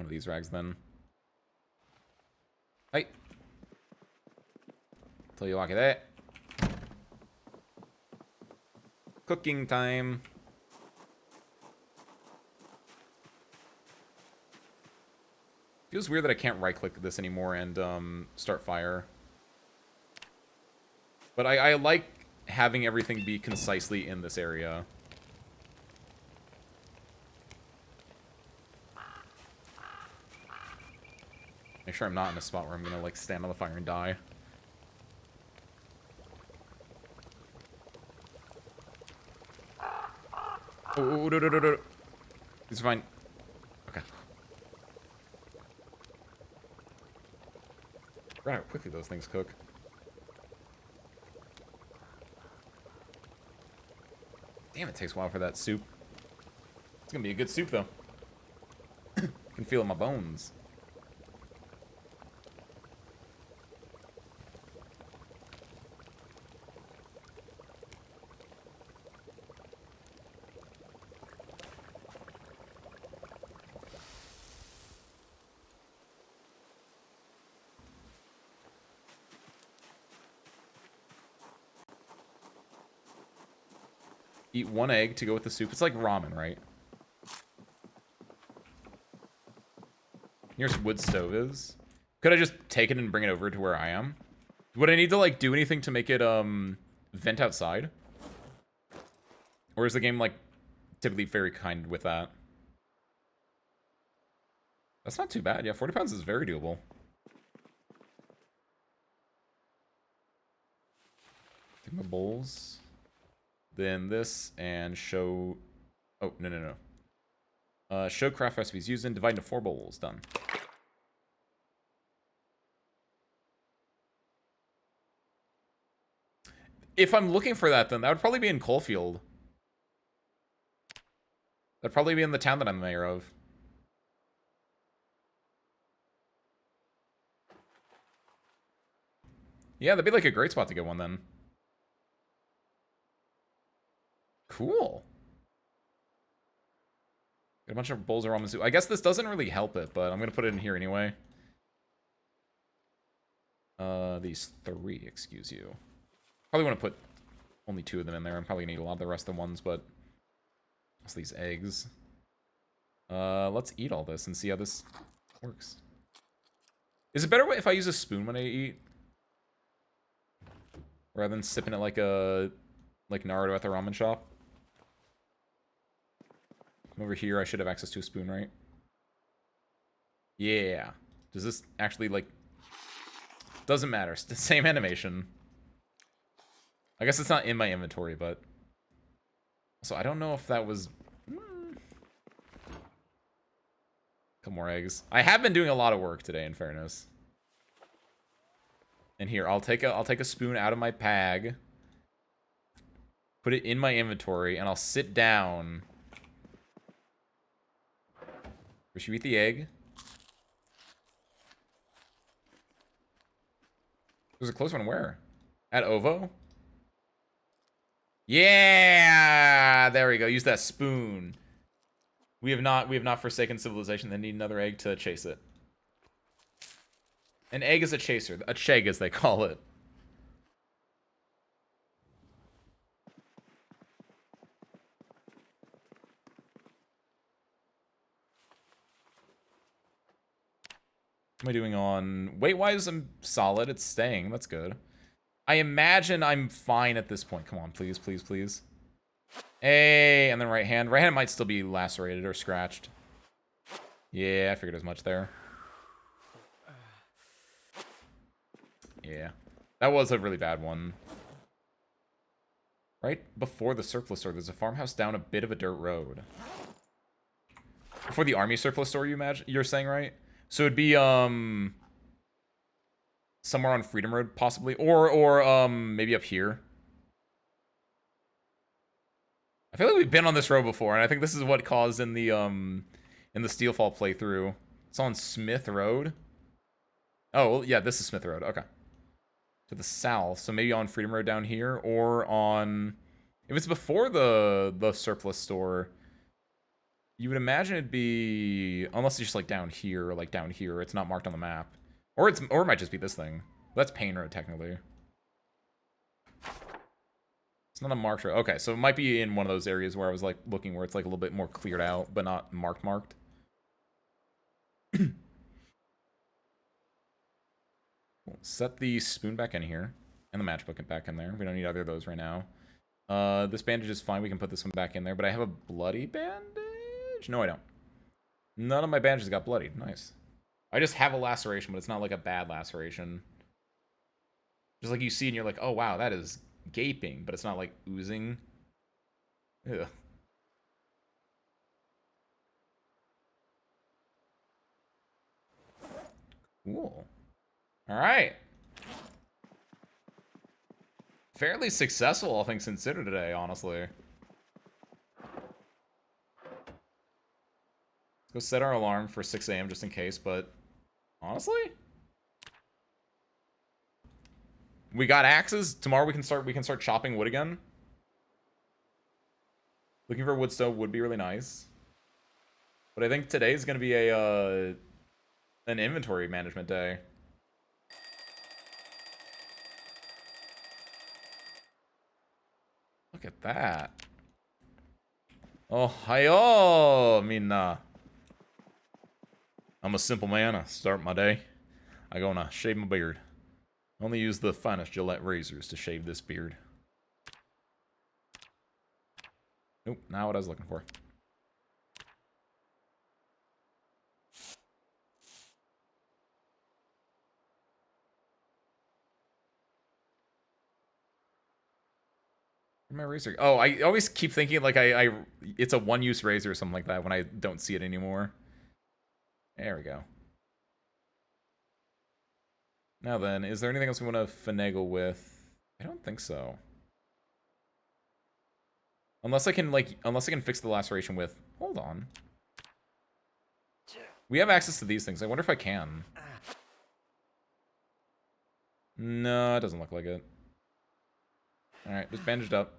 these rags then. Hey. Tell you like that. Cooking time. Feels weird that I can't right-click this anymore and start fire. But I like having everything be concisely in this area. Make sure I'm not in a spot where I'm gonna like stand on the fire and die. Oh, no. These are fine. Okay. Forgot how quickly those things cook. Damn, it takes a while for that soup. It's gonna be a good soup, though. I can feel it in my bones. Eat 1 egg to go with the soup. It's like ramen, right? Nearest wood stove is. Could I just take it and bring it over to where I am? Would I need to like do anything to make it vent outside? Or is the game like typically very kind with that? That's not too bad. Yeah, 40 pounds is very doable. Take my bowls. Then this, and show... Oh, no. Show craft recipes used in, divide into 4 bowls. Done. If I'm looking for that, then that would probably be in Coalfield. That'd probably be in the town that I'm the mayor of. Yeah, that'd be like a great spot to get one then. Cool. Got a bunch of bowls of ramen soup. I guess this doesn't really help it, but I'm gonna put it in here anyway. These 3, excuse you. Probably want to put only 2 of them in there. I'm probably gonna eat a lot of the rest of the ones, but what's these eggs? Let's eat all this and see how this works. Is it better if I use a spoon when I eat? Rather than sipping it like Naruto at the ramen shop? Come over here, I should have access to a spoon, right? Yeah. Does this actually, like... Doesn't matter. It's the same animation. I guess it's not in my inventory, but... So I don't know if that was... Couple more eggs. I have been doing a lot of work today, in fairness. And here, I'll take a spoon out of my bag, put it in my inventory, and I'll sit down. First you eat the egg. There's a close one where? At Ovo? Yeah! There we go. Use that spoon. We have not forsaken civilization. They need another egg to chase it. An egg is a chaser. A chegg, as they call it. What am I doing on... Weight-wise, I'm solid. It's staying. That's good. I imagine I'm fine at this point. Come on, please, please, please. Hey, and then right hand. Right hand might still be lacerated or scratched. Yeah, I figured as much there. Yeah. That was a really bad one. Right before the surplus store, there's a farmhouse down a bit of a dirt road. Before the army surplus store, you're saying, right? So it'd be somewhere on Freedom Road, possibly. Or maybe up here. I feel like we've been on this road before, and I think this is what caused in the Steelfall playthrough. It's on Smith Road. Oh, well, yeah, this is Smith Road. Okay. To the south, so maybe on Freedom Road down here, or on... If it's before the surplus store, you would imagine it'd be... Unless it's just, like, down here, or, like, down here. It's not marked on the map. Or it might just be this thing. That's Payne Road, technically. It's not a marked road. Okay, so it might be in one of those areas where I was, like, looking where it's, like, a little bit more cleared out, but not marked. Set the spoon back in here. And the matchbook back in there. We don't need either of those right now. This bandage is fine. We can put this one back in there. But I have a bloody bandage? No, I don't. None of my bandages got bloodied. Nice. I just have a laceration, but it's not like a bad laceration. Just like you see and you're like, oh, wow, that is gaping. But it's not like oozing. Ugh. Cool. All right. Fairly successful, all things considered today, honestly. Let's go set our alarm for 6 a.m. just in case, but honestly, we got axes. Tomorrow we can start chopping wood again. Looking for a wood stove would be really nice. But I think today is going to be an inventory management day. Look at that. Oh, hi-oh, minna. I'm a simple man. I start my day. I gonna shave my beard. Only use the finest Gillette razors to shave this beard. Nope, not what I was looking for. Where'd my razor? Oh, I always keep thinking like it's a one-use razor or something like that when I don't see it anymore. There we go. Now then, is there anything else we want to finagle with? I don't think so. Unless I can fix the laceration with... Hold on. We have access to these things. I wonder if I can. No, it doesn't look like it. Alright, just bandaged up.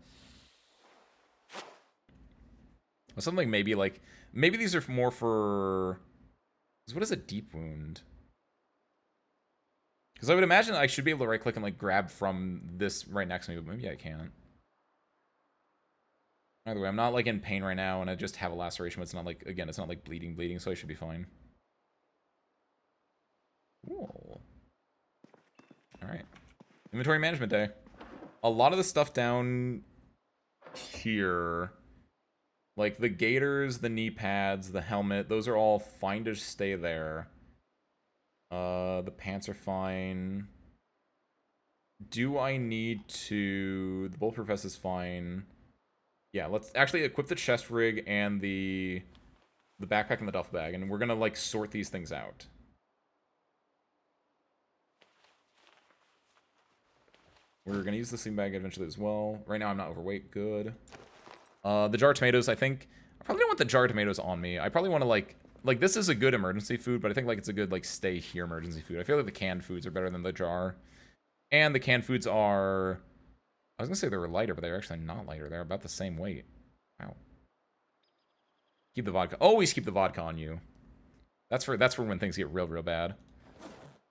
Something maybe like... Maybe these are more for... What is a deep wound? Because I would imagine I should be able to right-click and like grab from this right next to me, but maybe I can't. Either way, I'm not like in pain right now, and I just have a laceration, but it's not like, again, it's not like bleeding, so I should be fine. Cool. Alright. Inventory management day. A lot of the stuff down here, like the gaiters, the knee pads, the helmet, those are all fine to stay there. The pants are fine. Do I need to... The bulletproof vest is fine. Yeah, let's actually equip the chest rig and the backpack and the duffel bag, and we're gonna like sort these things out. We're gonna use the sleeping bag eventually as well. Right now I'm not overweight, good. The jar of tomatoes, I think I probably don't want the jar of tomatoes on me. I probably want to like this is a good emergency food, but I think like it's a good like stay here emergency food. I feel like the canned foods are better than the jar. And the canned foods are... I was going to say they were lighter, but they're actually not lighter. They're about the same weight. Wow. Keep the vodka. Always keep the vodka on you. That's for when things get real, real bad.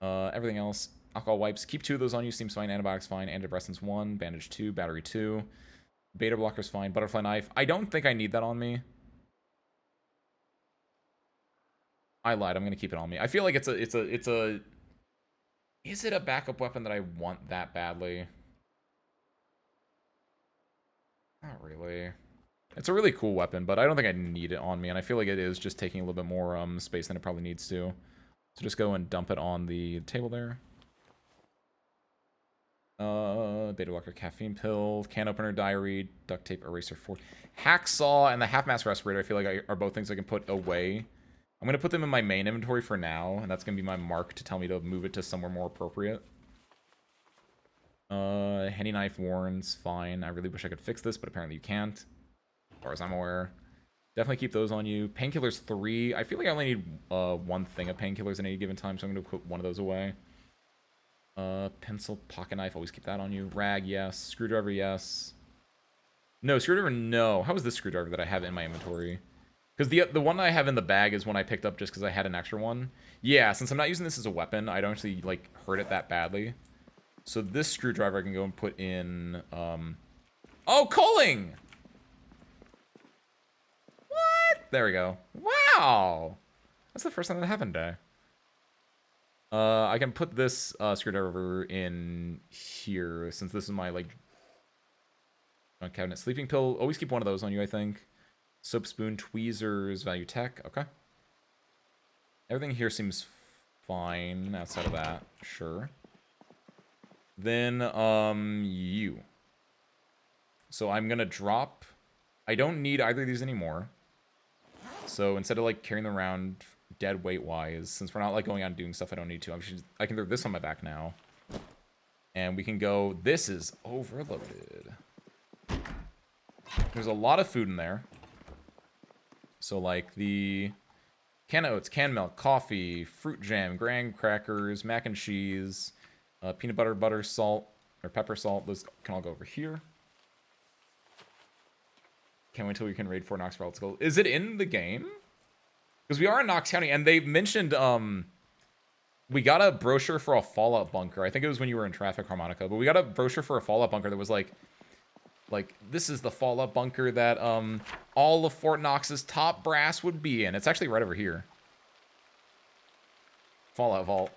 Everything else, alcohol wipes. Keep 2 of those on you. Seems fine. Antibiotics fine. Antidepressants 1. Bandage 2. Battery 2. Beta blockers fine. Butterfly knife. I don't think I need that on me. I lied. I'm gonna keep it on me. I feel like it's a. Is it a backup weapon that I want that badly? Not really. It's a really cool weapon, but I don't think I need it on me, and I feel like it is just taking a little bit more space than it probably needs to. So just go and dump it on the table there. Beta blocker, caffeine pill, can opener, diary, duct tape, eraser 4. Hacksaw and the half-mass respirator I feel like are both things I can put away. I'm going to put them in my main inventory for now, and that's going to be my mark to tell me to move it to somewhere more appropriate. Henny knife warns, fine. I really wish I could fix this, but apparently you can't, as far as I'm aware. Definitely keep those on you. Painkillers 3. I feel like I only need 1 thing of painkillers at any given time, so I'm going to put 1 of those away. Pencil, pocket knife, always keep that on you. Rag, yes. Screwdriver, yes. No, screwdriver, no. How is this screwdriver that I have in my inventory? Because the one I have in the bag is one I picked up just because I had an extra one. Yeah, since I'm not using this as a weapon, I don't actually, like, hurt it that badly. So this screwdriver I can go and put in, Oh, culling! What? There we go. Wow! That's the first time that happened today. I can put this screwdriver in here, since this is my, like, cabinet. Sleeping pill, always keep 1 of those on you, I think. Soap spoon, tweezers, value tech, okay. Everything here seems fine outside of that, sure. Then, you. So I'm gonna drop... I don't need either of these anymore. So instead of, like, carrying them around dead weight-wise, since we're not, like, going out and doing stuff I don't need to, I can throw this on my back now. And we can go... This is overloaded. There's a lot of food in there. So, like, the canned oats, canned milk, coffee, fruit jam, graham crackers, mac and cheese, peanut butter, butter, salt, or pepper salt. Those can all go over here. Can't wait till we can raid Fort Knox for Let's go. Is it in the game? Because we are in Knox County, and they mentioned, we got a brochure for a Fallout bunker. I think it was when you were in Traffic Harmonica, but we got a brochure for a Fallout bunker that was like, this is the Fallout bunker that all of Fort Knox's top brass would be in. It's actually right over here. Fallout Vault.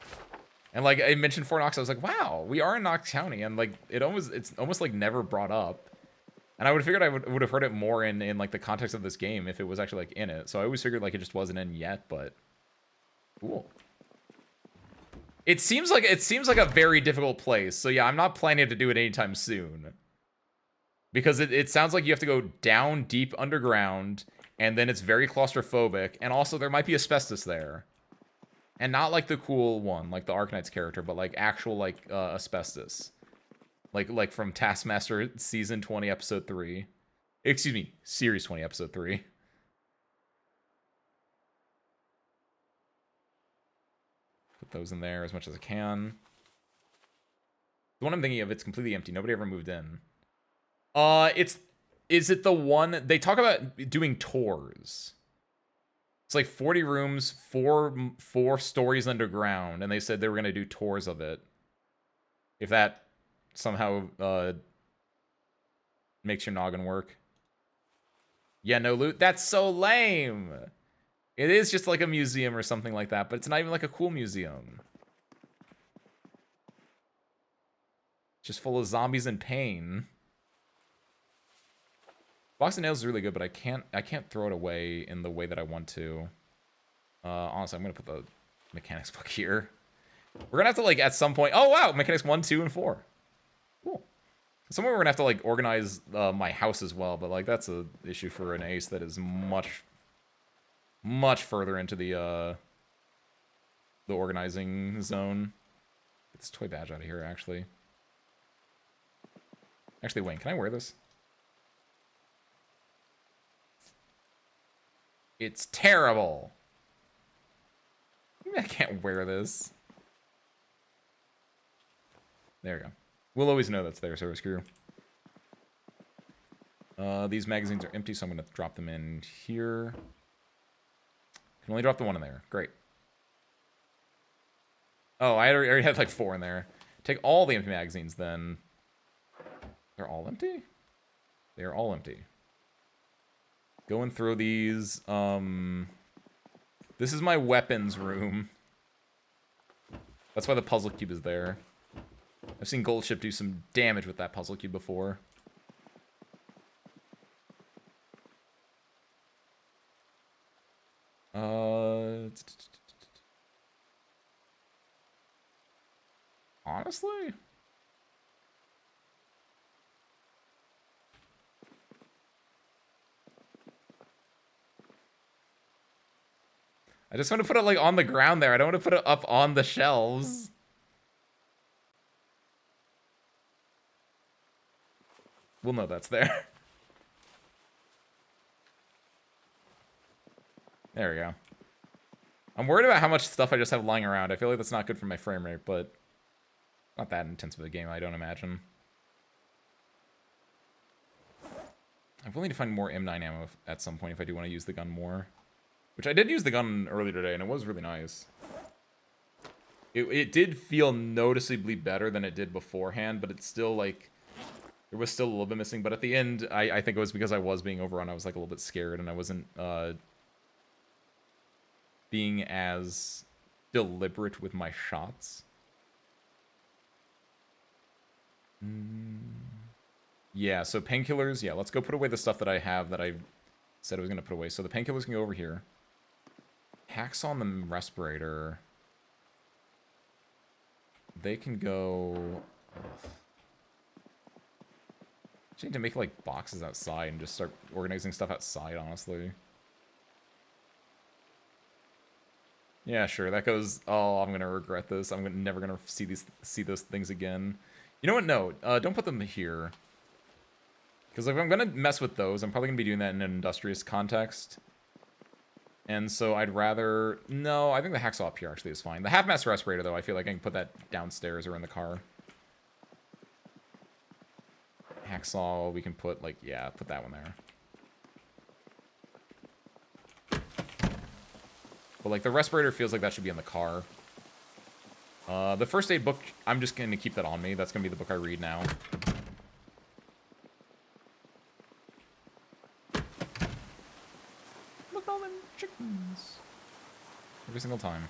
And, like, I mentioned Fort Knox, I was like, wow, we are in Knox County. And, like, it's almost, like, never brought up. And I would have figured I would have heard it more in, like, the context of this game if it was actually, like, in it. So I always figured, like, it just wasn't in yet, but... Cool. It seems like a very difficult place. So, yeah, I'm not planning to do it anytime soon. Because it sounds like you have to go down deep underground, and then it's very claustrophobic, and also there might be asbestos there. And not like the cool one, like the Arknight's character, but like actual like asbestos. Like from Taskmaster Season 20, Episode 3. Excuse me, Series 20, Episode 3. Put those in there as much as I can. The one I'm thinking of, it's completely empty. Nobody ever moved in. Is it the one they talk about doing tours? It's like 40 rooms, four stories underground, and they said they were gonna do tours of it. If that somehow makes your noggin work. Yeah, no loot. That's so lame. It is just like a museum or something like that, but it's not even like a cool museum. Just full of zombies in pain. Box of nails is really good, but I can't throw it away in the way that I want to. Honestly, I'm gonna put the mechanics book here. We're gonna have to, like, at some point. Oh wow, mechanics 1, 2, and 4. Cool. Somewhere we're gonna have to, like, organize my house as well, but like that's a issue for an ace that is much further into the organizing zone. Get this toy badge out of here, actually. Actually, Wayne, can I wear this? It's terrible. I can't wear this. There we go. We'll always know that's there, service crew. These magazines are empty, so I'm going to drop them in here. Can only drop the one in there. Great. Oh, I already had like 4 in there. Take all the empty magazines then. They're all empty? They are all empty. Go and throw these. This is my weapons room. That's why the puzzle cube is there. I've seen Gold Ship do some damage with that puzzle cube before. Honestly? I just want to put it like on the ground there. I don't want to put it up on the shelves. We'll know that's there. There we go. I'm worried about how much stuff I just have lying around. I feel like that's not good for my frame rate, but not that intense of a game, I don't imagine. I will need to find more M9 ammo at some point if I do want to use the gun more. Which I did use the gun earlier today, and it was really nice. It did feel noticeably better than it did beforehand, but it's still, like... There was still a little bit missing, but at the end, I think it was because I was being overrun. I was, like, a little bit scared, and I wasn't, being as deliberate with my shots. Yeah, so painkillers, yeah, let's go put away the stuff that I have that I said I was going to put away. So the painkillers can go over here. Hacks on the respirator. They can go... Just need to make, like, boxes outside and just start organizing stuff outside, honestly. Yeah, sure, that goes... Oh, I'm gonna regret this. I'm never gonna see those things again. You know what? No, don't put them here. Because if I'm gonna mess with those, I'm probably gonna be doing that in an industrious context. And so I'd rather... No, I think the hacksaw up here actually is fine. The half-mast respirator, though, I feel like I can put that downstairs or in the car. Hacksaw, we can put, like, yeah, put that one there. But, like, the respirator feels like that should be in the car. The first aid book, I'm just going to keep that on me. That's going to be the book I read now. Look at all them chickens. Every single time.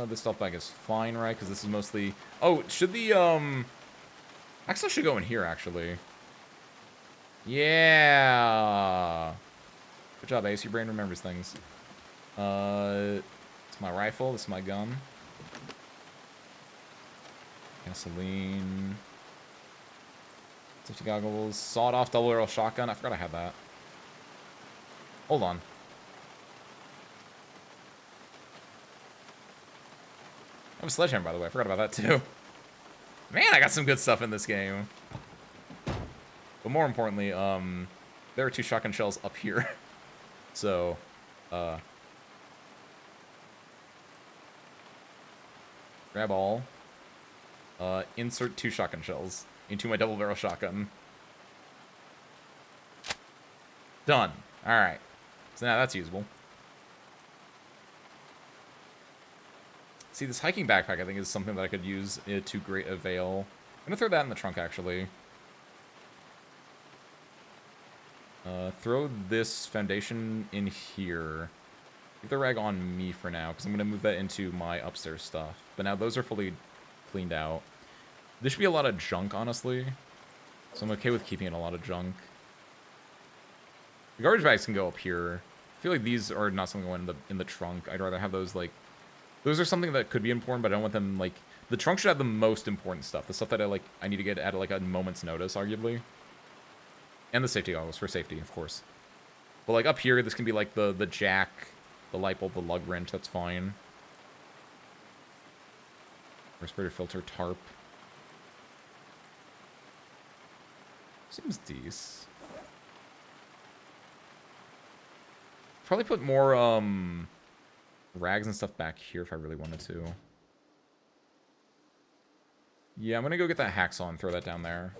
This stuff bag is fine, right? Because this is mostly... Oh, should the, Axel should go in here, actually. Yeah! Good job, Ace. Your brain remembers things. It's my rifle. This is my gun. Gasoline. Safety goggles. Sawed-off double-barrel shotgun. I forgot I had that. Hold on. I have a sledgehammer, by the way. I forgot about that, too. Man, I got some good stuff in this game. But more importantly, there are 2 shotgun shells up here. So, grab all. Insert 2 shotgun shells into my double barrel shotgun. Done. Alright. So now that's usable. See, this hiking backpack, I think, is something that I could use to great avail. I'm gonna throw that in the trunk, actually. Throw this foundation in here. Keep the rag on me for now, because I'm gonna move that into my upstairs stuff. But now those are fully cleaned out. There should be a lot of junk, honestly. So I'm okay with keeping in a lot of junk. The garbage bags can go up here. I feel like these are not something going in the trunk. I'd rather have those, like... Those are something that could be important, but I don't want them, like... The trunk should have the most important stuff. The stuff that I need to get at, like, a moment's notice, arguably. And the safety goggles, for safety, of course. But, like, up here, this can be, like, the jack, the light bulb, the lug wrench. That's fine. Respirator filter, tarp. Seems decent. Probably put more, rags and stuff back here if I really wanted to. Yeah, I'm gonna go get that hacksaw and throw that down there.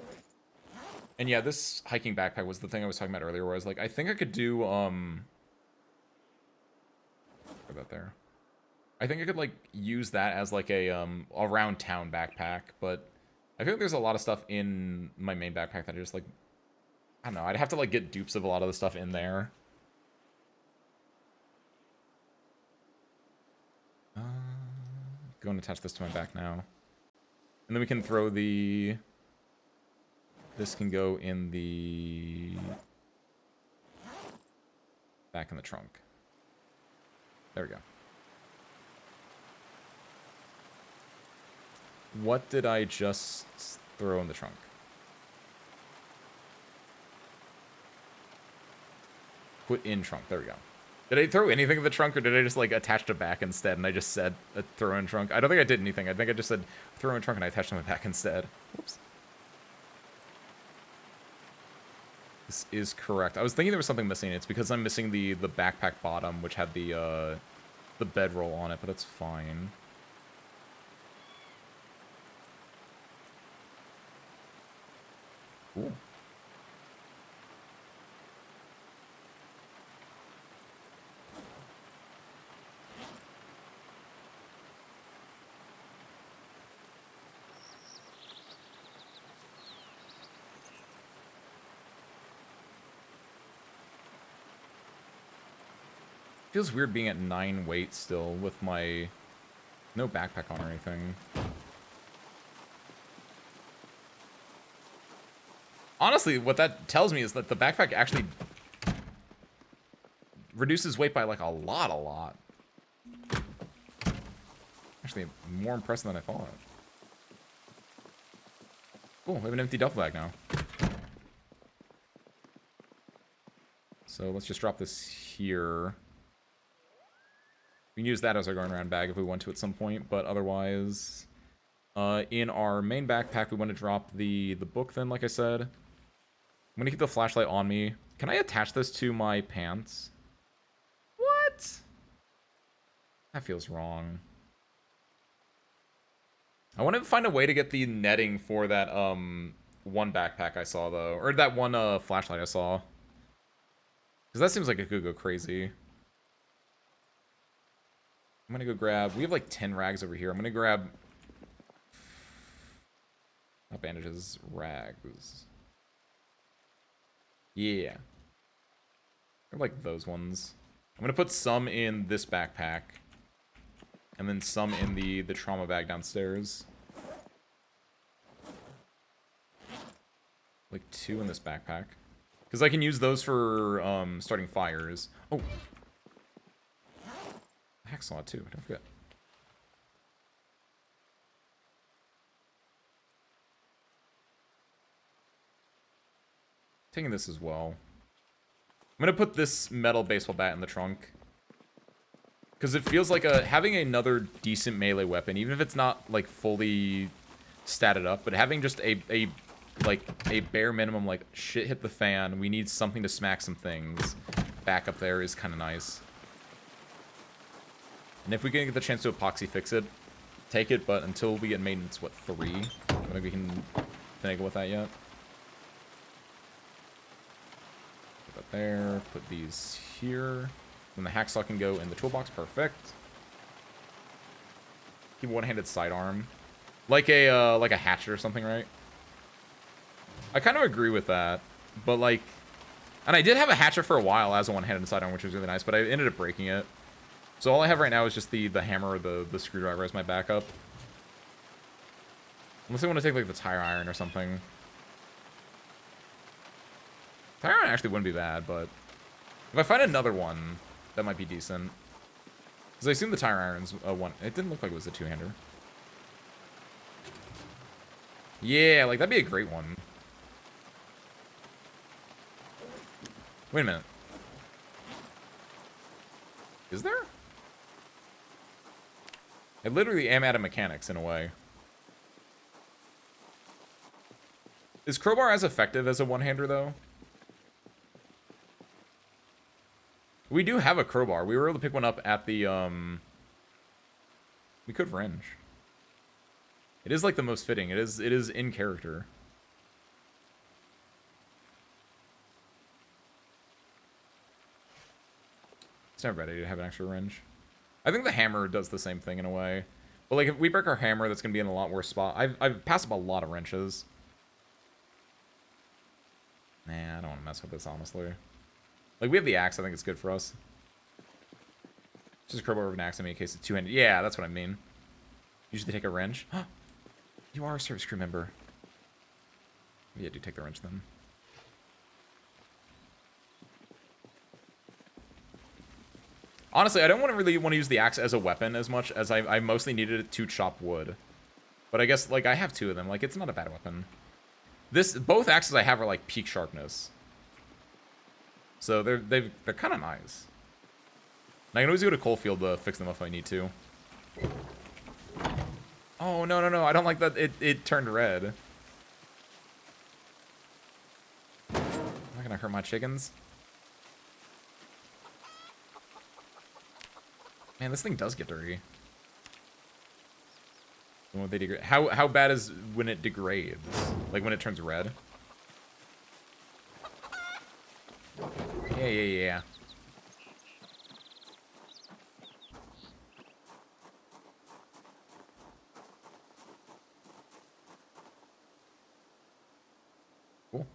And yeah, this hiking backpack was the thing I was talking about earlier, where I was like, I think I could do, put that there. I think I could, like, use that as, like, a, around town backpack, but I feel like there's a lot of stuff in my main backpack that I just, like, I don't know, I'd have to, like, get dupes of a lot of the stuff in there. Go and attach this to my back now. And then we can throw the... This can go in the... Back in the trunk. There we go. What did I just throw in the trunk? Put in trunk. There we go. Did I throw anything in the trunk, or did I just, like, attach to back instead, and I just said throw in trunk? I don't think I did anything. I think I just said throw in trunk, and I attached to my back instead. Whoops. This is correct. I was thinking there was something missing. It's because I'm missing the backpack bottom, which had the bedroll on it, but that's fine. Cool. Feels weird being at 9 weight still with my no backpack on or anything. Honestly, what that tells me is that the backpack actually reduces weight by, like, a lot. Actually, more impressive than I thought. Cool, we have an empty duffel bag now. So let's just drop this here. We can use that as our going around bag if we want to at some point, but otherwise, in our main backpack, we want to drop the book then, like I said. I'm going to keep the flashlight on me. Can I attach this to my pants? What? That feels wrong. I want to find a way to get the netting for that, one backpack I saw, though. Or that one, flashlight I saw. Because that seems like it could go crazy. I'm gonna go grab... We have like 10 rags over here. I'm gonna grab... Not bandages, rags. Yeah. They're like those ones. I'm gonna put some in this backpack. And then some in the trauma bag downstairs. Like 2 in this backpack. Because I can use those for starting fires. Oh! Hacksaw too, don't forget. Taking this as well. I'm gonna put this metal baseball bat in the trunk. Because it feels like having another decent melee weapon, even if it's not, like, fully statted up, but having just a bare minimum, like, shit hit the fan, we need something to smack some things back up there is kind of nice. And if we can get the chance to epoxy fix it, take it, but until we get maintenance, what, 3? I don't think we can finagle with that yet. Put that there, put these here. Then the hacksaw can go in the toolbox, perfect. Keep a one-handed sidearm. Like a hatchet or something, right? I kind of agree with that, but like... And I did have a hatchet for a while as a one-handed sidearm, which was really nice, but I ended up breaking it. So all I have right now is just the hammer or the screwdriver as my backup. Unless I want to take, like, the tire iron or something. Tire iron actually wouldn't be bad, but... If I find another one, that might be decent. Because I assume the tire iron's a one... It didn't look like it was a two-hander. Yeah, like, that'd be a great one. Wait a minute. Is there? I literally am out of mechanics, in a way. Is crowbar as effective as a one-hander, though? We do have a crowbar. We were able to pick one up at the, We could wrench. It is, like, the most fitting. It is in character. It's never bad idea to have an extra wrench. I think the hammer does the same thing in a way. But, like, if we break our hammer, that's going to be in a lot worse spot. I've passed up a lot of wrenches. Nah, I don't want to mess with this, honestly. Like, we have the axe. I think it's good for us. Just a crowbar with an axe in case it's two-handed. Yeah, that's what I mean. Usually take a wrench. You are a service crew member. Yeah, do take the wrench then. Honestly, I don't really want to use the axe as a weapon as much as I mostly needed it to chop wood. But I guess, like, I have two of them. Like, it's not a bad weapon. Both axes I have are, like, peak sharpness. So they're kind of nice. And I can always go to Coalfield to fix them if I need to. Oh, no. I don't like that it turned red. Am I gonna hurt my chickens? Man, this thing does get dirty. When they degrade. How bad is when it degrades? Like when it turns red? Yeah. Cool.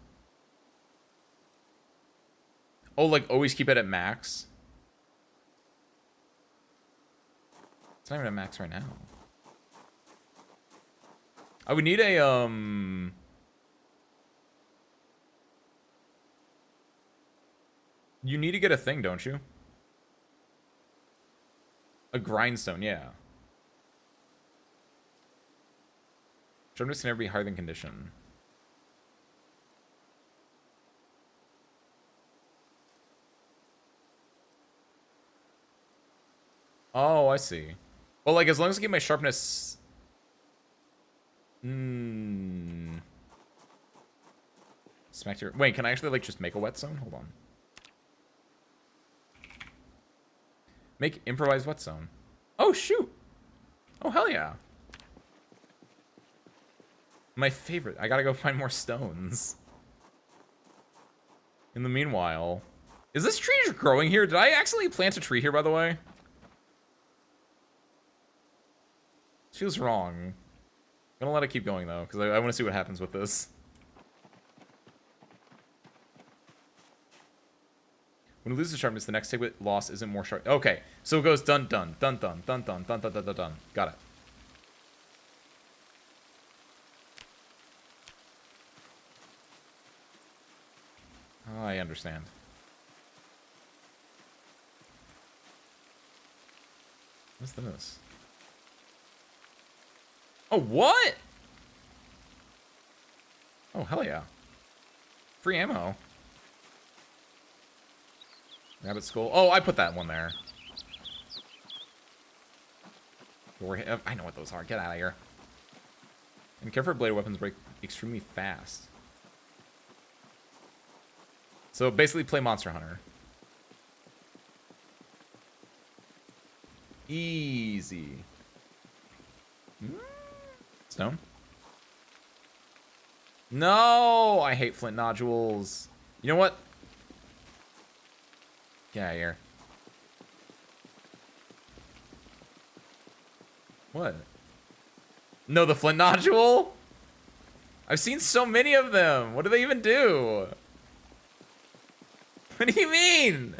Oh, like always keep it at max? It's not even at max right now. I would need a, You need to get a thing, don't you? A grindstone, yeah. Sharpness can never be higher than condition. Oh, I see. Well, like, as long as I get my sharpness... Smack your... Wait, can I actually, like, just make a whetstone? Hold on. Make improvised whetstone. Oh, shoot! Oh, hell yeah. My favorite. I gotta go find more stones. In the meanwhile... Is this tree just growing here? Did I accidentally plant a tree here, by the way? This feels wrong. I'm gonna let it keep going, though, because I want to see what happens with this. When it loses sharpness, the next tick loss isn't more sharp. Okay, so it goes dun dun dun dun dun dun dun dun dun dun dun. Got it. Oh, I understand. What's this? Oh, what? Oh, hell yeah. Free ammo. Rabbit skull. Oh, I put that one there. I know what those are. Get out of here. And care for bladed weapons break extremely fast. So basically play Monster Hunter. Easy. Stone? No! I hate flint nodules. You know what? Get out of here. What? No, the flint nodule? I've seen so many of them. What do they even do? What do you mean?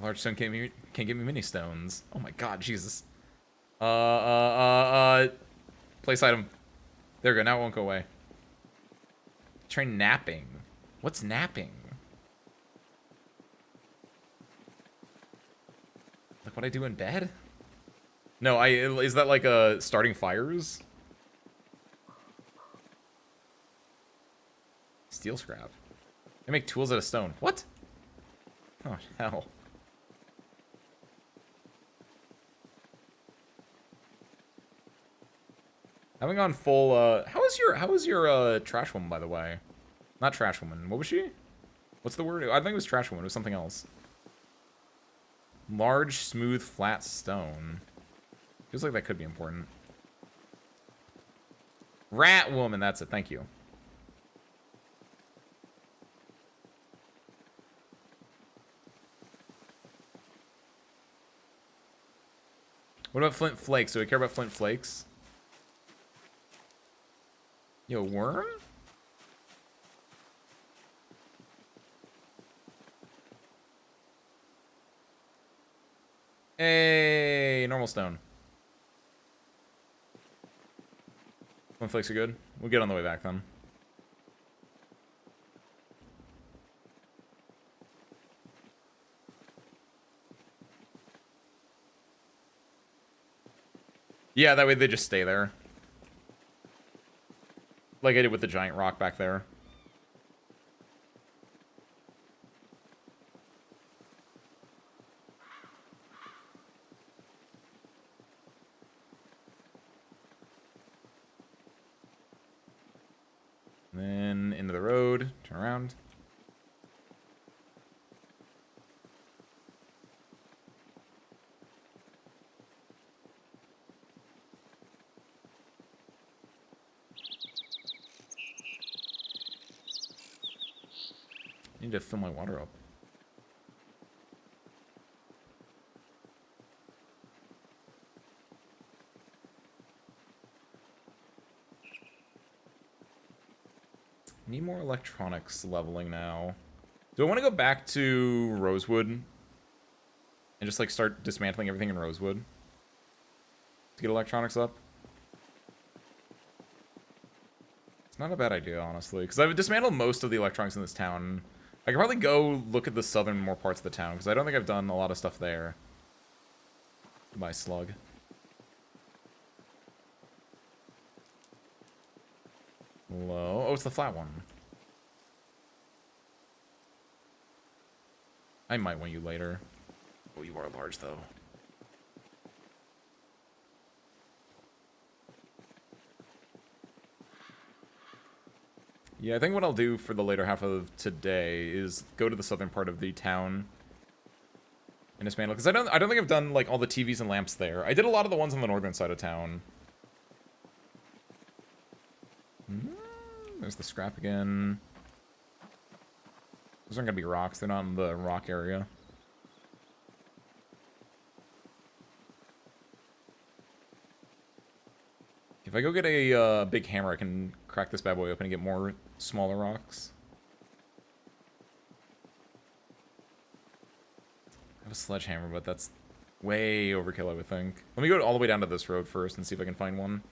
Large stone can't give me mini stones. Oh my god, Jesus. Place item. There we go, now it won't go away. Try napping. What's napping? Like what I do in bed? No, is that like starting fires? Steel scrap. They make tools out of stone. What? Oh hell. Having gone full, how was your trash woman, by the way? Not trash woman. What was she? What's the word? I think it was trash woman. It was something else. Large, smooth, flat stone. Feels like that could be important. Rat woman, that's it. Thank you. What about flint flakes? Do we care about flint flakes? Yo, worm? Hey, normal stone. Flint flakes are good. We'll get on the way back then. Yeah, that way they just stay there. Like I did with the giant rock back there. Then into the road, turn around. Need to fill my water up. Need more electronics leveling now. Do I want to go back to Rosewood and just like start dismantling everything in Rosewood to get electronics up? It's not a bad idea, honestly, because I've dismantled most of the electronics in this town. I could probably go look at the southern more parts of the town, because I don't think I've done a lot of stuff there. Goodbye, slug. Low. Oh, it's the flat one. I might want you later. Oh, you are large, though. Yeah, I think what I'll do for the later half of today is go to the southern part of the town and dismantle, because I don't think I've done like all the TVs and lamps there. I did a lot of the ones on the northern side of town. There's the scrap again. Those aren't gonna be rocks. They're not in the rock area. If I go get a big hammer, I can crack this bad boy open and get more smaller rocks. I have a sledgehammer, but that's way overkill, I would think. Let me go all the way down to this road first and see if I can find one.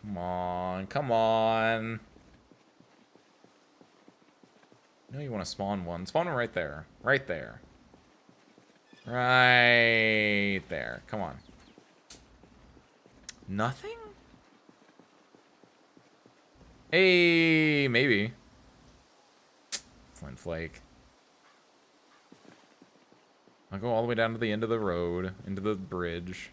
Come on, come on. I know you want to spawn one. Spawn one right there. Right there. Right there. Come on. Nothing? Hey, maybe. Flint flake. I'll go all the way down to the end of the road, into the bridge.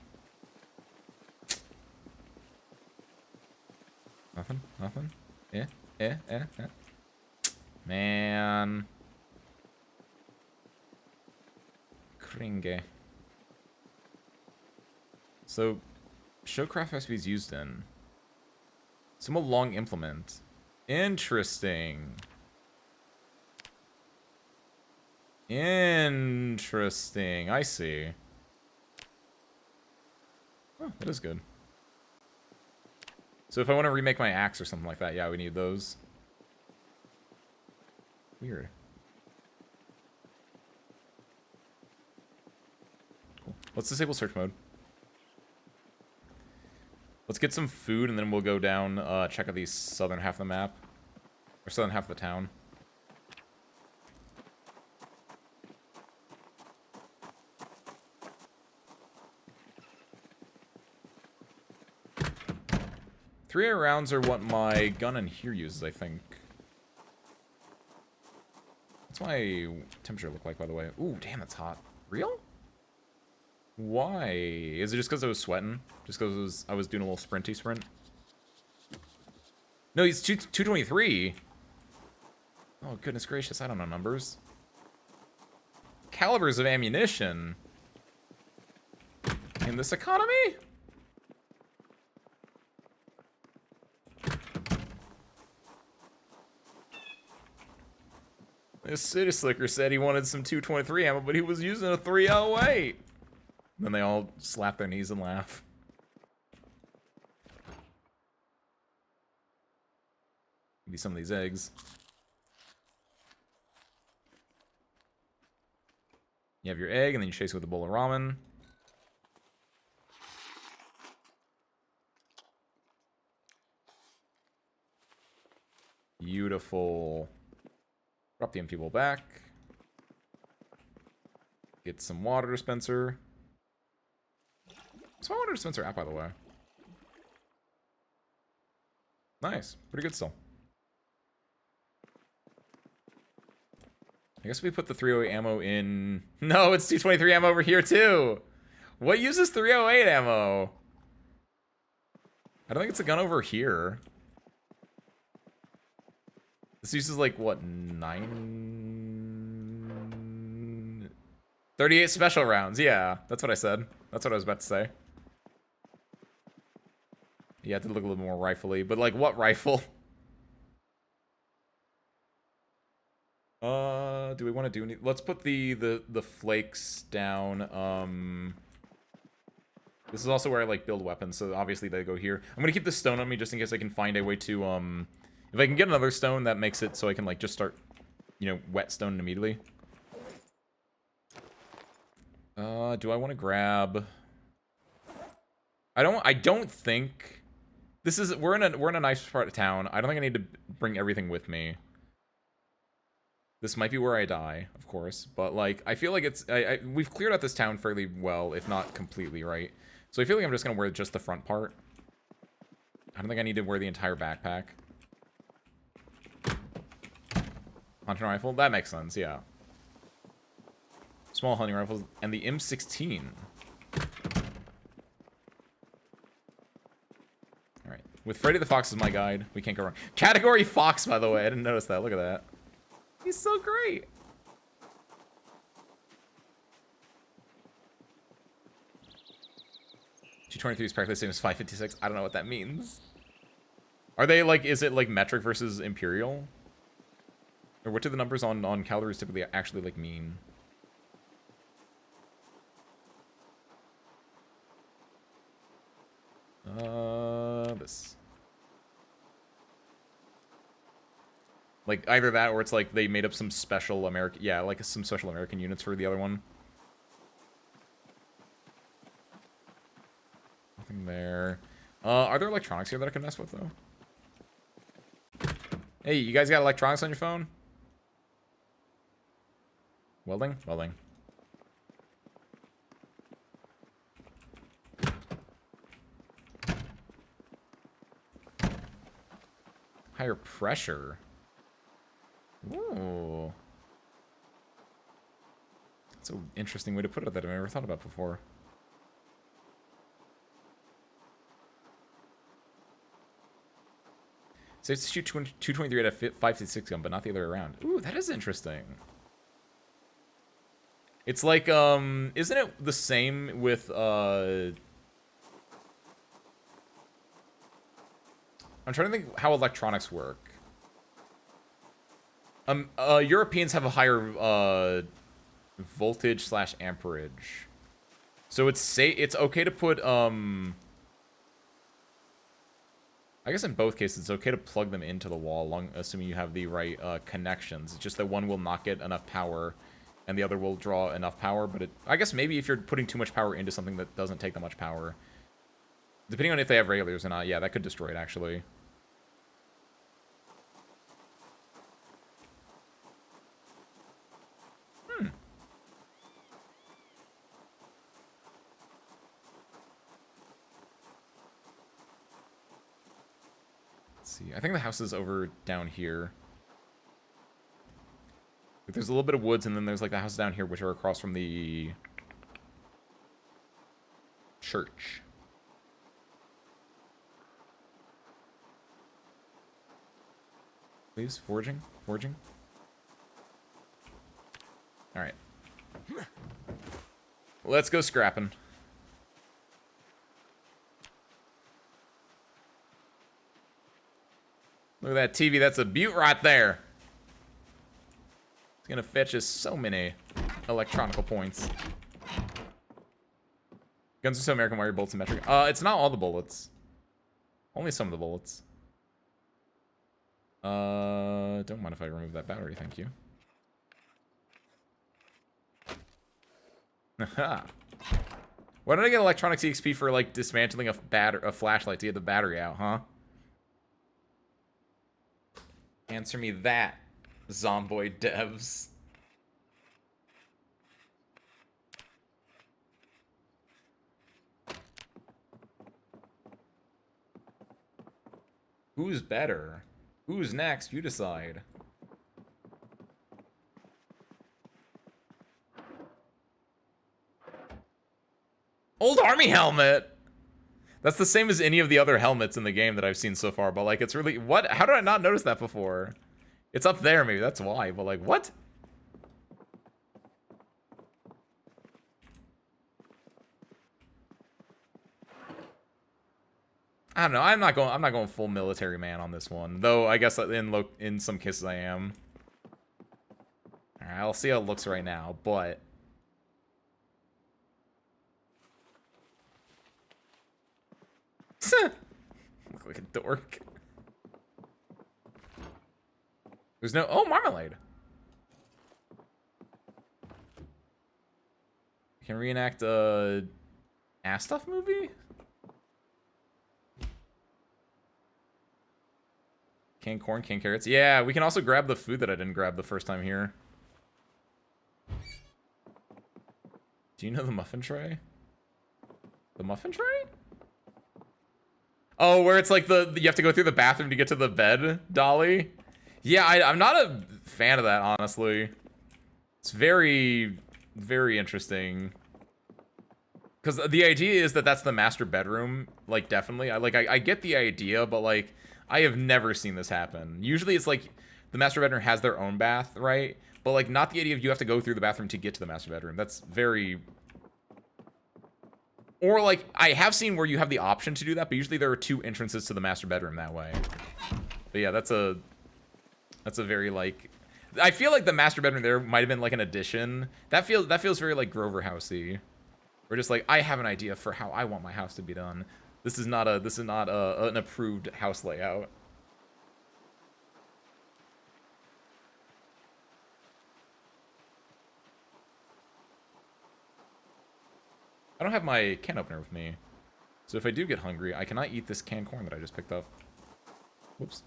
Nothing? Nothing? Yeah. Man. Kringe. So, showcraft recipes used in. Some long implement. Interesting. Interesting. I see. Oh, that is good. So if I want to remake my axe or something like that, yeah, we need those. Weird. Cool. Let's disable search mode. Let's get some food, and then we'll go down, check out the southern half of the map. Or southern half of the town. Three rounds are what my gun in here uses, I think. What's my temperature look like, by the way? Ooh, damn, that's hot. Real? Why? Is it just because I was sweating? Just because I was doing a little sprinty sprint? No, he's 223. Oh, goodness gracious, I don't know numbers. Calibers of ammunition? In this economy? This City Slicker said he wanted some 223 ammo, but he was using a 308. Then they all slap their knees and laugh. Maybe some of these eggs. You have your egg, and then you chase it with a bowl of ramen. Beautiful. Drop the empty bowl back. Get some water dispenser. What's my water dispenser at, by the way? Nice. Pretty good still. I guess we put the 308 ammo in... No, it's 223 ammo over here, too! What uses 308 ammo? I don't think it's a gun over here. This uses, like, what, 38 special rounds, yeah. That's what I said. That's what I was about to say. You have to look a little more rifle-y, but, like, what rifle? Do we want to do any... Let's put the flakes down. This is also where I, like, build weapons, so obviously they go here. I'm gonna keep this stone on me just in case I can find a way to, if I can get another stone, that makes it so I can, like, just start, you know, whetstone immediately. Do I want to grab... I don't think... This is... We're in a nice part of town. I don't think I need to bring everything with me. This might be where I die, of course, but, like, I feel like it's... we've cleared out this town fairly well, if not completely, right? So I feel like I'm just gonna wear just the front part. I don't think I need to wear the entire backpack. Hunting rifle? That makes sense, yeah. Small hunting rifles, and the M16. Alright. With Freddy the Fox as my guide, we can't go wrong. Category Fox, by the way. I didn't notice that. Look at that. He's so great. 223 is practically the same as 556. I don't know what that means. Are they, like, is it, like, metric versus imperial? Or what do the numbers on calories typically actually, like, mean? This. Like, either that or it's like they made up some special American... Yeah, like some special American units for the other one. Nothing there. Are there electronics here that I can mess with, though? Hey, you guys got electronics on your phone? Welding? Welding. Higher pressure. Ooh. That's an interesting way to put it that I've never thought about before. So it's shoot 223 at a 556 gun, but not the other way around. Ooh, that is interesting. It's like, isn't it the same with, I'm trying to think how electronics work. Europeans have a higher, voltage / amperage. So it's okay to put, I guess in both cases, it's okay to plug them into the wall, assuming you have the right, connections. It's just that one will not get enough power, and the other will draw enough power, but I guess maybe if you're putting too much power into something that doesn't take that much power, depending on if they have regulars or not, yeah, that could destroy it, actually. See, I think the house is over down here. Like, there's a little bit of woods, and then there's like the house down here, which are across from the Church. Please, forging, forging. All right. Let's go scrapping. Look at that TV. That's a beaut right there. It's gonna fetch us so many electronical points. Guns are so American. Why are your bullets symmetric? It's not all the bullets. Only some of the bullets. Don't mind if I remove that battery, thank you. Haha. Why did I get electronics EXP for, like, dismantling a flashlight to get the battery out, huh? Answer me that, Zomboid devs. Who's better? Who's next? You decide. Old army helmet! That's the same as any of the other helmets in the game that I've seen so far, but like it's really... What? How did I not notice that before? It's up there, maybe that's why, but like, what? I don't know. I'm not going full military man on this one, though. I guess in some cases I am. All right, I'll see how it looks right now, but look like a dork. There's no marmalade. Can reenact a ass stuff movie. Canned corn, canned carrots. Yeah, we can also grab the food that I didn't grab the first time here. Do you know the muffin tray? The muffin tray? Oh, where it's like you have to go through the bathroom to get to the bed, dolly? Yeah, I'm not a fan of that, honestly. It's very, very interesting. Because the idea is that that's the master bedroom, like, definitely. I get the idea, but, like, I have never seen this happen. Usually it's like the master bedroom has their own bath, right? But like not the idea of you have to go through the bathroom to get to the master bedroom. That's very... Or like I have seen where you have the option to do that, but usually there are two entrances to the master bedroom that way. But yeah, that's a very like... I feel like the master bedroom there might have been like an addition. That feels very like Grover Housey. Or just like I have an idea for how I want my house to be done. This is not an approved house layout. I don't have my can opener with me. So if I do get hungry, I cannot eat this canned corn that I just picked up. Whoops.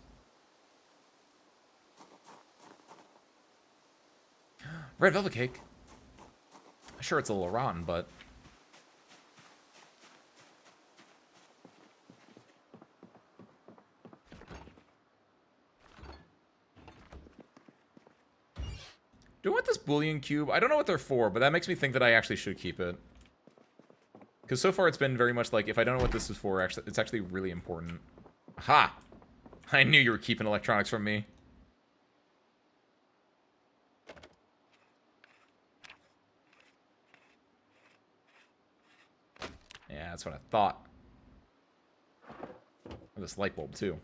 Red velvet cake. Sure, it's a little rotten, but... Do I want this Boolean cube? I don't know what they're for, but that makes me think that I actually should keep it. Because so far it's been very much like, if I don't know what this is for, actually, it's actually really important. Aha! I knew you were keeping electronics from me. Yeah, that's what I thought. Or this light bulb, too.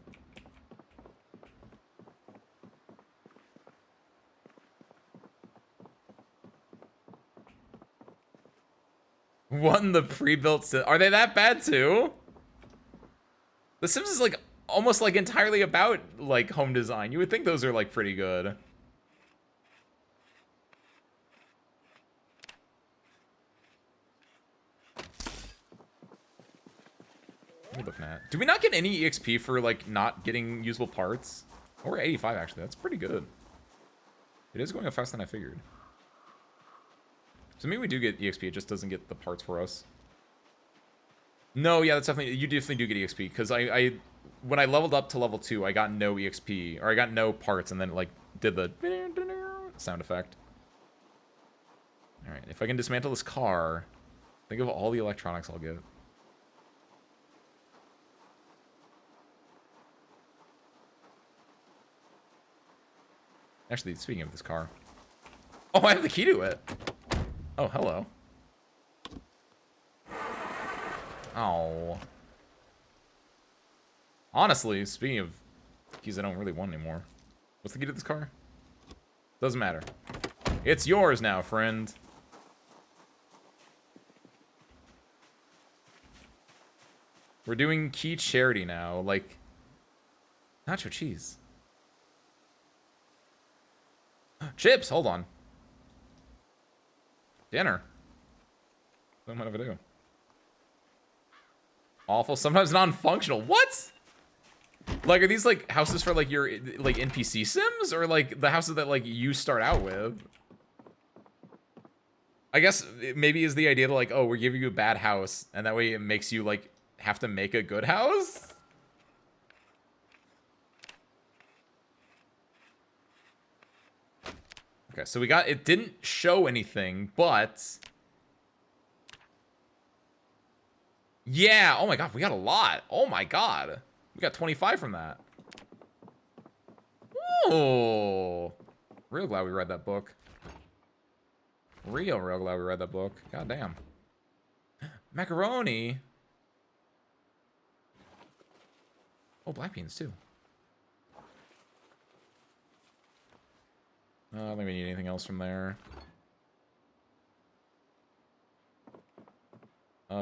Won the pre-built Sims. Are they that bad too? The Sims is like almost like entirely about like home design. You would think those are like pretty good. What are we looking at? Do we not get any EXP for like not getting usable parts? Oh, we're 85 actually. That's pretty good. It is going up faster than I figured. So maybe we do get EXP, it just doesn't get the parts for us. No, yeah, that's definitely... You definitely do get EXP, because when I leveled up to level 2, I got no EXP, or I got no parts, and then, like, did the sound effect. Alright, if I can dismantle this car, think of all the electronics I'll get. Actually, speaking of this car. Oh, I have the key to it. Oh, hello. Oh. Honestly, speaking of keys I don't really want anymore. What's the key to this car? Doesn't matter. It's yours now, friend. We're doing key charity now, like nacho cheese. Chips, hold on. Dinner. What am I gonna do? Awful, sometimes non-functional. What? Like, are these like houses for like your like NPC sims, or like the houses that like you start out with? I guess maybe is the idea to like, oh, we're giving you a bad house, and that way it makes you like have to make a good house. Okay, so we got, it didn't show anything, but yeah, oh my god, we got a lot. Oh my god. We got 25 from that. Oh, real glad we read that book. Real glad we read that book. God damn. Macaroni. Oh, black beans too. I don't think we need anything else from there.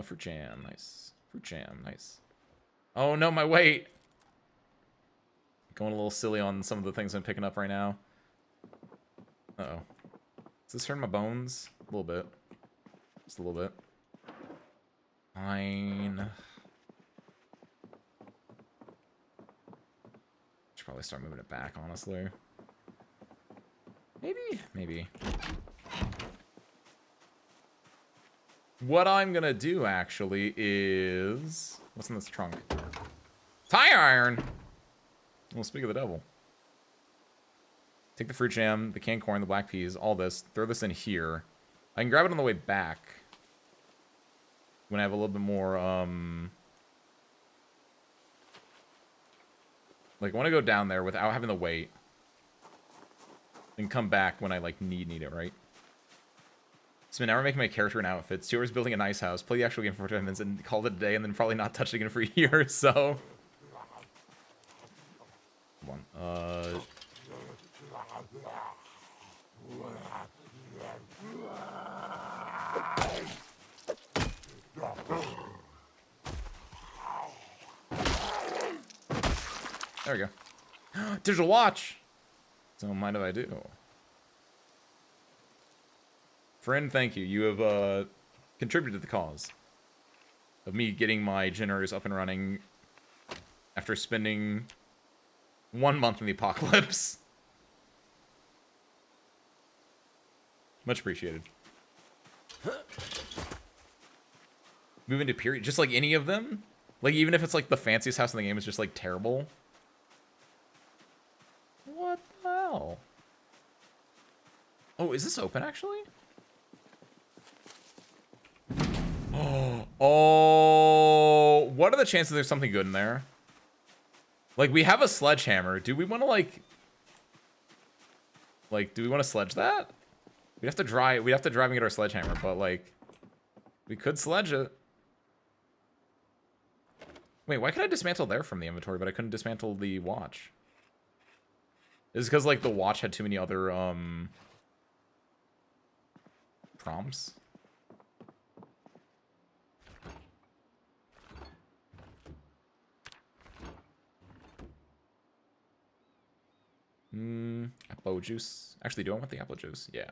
Fruit jam, nice. Fruit jam, nice. Oh no, my weight! Going a little silly on some of the things I'm picking up right now. Uh-oh. Does this hurt my bones? A little bit. Just a little bit. Fine. Should probably start moving it back, honestly. Maybe. What I'm gonna do, actually, is... What's in this trunk? Tire iron! Well, speak of the devil. Take the fruit jam, the canned corn, the black peas, all this. Throw this in here. I can grab it on the way back. When I have a little bit more, like, I want to go down there without having to wait. And come back when I, like, need it, right? So now we're making my character and outfits. Stuart's building a nice house. Play the actual game for 45 minutes and call it a day, and then probably not touch it again for a year, so... Come on. There we go. Digital watch! Don't mind if I do. Friend, thank you. You have contributed to the cause of me getting my generators up and running after spending 1 month in the apocalypse. Much appreciated. Move into period. Just like any of them? Like, even if it's like the fanciest house in the game is just like terrible. What the hell? Oh, is this open actually? Oh, what are the chances there's something good in there? Like, we have a sledgehammer. Do we want to like, do we want to sledge that? We'd have to drive and get our sledgehammer, but like, we could sledge it. Wait, why could I dismantle there from the inventory, but I couldn't dismantle the watch? Is it because like the watch had too many other prompts? Apple juice. Actually, do I want the apple juice? Yeah.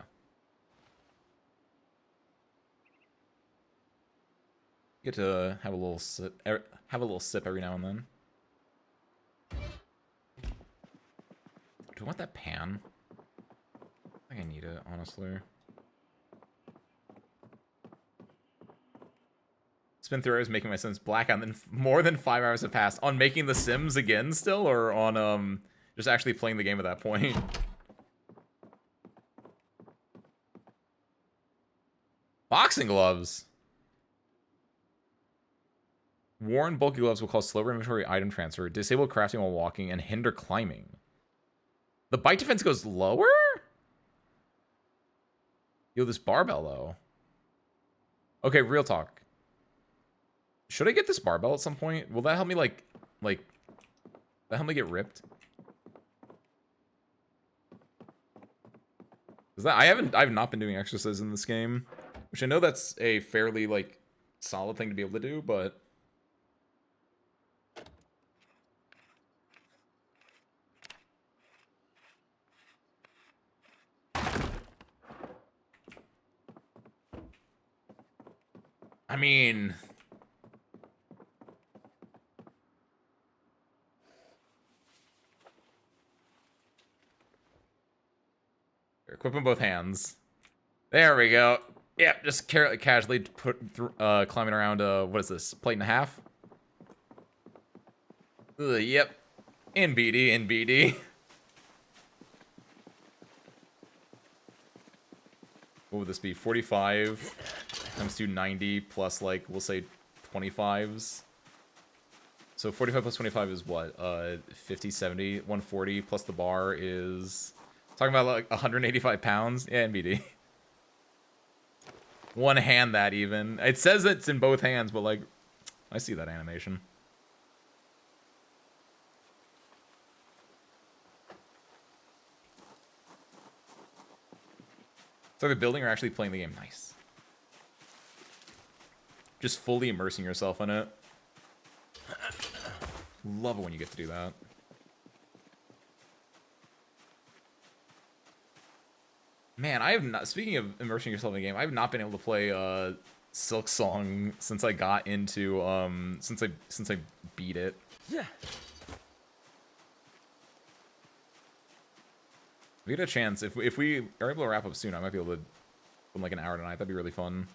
Get to have a little sip, every now and then. Do I want that pan? I think I need it, honestly. Spin through hours making my Sims black, and then more than 5 hours have passed. On making the Sims again still, or on just actually playing the game at that point? Boxing gloves. Worn bulky gloves will cause slower inventory item transfer, disable crafting while walking, and hinder climbing. The bite defense goes lower? Yo, this barbell, though. Okay, real talk. Should I get this barbell at some point? Will that help me, like... That help me get ripped? Is that... I've not been doing exercises in this game. Which I know that's a fairly, like, solid thing to be able to do, but... I mean... Equip them both hands. There we go. Yep, just casually climbing around, what is this? Plate and a half? Yep. In BD, in BD. What would this be? 45 times 290 plus, like, we'll say 25s. So 45 plus 25 is what? 50, 70, 140 plus the bar is... Talking about, like, 185 pounds? Yeah, NBD. One hand that even. It says it's in both hands, but, like, I see that animation. So the building or actually playing the game. Nice. Just fully immersing yourself in it. Love it when you get to do that. Man, I have not... Speaking of immersing yourself in the game, I have not been able to play Silk Song since I got into since I beat it. Yeah. If we get a chance, if we are able to wrap up soon, I might be able to in like an hour tonight. That'd be really fun.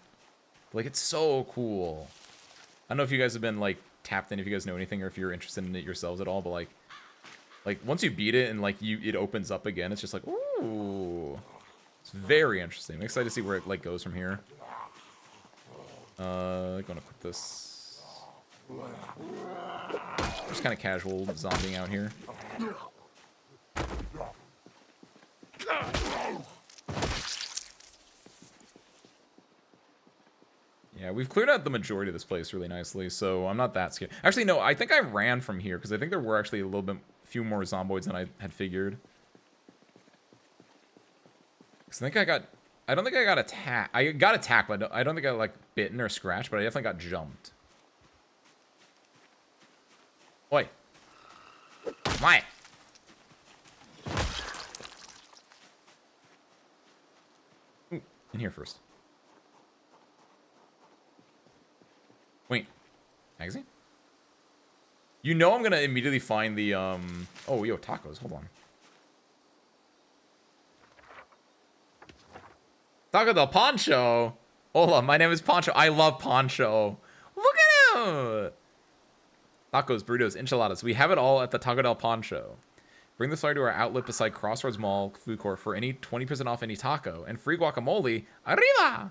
But, like, it's so cool. I don't know if you guys have been, like, tapped in, if you guys know anything, or if you're interested in it yourselves at all. But like once you beat it and like it opens up again, it's just like, ooh, it's very interesting. I'm excited to see where it like goes from here. Gonna put this. Just kind of casual zombieing out here. Yeah, we've cleared out the majority of this place really nicely, so I'm not that scared. Actually, no, I think I ran from here, because I think there were actually a few more zomboids than I had figured. Because I don't think I got attacked. I got attacked, but I don't think I got, like, bitten or scratched, but I definitely got jumped. Oi. Why? Ooh, in here first. Wait. Magazine? You know I'm gonna immediately find the, Oh, yo, tacos. Hold on. Taco del Poncho? Hold on, my name is Poncho. I love Poncho. Look at him! Tacos, burritos, enchiladas. We have it all at the Taco del Poncho. Bring the flyer to our outlet beside Crossroads Mall food court for any 20% off any taco. And free guacamole. Arriba!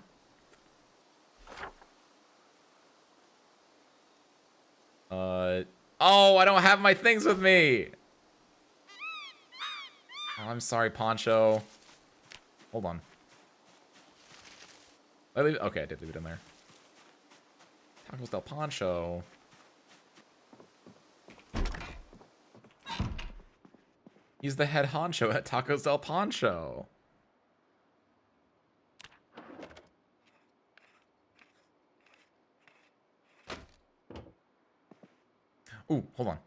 Oh, I don't have my things with me. Oh, I'm sorry, Poncho. Hold on. Okay, I did leave it in there. Tacos del Poncho. He's the head honcho at Tacos del Poncho. Ooh, hold on.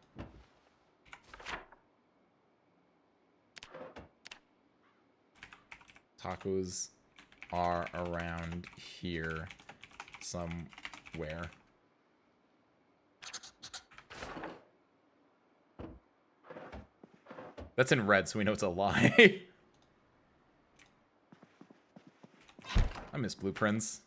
Tacos are around here somewhere. That's in red, so we know it's a lie. I miss blueprints.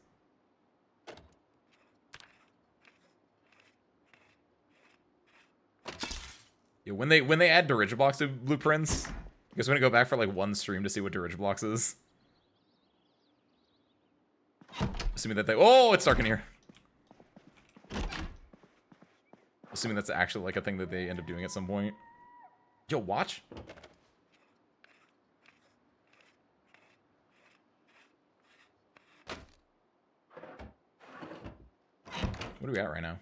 Yeah, when they add Dirigiblox to blueprints, I guess we're gonna go back for like one stream to see what Dirigiblox is. Assuming that they... Oh, it's dark in here. Assuming that's actually like a thing that they end up doing at some point. Yo, watch. What are we at right now?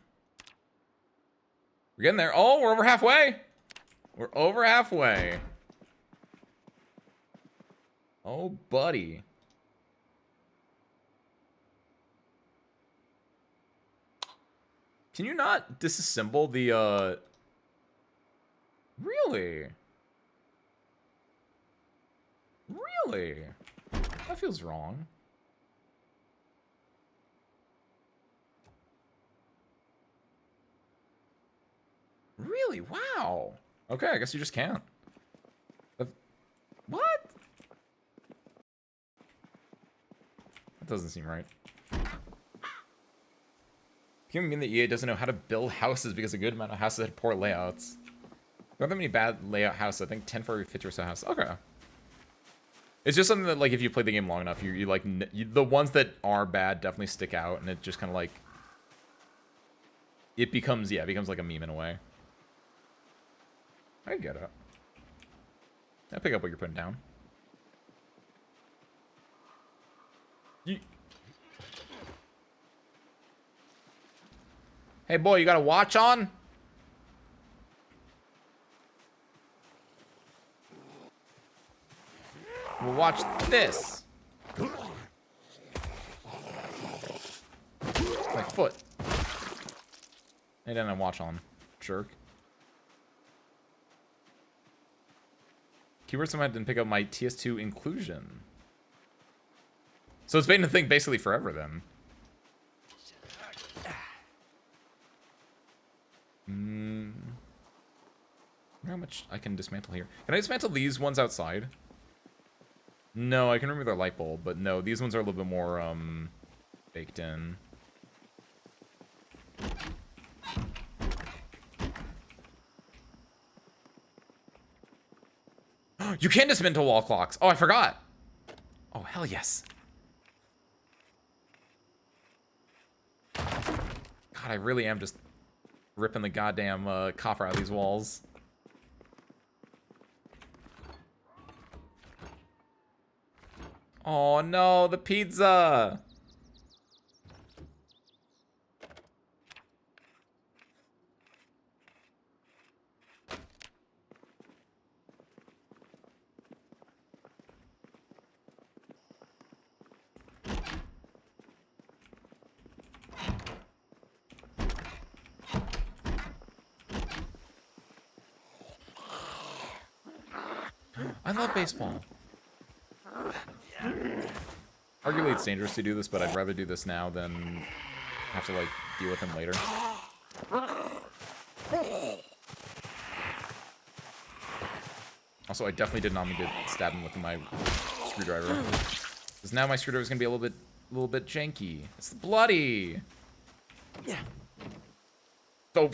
We're getting there. Oh, we're over halfway. We're over halfway. Oh, buddy. Can you not disassemble the, Really? Really? That feels wrong. Really? Wow. Okay, I guess you just can't. What? That doesn't seem right. Can you mean that EA doesn't know how to build houses because a good amount of houses had poor layouts? There aren't that many bad layout houses. I think 10 for every 50 or so house. Okay. It's just something that, like, if you play the game long enough, you like, the ones that are bad definitely stick out, and it just kind of, like, it becomes, yeah, it becomes like a meme in a way. I get it. I pick up what you're putting down. Hey, boy, you got a watch on? We'll watch this. My foot. I didn't have a watch on. Jerk. Keyword somehow didn't pick up my TS2 inclusion. So it's been a thing basically forever then. I wonder how much I can dismantle here. Can I dismantle these ones outside? No, I can remove their light bulb, but no, these ones are a little bit more, baked in. You can dismantle wall clocks! Oh, I forgot! Oh, hell yes. God, I really am just ripping the goddamn, copper out of these walls. Oh no, the pizza! I love baseball. Arguably it's dangerous to do this, but I'd rather do this now than have to, like, deal with him later. Also, I definitely did not mean to stab him with my screwdriver. Because now my screwdriver is gonna be a little bit janky. It's bloody! Oh,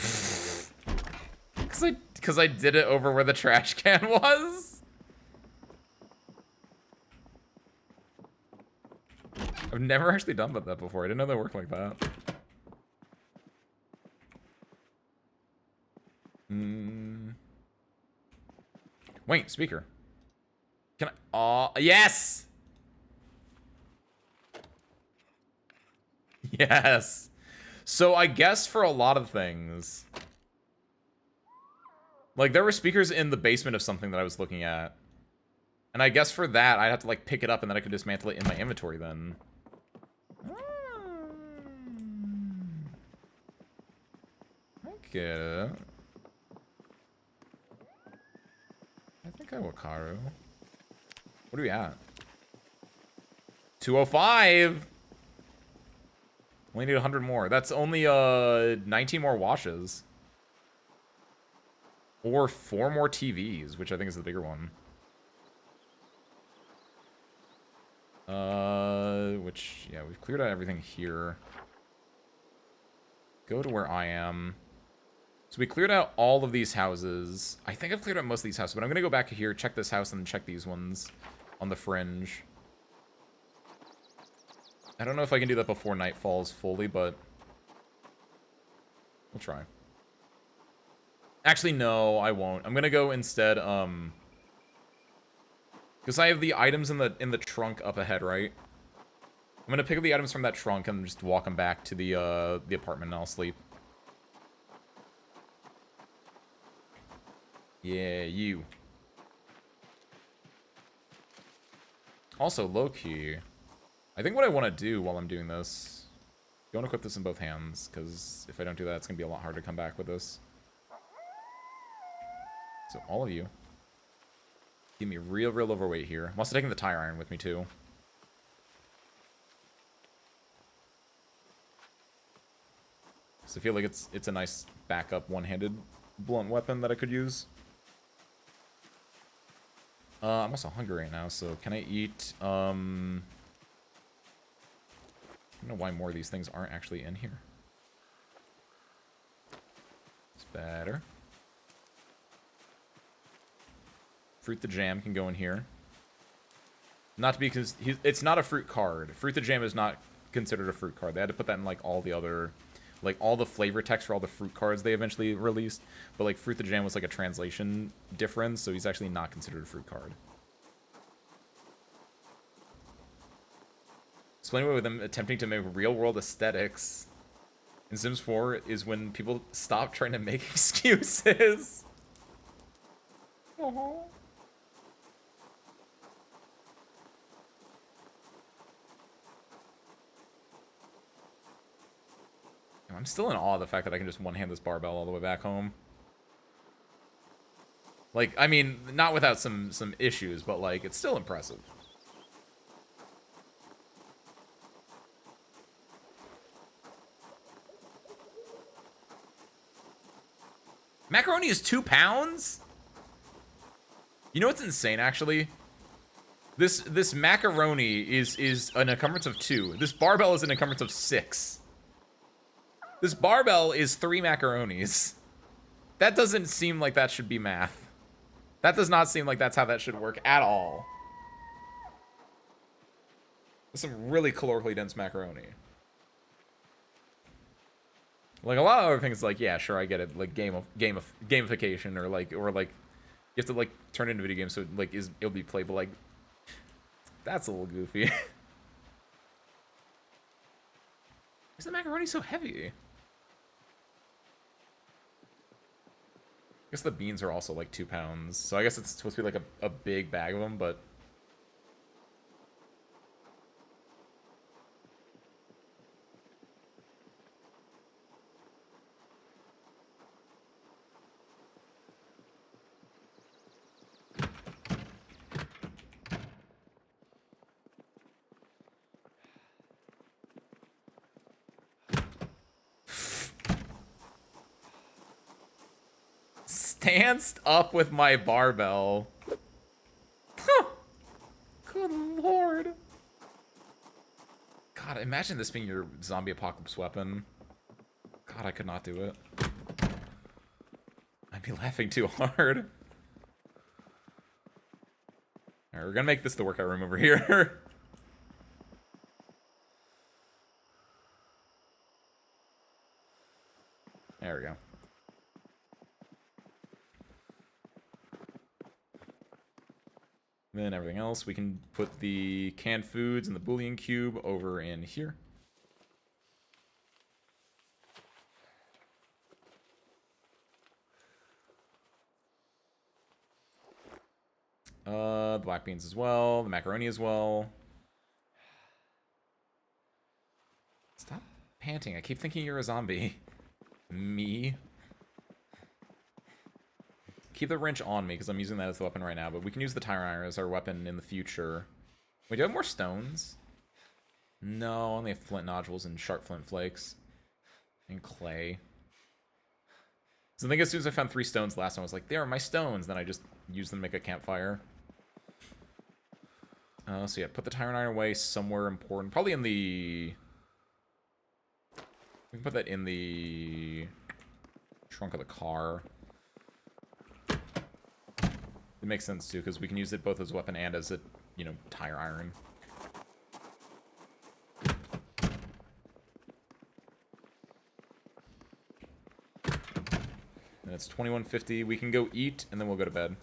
because I did it over where the trash can was? I've never actually done that before. I didn't know they worked like that. Wait, speaker. Can I? Yes! Yes. So I guess for a lot of things, like, there were speakers in the basement of something that I was looking at. And I guess for that, I'd have to, like, pick it up and then I could dismantle it in my inventory then. I get it. I think I will Karu. What are we at? 205! Only need 100 more. That's only 19 more washes. Or 4 more TVs, which I think is the bigger one. Which, yeah, we've cleared out everything here. Go to where I am. So we cleared out all of these houses. I think I've cleared out most of these houses, but I'm gonna go back here, check this house, and then check these ones on the fringe. I don't know if I can do that before night falls fully, but we'll try. Actually, no, I won't. I'm gonna go instead, because I have the items in the trunk up ahead, right? I'm gonna pick up the items from that trunk and just walk them back to the apartment and I'll sleep. Yeah, you. Also, low-key, I think what I want to do while I'm doing this, I want to equip this in both hands, because if I don't do that, it's going to be a lot harder to come back with this. So all of you, give me real overweight here. I'm also taking the tire iron with me, too. So I feel like it's a nice backup one-handed blunt weapon that I could use. I'm also hungry right now, so can I eat, I don't know why more of these things aren't actually in here. It's better. Fruit the Jam can go in here. Not to be, because it's not a fruit card. Fruit the Jam is not considered a fruit card. They had to put that in, like, all the other, like, all the flavor text for all the fruit cards they eventually released. But, like, Fruit the Jam was, like, a translation difference, so he's actually not considered a fruit card. Explaining away with them attempting to make real-world aesthetics in Sims 4 is when people stop trying to make excuses. Aww. I'm still in awe of the fact that I can just one-hand this barbell all the way back home. Like, I mean, not without some issues, but, like, it's still impressive. Macaroni is 2 pounds? You know what's insane, actually? This macaroni is an encumbrance of 2. This barbell is an encumbrance of 6. This barbell is 3 macaronis. That doesn't seem like that should be math. That does not seem like that's how that should work at all. That's some really calorically dense macaroni. Like, a lot of other things, like, yeah, sure, I get it. Like, gamification, or like, you have to, like, turn it into video games so, like, it'll be playable. Like, that's a little goofy. Why is the macaroni so heavy? I guess the beans are also, like, 2 pounds. So I guess it's supposed to be, like, a big bag of them, but... Stanced up with my barbell. Huh. Good lord. God, imagine this being your zombie apocalypse weapon. God, I could not do it. I'd be laughing too hard. Alright, we're gonna make this the workout room over here. There we go. Then everything else, we can put the canned foods and the bouillon cube over in here. The black beans as well, the macaroni as well. Stop panting, I keep thinking you're a zombie. Me. Keep the wrench on me, because I'm using that as the weapon right now, but we can use the tire iron as our weapon in the future. Wait, do I have more stones? No, only have flint nodules and sharp flint flakes. And clay. So I think as soon as I found 3 stones last time, I was like, there are my stones. Then I just used them to make a campfire. So yeah, put the tire iron away somewhere important. Probably in the... We can put that in the trunk of the car. It makes sense, too, because we can use it both as a weapon and as a, you know, tire iron. And it's 21:50. We can go eat, and then we'll go to bed.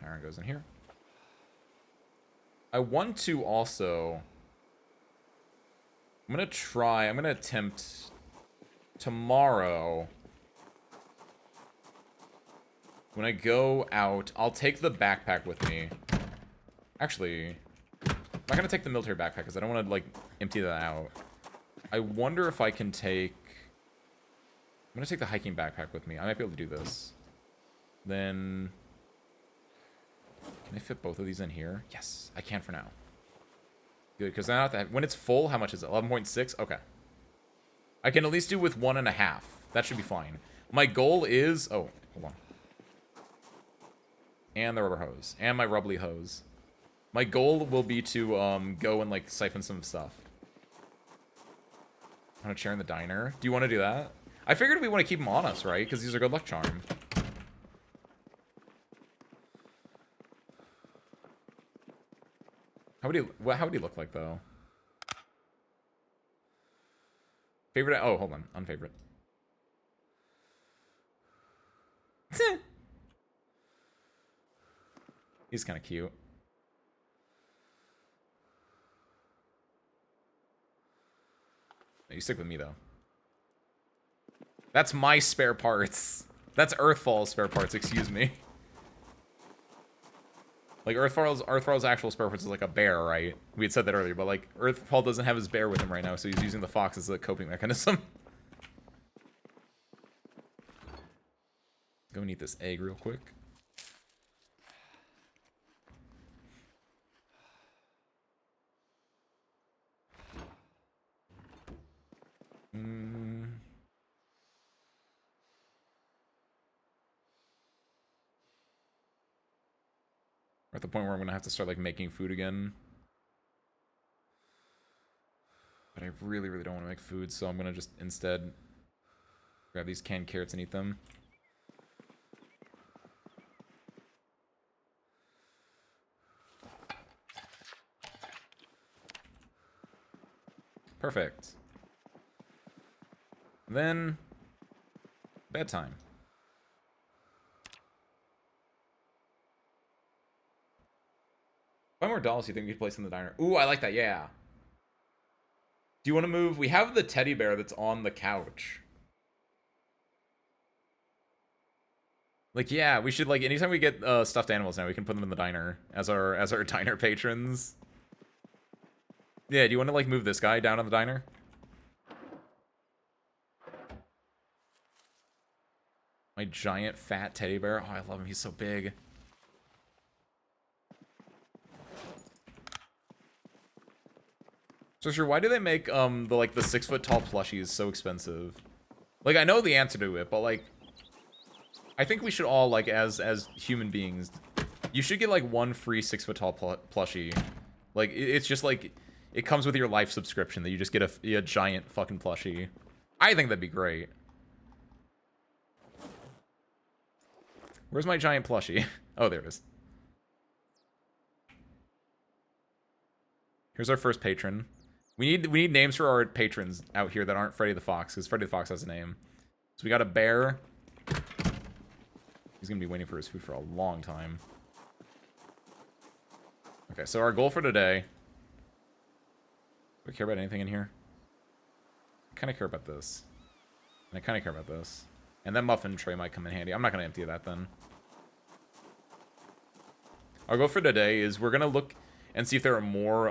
Iron goes in here. I want to also... I'm going to attempt tomorrow. When I go out, I'll take the backpack with me. Actually, I'm not going to take the military backpack because I don't want to, like, empty that out. I wonder if I can take... I'm going to take the hiking backpack with me. I might be able to do this. Then... Can I fit both of these in here? Yes, I can for now. Good, because now when it's full, how much is it? 11.6? Okay. I can at least do with 1.5. That should be fine. My goal is... Oh, hold on. And the rubber hose. And my rubbly hose. My goal will be to go and, like, siphon some stuff. I want to chair in the diner. Do you want to do that? I figured we want to keep them on us, right? Because these are good luck charm. How would he look like, though? Favorite? Oh, hold on. Unfavorite. He's kind of cute. You stick with me, though. That's my spare parts. That's Earthfall's spare parts, excuse me. Like, Earthfall's actual spare parts is like a bear, right? We had said that earlier, but, like, Earthfall doesn't have his bear with him right now, so he's using the fox as a coping mechanism. Go and eat this egg real quick. We're at the point where I'm gonna have to start, like, making food again. But I really, really don't want to make food, so I'm gonna just instead grab these canned carrots and eat them. Perfect. Then, bedtime. How more dolls do you think we could place in the diner? Ooh, I like that, yeah. Do you want to move? We have the teddy bear that's on the couch. Like, yeah, we should, like, anytime we get stuffed animals now, we can put them in the diner as our diner patrons. Yeah, do you want to, like, move this guy down on the diner? My giant fat teddy bear. Oh, I love him. He's so big. So sure, why do they make the 6 foot tall plushies so expensive? Like, I know the answer to it, but like, I think we should all, like, as human beings, you should get like one free 6 foot tall plushie. Like, it's just like, it comes with your life subscription that you just get a giant fucking plushie. I think that'd be great. Where's my giant plushie? Oh, there it is. Here's our first patron. We need names for our patrons out here that aren't Freddy the Fox, because Freddy the Fox has a name. So we got a bear. He's gonna be waiting for his food for a long time. Okay, so our goal for today. Do we care about anything in here? I kind of care about this. And I kind of care about this. And that muffin tray might come in handy. I'm not gonna empty that then. Our goal for today is we're gonna look and see if there are more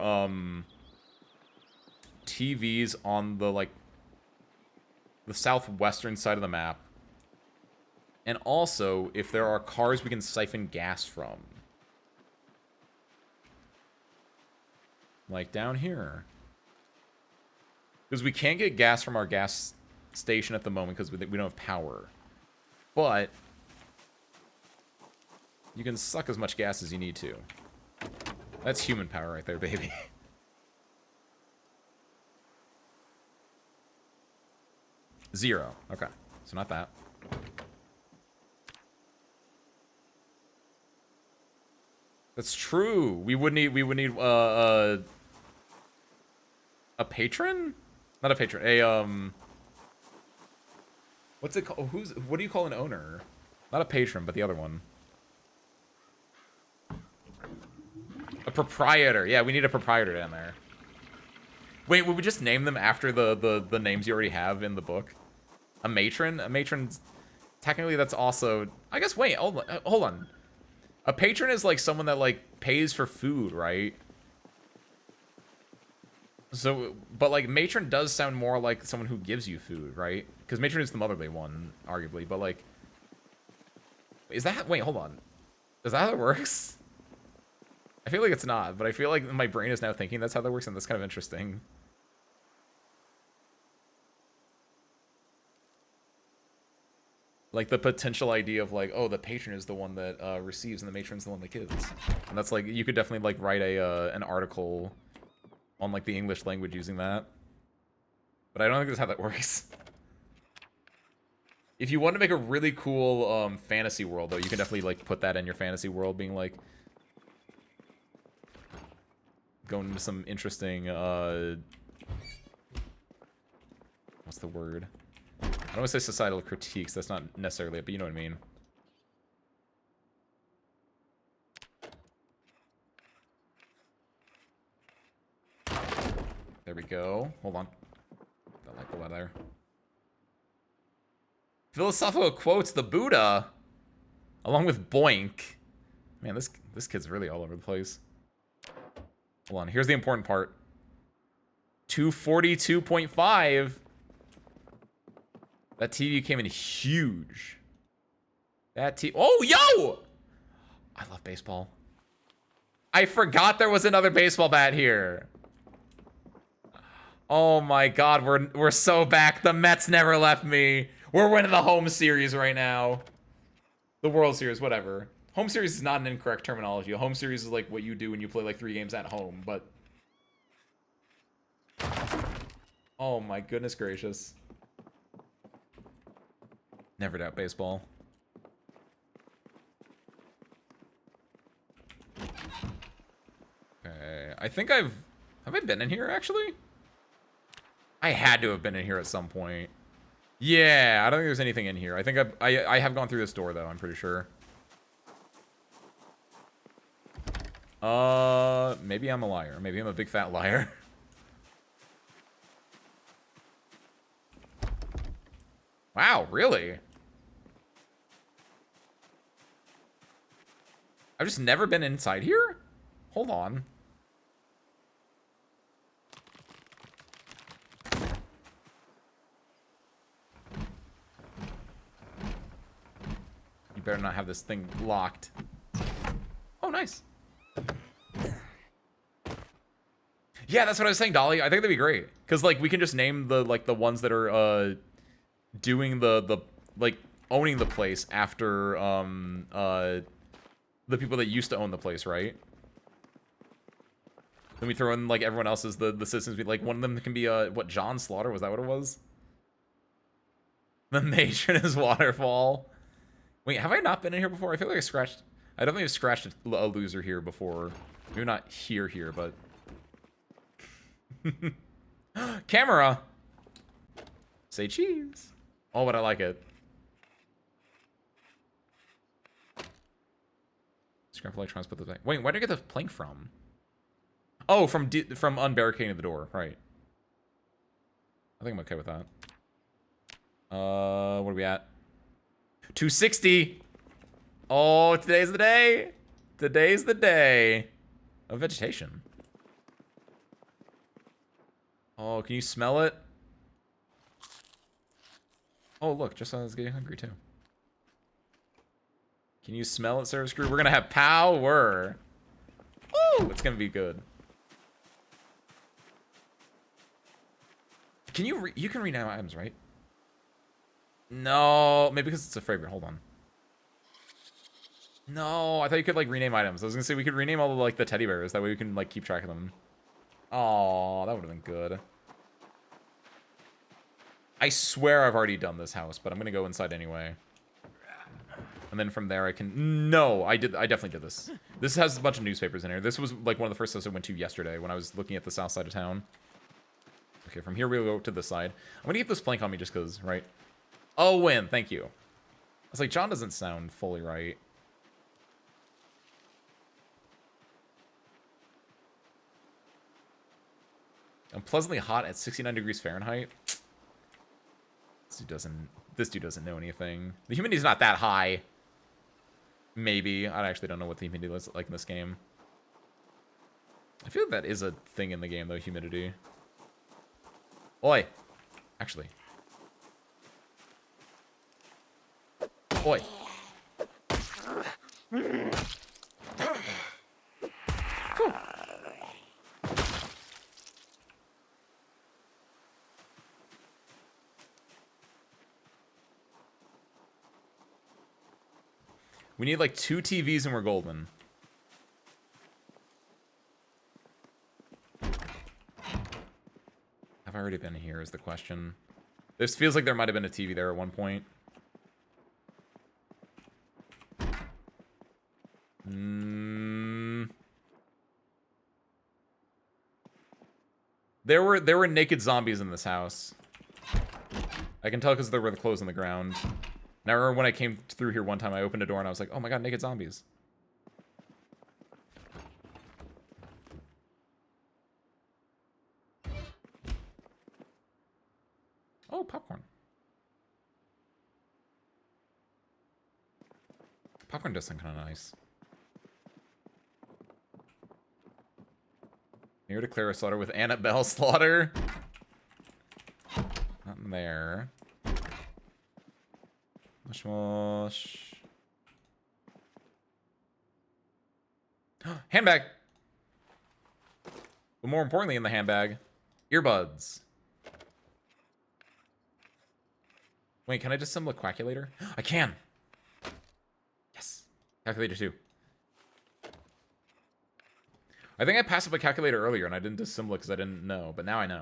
TVs on the, like, the southwestern side of the map. And also, if there are cars we can siphon gas from. Like down here. Because we can't get gas from our gas station at the moment because we don't have power. But you can suck as much gas as you need to. That's human power right there, baby. Zero. Okay. So not that. That's true. We would need a patron? Not a patron. A what's it called? What do you call an owner? Not a patron, but the other one. proprietor. Yeah, we need a proprietor down there. Wait, would we just name them after the names you already have in the book? A matron? A matron's... Technically, that's also... I guess, wait, hold on. A patron is, like, someone that, like, pays for food, right? So, but, like, matron does sound more like someone who gives you food, right? Because matron is the motherly one, arguably, but, like... Is that... Wait, hold on. Is that how it works? I feel like it's not, but I feel like my brain is now thinking that's how that works, and that's kind of interesting. Like, the potential idea of, like, oh, the patron is the one that receives, and the matron's the one that gives. And that's, like, you could definitely, like, write an article on, like, the English language using that. But I don't think that's how that works. If you want to make a really cool fantasy world, though, you can definitely, like, put that in your fantasy world, being, like... Going into some interesting, what's the word? I don't want to say societal critiques, that's not necessarily it, but you know what I mean. There we go. Hold on. Don't like the weather. Philosophical quotes, the Buddha, along with Boink. Man, this kid's really all over the place. Hold on, here's the important part. 242.5. That TV came in huge. That TV... Oh, yo! I love baseball. I forgot there was another baseball bat here. Oh my god, we're so back. The Mets never left me. We're winning the home series right now. The World Series, whatever. Home series is not an incorrect terminology. A home series is like what you do when you play like 3 games at home, but... Oh my goodness gracious. Never doubt baseball. Okay, I think have I been in here actually? I had to have been in here at some point. Yeah, I don't think there's anything in here. I think I have gone through this door though, I'm pretty sure. Maybe I'm a liar. Maybe I'm a big fat liar. Wow, really? I've just never been inside here? Hold on. You better not have this thing locked. Oh, nice. Yeah, that's what I was saying, Dolly. I think that'd be great. Because, like, we can just name the, like, the ones that are, doing the like, owning the place after, the people that used to own the place, right? Then we throw in, like, everyone else as the citizens. Like, one of them can be, what, John Slaughter? Was that what it was? The matron is Waterfall. Wait, have I not been in here before? I feel like I scratched... I definitely have scratched a loser here before. Maybe not here, but... Camera! Say cheese. Oh, but I like it. Scrap electrons, put this back. Wait, where did I get the plank from? Oh, from unbarricading the door, right. I think I'm okay with that. What are we at? 260! Oh, today's the day! Today's the day of vegetation. Oh, can you smell it? Oh, look, just as I was getting hungry, too. Can you smell it, Service Crew? We're gonna have power! Woo! It's gonna be good. Can you you can rename items, right? No, maybe because it's a favorite. Hold on. No, I thought you could, like, rename items. I was gonna say we could rename all the, like, the teddy bears. That way we can, like, keep track of them. Oh, that would have been good. I swear I've already done this house, but I'm gonna go inside anyway. And then from there I can... No, I definitely did this. This has a bunch of newspapers in here. This was, like, one of the first houses I went to yesterday when I was looking at the south side of town. Okay, from here we'll go to this side. I'm gonna keep this plank on me just because, right? Oh, win. Thank you. I was like, John doesn't sound fully right. I'm pleasantly hot at 69 degrees Fahrenheit. This dude doesn't know anything. The humidity's not that high. Maybe. I actually don't know what the humidity is like in this game. I feel like that is a thing in the game, though, humidity. Oi. Actually. Oi. Whew. We need like 2 TVs and we're golden. Have I already been here is the question. This feels like there might have been a TV there at one point. There were naked zombies in this house. I can tell because there were the clothes on the ground. And I remember when I came through here one time, I opened a door and I was like, oh my god, naked zombies. Oh, popcorn. Popcorn does sound kind of nice. Here to clear a slaughter with Annabelle Slaughter. Not there. Mush mush. Handbag! But more importantly in the handbag, earbuds. Wait, can I disassemble a calculator? I can! Yes. Calculator 2. I think I passed up a calculator earlier and I didn't disassemble it because I didn't know, but now I know.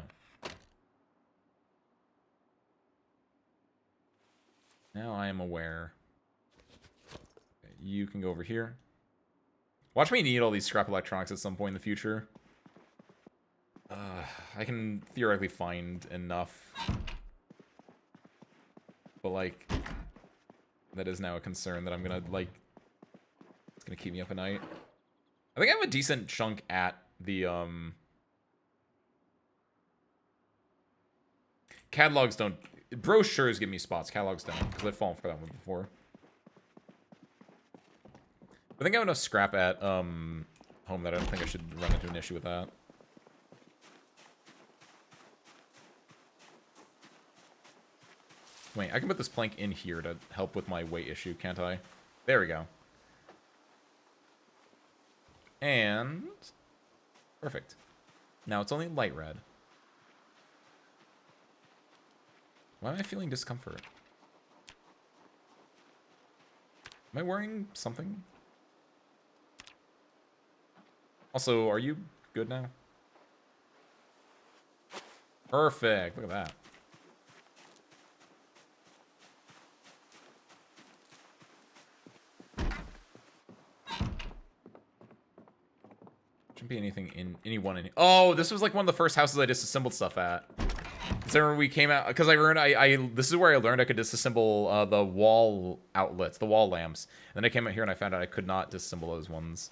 Now I am aware. Okay, you can go over here. Watch me need all these scrap electronics at some point in the future. I can theoretically find enough. But, like, that is now a concern that I'm gonna, like, it's gonna keep me up at night. I think I have a decent chunk at the, catalogs don't... Brochures give me spots. Catalogs don't, because I've fallen for that one before. I think I have enough scrap at, home that I don't think I should run into an issue with that. Wait, I can put this plank in here to help with my weight issue, can't I? There we go. And... perfect. Now it's only light red. Why am I feeling discomfort? Am I wearing something? Also, are you good now? Perfect. Look at that. Shouldn't be anything in anyone in. Oh, this was like one of the first houses I disassembled stuff at. So we came out because I learned this is where I learned I could disassemble the wall outlets, the wall lamps. And then I came out here and I found out I could not disassemble those ones.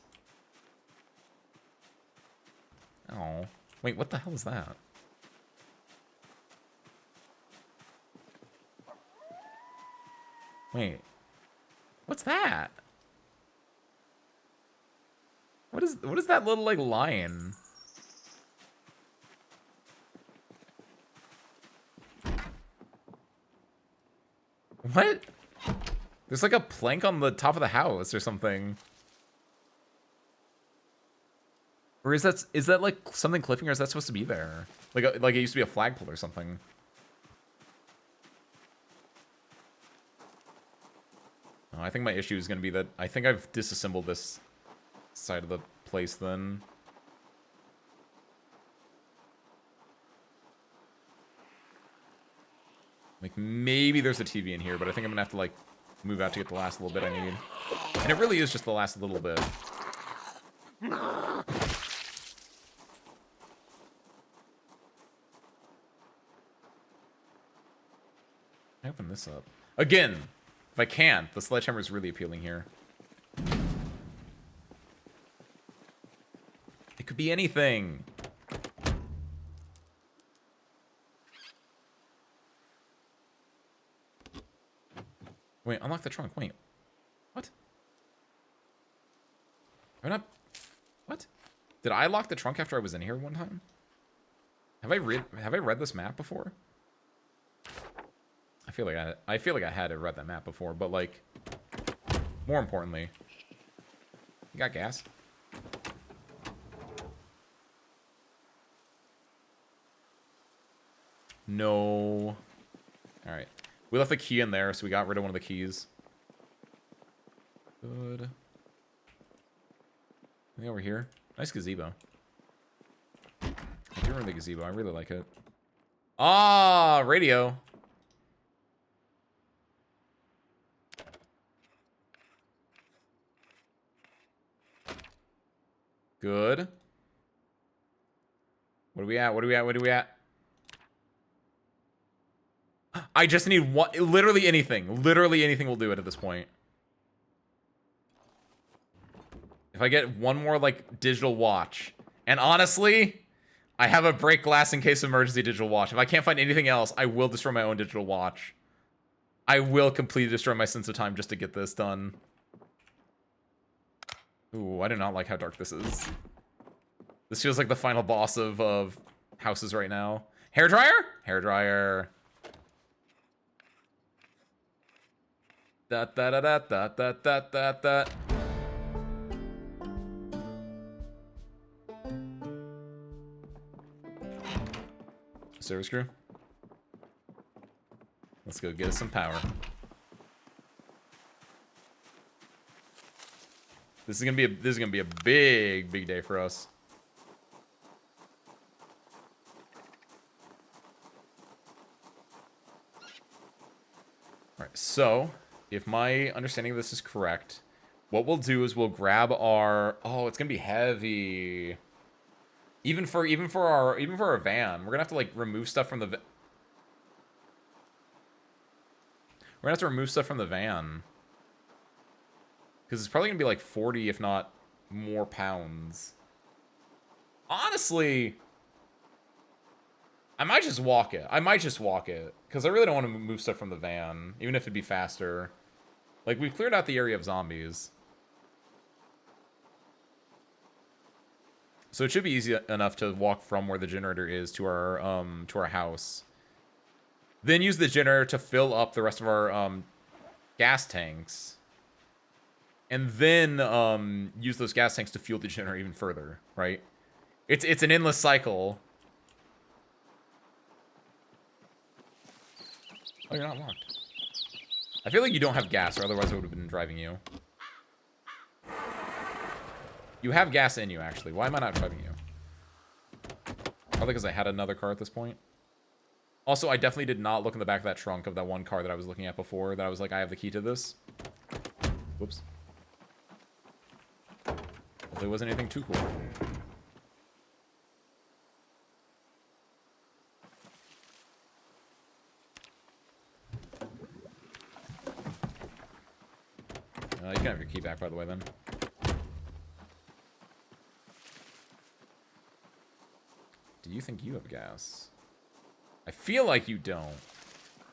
Oh, wait, what the hell is that? Wait, what's that? What is that little like lion? What? There's like a plank on the top of the house or something. Or is that like something clipping, or is that supposed to be there? Like it used to be a flagpole or something. Oh, I think my issue is going to be that I think I've disassembled this side of the place then. Like, maybe there's a TV in here, but I think I'm gonna have to, like, move out to get the last little bit I need. And it really is just the last little bit. I open this up. Again, if I can, the sledgehammer is really appealing here. It could be anything. Wait, unlock the trunk. Wait. What? Have I not... What? Did I lock the trunk after I was in here one time? Have I read this map before? I feel like I had read that map before, but like more importantly, you got gas? No. All right. We left the key in there, so we got rid of one of the keys. Good. Anything over here? Nice gazebo. I do remember the gazebo. I really like it. Ah, radio. Good. What are we at? What are we at? What are we at? I just need one. Literally anything. Literally anything will do it at this point. If I get one more, like, digital watch. And honestly, I have a break glass in case of emergency digital watch. If I can't find anything else, I will destroy my own digital watch. I will completely destroy my sense of time just to get this done. Ooh, I do not like how dark this is. This feels like the final boss of houses right now. Hairdryer? Hairdryer. Da da da da da da da da da. Service crew. Let's go get us some power. This is gonna be a big day for us. All right, so if my understanding of this is correct, what we'll do is we'll grab our... Oh, it's gonna be heavy. Even for our van, we're gonna have to like remove stuff from the. We're gonna have to remove stuff from the van because it's probably gonna be like 40, if not more, pounds. Honestly, I might just walk it. Because I really don't want to move stuff from the van, even if it'd be faster. Like, we've cleared out the area of zombies. So it should be easy enough to walk from where the generator is to our house. Then use the generator to fill up the rest of our gas tanks. And then use those gas tanks to fuel the generator even further, right? It's an endless cycle. Oh, you're not locked. I feel like you don't have gas, or otherwise I would have been driving you. You have gas in you, actually. Why am I not driving you? Probably because I had another car at this point. Also, I definitely did not look in the back of that trunk of that one car that I was looking at before, that I was like, I have the key to this. Whoops. Hopefully it wasn't anything too cool. You can have your key back, by the way, then. Do you think you have gas? I feel like you don't.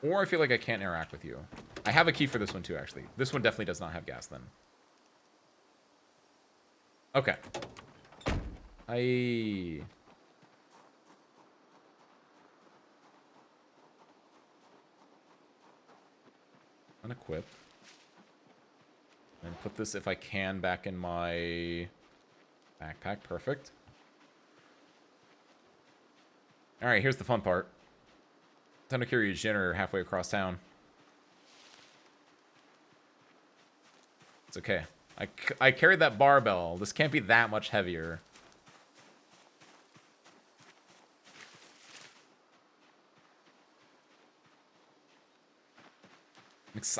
Or I feel like I can't interact with you. I have a key for this one, too, actually. This one definitely does not have gas, then. Okay. Unequip. And put this, if I can, back in my backpack. Perfect. Alright, here's the fun part. Time to carry a generator halfway across town. It's okay. I carried that barbell. This can't be that much heavier.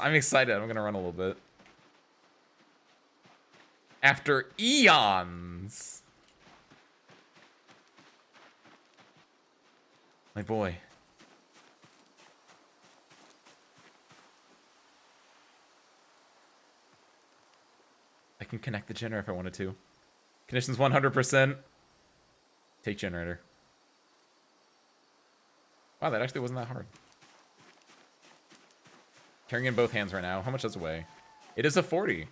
I'm excited. I'm gonna run a little bit. After eons. My boy. I can connect the generator if I wanted to. Conditions 100%. Take generator. Wow, that actually wasn't that hard. Carrying in both hands right now. How much does it weigh? It is a 40.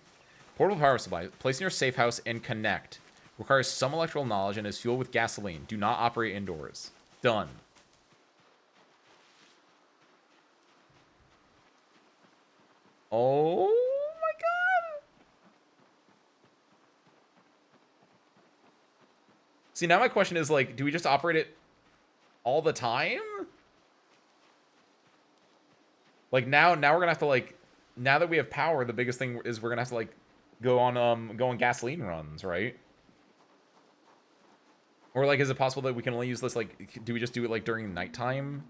Portable power supply. Place in your safe house and connect. Requires some electrical knowledge and is fueled with gasoline. Do not operate indoors. Done. Oh my god. See, now my question is, like, do we just operate it all the time? Like, now we're gonna have to, like, now that we have power, the biggest thing is we're gonna have to, like, go on gasoline runs, right? Or, like, is it possible that we can only use this, like, do we just do it, like, during nighttime?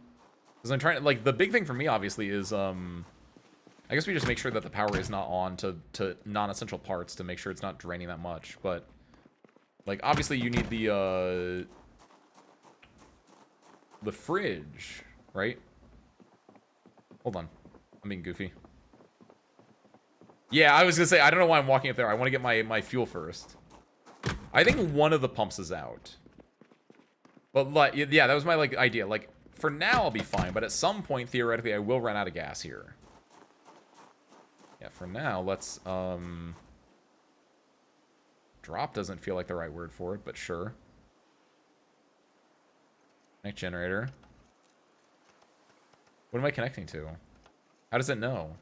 Because I'm trying to, like, the big thing for me, obviously, is, I guess we just make sure that the power is not on to non-essential parts to make sure it's not draining that much. But, like, obviously you need the fridge, right? Hold on. I'm being goofy. Yeah, I was gonna say, I don't know why I'm walking up there. I want to get my fuel first. I think one of the pumps is out. But, like, yeah, that was my, like, idea. Like, for now, I'll be fine. But at some point, theoretically, I will run out of gas here. Yeah, for now, let's, drop doesn't feel like the right word for it, but sure. Connect generator. What am I connecting to? How does it know?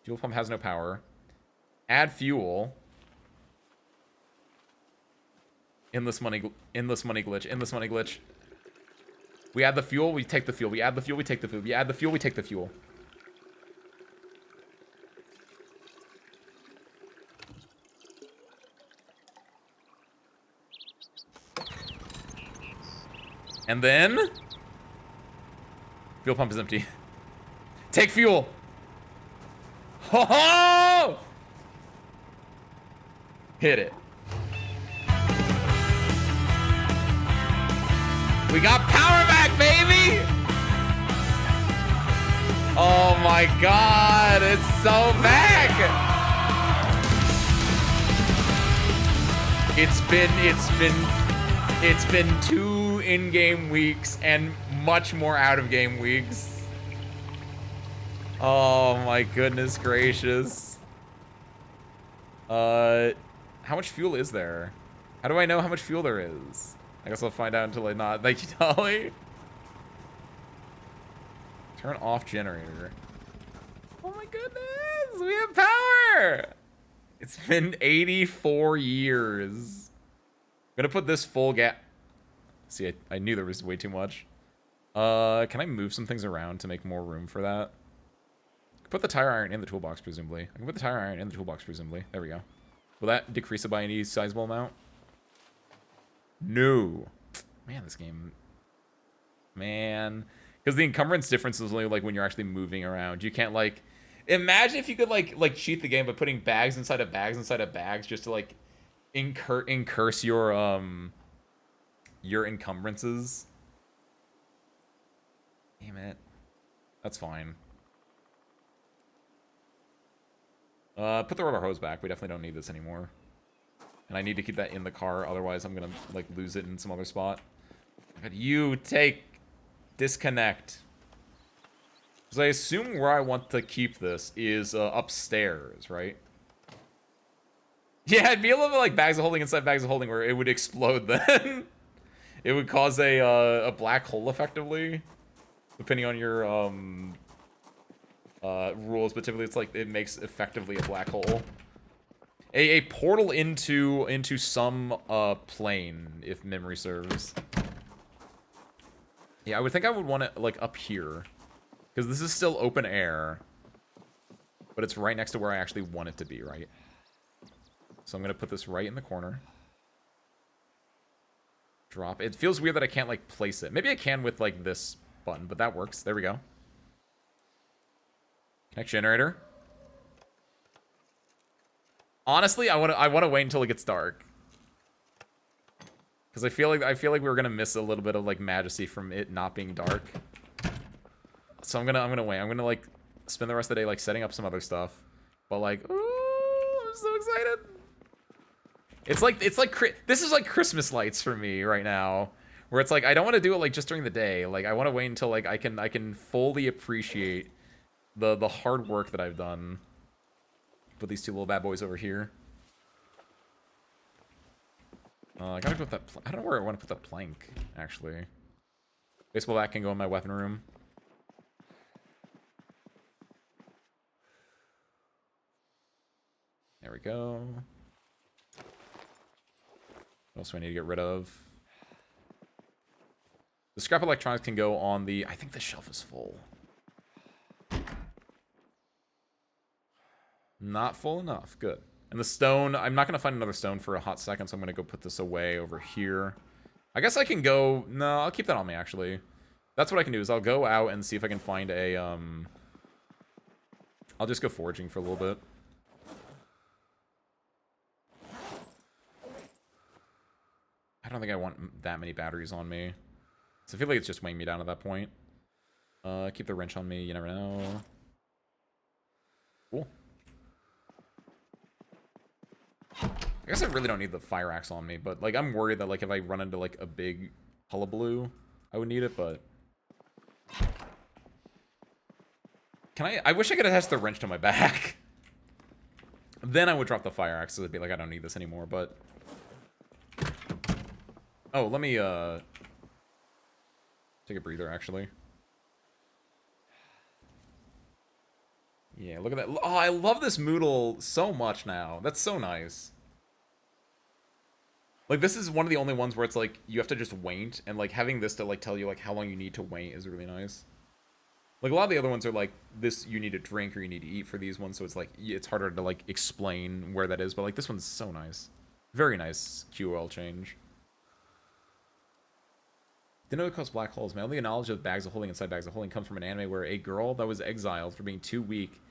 Fuel pump has no power. Add fuel. Endless money glitch. We add the fuel, we take the fuel. We add the fuel, we take the fuel. We add the fuel, we take the fuel. And then fuel pump is empty. Take fuel. Ho ho! Hit it. We got power back, baby! Oh my god, it's so back! It's been 2 in-game weeks and much more out-of-game weeks. Oh my goodness gracious. How much fuel is there? How do I know how much fuel there is? I guess I'll find out until I not. Thank you, Dolly. Turn off generator. Oh my goodness, we have power! It's been 84 years. I'm gonna put this full gap. See, I knew there was way too much. Can I move some things around to make more room for that? Put the tire iron in the toolbox, presumably. I can put the tire iron in the toolbox, presumably. There we go. Will that decrease it by any sizable amount? No. Man, this game. Man. Because the encumbrance difference is only like when you're actually moving around. You can't like. Imagine if you could like cheat the game by putting bags inside of bags just to like incurse your encumbrances. Damn it. That's fine. Put the rubber hose back. We definitely don't need this anymore. And I need to keep that in the car, otherwise I'm gonna like lose it in some other spot. God, you take disconnect. Because I assume where I want to keep this is upstairs, right? Yeah, it'd be a little bit like bags of holding inside bags of holding, where it would explode then. It would cause a black hole effectively, depending on your rules. But typically, it's like it makes effectively a black hole. A portal into some plane, if memory serves. Yeah, I would think I would want it like up here, because this is still open air, but it's right next to where I actually want it to be, right? So I'm gonna put this right in the corner. Drop. It feels weird that I can't like place it. Maybe I can with like this button, but that works. There we go. Connect generator. Honestly, I want to wait until it gets dark, because I feel like we were gonna miss a little bit of like majesty from it not being dark. So I'm gonna wait. I'm gonna like spend the rest of the day like setting up some other stuff. But like, ooh, I'm so excited. It's like this is like Christmas lights for me right now. Where it's like I don't want to do it like just during the day. Like I want to wait until like I can fully appreciate the hard work that I've done. Put these two little bad boys over here. I gotta put that. I don't know where I want to put the plank actually. Baseball bat can go in my weapon room. There we go. What else do I need to get rid of? The scrap electronics can go on the... I think the shelf is full. Not full enough. Good. And the stone... I'm not going to find another stone for a hot second, so I'm going to go put this away over here. I guess I can go... No, I'll keep that on me, actually. That's what I can do, is I'll go out and see if I can find a... I'll just go foraging for a little bit. I don't think I want that many batteries on me. So I feel like it's just weighing me down at that point. Keep the wrench on me, you never know. Cool. I guess I really don't need the fire axe on me, but like I'm worried that like if I run into like a big hullabaloo, I would need it, but... Can I wish I could attach the wrench to my back. Then I would drop the fire axe, so it'd be like I don't need this anymore, but... Oh, let me, take a breather, actually. Yeah, look at that. Oh, I love this Moodle so much now. That's so nice. Like, this is one of the only ones where it's, like, you have to just wait, and, like, having this to, like, tell you, like, how long you need to wait is really nice. Like, a lot of the other ones are, like, this, you need to drink or you need to eat for these ones, so it's, like, it's harder to, like, explain where that is, but, like, this one's so nice. Very nice QOL change. Didn't know it caused black holes. My only knowledge of bags of holding inside bags of holding comes from an anime where a girl that was exiled for being too weak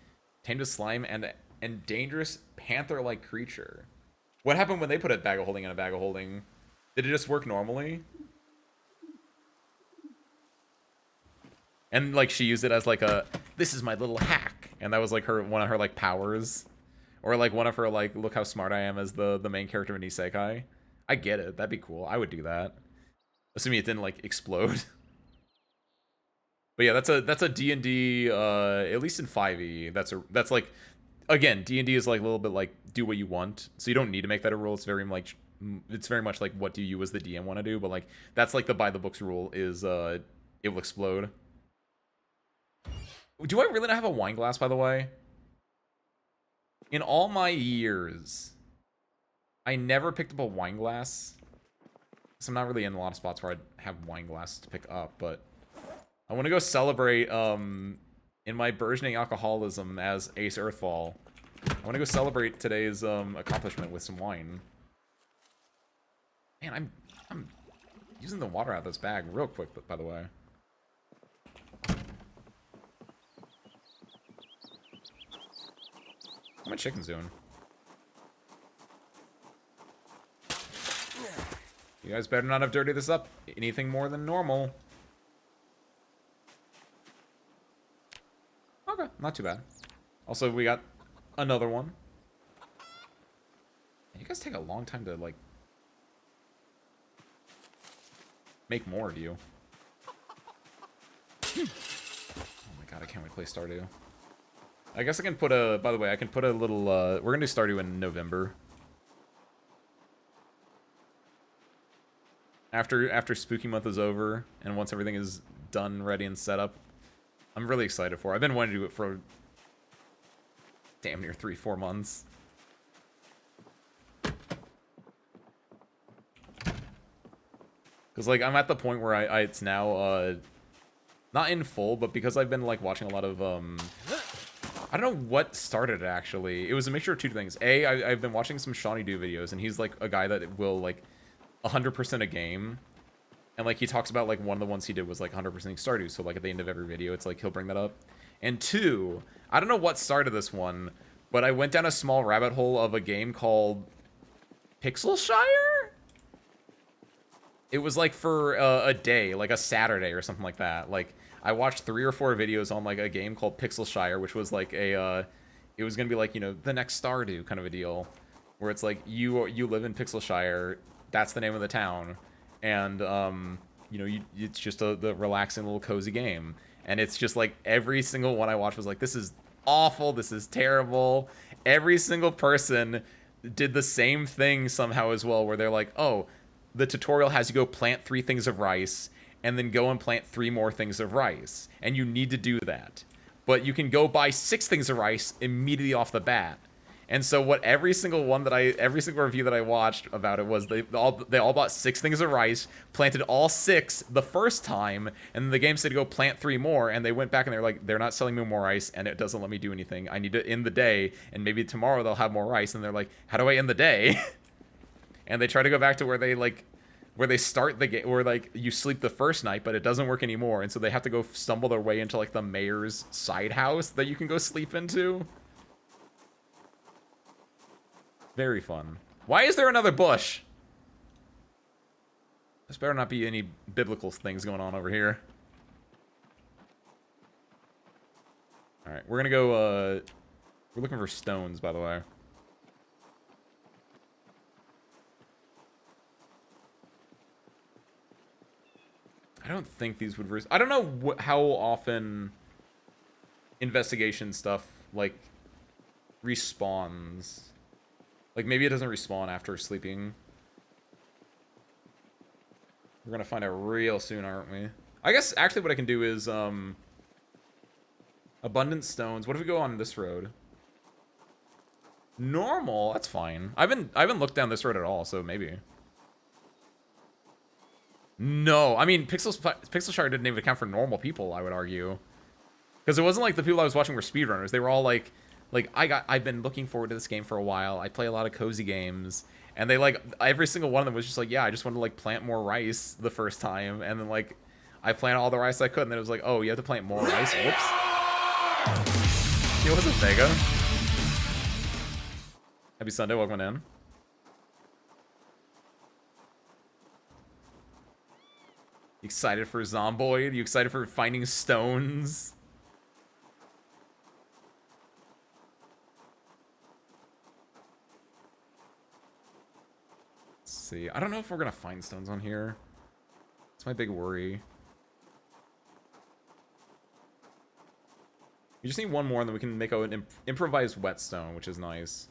tamed a slime and dangerous panther-like creature. What happened when they put a bag of holding in a bag of holding? Did it just work normally? And like she used it as like a, this is my little hack, and that was like her one of her like powers, or like one of her like, look how smart I am as the main character of an isekai. I get it. That'd be cool. I would do that. Assuming it didn't like explode. But yeah, that's a D&D, at least in 5e. That's like, again, D&D is like a little bit like do what you want, so you don't need to make that a rule. It's very much like what do you as the DM want to do. But like that's like the by the books rule is it will explode. Do I really not have a wine glass, by the way? In all my years, I never picked up a wine glass. So I'm not really in a lot of spots where I'd have wine glasses to pick up, but I want to go celebrate in my burgeoning alcoholism as Ace Earthfall. I want to go celebrate today's accomplishment with some wine. Man, I'm using the water out of this bag real quick, by the way. How my chickens doing? You guys better not have dirtied this up anything more than normal. Okay, not too bad. Also, we got another one. You guys take a long time to, like, make more of you. Oh my god, I can't wait to play Stardew. I guess I can put a, by the way, I can put a little, we're gonna do Stardew in November. After Spooky Month is over, and once everything is done, ready, and set up, I'm really excited for it. I've been wanting to do it for damn near 3-4 months. Because, like, I'm at the point where it's now, not in full, but because I've been, like, watching a lot of, I don't know what started it, actually. It was a mixture of two things. I've been watching some Shawnee Do videos, and he's, like, a guy that will, like, 100% a game, and like he talks about like one of the ones he did was like 100% Stardew, so like at the end of every video it's like he'll bring that up. And two, I don't know what started this one, but I went down a small rabbit hole of a game called Pixelshire. It was like for a day, like a Saturday or something like that. Like I watched 3 or 4 videos on like a game called Pixelshire, which was like a it was gonna be like, you know, the next Stardew kind of a deal, where it's like you live in Pixelshire. That's the name of the town, and you know, it's just the relaxing little cozy game. And it's just like every single one I watched was like, this is awful, this is terrible. Every single person did the same thing somehow as well, where they're like, oh, the tutorial has you go plant 3 things of rice and then go and plant 3 more things of rice. And you need to do that. But you can go buy 6 things of rice immediately off the bat. And so what every single review that I watched about it was they all bought 6 things of rice, planted all 6 the first time, and then the game said to go plant 3 more, and they went back and they're like, they're not selling me more rice, and it doesn't let me do anything. I need to end the day, and maybe tomorrow they'll have more rice, and they're like, how do I end the day? And they try to go back to where they start the game, where like you sleep the first night, but it doesn't work anymore, and so they have to go stumble their way into like the mayor's side house that you can go sleep into. Very fun. Why is there another bush? There's better not be any biblical things going on over here. Alright, we're gonna go, we're looking for stones, by the way. I don't think these would... I don't know how often investigation stuff, like, respawns. Like, maybe it doesn't respawn after sleeping. We're gonna find out real soon, aren't we? I guess, actually, what I can do is, abundant stones. What if we go on this road? Normal? That's fine. I haven't looked down this road at all, so maybe. No, I mean, Pixel Shark didn't even account for normal people, I would argue. Because it wasn't like the people I was watching were speedrunners. They were all like, I've been looking forward to this game for a while. I play a lot of cozy games. And they, like, every single one of them was just like, yeah, I just wanted to, like, plant more rice the first time. And then, like, I planted all the rice I could. And then it was like, oh, you have to plant more rice? Whoops. It wasn't Vega. Happy Sunday, welcome in. You excited for Zomboid? You excited for finding stones? Let's see. I don't know if we're gonna find stones on here. That's my big worry. You just need one more, and then we can make an improvised whetstone, which is nice.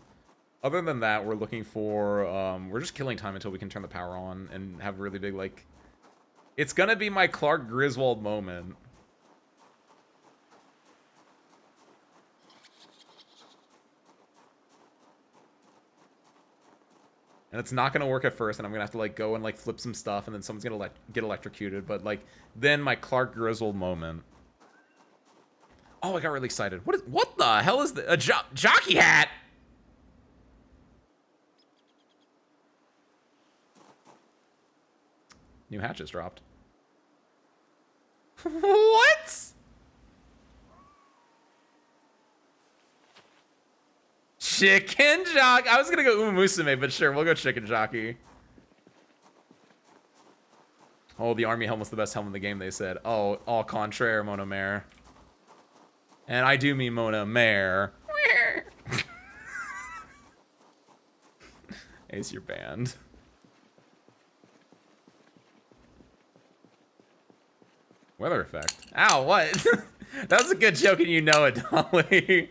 Other than that, we're looking for... we're just killing time until we can turn the power on and have really big, like... It's gonna be my Clark Griswold moment. And it's not gonna work at first, and I'm gonna have to like go and like flip some stuff, and then someone's gonna get electrocuted. But like, then my Clark Griswold moment. Oh, I got really excited. What the hell is the jockey hat? New hat just dropped. What? Chicken jockey. I was gonna go Umusume, but sure, we'll go chicken jockey. Oh, the army helmet's the best helmet in the game, they said. Oh, au contraire, Mona Mare. And I do mean Mona Mare. Ace, you're banned. Weather effect. Ow, what? That was a good joke and you know it, Dolly.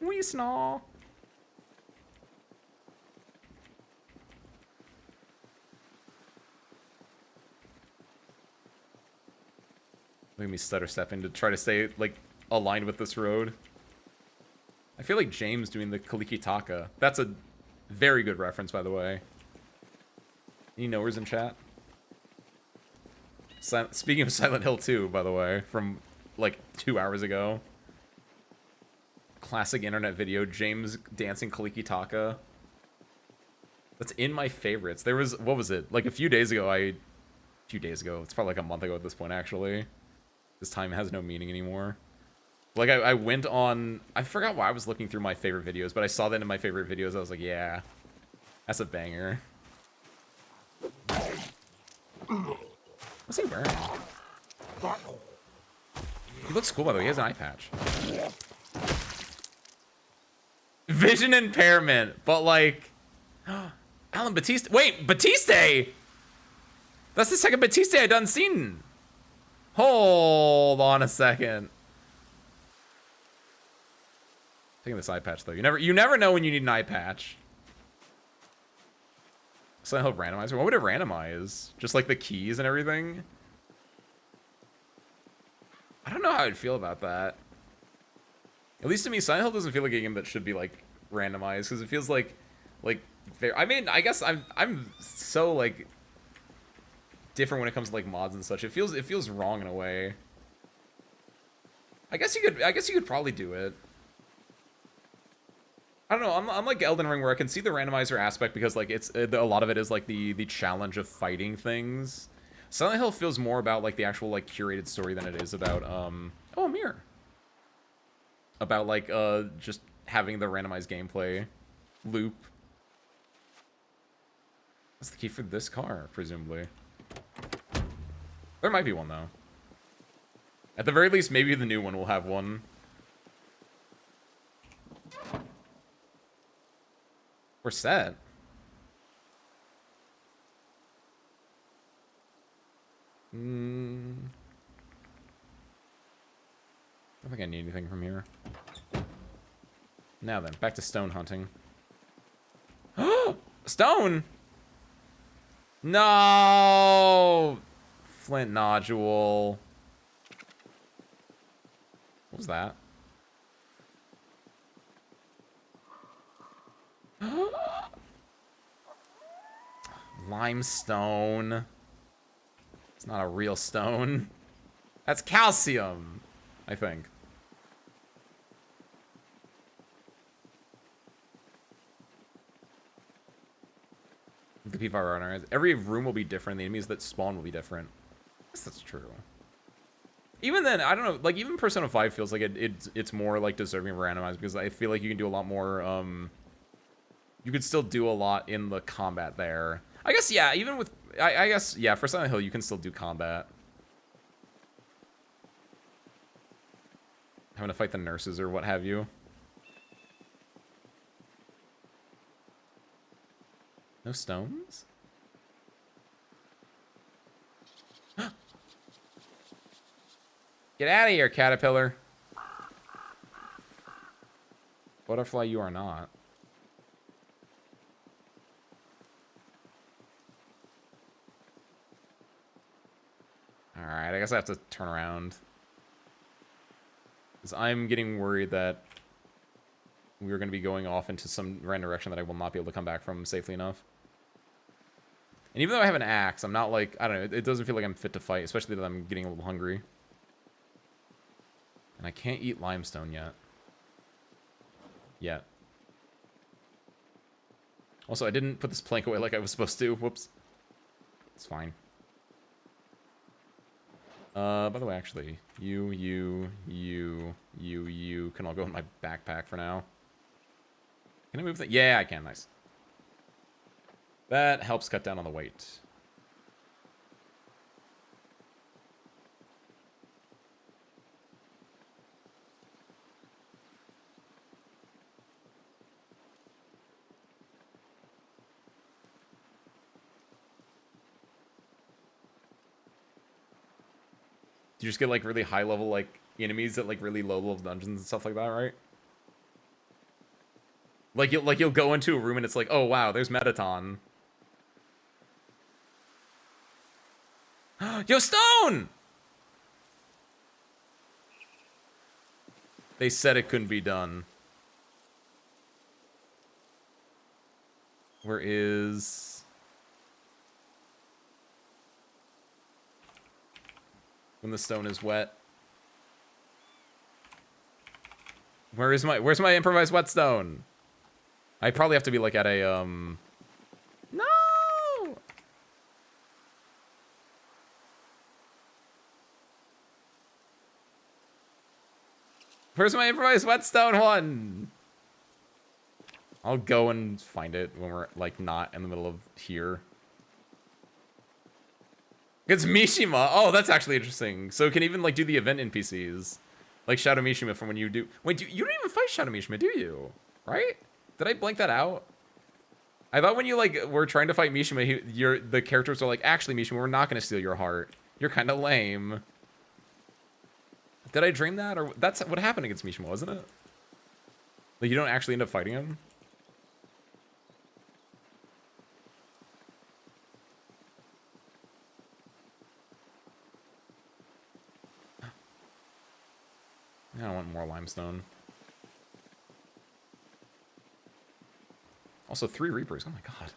We snaw. Look at me stutter stepping to try to stay, like, aligned with this road. I feel like James doing the Kaliki Taka. That's a very good reference, by the way. Any knowers in chat? Speaking of Silent Hill 2, by the way, from like 2 hours ago. Classic internet video, James dancing Kaliki Taka. That's in my favorites. There was, what was it? Like a few days ago, it's probably like a month ago at this point, actually. This time has no meaning anymore. Like I went on, I forgot why I was looking through my favorite videos, but I saw that in my favorite videos. I was like, yeah, that's a banger. What's he wearing? He looks cool, by the way. He has an eye patch. Vision impairment, but like... Alan Batiste... Wait, Batiste! That's the second Batiste I done seen. Hold on a second. Taking this eye patch though. You never know when you need an eye patch. Silent Hill randomizer. What would it randomize? Just like the keys and everything? I don't know how I'd feel about that. At least to me, Silent Hill doesn't feel like a game that should be like randomized because it feels like I mean, I guess I'm so like different when it comes to like mods and such. It feels wrong in a way. I guess you could probably do it. I don't know. I'm like Elden Ring where I can see the randomizer aspect because like a lot of it is like the challenge of fighting things. Silent Hill feels more about like the actual like curated story than it is about oh, a mirror. About like just having the randomized gameplay loop. That's the key for this car, presumably. There might be one though. At the very least, maybe the new one will have one. We're set. I don't think I need anything from here. Now then, back to stone hunting. Stone! No! Flint nodule. What was that? Limestone. It's not a real stone. That's calcium, I think. The P5 runner. Every room will be different. The enemies that spawn will be different. I guess that's true. Even then, I don't know. Like, even Persona 5 feels like it's more, like, deserving of randomized because I feel like you can do a lot more, you could still do a lot in the combat there. I guess, yeah, even with... I guess, yeah, for Silent Hill, you can still do combat. Having to fight the nurses or what have you. No stones? Get out of here, caterpillar. Butterfly, you are not. Alright, I guess I have to turn around. Because I'm getting worried that we're going to be going off into some random direction that I will not be able to come back from safely enough. And even though I have an axe, I'm not like, I don't know, it doesn't feel like I'm fit to fight, especially that I'm getting a little hungry. And I can't eat limestone yet. Also, I didn't put this plank away like I was supposed to. Whoops. It's fine. By the way, actually, you can all go in my backpack for now. Can I move that? Yeah, I can. Nice. That helps cut down on the weight. You just get like really high level like enemies at like really low level dungeons and stuff like that, right? Like you'll go into a room and it's like, oh wow, there's Metaton. Yo, stone! They said it couldn't be done. Where is... When the stone is wet. Where's my improvised whetstone? I probably have to be like at a No! Where's my improvised whetstone one? I'll go and find it when we're like not in the middle of here. It's Mishima. Oh, that's actually interesting. So it can even like do the event NPCs. Like Shadow Mishima from when you do... Wait, you don't even fight Shadow Mishima, do you? Right? Did I blank that out? I thought when you like were trying to fight Mishima, the characters were like, actually, Mishima, we're not gonna steal your heart. You're kind of lame. Did I dream that, or that's what happened against Mishima, wasn't it? Like you don't actually end up fighting him. I want more limestone. Also, 3 Reapers. Oh my god.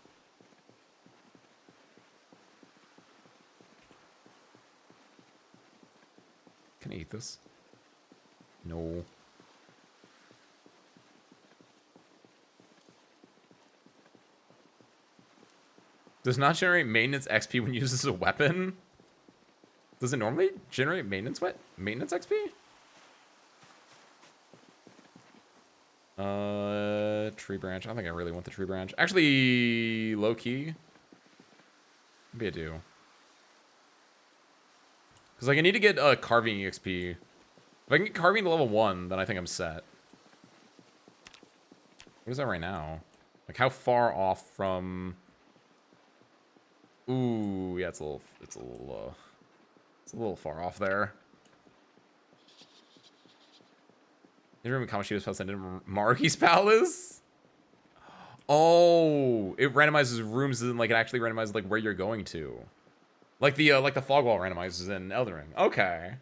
Can I eat this? No. Does not generate maintenance XP when used as a weapon? Does it normally generate maintenance XP? Tree branch. I don't think I really want the tree branch. Actually, low key. Maybe I do. Because like I need to get carving EXP. If I can get carving to level 1, then I think I'm set. What is that right now? Like how far off from? Ooh, yeah, it's a little far off there. Didn't remember Kamoshida's palace. I didn't Maruki's palace. Oh, it randomizes rooms and like it actually randomizes like where you're going to, like the fog wall randomizes in Elden Ring. Okay.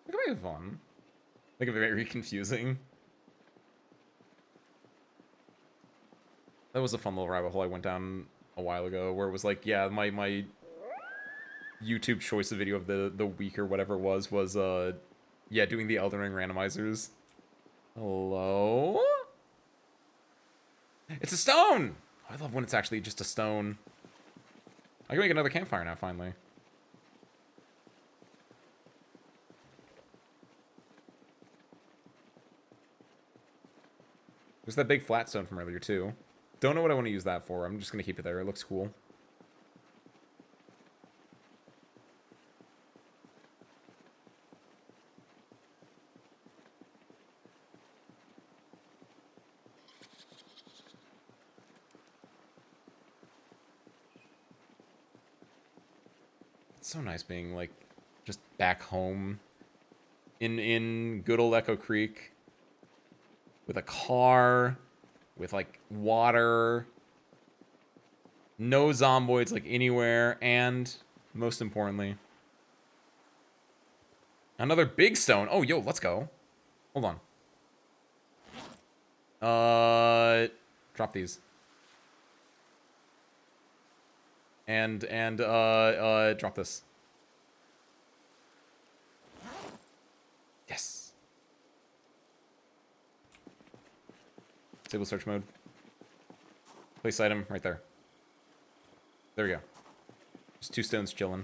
That could be fun. Like very confusing. That was a fun little rabbit hole I went down a while ago, where it was like, yeah, my YouTube choice of video of the week or whatever it was yeah, doing the Elden Ring randomizers. Hello? It's a stone! Oh, I love when it's actually just a stone. I can make another campfire now, finally. There's that big flat stone from earlier, too. Don't know what I want to use that for. I'm just going to keep it there. It looks cool. It's so nice being, like, just back home in good old Echo Creek with a car, with, like, water, no zomboids, like, anywhere, and, most importantly, another big stone. Oh, yo, let's go. Hold on. Drop these. And drop this. Yes. Disable search mode. Place item right there. There we go. Just 2 stones chilling.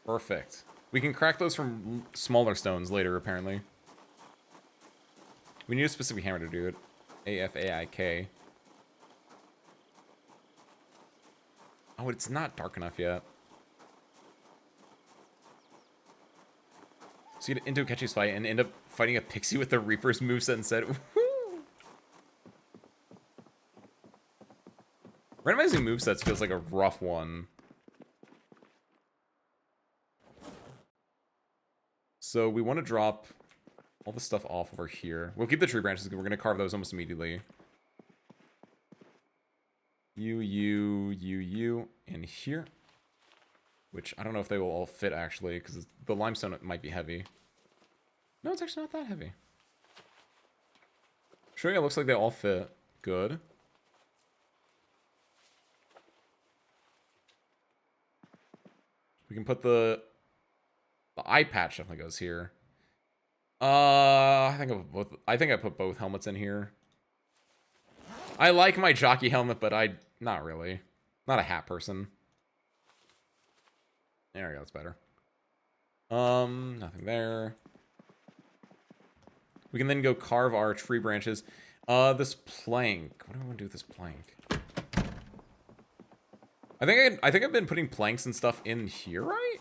Perfect. We can crack those from smaller stones later, apparently. We need a specific hammer to do it. AFAIK. Oh, it's not dark enough yet. So you get into a Ketchy's fight and end up fighting a pixie with the Reaper's moveset instead. Randomizing movesets feels like a rough one. So we want to drop all the stuff off over here. We'll keep the tree branches because we're going to carve those almost immediately. You in here. Which I don't know if they will all fit actually, because the limestone might be heavy. No, it's actually not that heavy. Sure, yeah, it looks like they all fit. Good. We can put the eye patch definitely goes here. I think I put both helmets in here. I like my jockey helmet, but not really. Not a hat person. There we go, that's better. Nothing there. We can then go carve our tree branches. This plank. What do I want to do with this plank? I think I've been putting planks and stuff in here, right?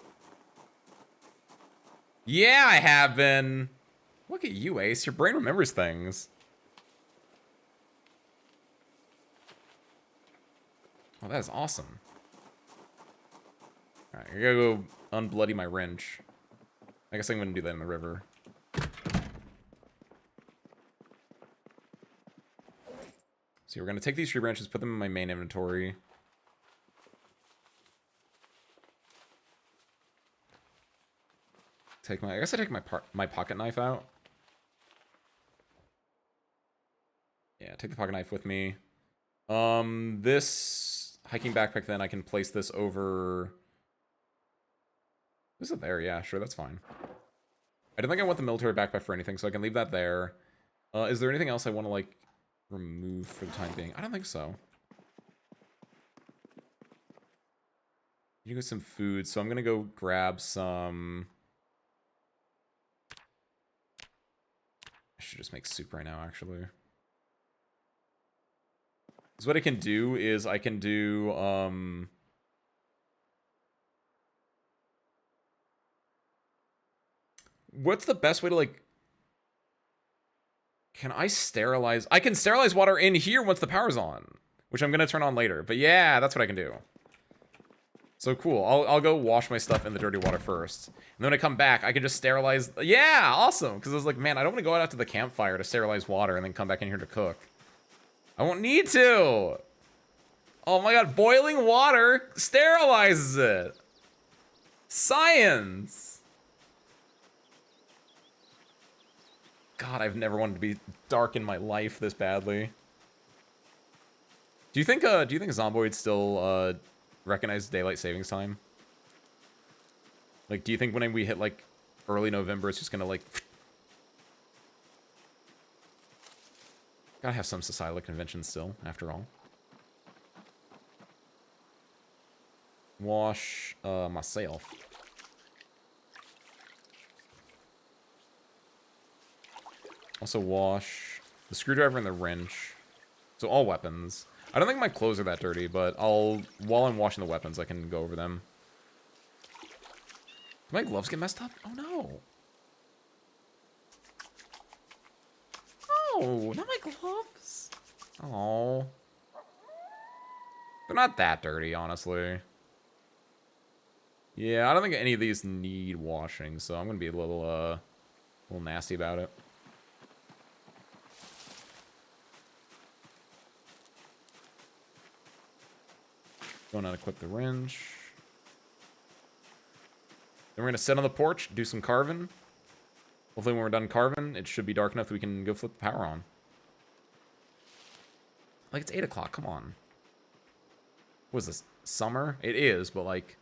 Yeah, I have been. Look at you, Ace. Your brain remembers things. Oh, that is awesome. Alright, I gotta go unbloody my wrench. I guess I'm gonna do that in the river. So we're gonna take these tree branches, put them in my main inventory. I guess I take my pocket knife out. Yeah, take the pocket knife with me. This hiking backpack, then I can place this over. Is it there? Yeah, sure, that's fine. I don't think I want the military backpack for anything, so I can leave that there. Is there anything else I want to, like, remove for the time being? I don't think so. You get some food, so I'm gonna go grab some. I should just make soup right now, actually. So what I can do is I can do, what's the best way to, like... Can I sterilize... I can sterilize water in here once the power's on, which I'm gonna turn on later. But yeah, that's what I can do. So cool. I'll go wash my stuff in the dirty water first. And then when I come back, I can just sterilize... Yeah, awesome! Because I was like, man, I don't want to go out to the campfire to sterilize water and then come back in here to cook. I won't need to! Oh my god, boiling water sterilizes it! Science! God, I've never wanted to be dark in my life this badly. Do you think Zomboid still, recognizes daylight savings time? Like, do you think when we hit, like, early November, it's just gonna, like... Gotta have some societal convention still, after all. Wash, myself. Also wash the screwdriver and the wrench. So all weapons. I don't think my clothes are that dirty, but while I'm washing the weapons, I can go over them. Did my gloves get messed up? Oh no. Oh, not my gloves. Oh. They're not that dirty, honestly. Yeah, I don't think any of these need washing, so I'm gonna be a little nasty about it. Going to unequip the wrench. Then we're gonna sit on the porch, do some carving. Hopefully when we're done carving, it should be dark enough that we can go flip the power on. Like, it's 8 o'clock, come on. What is this, summer? It is, but like...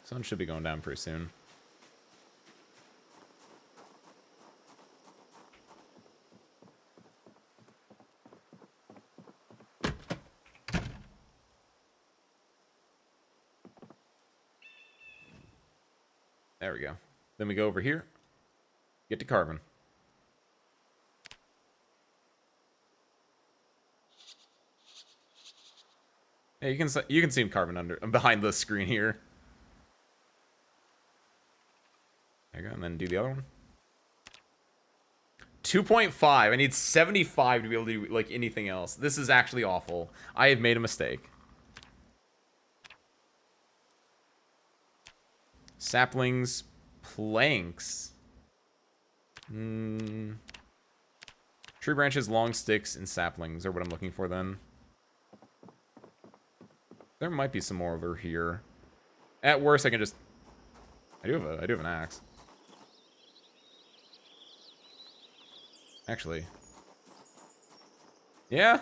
Sun should be going down pretty soon. There we go. Then we go over here. Get to carving. Yeah, you can see him carving behind the screen here. There you go, and then do the other one. 2.5. I need 75 to be able to do, like, anything else. This is actually awful. I have made a mistake. Saplings, planks. Tree branches, long sticks, and saplings are what I'm looking for then. There might be some more over here. At worst, I can just... I do have an axe. Actually. Yeah.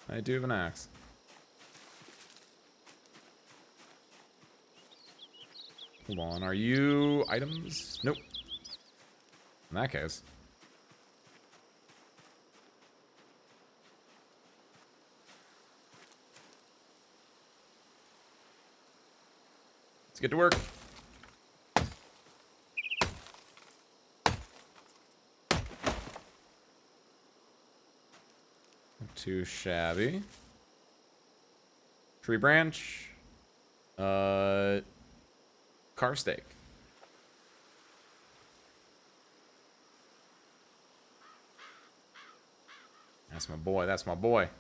I do have an axe. Hold on, are you items? Nope. In that case. Let's get to work. too shabby. Tree branch. Carve steak. That's my boy. That's my boy.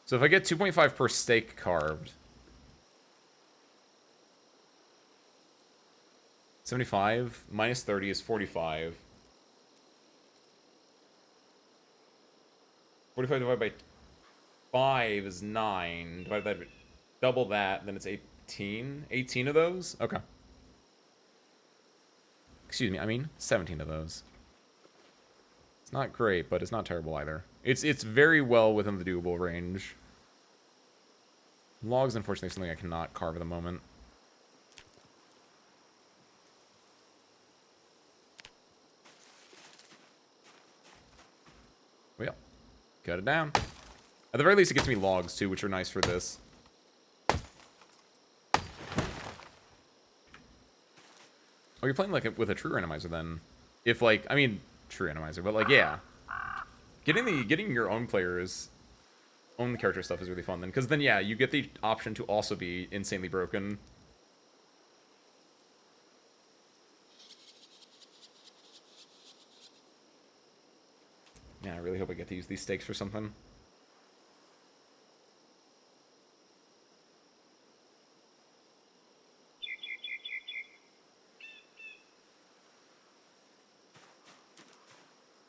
So if I get 2.5 per steak carved. 75 minus 30 is 45. 45 divided by 5 is 9. Divided by double that, then it's 18. 18 of those? Okay. Excuse me, I mean 17 of those. It's not great, but it's not terrible either. It's very well within the doable range. Logs, unfortunately, is something I cannot carve at the moment. Well, cut it down. At the very least, it gets me logs, too, which are nice for this. Oh, you're playing, like, with a true randomizer, then. If, like, I mean, true randomizer, but, like, yeah. Getting your own players, own character stuff is really fun, then. Because then, yeah, you get the option to also be insanely broken. Yeah, I really hope I get to use these steaks for something.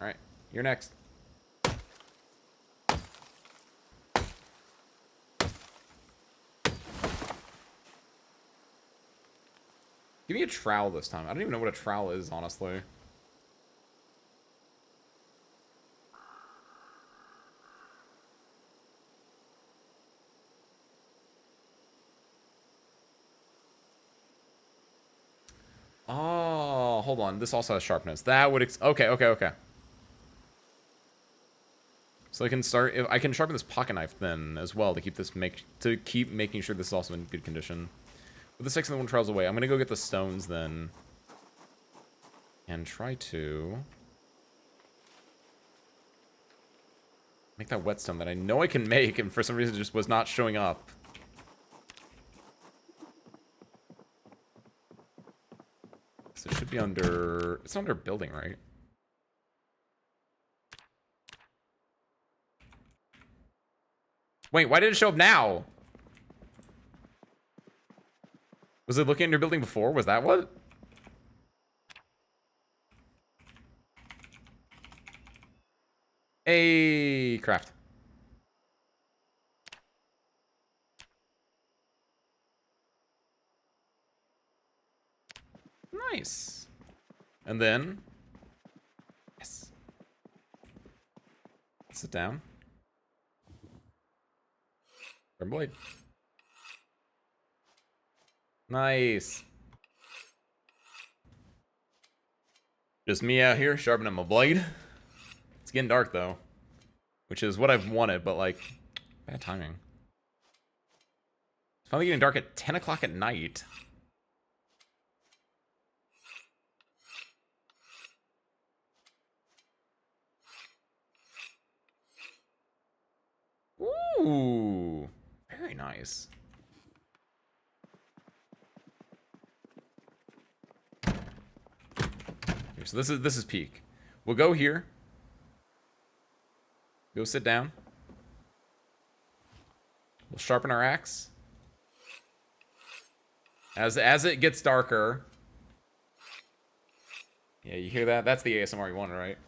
Alright, you're next. Give me a trowel this time. I don't even know what a trowel is, honestly. Oh, hold on. This also has sharpness. That would okay. So I can start. I can sharpen this pocket knife then as well to keep making sure this is also in good condition. With the 6 and the 1 trials away, I'm gonna go get the stones then, and try to make that whetstone that I know I can make, and for some reason just was not showing up. So it should be under. It's under building, right? Wait, why did it show up now? Was it looking at your building before? Was that what? Hey, craft. Nice. And then, yes. Sit down. Zomboid. Nice. Just me out here sharpening my blade. It's getting dark though, which is what I've wanted, but like, bad timing. It's finally getting dark at 10 o'clock at night. Ooh, very nice. Here, so this is peak. We'll go here. Go sit down. We'll sharpen our axe. As it gets darker. Yeah, you hear that? That's the ASMR you wanted, right?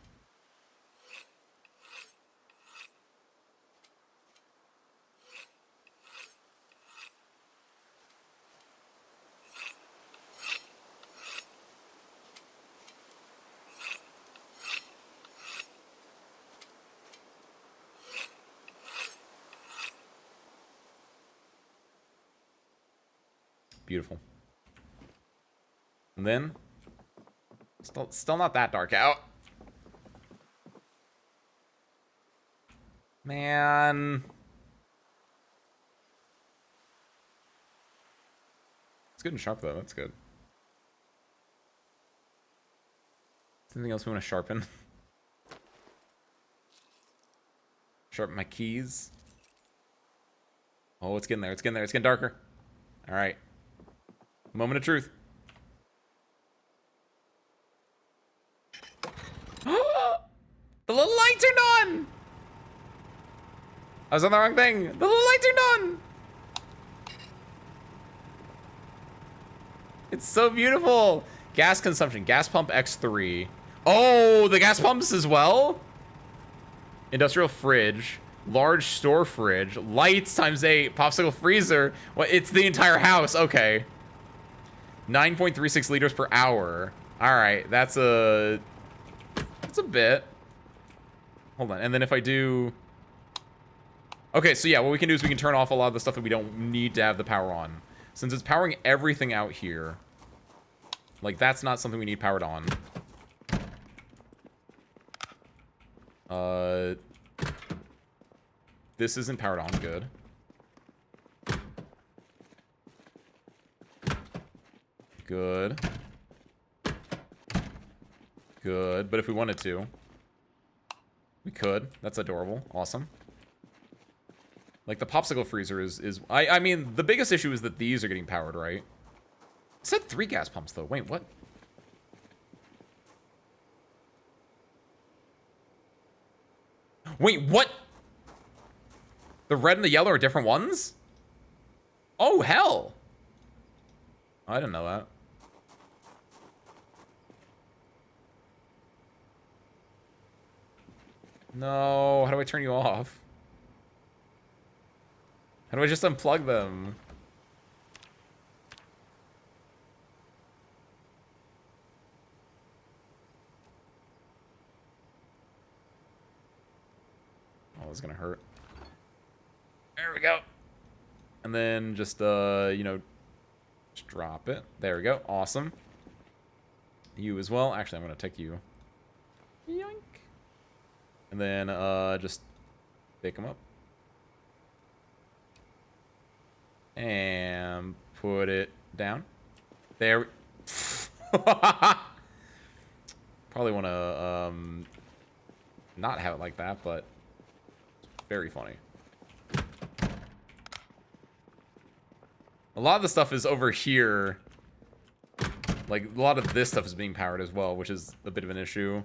Beautiful. And then, still not that dark out. Man. It's good and sharp though, that's good. Anything else we want to sharpen? Sharpen my keys. Oh, it's getting there. It's getting there. It's getting darker. All right. Moment of truth. The little light turned on! I was on the wrong thing. The little light turned on! It's so beautiful. Gas consumption. Gas pump X3. Oh, the gas pumps as well? Industrial fridge. Large store fridge. Lights ×8. Popsicle freezer. Well, it's the entire house. Okay. 9.36 liters per hour. All right. That's a bit. Hold on. And then if I do... Okay, so yeah, what we can do is we can turn off a lot of the stuff that we don't need to have the power on. Since it's powering everything out here, like, that's not something we need powered on. This isn't powered on. Good. Good. Good. But if we wanted to, we could. That's adorable. Awesome. Like, the popsicle freezer is I mean, the biggest issue is that these are getting powered, right? It said 3 gas pumps, though. Wait, what? Wait, what? The red and the yellow are different ones? Oh, hell. I didn't know that. No, how do I turn you off? How do I just unplug them? Oh, this is gonna hurt. There we go. And then just, you know, just drop it. There we go. Awesome. You as well. Actually, I'm gonna take you. Yoink. And then, just pick them up. And put it down. There. Probably want to, not have it like that, but it's very funny. A lot of the stuff is over here. Like, a lot of this stuff is being powered as well, which is a bit of an issue.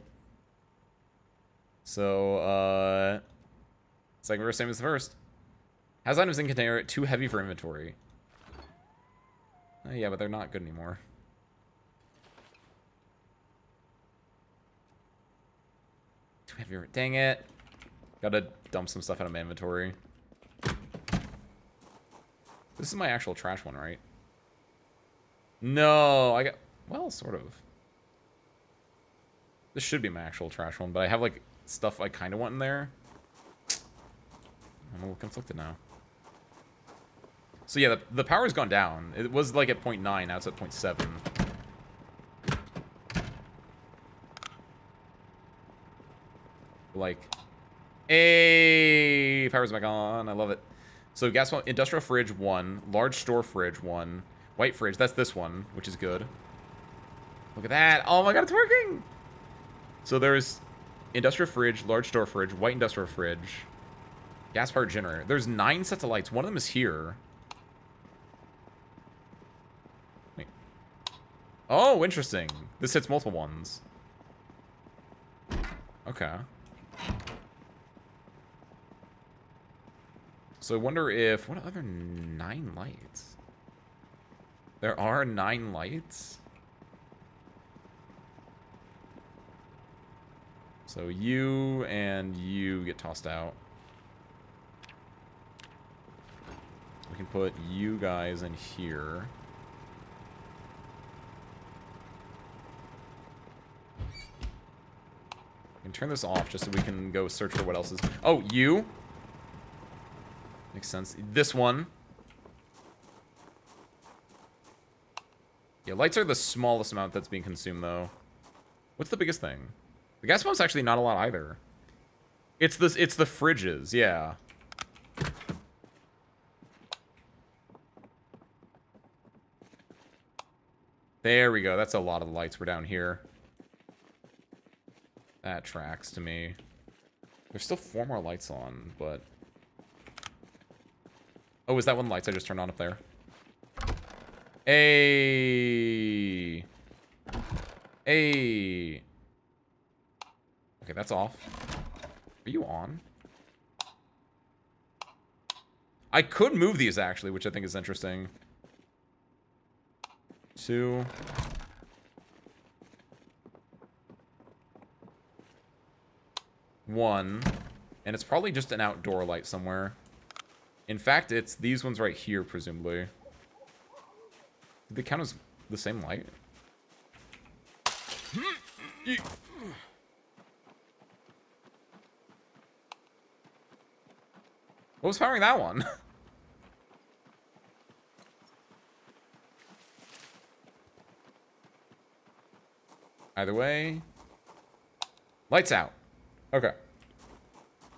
So, second verse, same as the first. Has items in container too heavy for inventory. Oh, yeah, but they're not good anymore. Too heavy. Dang it. Gotta dump some stuff out of my inventory. This is my actual trash one, right? No, I got... Well, sort of. This should be my actual trash one, but I have, like, stuff I kind of want in there. I'm a little conflicted now. So yeah, the power's gone down. It was like at 0.9, now it's at 0.7. Like, hey, power's back on. I love it. So gas pump, industrial fridge 1, large store fridge 1, white fridge. That's this one, which is good. Look at that. Oh my god, it's working. So there's industrial fridge, large store fridge, white industrial fridge, gas powered generator. There's 9 sets of lights. One of them is here. Wait. Oh, interesting. This hits multiple ones. Okay. So I wonder if... What other 9 lights? There are 9 lights? So you and you get tossed out. We can put you guys in here. We can turn this off just so we can go search for what else is... Oh, you! Makes sense. This one. Yeah, lights are the smallest amount that's being consumed, though. What's the biggest thing? The gas pump's actually not a lot either. It's the fridges, yeah. There we go. That's a lot of the lights were down here. That tracks to me. There's still 4 more lights on, but... Oh, is that one of the lights I just turned on up there? Hey! Hey! Okay, that's off. Are you on? I could move these, actually, which I think is interesting. 2... 1, and it's probably just an outdoor light somewhere. In fact, it's these ones right here, presumably. Do they count as the same light? What was powering that one? Either way. Lights out. Okay.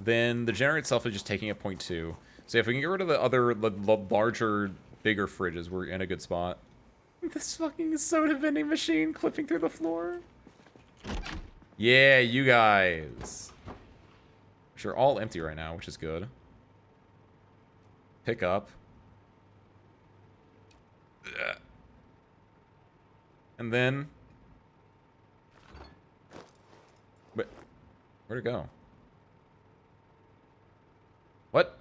Then the generator itself is just taking a 0.2. So if we can get rid of the other, the larger, bigger fridges, we're in a good spot. This fucking soda vending machine clipping through the floor. Yeah, you guys. Which are all empty right now, which is good. Pick up. And then... Wait, where'd it go? What?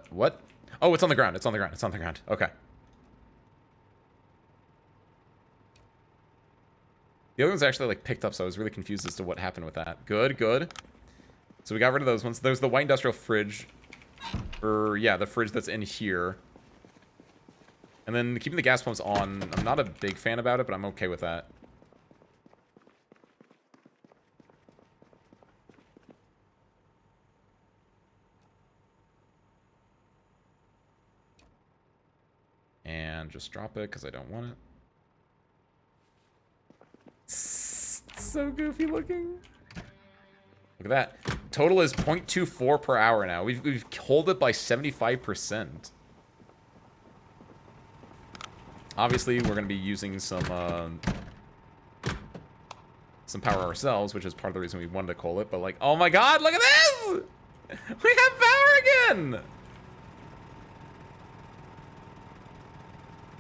What? Oh, it's on the ground. It's on the ground. It's on the ground. Okay. The other one's actually, like, picked up, so I was really confused as to what happened with that. Good, good. So we got rid of those ones. There's the white industrial fridge. Or, yeah, the fridge that's in here. And then keeping the gas pumps on. I'm not a big fan about it, but I'm okay with that. And just drop it, because I don't want it. So goofy looking. Look at that. Total is 0.24 per hour now. We've held it by 75%. Obviously, we're going to be using some power ourselves, which is part of the reason we wanted to coal it. But like, oh my god, look at this! We have power again!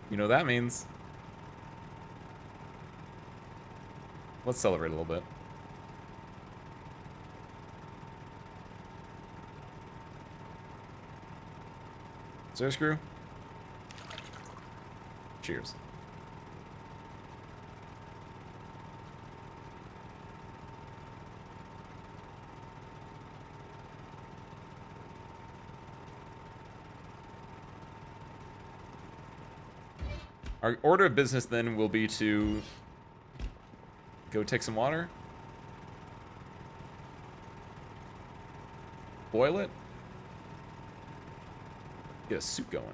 You know what that means. Let's celebrate a little bit. Is there a screw? Cheers. Our order of business then will be to go take some water. Boil it. Get a soup going.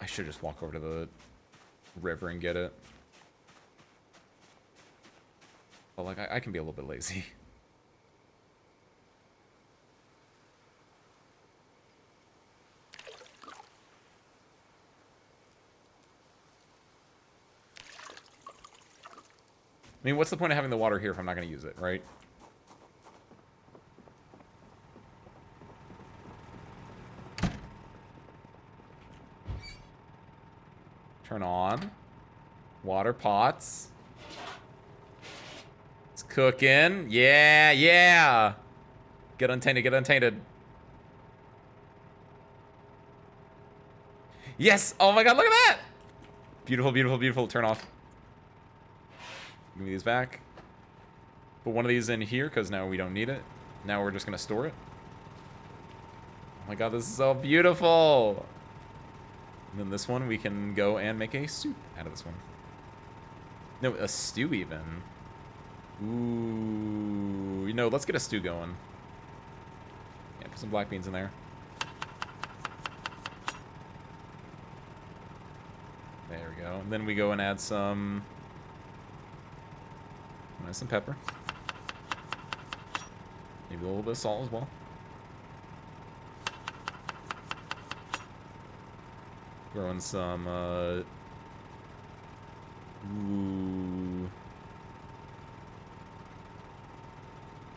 I should just walk over to the river and get it. But like, I can be a little bit lazy. I mean, what's the point of having the water here if I'm not going to use it, right? Turn on. Water pots. It's cooking. Yeah, yeah. Get untainted, get untainted. Yes! Oh my god, look at that! Beautiful, beautiful, beautiful. Turn off. Give me these back. Put one of these in here, because now we don't need it. Now we're just going to store it. Oh my god, this is so beautiful! And then this one, we can go and make a soup out of this one. No, a stew even. Ooh, you know, let's get a stew going. Yeah, put some black beans in there. There we go. And then we go and add some pepper. Maybe a little bit of salt as well. Throw in some, ooh.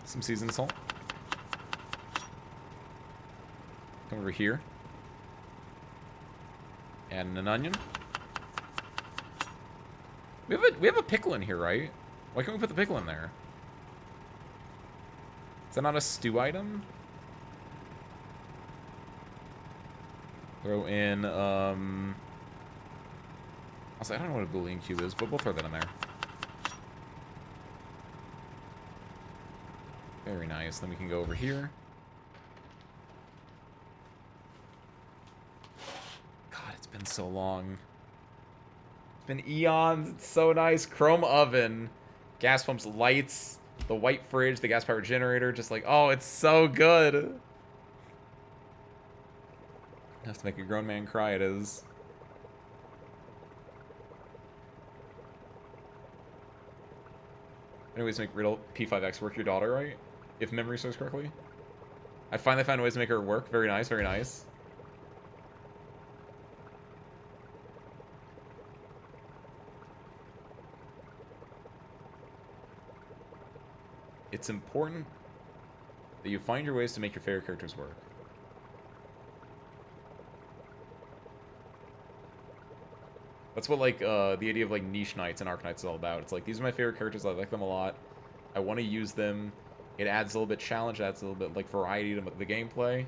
Some seasoned salt. Come over here. Add an onion. We have a pickle in here, right? Why can't we put the pickle in there? Is that not a stew item? Throw in, also, I don't know what a Boolean cube is, but we'll throw that in there. Very nice. Then we can go over here. God, it's been so long. It's been eons. It's so nice. Chrome oven. Gas pumps, lights, the white fridge, the gas powered generator. Just like, oh, it's so good. Enough to make a grown man cry, it is. Anyways, make riddle P5X work your daughter, right? If memory serves correctly. I finally found ways to make her work. Very nice, very nice. It's important that you find your ways to make your favorite characters work. That's what, like, the idea of, like, niche nights and Arc Nights is all about. It's like, these are my favorite characters, I like them a lot. I want to use them. It adds a little bit challenge, adds a little bit, like, variety to the gameplay.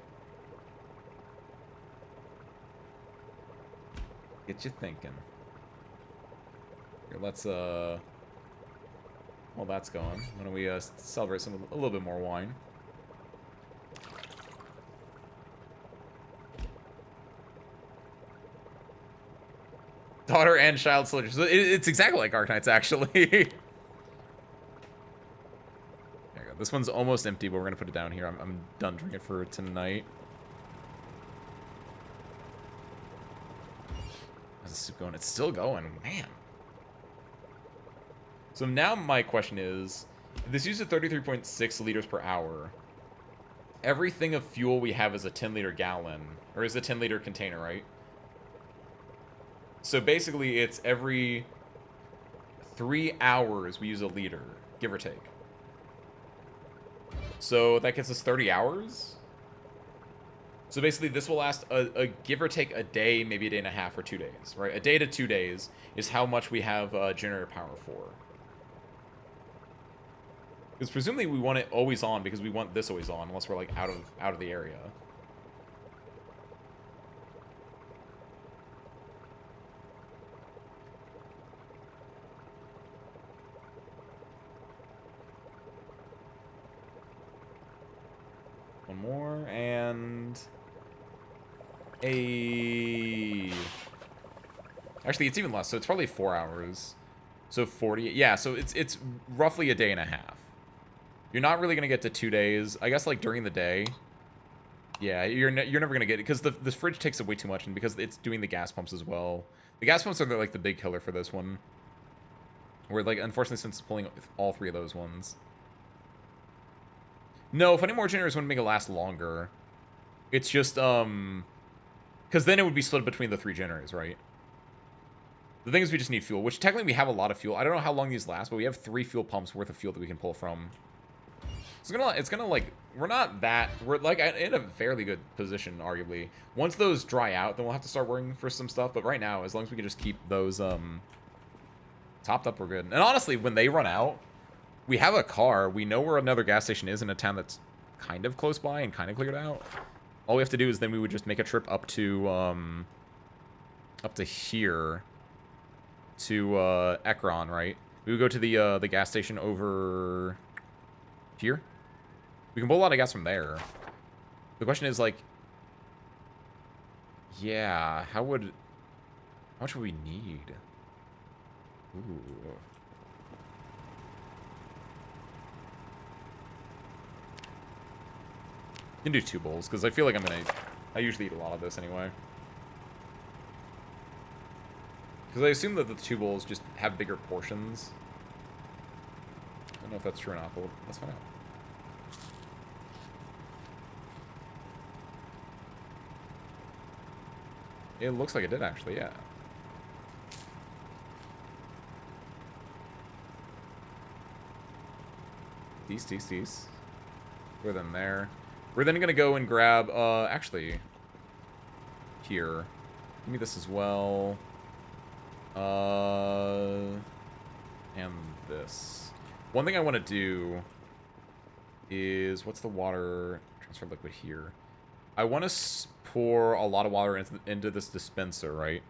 Get you thinking. Here, let's, while that's going, why don't we, celebrate a little bit more wine. Daughter and child soldiers. So it's exactly like Arknights, actually. There you go. This one's almost empty, but we're going to put it down here. I'm done drinking for tonight. How's the soup going? It's still going. Man. So now my question is, this uses 33.6 liters per hour. Everything of fuel we have is a 10-liter gallon. Or is a 10-liter container, right? So basically, it's every 3 hours we use a liter, give or take. So that gets us 30 hours. So basically, this will last a give or take a day, maybe a day and a half or 2 days, right? A day to 2 days is how much we have generator power for. Because presumably we want it always on because we want this always on, unless we're like out of the area. One more, and actually, it's even less, so it's probably 4 hours. So 40, yeah, so it's roughly a day and a half. You're not really going to get to 2 days. I guess, like, during the day. Yeah, you're never going to get it, because the fridge takes up way too much, and because it's doing the gas pumps as well. The gas pumps are, like, the big killer for this one. Where, like, unfortunately, since it's pulling all 3 of those ones. No, if any more generators want to make it last longer, it's just, because then it would be split between the 3 generators, right? The thing is we just need fuel, which technically we have a lot of fuel. I don't know how long these last, but we have 3 fuel pumps worth of fuel that we can pull from. So it's gonna like, we're like in a fairly good position, arguably. Once those dry out, then we'll have to start working for some stuff, but right now, as long as we can just keep those, topped up, we're good. And honestly, when they run out, we have a car. We know where another gas station is in a town that's kind of close by and kind of cleared out. All we have to do is then we would just make a trip up to here to Ekron, right? We would go to the gas station over here. We can pull a lot of gas from there. The question is, like, yeah, how much would we need? Ooh. You can do 2 bowls, because I feel like I usually eat a lot of this anyway. Because I assume that the 2 bowls just have bigger portions. I don't know if that's true or not, but let's find out. It looks like it did, actually, yeah. These. Throw them there. We're then gonna go and grab, actually, here. Give me this as well. And this. One thing I want to do is, what's the water transfer liquid here? I want to pour a lot of water into this dispenser, right?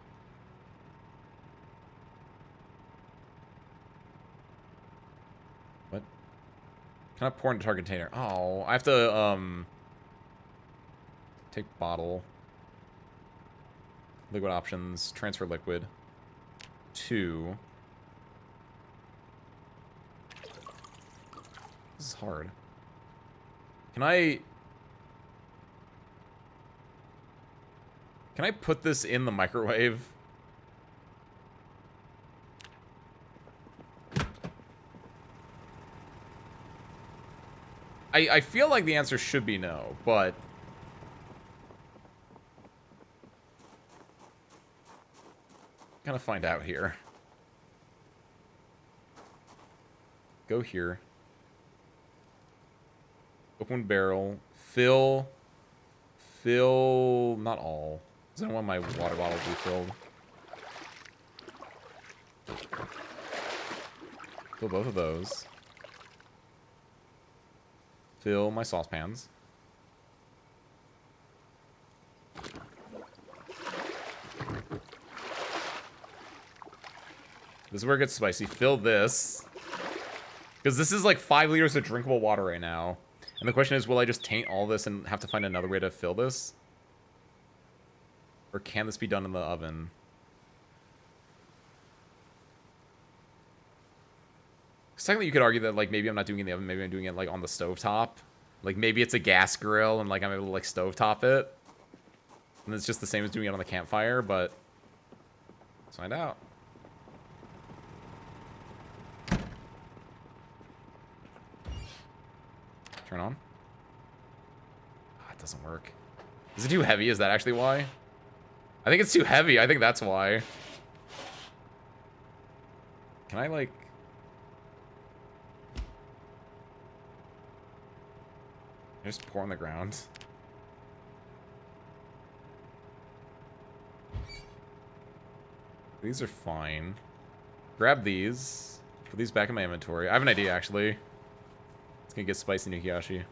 What? Can I pour into target container? Oh, I have to, take bottle. Liquid options, transfer liquid. 2. This is hard. Can I put this in the microwave? I feel like the answer should be no, but gonna find out here. Go here. Open barrel. Fill, not all. Because I don't want my water bottle to be filled. Fill both of those. Fill my saucepans. This is where it gets spicy. Fill this. Because this is like 5 liters of drinkable water right now. And the question is, will I just taint all this and have to find another way to fill this? Or can this be done in the oven? Secondly, you could argue that, like, maybe I'm not doing it in the oven, maybe I'm doing it, like, on the stovetop. Like, maybe it's a gas grill and, like, I'm able to, like, stovetop it. And it's just the same as doing it on the campfire, but let's find out. Turn on. Oh, it doesn't work. Is it too heavy? Is that actually why? I think it's too heavy. I think that's why. Can I, like... Can I just pour on the ground? These are fine. Grab these. Put these back in my inventory. I have an idea, actually. It's gonna get spicy, Nukiyashi.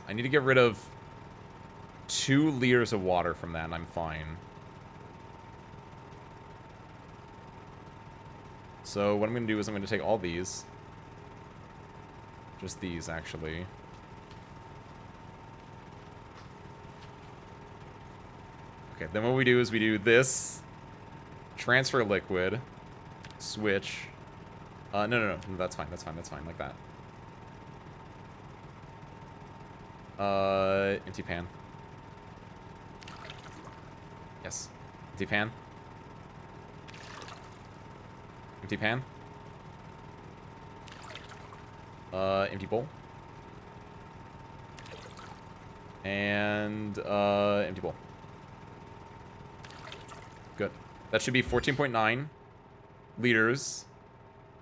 I need to get rid of 2 liters of water from that, and I'm fine. So what I'm gonna do is I'm gonna take all these. Just these, actually. Okay, then what we do is we do this. Transfer liquid. Switch. No, that's fine, like that. Empty pan. Yes. Empty pan. Empty pan. Empty bowl. And, empty bowl. Good. That should be 14.9 liters.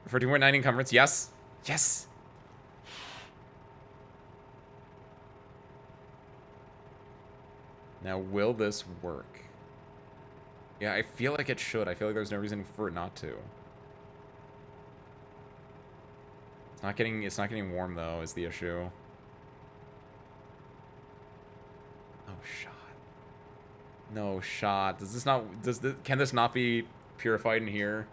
14.9 encumbrance. Yes. Yes. Now, will this work? Yeah, I feel like it should. I feel like there's no reason for it not to. It's not getting warm though, is the issue. Oh, shot. No shot. Can this not be purified in here?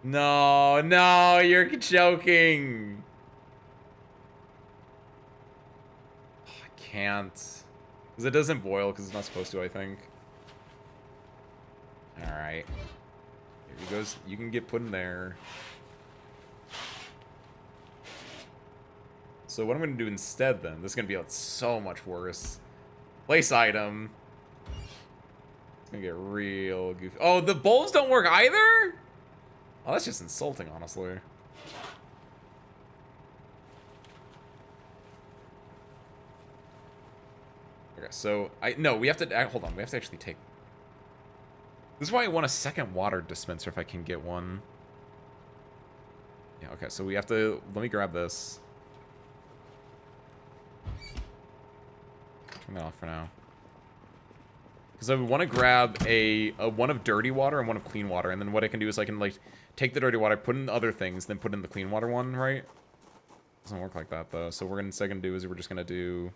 No, you're joking. Oh, I can't. Because it doesn't boil because it's not supposed to, I think. Alright. Here he goes. You can get put in there. So what I'm going to do instead then, this is going to be so much worse. Place item. It's going to get real goofy. Oh, the bowls don't work either? Oh, that's just insulting, honestly. Okay, so no, we have to hold on. We have to actually take. This is why I want a second water dispenser if I can get one. Yeah. Okay, so we have to. Let me grab this. Turn that off for now. Because I want to grab a one of dirty water and one of clean water, and then what I can do is I can like take the dirty water, put in the other things, then put in the clean water one, right? Doesn't work like that though. So what we're gonna do is we're just gonna do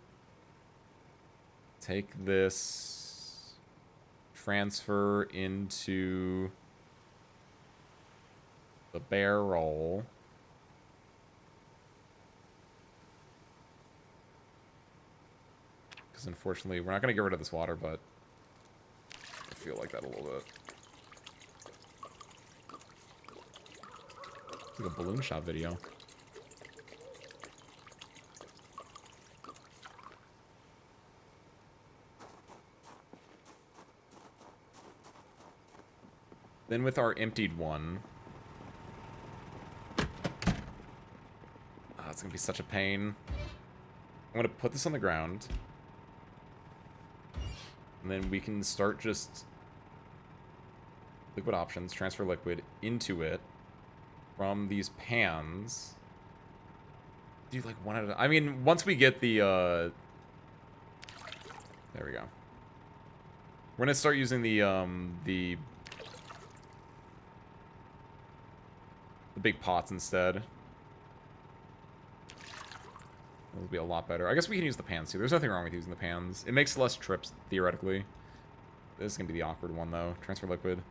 take this, transfer into the barrel. Because unfortunately, we're not gonna get rid of this water, but I feel like that a little bit. It's like a balloon shot video. Then with our emptied one... Oh, it's gonna be such a pain. I'm gonna put this on the ground. And then we can start just... Liquid options, transfer liquid into it from these pans. Do like one at a... I mean, once we get the... There we go. We're gonna start using the big pots instead. It'll be a lot better. I guess we can use the pans too. There's nothing wrong with using the pans. It makes less trips, theoretically. This is gonna be the awkward one, though. Transfer liquid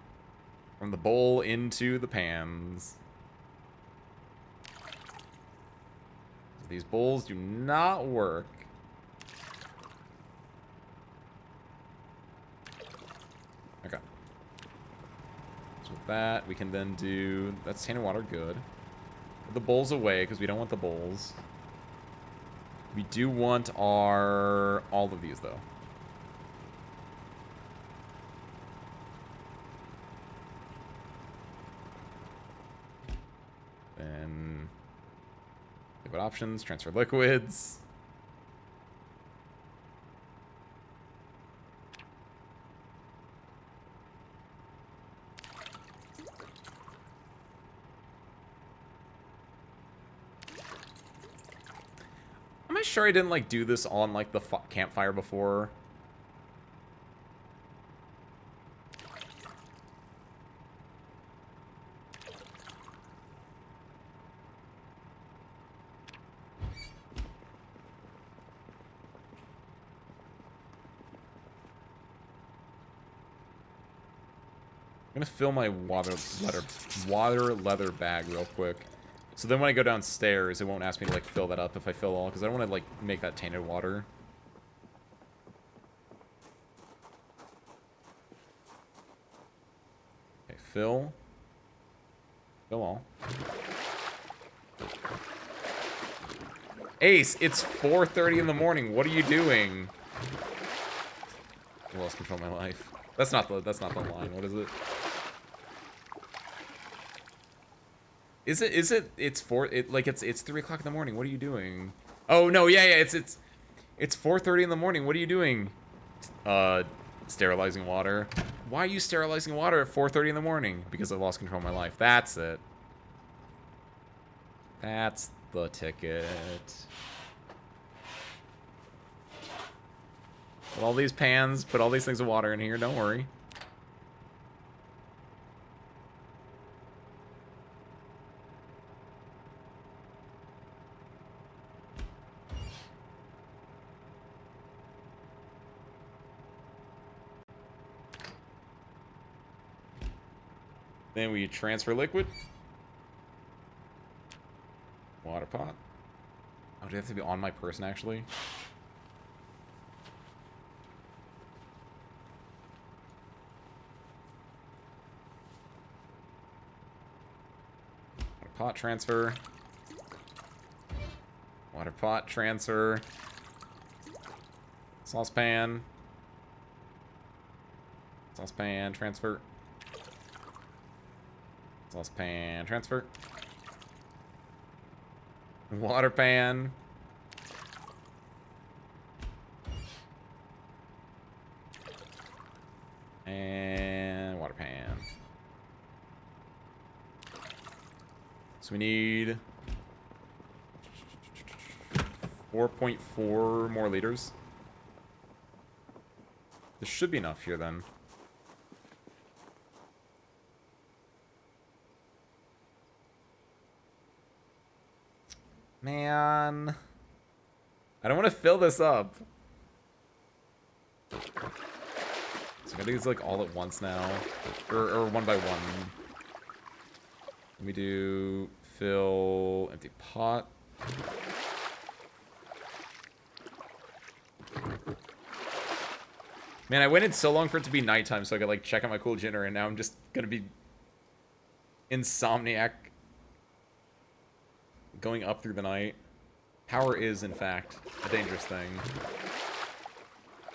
from the bowl into the pans. These bowls do not work. Okay. So with that, we can then do... That's tainted water, good. Put the bowls away, because we don't want the bowls. We do want our... all of these, though. Then... Liquid options, transfer liquids. Am I sure I didn't, like, do this on, like, the campfire before? I'm gonna fill my water leather bag real quick. So then when I go downstairs, it won't ask me to, like, fill that up if I fill all, because I don't want to, like, make that tainted water. Okay, fill. Fill all. Ace, it's 4:30 in the morning. What are you doing? I lost control of my life. That's not the line. What is it? It's 3 o'clock in the morning. What are you doing? Oh no, yeah, it's 4:30 in the morning. What are you doing? Sterilizing water. Why are you sterilizing water at 4:30 in the morning? Because I've lost control of my life. That's it. That's the ticket. Put all these pans, put all these things of water in here, don't worry. Then we transfer liquid. Water pot. Oh, do they have to be on my person, actually? Water pot transfer. Water pot transfer. Saucepan. Saucepan transfer. Sauce pan transfer. Water pan. And water pan. So we need 4.4 more liters. This should be enough here then. Man. I don't want to fill this up. So I gotta do these like all at once now. Or one by one. Let me do fill empty pot. Man, I waited so long for it to be nighttime so I could like check out my cool generator, and now I'm just gonna be insomniac going up through the night. Power is, in fact, a dangerous thing.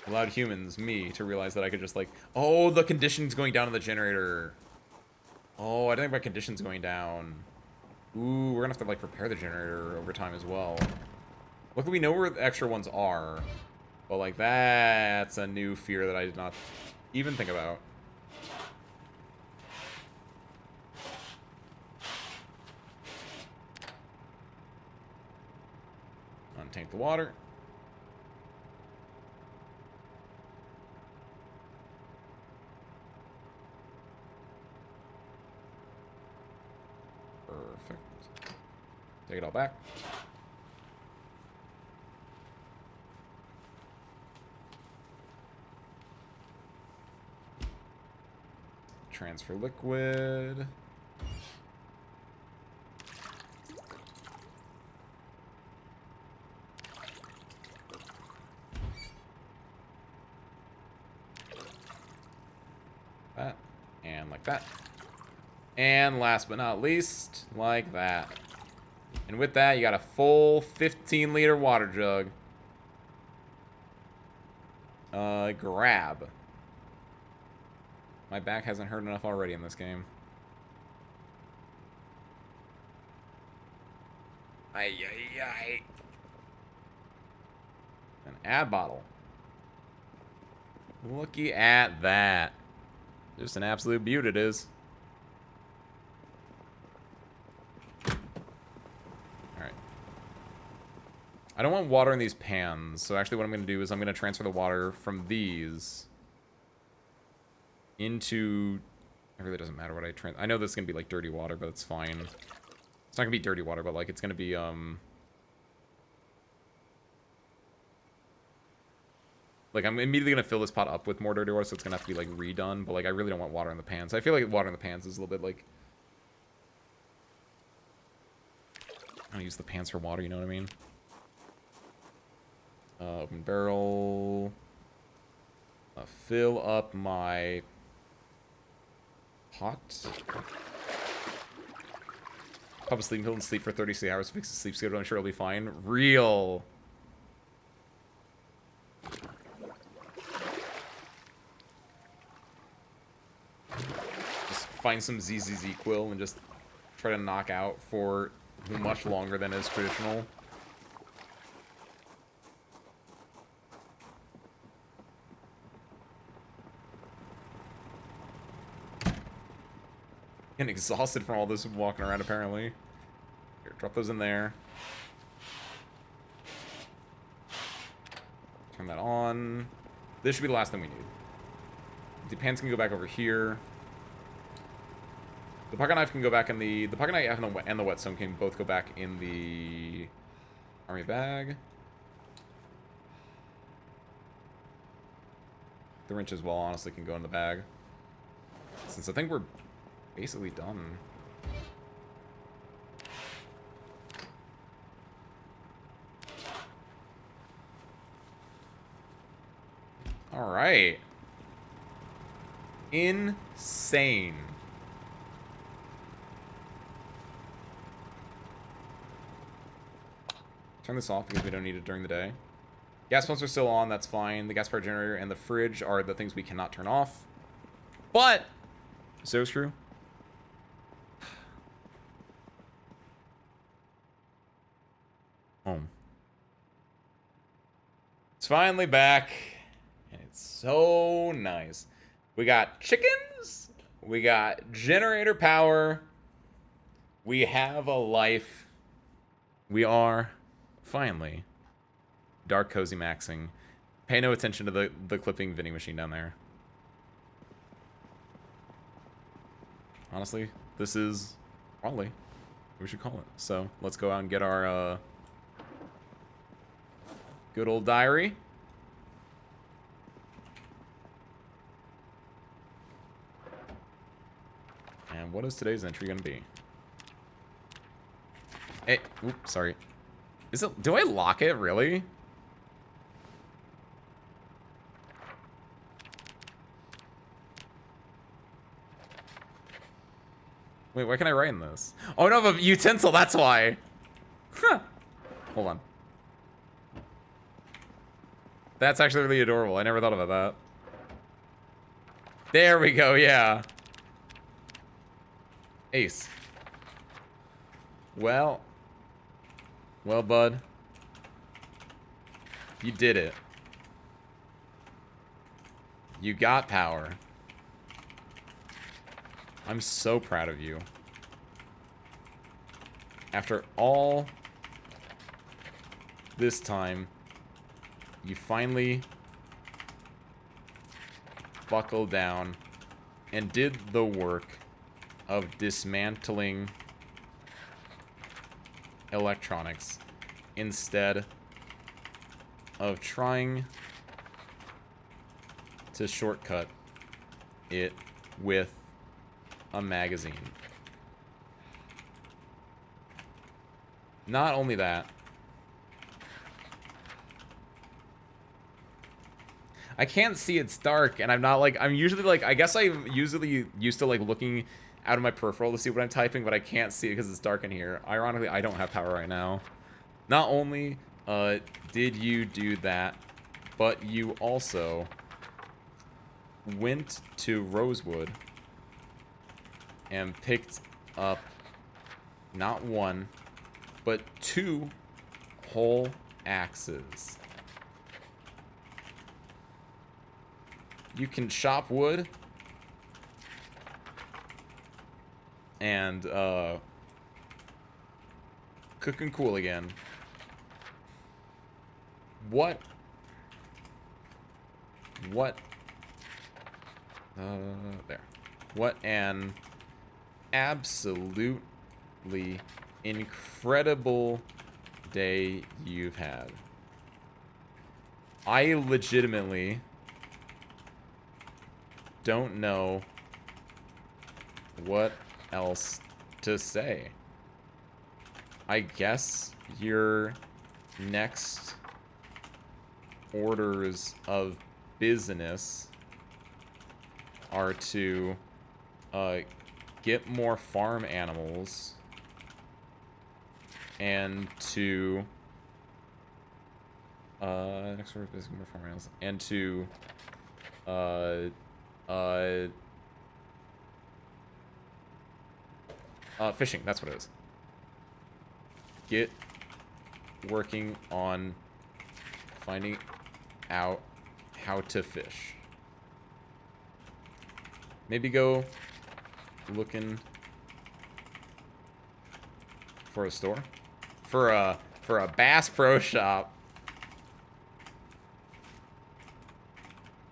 Allowed humans, me, to realize that I could just like... Oh, the condition's going down on the generator. Oh, I don't think my condition's going down. Ooh, we're gonna have to like repair the generator over time as well. Luckily, we know where the extra ones are. But like, that's a new fear that I did not even think about. Untank the water. Perfect. Take it all back. Transfer liquid. That. And like that. And last but not least, like that. And with that, you got a full 15-liter water jug. Grab. My back hasn't hurt enough already in this game. Ay, ay, ay. An ad bottle. Looky at that. Just an absolute beaut it is. Alright. I don't want water in these pans, so actually what I'm going to do is I'm going to transfer the water from these into... It really doesn't matter what I know this is going to be like dirty water, but it's fine. It's not going to be dirty water, but like it's going to be, like, I'm immediately going to fill this pot up with more dirty water, so it's going to have to be, like, redone. But, like, I really don't want water in the pans. I feel like water in the pans is a little bit, like... I don't use the pans for water, you know what I mean? Open barrel. Fill up my... pot. Pop a sleeping pill and sleep for 36 hours. Fix the sleep schedule. I'm sure it'll be fine. Real. Find some ZZZ quill and just try to knock out for much longer than is traditional. Getting exhausted from all this walking around, apparently. Here, drop those in there. Turn that on. This should be the last thing we need. The pans can go back over here. The pocket knife can go back in the pocket knife and the whetstone can both go back in the army bag. The wrench as well, honestly, can go in the bag. Since I think we're basically done. All right. Insane. Turn this off because we don't need it during the day. Gas pumps are still on, that's fine. The gas power generator and the fridge are the things we cannot turn off. But, so screw. It's finally back, and it's so nice. We got chickens, we got generator power, we have a life. We are finally dark cozy maxing. Pay no attention to the clipping vending machine down there. Honestly, this is probably what we should call it. So let's go out and get our good old diary. And what is today's entry gonna be? Hey, oops, sorry. Is it? Do I lock it really? Wait, why can I write in this? Oh no, but utensil, that's why. Huh. Hold on. That's actually really adorable. I never thought about that. There we go, yeah. Ace. Well, bud. You did it. You got power. I'm so proud of you. After all this time, you finally buckled down and did the work of dismantling electronics instead of trying to shortcut it with a magazine. Not only that, I can't see, it's dark, and I'm not like, I'm usually like, I guess I'm usually used to like looking out of my peripheral to see what I'm typing, but I can't see it because it's dark in here. Ironically, I don't have power right now. Not only did you do that, but you also went to Rosewood and picked up not one, but 2 whole axes. You can chop wood and cook and cool again. What there. What an absolutely incredible day you've had. I legitimately don't know what else to say. I guess your next orders of business are to get more farm animals and to next order of business, more farm animals, and to fishing, that's what it is. Get working on finding out how to fish. Maybe go looking for a store? For a Bass Pro Shop.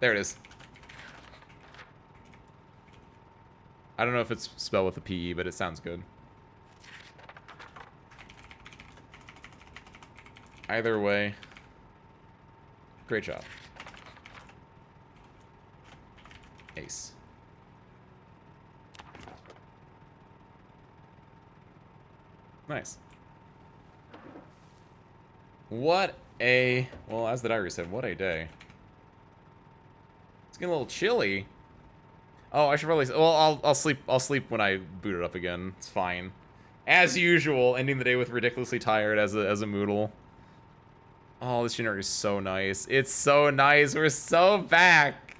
There it is. I don't know if it's spelled with a P-E, but it sounds good. Either way, great job. Ace. Nice. What a... Well, as the diary said, what a day. It's getting a little chilly. Oh, I should probably... Well, I'll sleep when I boot it up again. It's fine. As usual, ending the day with ridiculously tired as a moodle. Oh, this generator is so nice. It's so nice. We're so back.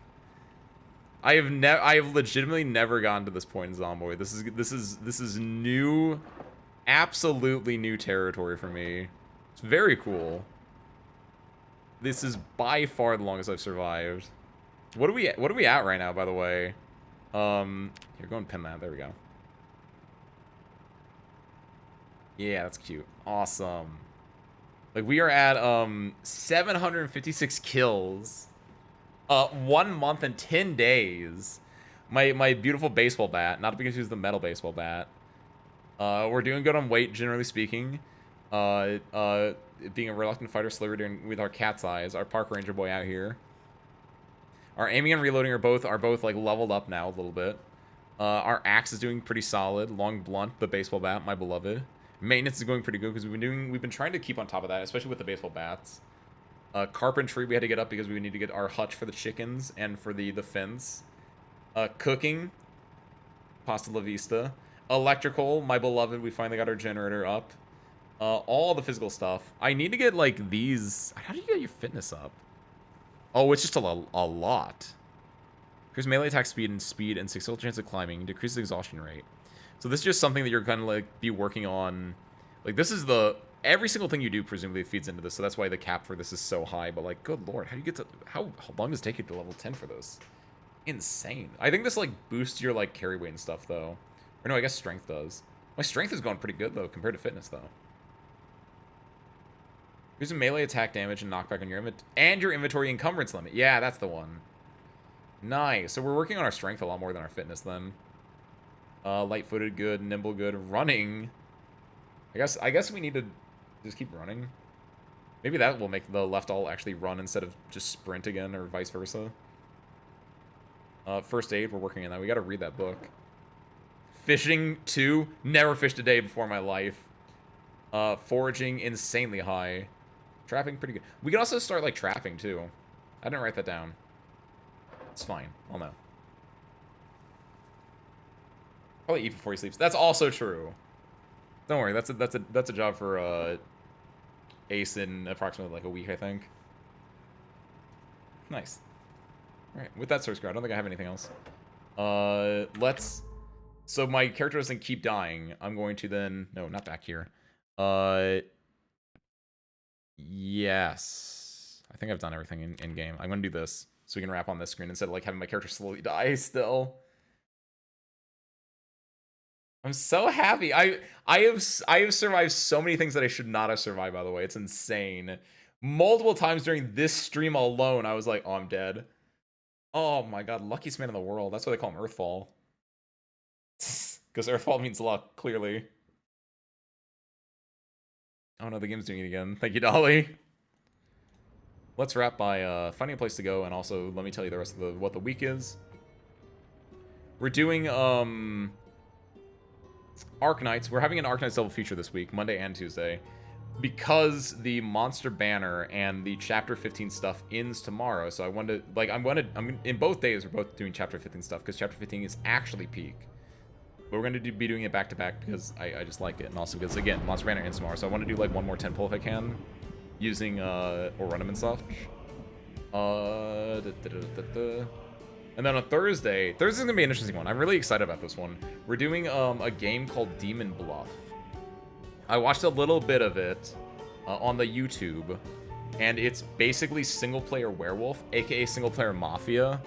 I have legitimately never gotten to this point in Zomboid. This is new, absolutely new territory for me. It's very cool. This is by far the longest I've survived. What are we at right now, by the way? Here, go and pin that. There we go. Yeah, that's cute. Awesome. Like, we are at 756 kills. 1 month and 10 days. My beautiful baseball bat, not because it's the metal baseball bat. We're doing good on weight, generally speaking. Being a reluctant fighter, slower doing with our cat's eyes. Our park ranger boy out here. Our aiming and reloading are both like leveled up now a little bit. Our axe is doing pretty solid. Long blunt, the baseball bat, my beloved. Maintenance is going pretty good because we've been trying to keep on top of that, especially with the baseball bats. Carpentry we had to get up because we need to get our hutch for the chickens and for the fence. Cooking, pasta la vista. Electrical, my beloved, we finally got our generator up. All the physical stuff. I need to get like these. How do you get your fitness up? Oh, it's just a lot. Increase melee attack speed and 6 chance of climbing. Decreases exhaustion rate. So this is just something that you're gonna like be working on. Like this is every single thing you do presumably feeds into this. So that's why the cap for this is so high. But like, good lord, how do you get to how long does it take you to level 10 for this? Insane. I think this like boosts your like carry weight and stuff though. Or no, I guess strength does. My strength is going pretty good though compared to fitness though. Here's a melee attack damage and knockback on your your inventory encumbrance limit. Yeah, that's the one. Nice. So we're working on our strength a lot more than our fitness then. Light-footed, good. Nimble, good. Running. I guess we need to just keep running. Maybe that will make the left all actually run instead of just sprint again, or vice versa. First aid, we're working on that. We got to read that book. Fishing 2. Never fished a day before in my life. Foraging, insanely high. Trapping, pretty good. We can also start, like, trapping, too. I didn't write that down. It's fine. I'll know. Probably eat before he sleeps. That's also true. Don't worry. That's a job for, Ace in approximately, like, a week, I think. Nice. Alright, with that source code, I don't think I have anything else. So my character doesn't keep dying. I'm going to then... No, not back here. Yes. I think I've done everything in game. I'm going to do this so we can wrap on this screen instead of like having my character slowly die still. I'm so happy. I have survived so many things that I should not have survived, by the way. It's insane. Multiple times during this stream alone, I was like, oh, I'm dead. Oh my god, luckiest man in the world. That's why they call him Earthfall. Because Earthfall means luck, clearly. Oh no, the game's doing it again. Thank you, Dolly. Let's wrap by finding a place to go, and also let me tell you the rest of what the week is. We're doing Arknights. We're having an Arknights double feature this week, Monday and Tuesday, because the Monster Banner and the Chapter 15 stuff ends tomorrow. So I wanted to, like, I'm in both days. We're both doing Chapter 15 stuff because Chapter 15 is actually peak. But we're going to be doing it back to back because I just like it, and also because again, Monster Banner ends tomorrow. So I want to do like one more 10 pull if I can, using Orunum and such. And then on Thursday's gonna be an interesting one. I'm really excited about this one. We're doing a game called Demon Bluff. I watched a little bit of it on the YouTube, and it's basically single-player werewolf, aka single-player mafia,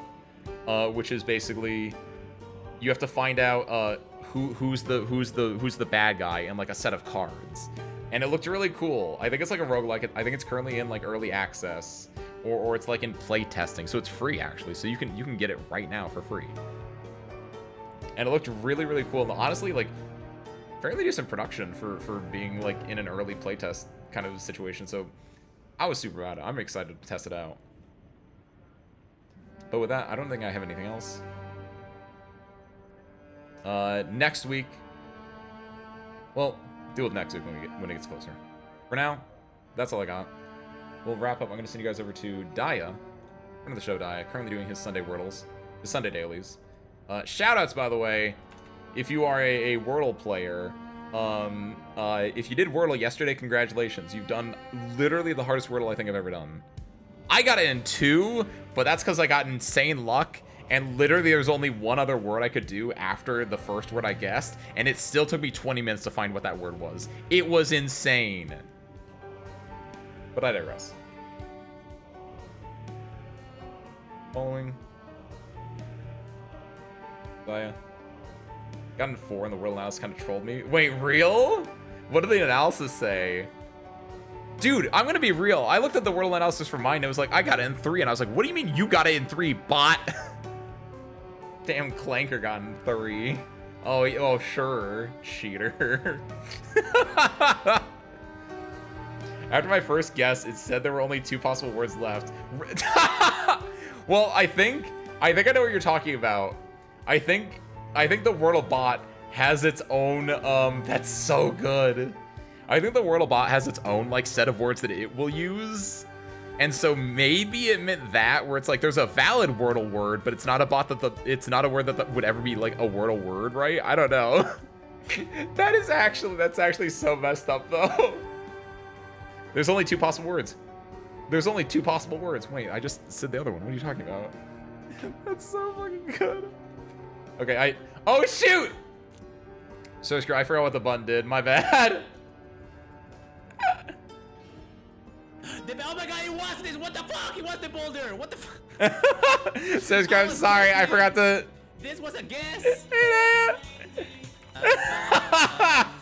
which is basically you have to find out who's the bad guy in like a set of cards. And it looked really cool. I think it's like a roguelike. I think it's currently in like early access, or it's like in play testing, so it's free actually. So you can get it right now for free. And it looked really, really cool. And honestly, like fairly decent production for being like in an early playtest kind of situation. So I was super about it. I'm excited to test it out. But with that, I don't think I have anything else. Next week, well, deal with next week when it gets closer. For now, that's all I got. We'll wrap up. I'm going to send you guys over to Daya, friend of the show, Daya, currently doing his Sunday Wordles, his Sunday dailies. Shoutouts, by the way, if you are a Wordle player. If you did Wordle yesterday, congratulations. You've done literally the hardest Wordle I think I've ever done. I got it in 2, but that's because I got insane luck. And literally, there was only one other word I could do after the first word I guessed, and it still took me 20 minutes to find what that word was. It was insane. But I digress. Following. Zaya. Gotten 4 in the world analysis kind of trolled me. Wait, real? What did the analysis say? Dude, I'm gonna be real. I looked at the world analysis for mine and it was like, I got it in 3. And I was like, what do you mean you got it in 3, bot? Damn, Clanker got in 3. Oh, sure. Cheater. After my first guess, it said there were only 2 possible words left. Well, I think I know what you're talking about. I think the Wordle bot has its own, that's so good. I think the Wordle bot has its own, like, set of words that it will use. And so maybe it meant that, where it's like, there's a valid Wordle word, but it's not a bot it's not a word that would ever be, like, a Wordle word, right? I don't know. That's actually so messed up, though. There's only 2 possible words. There's only 2 possible words. Wait, I just said the other one. What are you talking about? That's so fucking good. Okay, oh, shoot! So, I forgot what the button did. My bad. Oh my god, he wants this! What the fuck? He wants the boulder! What the fuck? So, I'm sorry. I forgot to... This was a guess!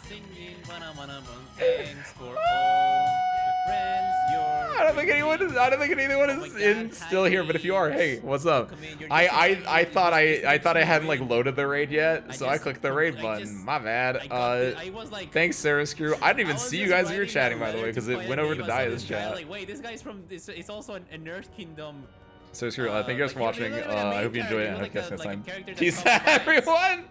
Singing, thanks for all the friends you're... I don't think anyone is in still here, but if you are, hey, what's up? I thought I hadn't like loaded the raid yet, so I clicked the raid button. My bad. Thanks, Sarah Screw. I didn't even see you guys when you were chatting, by the way, because it went over to die this chat. Like, wait, this guy's from it's also an Earth Kingdom. So Screw, thank you guys for watching. I hope you enjoy it, and I hope you guys next time. Peace out, out, everyone.